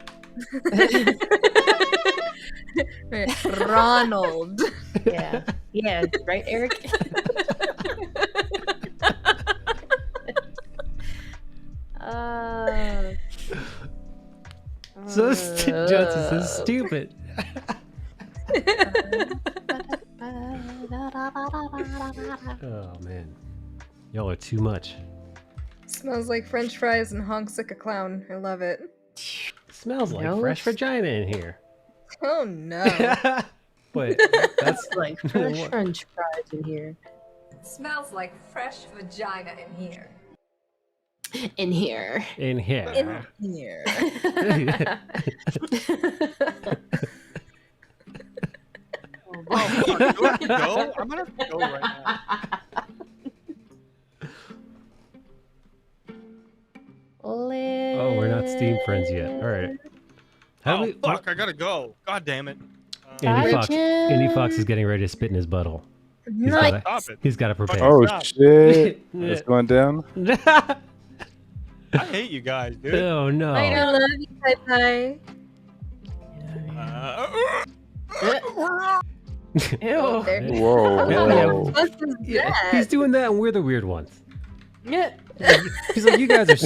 Ronald. Yeah. Yeah. Right, Eric. Johnson says stupid. Oh man, y'all are too much. Smells like French fries and honks like a clown. I love it. Smells like fresh vagina in here. Oh no. Wait, that's like fresh French fries in here. Smells like fresh vagina in here. In here. In here. In here. Oh, fuck. Do I have to go? I'm gonna have to go right now. Oh, we're not Steam friends yet. All right. How do we? Fuck, I gotta go. God damn it. Andy Fox is getting ready to spit in his butthole. Stop it. He's got to prepare. Oh Stop. shit! It's going down. I hate you guys, dude. Oh no. I don't love you, Bye. Ew. Whoa. Yeah, he's doing that, and we're the weird ones. Yeah. He's like, you guys are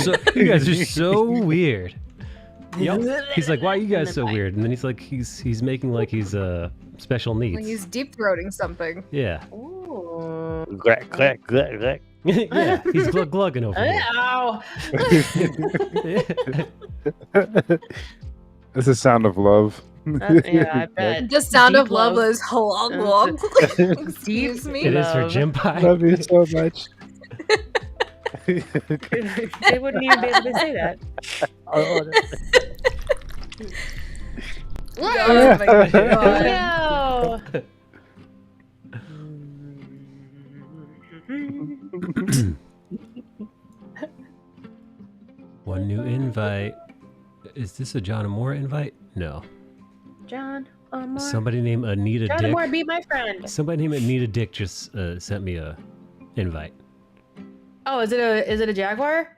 so weird. Yep. He's like, why are you guys so weird? And then he's like, he's making like he's special needs. Like he's deep throating something. Yeah. Ooh. Yeah, he's glugging over here. Ow. It's the sound of love. Yeah, I bet. The sound Deep of love love. is hold on. Excuse me. It is for Jim Pie. Love you so much. They wouldn't even be able to say that. Oh my god. No. One new invite. Is this a John Amore invite? No. John Amore. Somebody named Anita John Dick. Amore, be my friend. Somebody named Anita Dick just sent me a invite. Oh, is it a Jaguar?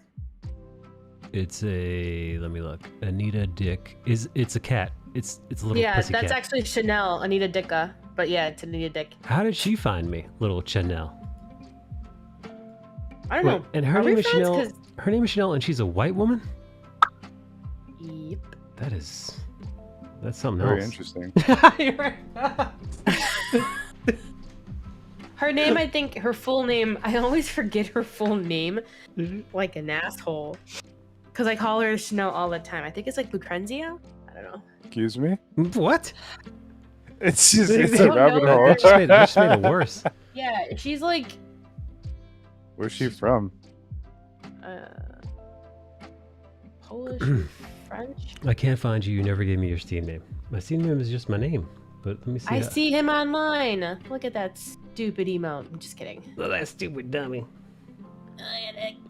It's a, let me look. Anita Dick it's a cat. It's a little Yeah, pussy that's cat. actually Chanel, Anita Dicka. But yeah, it's Anita Dick. How did she find me, little Chanel? I don't know. And her Are we name is friends? Chanel. 'Cause- Her name is Chanel, and she's a white woman. Yep. That's something Very else. interesting. Her name, I think, her full name, I always forget her full name, like an asshole. Because I call her Chanel all the time. I think it's like Lucrezia? I don't know. Excuse me? What? It's just it's I a don't rabbit know. hole. That just made it worse. Yeah, she's like, Where's she from? Polish, French. I can't find you. You never gave me your Steam name. My Steam name is just my name. But let me see. I see him online. Look at that stupid emote. I'm just kidding. Oh, that stupid dummy.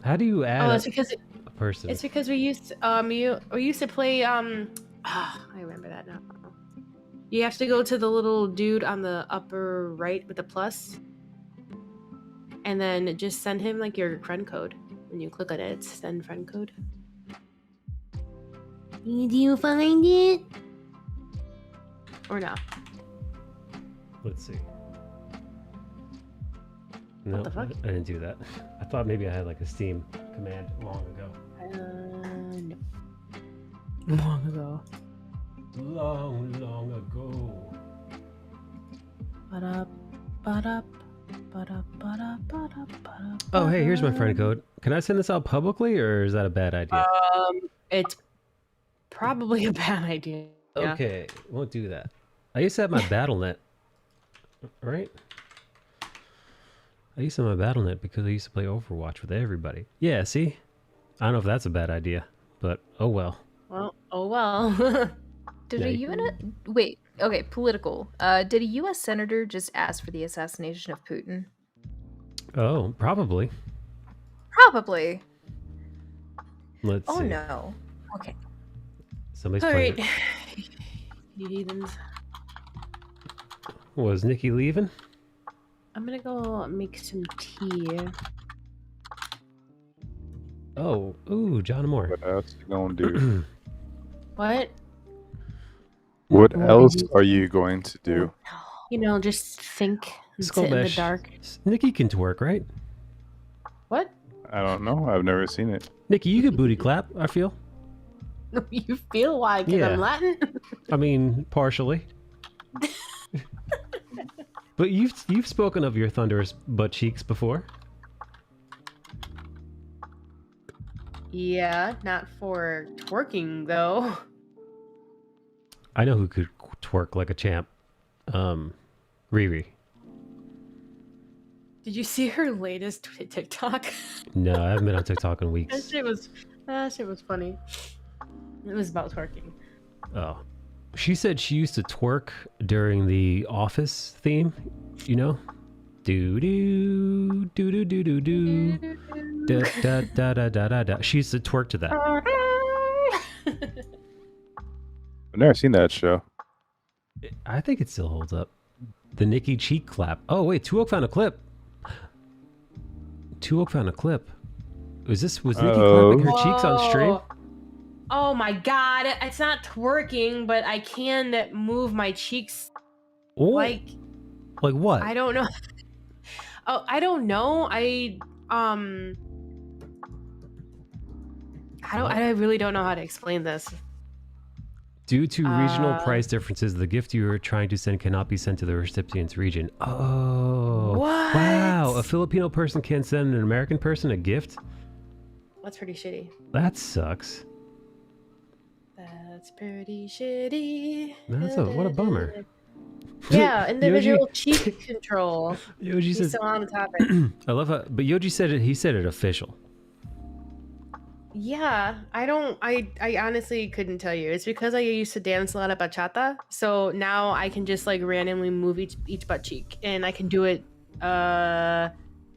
How do you add it's because a person? it's because we used to play I remember that now. You have to go to the little dude on the upper right with the plus, and then just send him like your friend code. When you click on it, it's send friend code. Did you find it? Or no? Let's see. No, What the fuck? I didn't do that. I thought maybe I had like a Steam command long ago. No. Long ago. Long ago. Ba-da, ba-da, ba-da, ba-da, ba-da, ba-da, Oh, hey, here's my friend code. Can I send this out publicly, or is that a bad idea? It's probably a bad idea. Yeah. Okay, won't do that. I used to have my BattleNet, right? I used to have my BattleNet because I used to play Overwatch with everybody. Yeah, see? I don't know if that's a bad idea, but oh well. Well, oh well. Did a wait? Okay, political. Did a U.S. senator just ask for the assassination of Putin? Oh, probably. Probably. Let's Oh see. no. Okay. Somebody's All playing. right. You heathens. Was Nikki leaving? I'm gonna go make some tea. Oh, ooh, John Moore. What else you gonna do? What? What else are you going to do? You know, just think and sit in the Skullbash. dark. Nikki can twerk, right? What? I don't know. I've never seen it. Nikki, you could booty clap, I feel. You feel why? Because Yeah. I'm Latin? I mean, partially. But you've spoken of your thunderous butt cheeks before. Yeah, not for twerking though. I know who could twerk like a champ. Riri. Did you see her latest TikTok? No, I haven't been on TikTok in that weeks. shit was funny. It was about twerking. Oh. She said she used to twerk during the Office theme, you know? Do do do do do do do da da da da da da da. She used to twerk to that. I've never seen that show. I think it still holds up. The Nikki cheek clap. Oh wait, Two Oak found a clip. Two Oak found a clip. Was Nikki clapping her cheeks on stream? Oh my god, it's not twerking, but I can move my cheeks Oh, like what? I don't know. Oh, I don't know. I really don't know how to explain this. Due to regional price differences, the gift you are trying to send cannot be sent to the recipient's region. Oh. What? Wow, a Filipino person can't send an American person a gift? That's pretty shitty. That sucks. That's pretty shitty. What a bummer. Yeah, individual Yoji- cheek control. Yoji He's says, so on topic. I love how, but Yoji said it, he said it official. Yeah, I honestly couldn't tell you. It's because I used to dance a lot of bachata, so now I can just like randomly move each butt cheek, and I can do it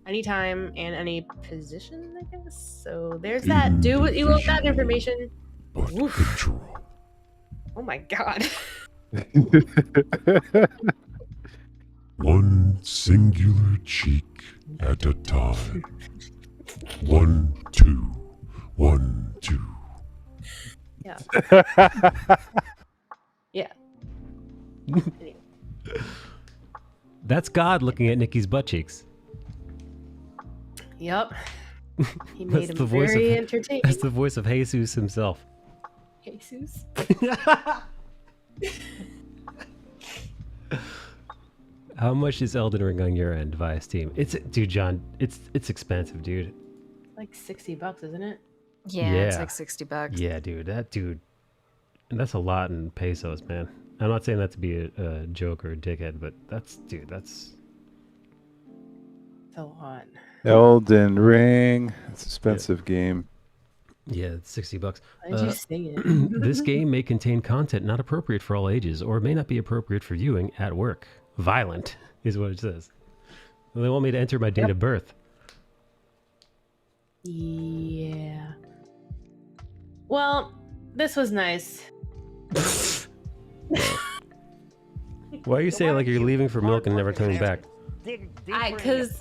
anytime and any position, I guess. So there's that. Do what you want that information. Oof. Oh my god. One singular cheek at a time. 1, 2, 1, 2. Yeah. Yeah. That's God looking at Nikki's butt cheeks. Yep. He made That's him very entertaining. That's the voice of Jesus himself. Jesus. How much is Elden Ring on your end via Steam? Dude, John, it's expensive, dude. Like $60, isn't it? Yeah, it's like $60. Yeah, dude, and that's a lot in pesos, man. I'm not saying that to be a joke or a dickhead, but that's It's a lot. Elden Ring. It's an expensive game. Yeah, it's $60. Why did you say it? This game may contain content not appropriate for all ages, or may not be appropriate for viewing at work. Violent is what it says. Well, they want me to enter my date of birth. Yeah. Well, this was nice. Why are you saying like you're leaving for milk and never coming back? Cause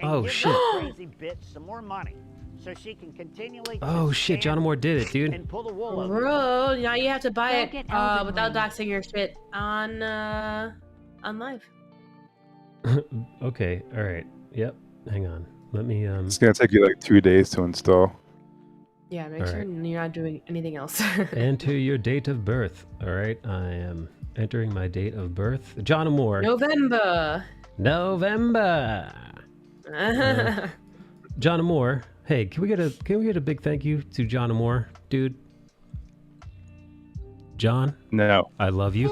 Oh shit. Crazy bitch some more money so she can continually Oh shit, John Moore did it, dude. and pull the wool over. Bro, now you have to buy it get Elden without Ring. doxing your shit on live. Okay, all right. Yep. hang on. Let me It's gonna take you like 2 days to install. Yeah, make All sure right. you're not doing anything else. enter your date of birth. All right, I am entering my date of birth. John Moore. November. November. John Moore. Hey, can we get a big thank you to John Moore, dude? John? No. I love you.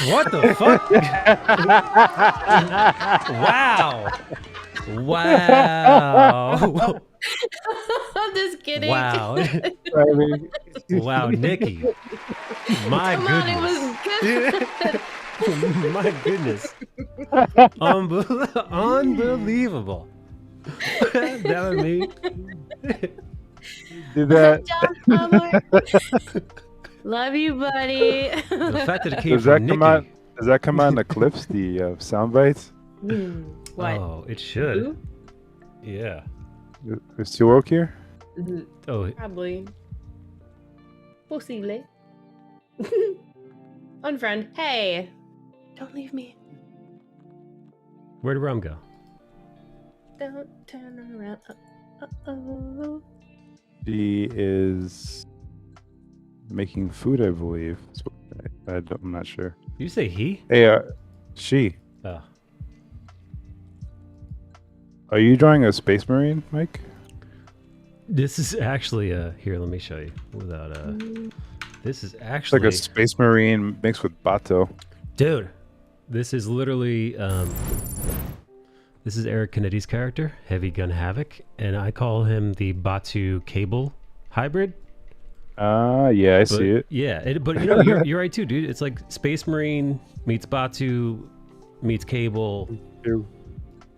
What the fuck? Wow. Wow. I'm just kidding. Wow. Wow, Nikki. My Come goodness. on, it was good. My goodness. Unbelievable. That was me. Did that? Love you, buddy. The fact that it came Does from that come Nikki. out? Does that come out in the clips? The sound bites? What? Oh, it should. Who? Yeah. Is too woke here? Oh, Probably. Possible. Unfriend. Hey. Don't leave me. where did Rum go? Don't turn around. Uh-oh. She is making food, I believe. I'm not sure. Did you say he? Hey, she. Oh. Are you drawing a space marine, Mike? This is actually here, let me show you. Without this is It's actually like a space marine mixed with Bato. dude. This is literally this is Eric Kennedy's character, Heavy Gun Havoc, and I call him the Batu Cable hybrid. Yeah, I see it. Yeah, but you know, you're right too, dude. It's like Space Marine meets Batu meets Cable.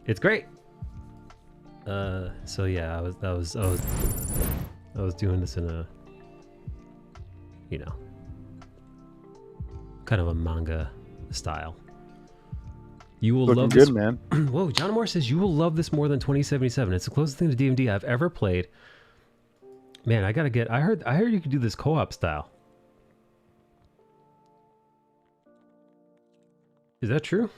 It's great. So yeah, I was doing this in a, you know, kind of a manga style. You will Looking love good, this, man. Whoa, John Moore says you will love this more than 2077. It's the closest thing to D&D I've ever played. Man, I heard you could do this co-op style. Is that true?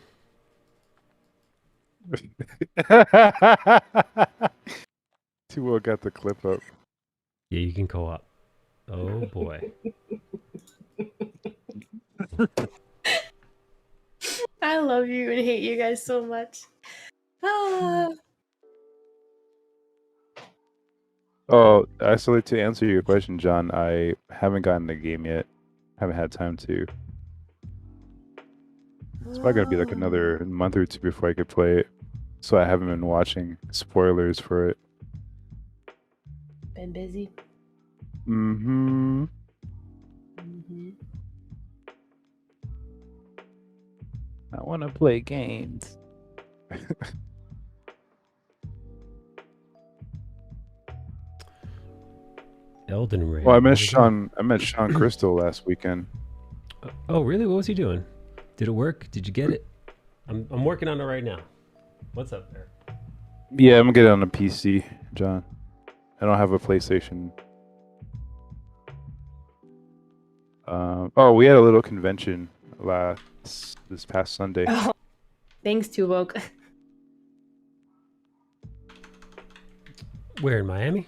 Too well got the clip up. Yeah, you can co-op. Oh boy. I love you and hate you guys so much. Oh, actually, to answer your question, John, I haven't gotten the game yet. Haven't had time to. It's probably gonna be like another month or two before I could play it. So I haven't been watching spoilers for it. Been busy. Mm-hmm. I want to play games. Elden Ring. Well, I met Sean Crystal last weekend. Oh, really? What was he doing? Did it work? Did you get it? I'm working on it right now. What's up there? Yeah, I'm gonna get it on a PC, John. I don't have a PlayStation. We had a little convention this past Sunday. Oh, thanks, Too Woke. Where, in Miami?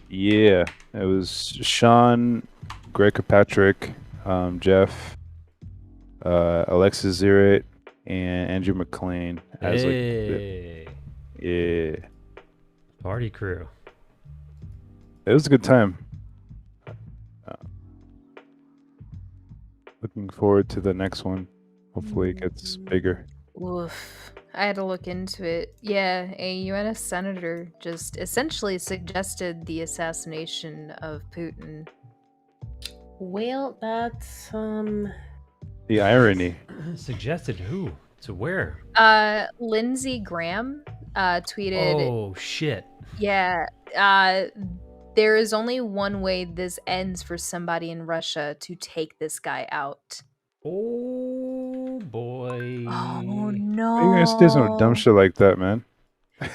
Yeah, it was Sean, Greg Kirkpatrick, Jeff, Alexis Zirrit, and Andrew McLean. Hey. Yeah. Party crew. It was a good time. Looking forward to the next one. Hopefully it gets bigger. Oof. I had to look into it. Yeah, a UNS senator just essentially suggested the assassination of Putin. Well, that's The irony. Suggested who? To where? Lindsey Graham tweeted. Oh shit. Yeah. There is only one way this ends for somebody in Russia to take this guy out. Oh boy. Oh no. Why are you gonna say some dumb shit like that, man?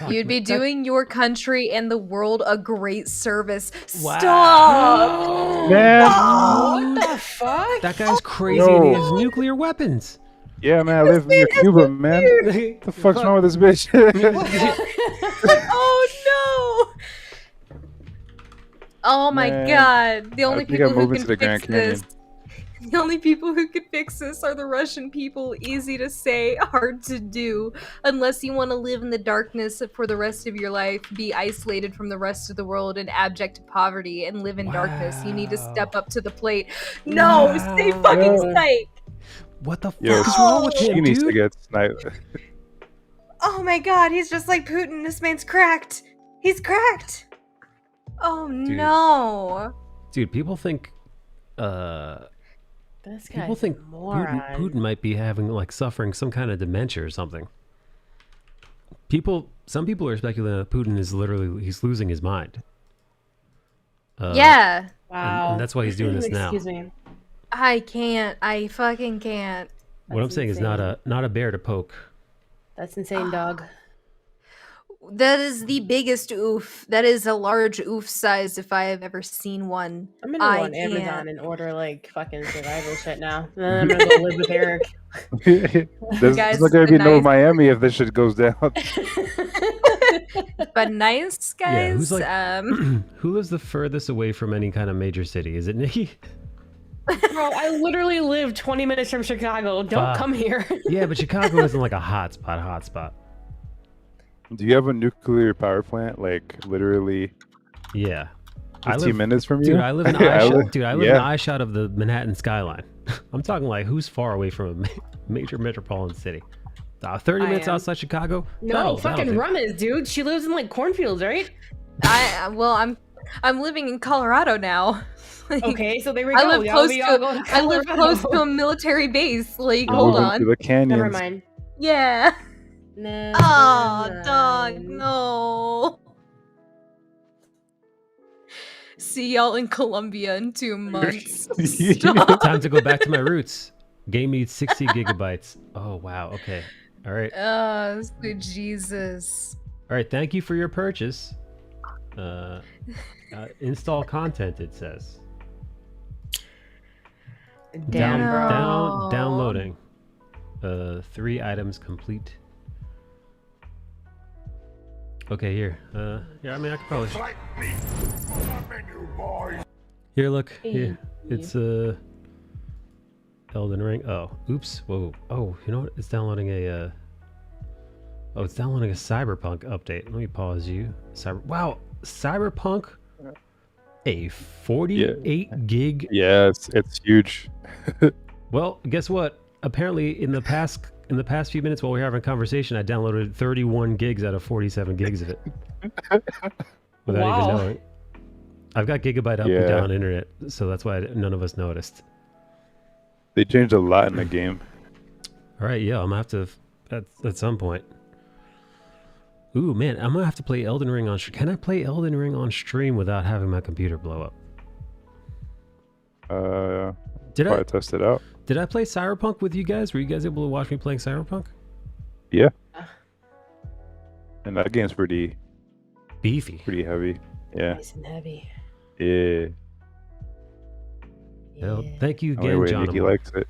You'd be doing your country and the world a great service. Wow. Stop! Man. what the fuck? That guy's crazy and he has nuclear weapons. Yeah, man, I live near Cuba, man. What the fuck's wrong with this bitch? Oh no! Oh my Man, god! The I only think people I'm who moving can to the Grand fix this. Canyon. The only people who can fix this are the Russian people. Easy to say, hard to do. Unless you want to live in the darkness for the rest of your life, be isolated from the rest of the world in abject poverty, and live in darkness, you need to step up to the plate. No, stay fucking Yo. sniped. What the fuck Yo, is wrong with she him, needs to dude? get sniped. Oh my god, he's just like Putin. This man's cracked. He's cracked. Oh no. Dude, people think This people guy's think a moron. Putin might be having like suffering some kind of dementia or something. Some people are speculating that Putin is he's losing his mind. Yeah. Wow. And that's why he's doing this now. Excuse me. I can't. I fucking can't. What I'm saying is not a bear to poke. That's insane, dog. That is the biggest oof. That is a large oof size if I have ever seen one. I'm gonna go on Amazon can't. and order like fucking survival shit now. And then I'm gonna go live with Eric. There's Guys, not gonna be no nice. Miami if this shit goes down. But nice, guys. Yeah, who's like who lives the furthest away from any kind of major city? Is it Nikki? Bro, I literally live 20 minutes from Chicago. Don't Fuck. come here. Yeah, but Chicago isn't like a hotspot. Do you have a nuclear power plant? Like literally? Yeah. 15 minutes from you? Dude, I live in Yeah, in eye shot of the Manhattan skyline. I'm talking like who's far away from a major metropolitan city? 30 I minutes am. outside Chicago? No, That'll fucking do. rum is, dude. She lives in like cornfields, right? I'm living in Colorado now. Like, Okay, so there we I go. live Y'all- close we all go to I live close Colorado. to a military base. Like, You're hold moving on. to the canyons. Never mind. Yeah. Never Oh, dog, mind. no. See y'all in Colombia in 2 months. Stop. Time to go back to my roots. Game needs 60 gigabytes. Oh wow. Okay. All right. Oh, sweet Jesus. All right. Thank you for your purchase. Install content. It says. Damn, bro. Downloading. 3 items complete. Okay, here. Yeah, I mean, I could probably. Here, look. Here. It's Elden Ring. Oh, oops. Whoa. Oh, you know what? It's downloading a. Oh, it's downloading a Cyberpunk update. Let me pause you. Wow, Cyberpunk. A 48 gig. Yeah, it's huge. Well, guess what? Apparently, in the past few minutes while we were having a conversation, I downloaded 31 gigs out of 47 gigs of it without even knowing. I've got gigabyte up and down internet, so that's why none of us noticed. They changed a lot in the game. All right, yeah, I'm gonna have to at some point. Ooh, man, I'm gonna have to play Elden Ring on. Can I play Elden Ring on stream without having my computer blow up? Did I test it out? Did I play Cyberpunk with you guys? Were you guys able to watch me playing Cyberpunk? Yeah. And that game's pretty beefy, pretty heavy. Yeah. Nice and heavy. Yeah. Well, thank you The only again, way John. Nikki likes it.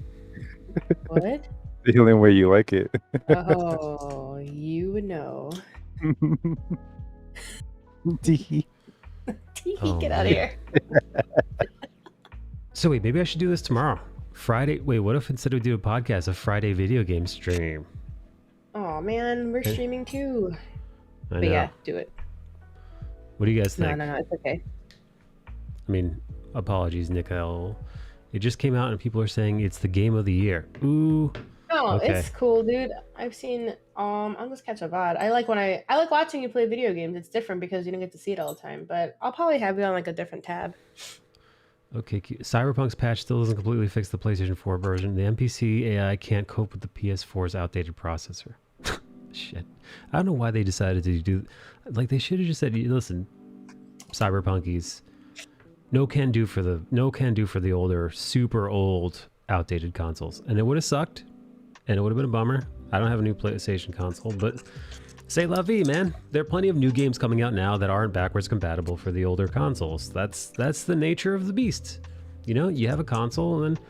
What? The only way you like it. Oh, you would know. Tee. Oh, Get out man. of here. So wait, maybe I should do this tomorrow. Friday. Wait, what if instead of do a podcast, a Friday video game stream? Oh man, we're Okay. streaming too. I But know. yeah, do it. What do you guys think? No, it's okay. I mean, apologies, Nicole. It just came out and people are saying it's the game of the year. Ooh. No, Okay. it's cool, dude. I've seen I'll just catch a VOD. I like watching you play video games. It's different because you don't get to see it all the time. But I'll probably have you on like a different tab. Okay, Cyberpunk's patch still doesn't completely fix the PlayStation 4 version. The NPC AI can't cope with the PS4's outdated processor. Shit. I don't know why they decided to do... Like, they should have just said, listen, Cyberpunkies, no can do for the older, super old, outdated consoles. And it would have sucked, and it would have been a bummer. I don't have a new PlayStation console, but... C'est la vie, man. There are plenty of new games coming out now that aren't backwards compatible for the older consoles. That's the nature of the beast. You know, you have a console, and then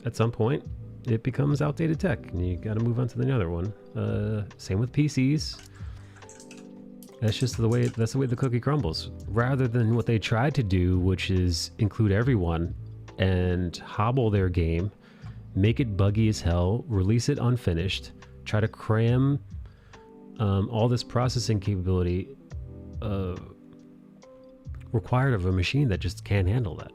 at some point, it becomes outdated tech, and you got to move on to the other one. Same with PCs. That's just the way. That's the way the cookie crumbles. Rather than what they tried to do, which is include everyone and hobble their game, make it buggy as hell, release it unfinished, try to cram all this processing capability required of a machine that just can't handle that.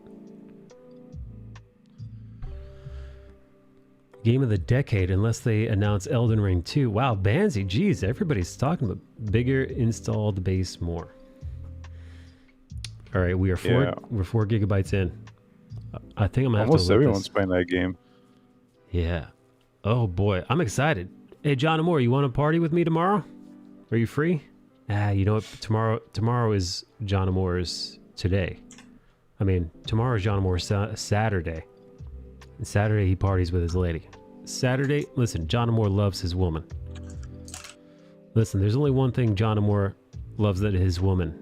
Game of the decade, unless they announce Elden Ring 2. Wow, Banzi, geez, everybody's talking about bigger installed base, more. All right, we're 4 gigabytes in. I think I'm gonna have almost to everyone's playing that game. Yeah. Oh boy, I'm excited. Hey, John Amore, you want to party with me tomorrow? Are you free? You know what? Tomorrow is John Amore's today. I mean, tomorrow is John Amore's Saturday. And Saturday he parties with his lady. Saturday, listen, John Amore loves his woman. Listen, there's only one thing John Amore loves, that his woman,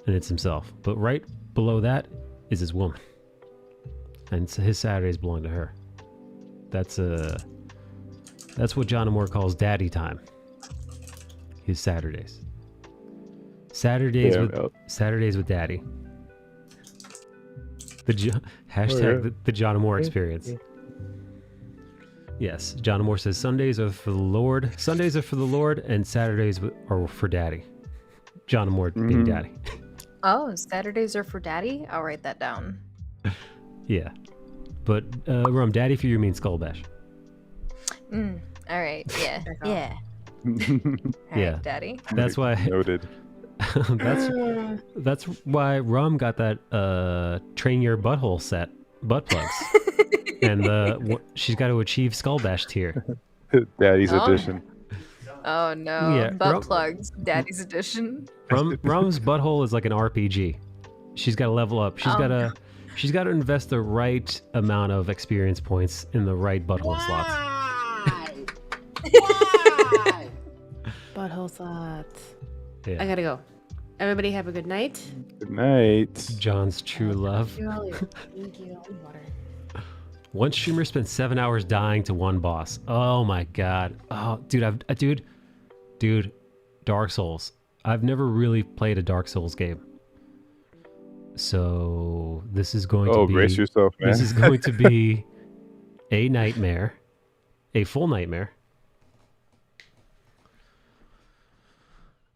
and it's himself. But right below that is his woman. And his Saturdays belong to her. That's what John Amore calls daddy time. His Saturdays. Saturdays with daddy. The John Amore experience. Yes, John Amore says Sundays are for the Lord. Sundays are for the Lord, and Saturdays are for daddy. John Amore being daddy. Oh, Saturdays are for daddy? I'll write that down. Yeah. But, Rum, daddy for you means Skull Bash. All right. Yeah. Yeah. Yeah. Right, daddy. That's why. Noted. That's why Rum got that train your butthole set, butt plugs. And she's got to achieve Skull Bash tier. Daddy's edition. Oh no. Yeah, Butt plugs. Daddy's edition. Rum's butthole is like an RPG. She's got to level up. She's got to invest the right amount of experience points in the right butthole slots. Butthole slots. Yeah. I gotta go. Everybody have a good night. Good night. John's true love. Thank you. Water. One streamer spent 7 hours dying to one boss. Oh my god. Oh, dude, dude, Dark Souls. I've never really played a Dark Souls game. So this is going to be... brace yourself, man. This is going to be a nightmare. A full nightmare.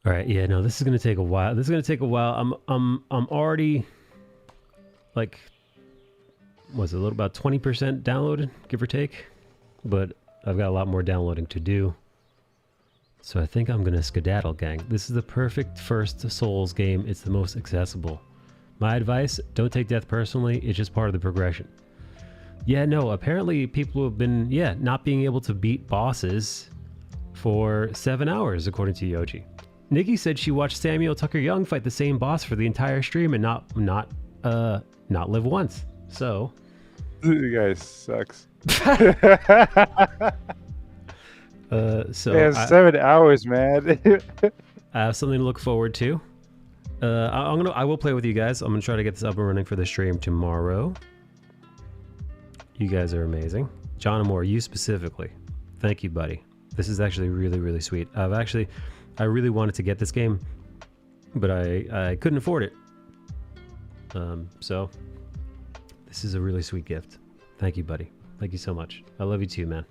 All right, yeah, no, this is going to take a while. I'm already like, was it about 20% downloaded, give or take? But I've got a lot more downloading to do. So I think I'm going to skedaddle, gang. This is the perfect first Souls game. It's the most accessible. My advice, don't take death personally. It's just part of the progression. Yeah, no, apparently people have been, not being able to beat bosses for 7 hours, according to Yoji. Nikki said she watched Samuel Tucker Young fight the same boss for the entire stream and not live once. So, you guys sucks. So 7 hours, man. I have something to look forward to. I will play with you guys. I'm gonna try to get this up and running for the stream tomorrow. You guys are amazing. John Amore, you specifically. Thank you, buddy. This is actually really, really sweet. I really wanted to get this game, but I couldn't afford it. So this is a really sweet gift. Thank you, buddy. Thank you so much. I love you too, man.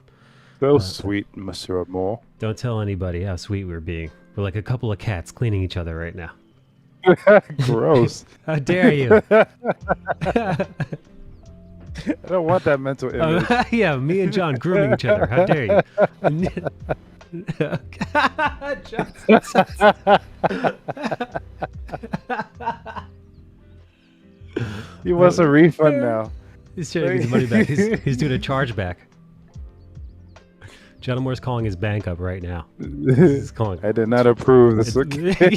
So sweet, Mr. Amore. Don't tell anybody how sweet we're being. We're like a couple of cats cleaning each other right now. Gross. How dare you? I don't want that mental image. Yeah, me and John grooming each other. How dare you? He wants a refund now. He's trying to get his money back. He's doing a chargeback. John Amore's calling his bank up right now. He's calling. I did not approve this.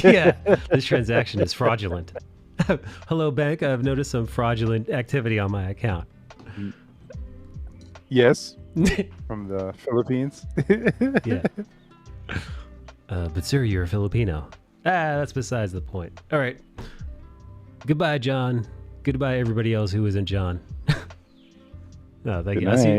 Yeah, this transaction is fraudulent. Hello, bank. I've noticed some fraudulent activity on my account. Yes. From the Philippines. Yeah. But sir, you're a Filipino. That's besides the point. All right. Goodbye, John. Goodbye, everybody else who isn't John. No, thank you. I'll see you.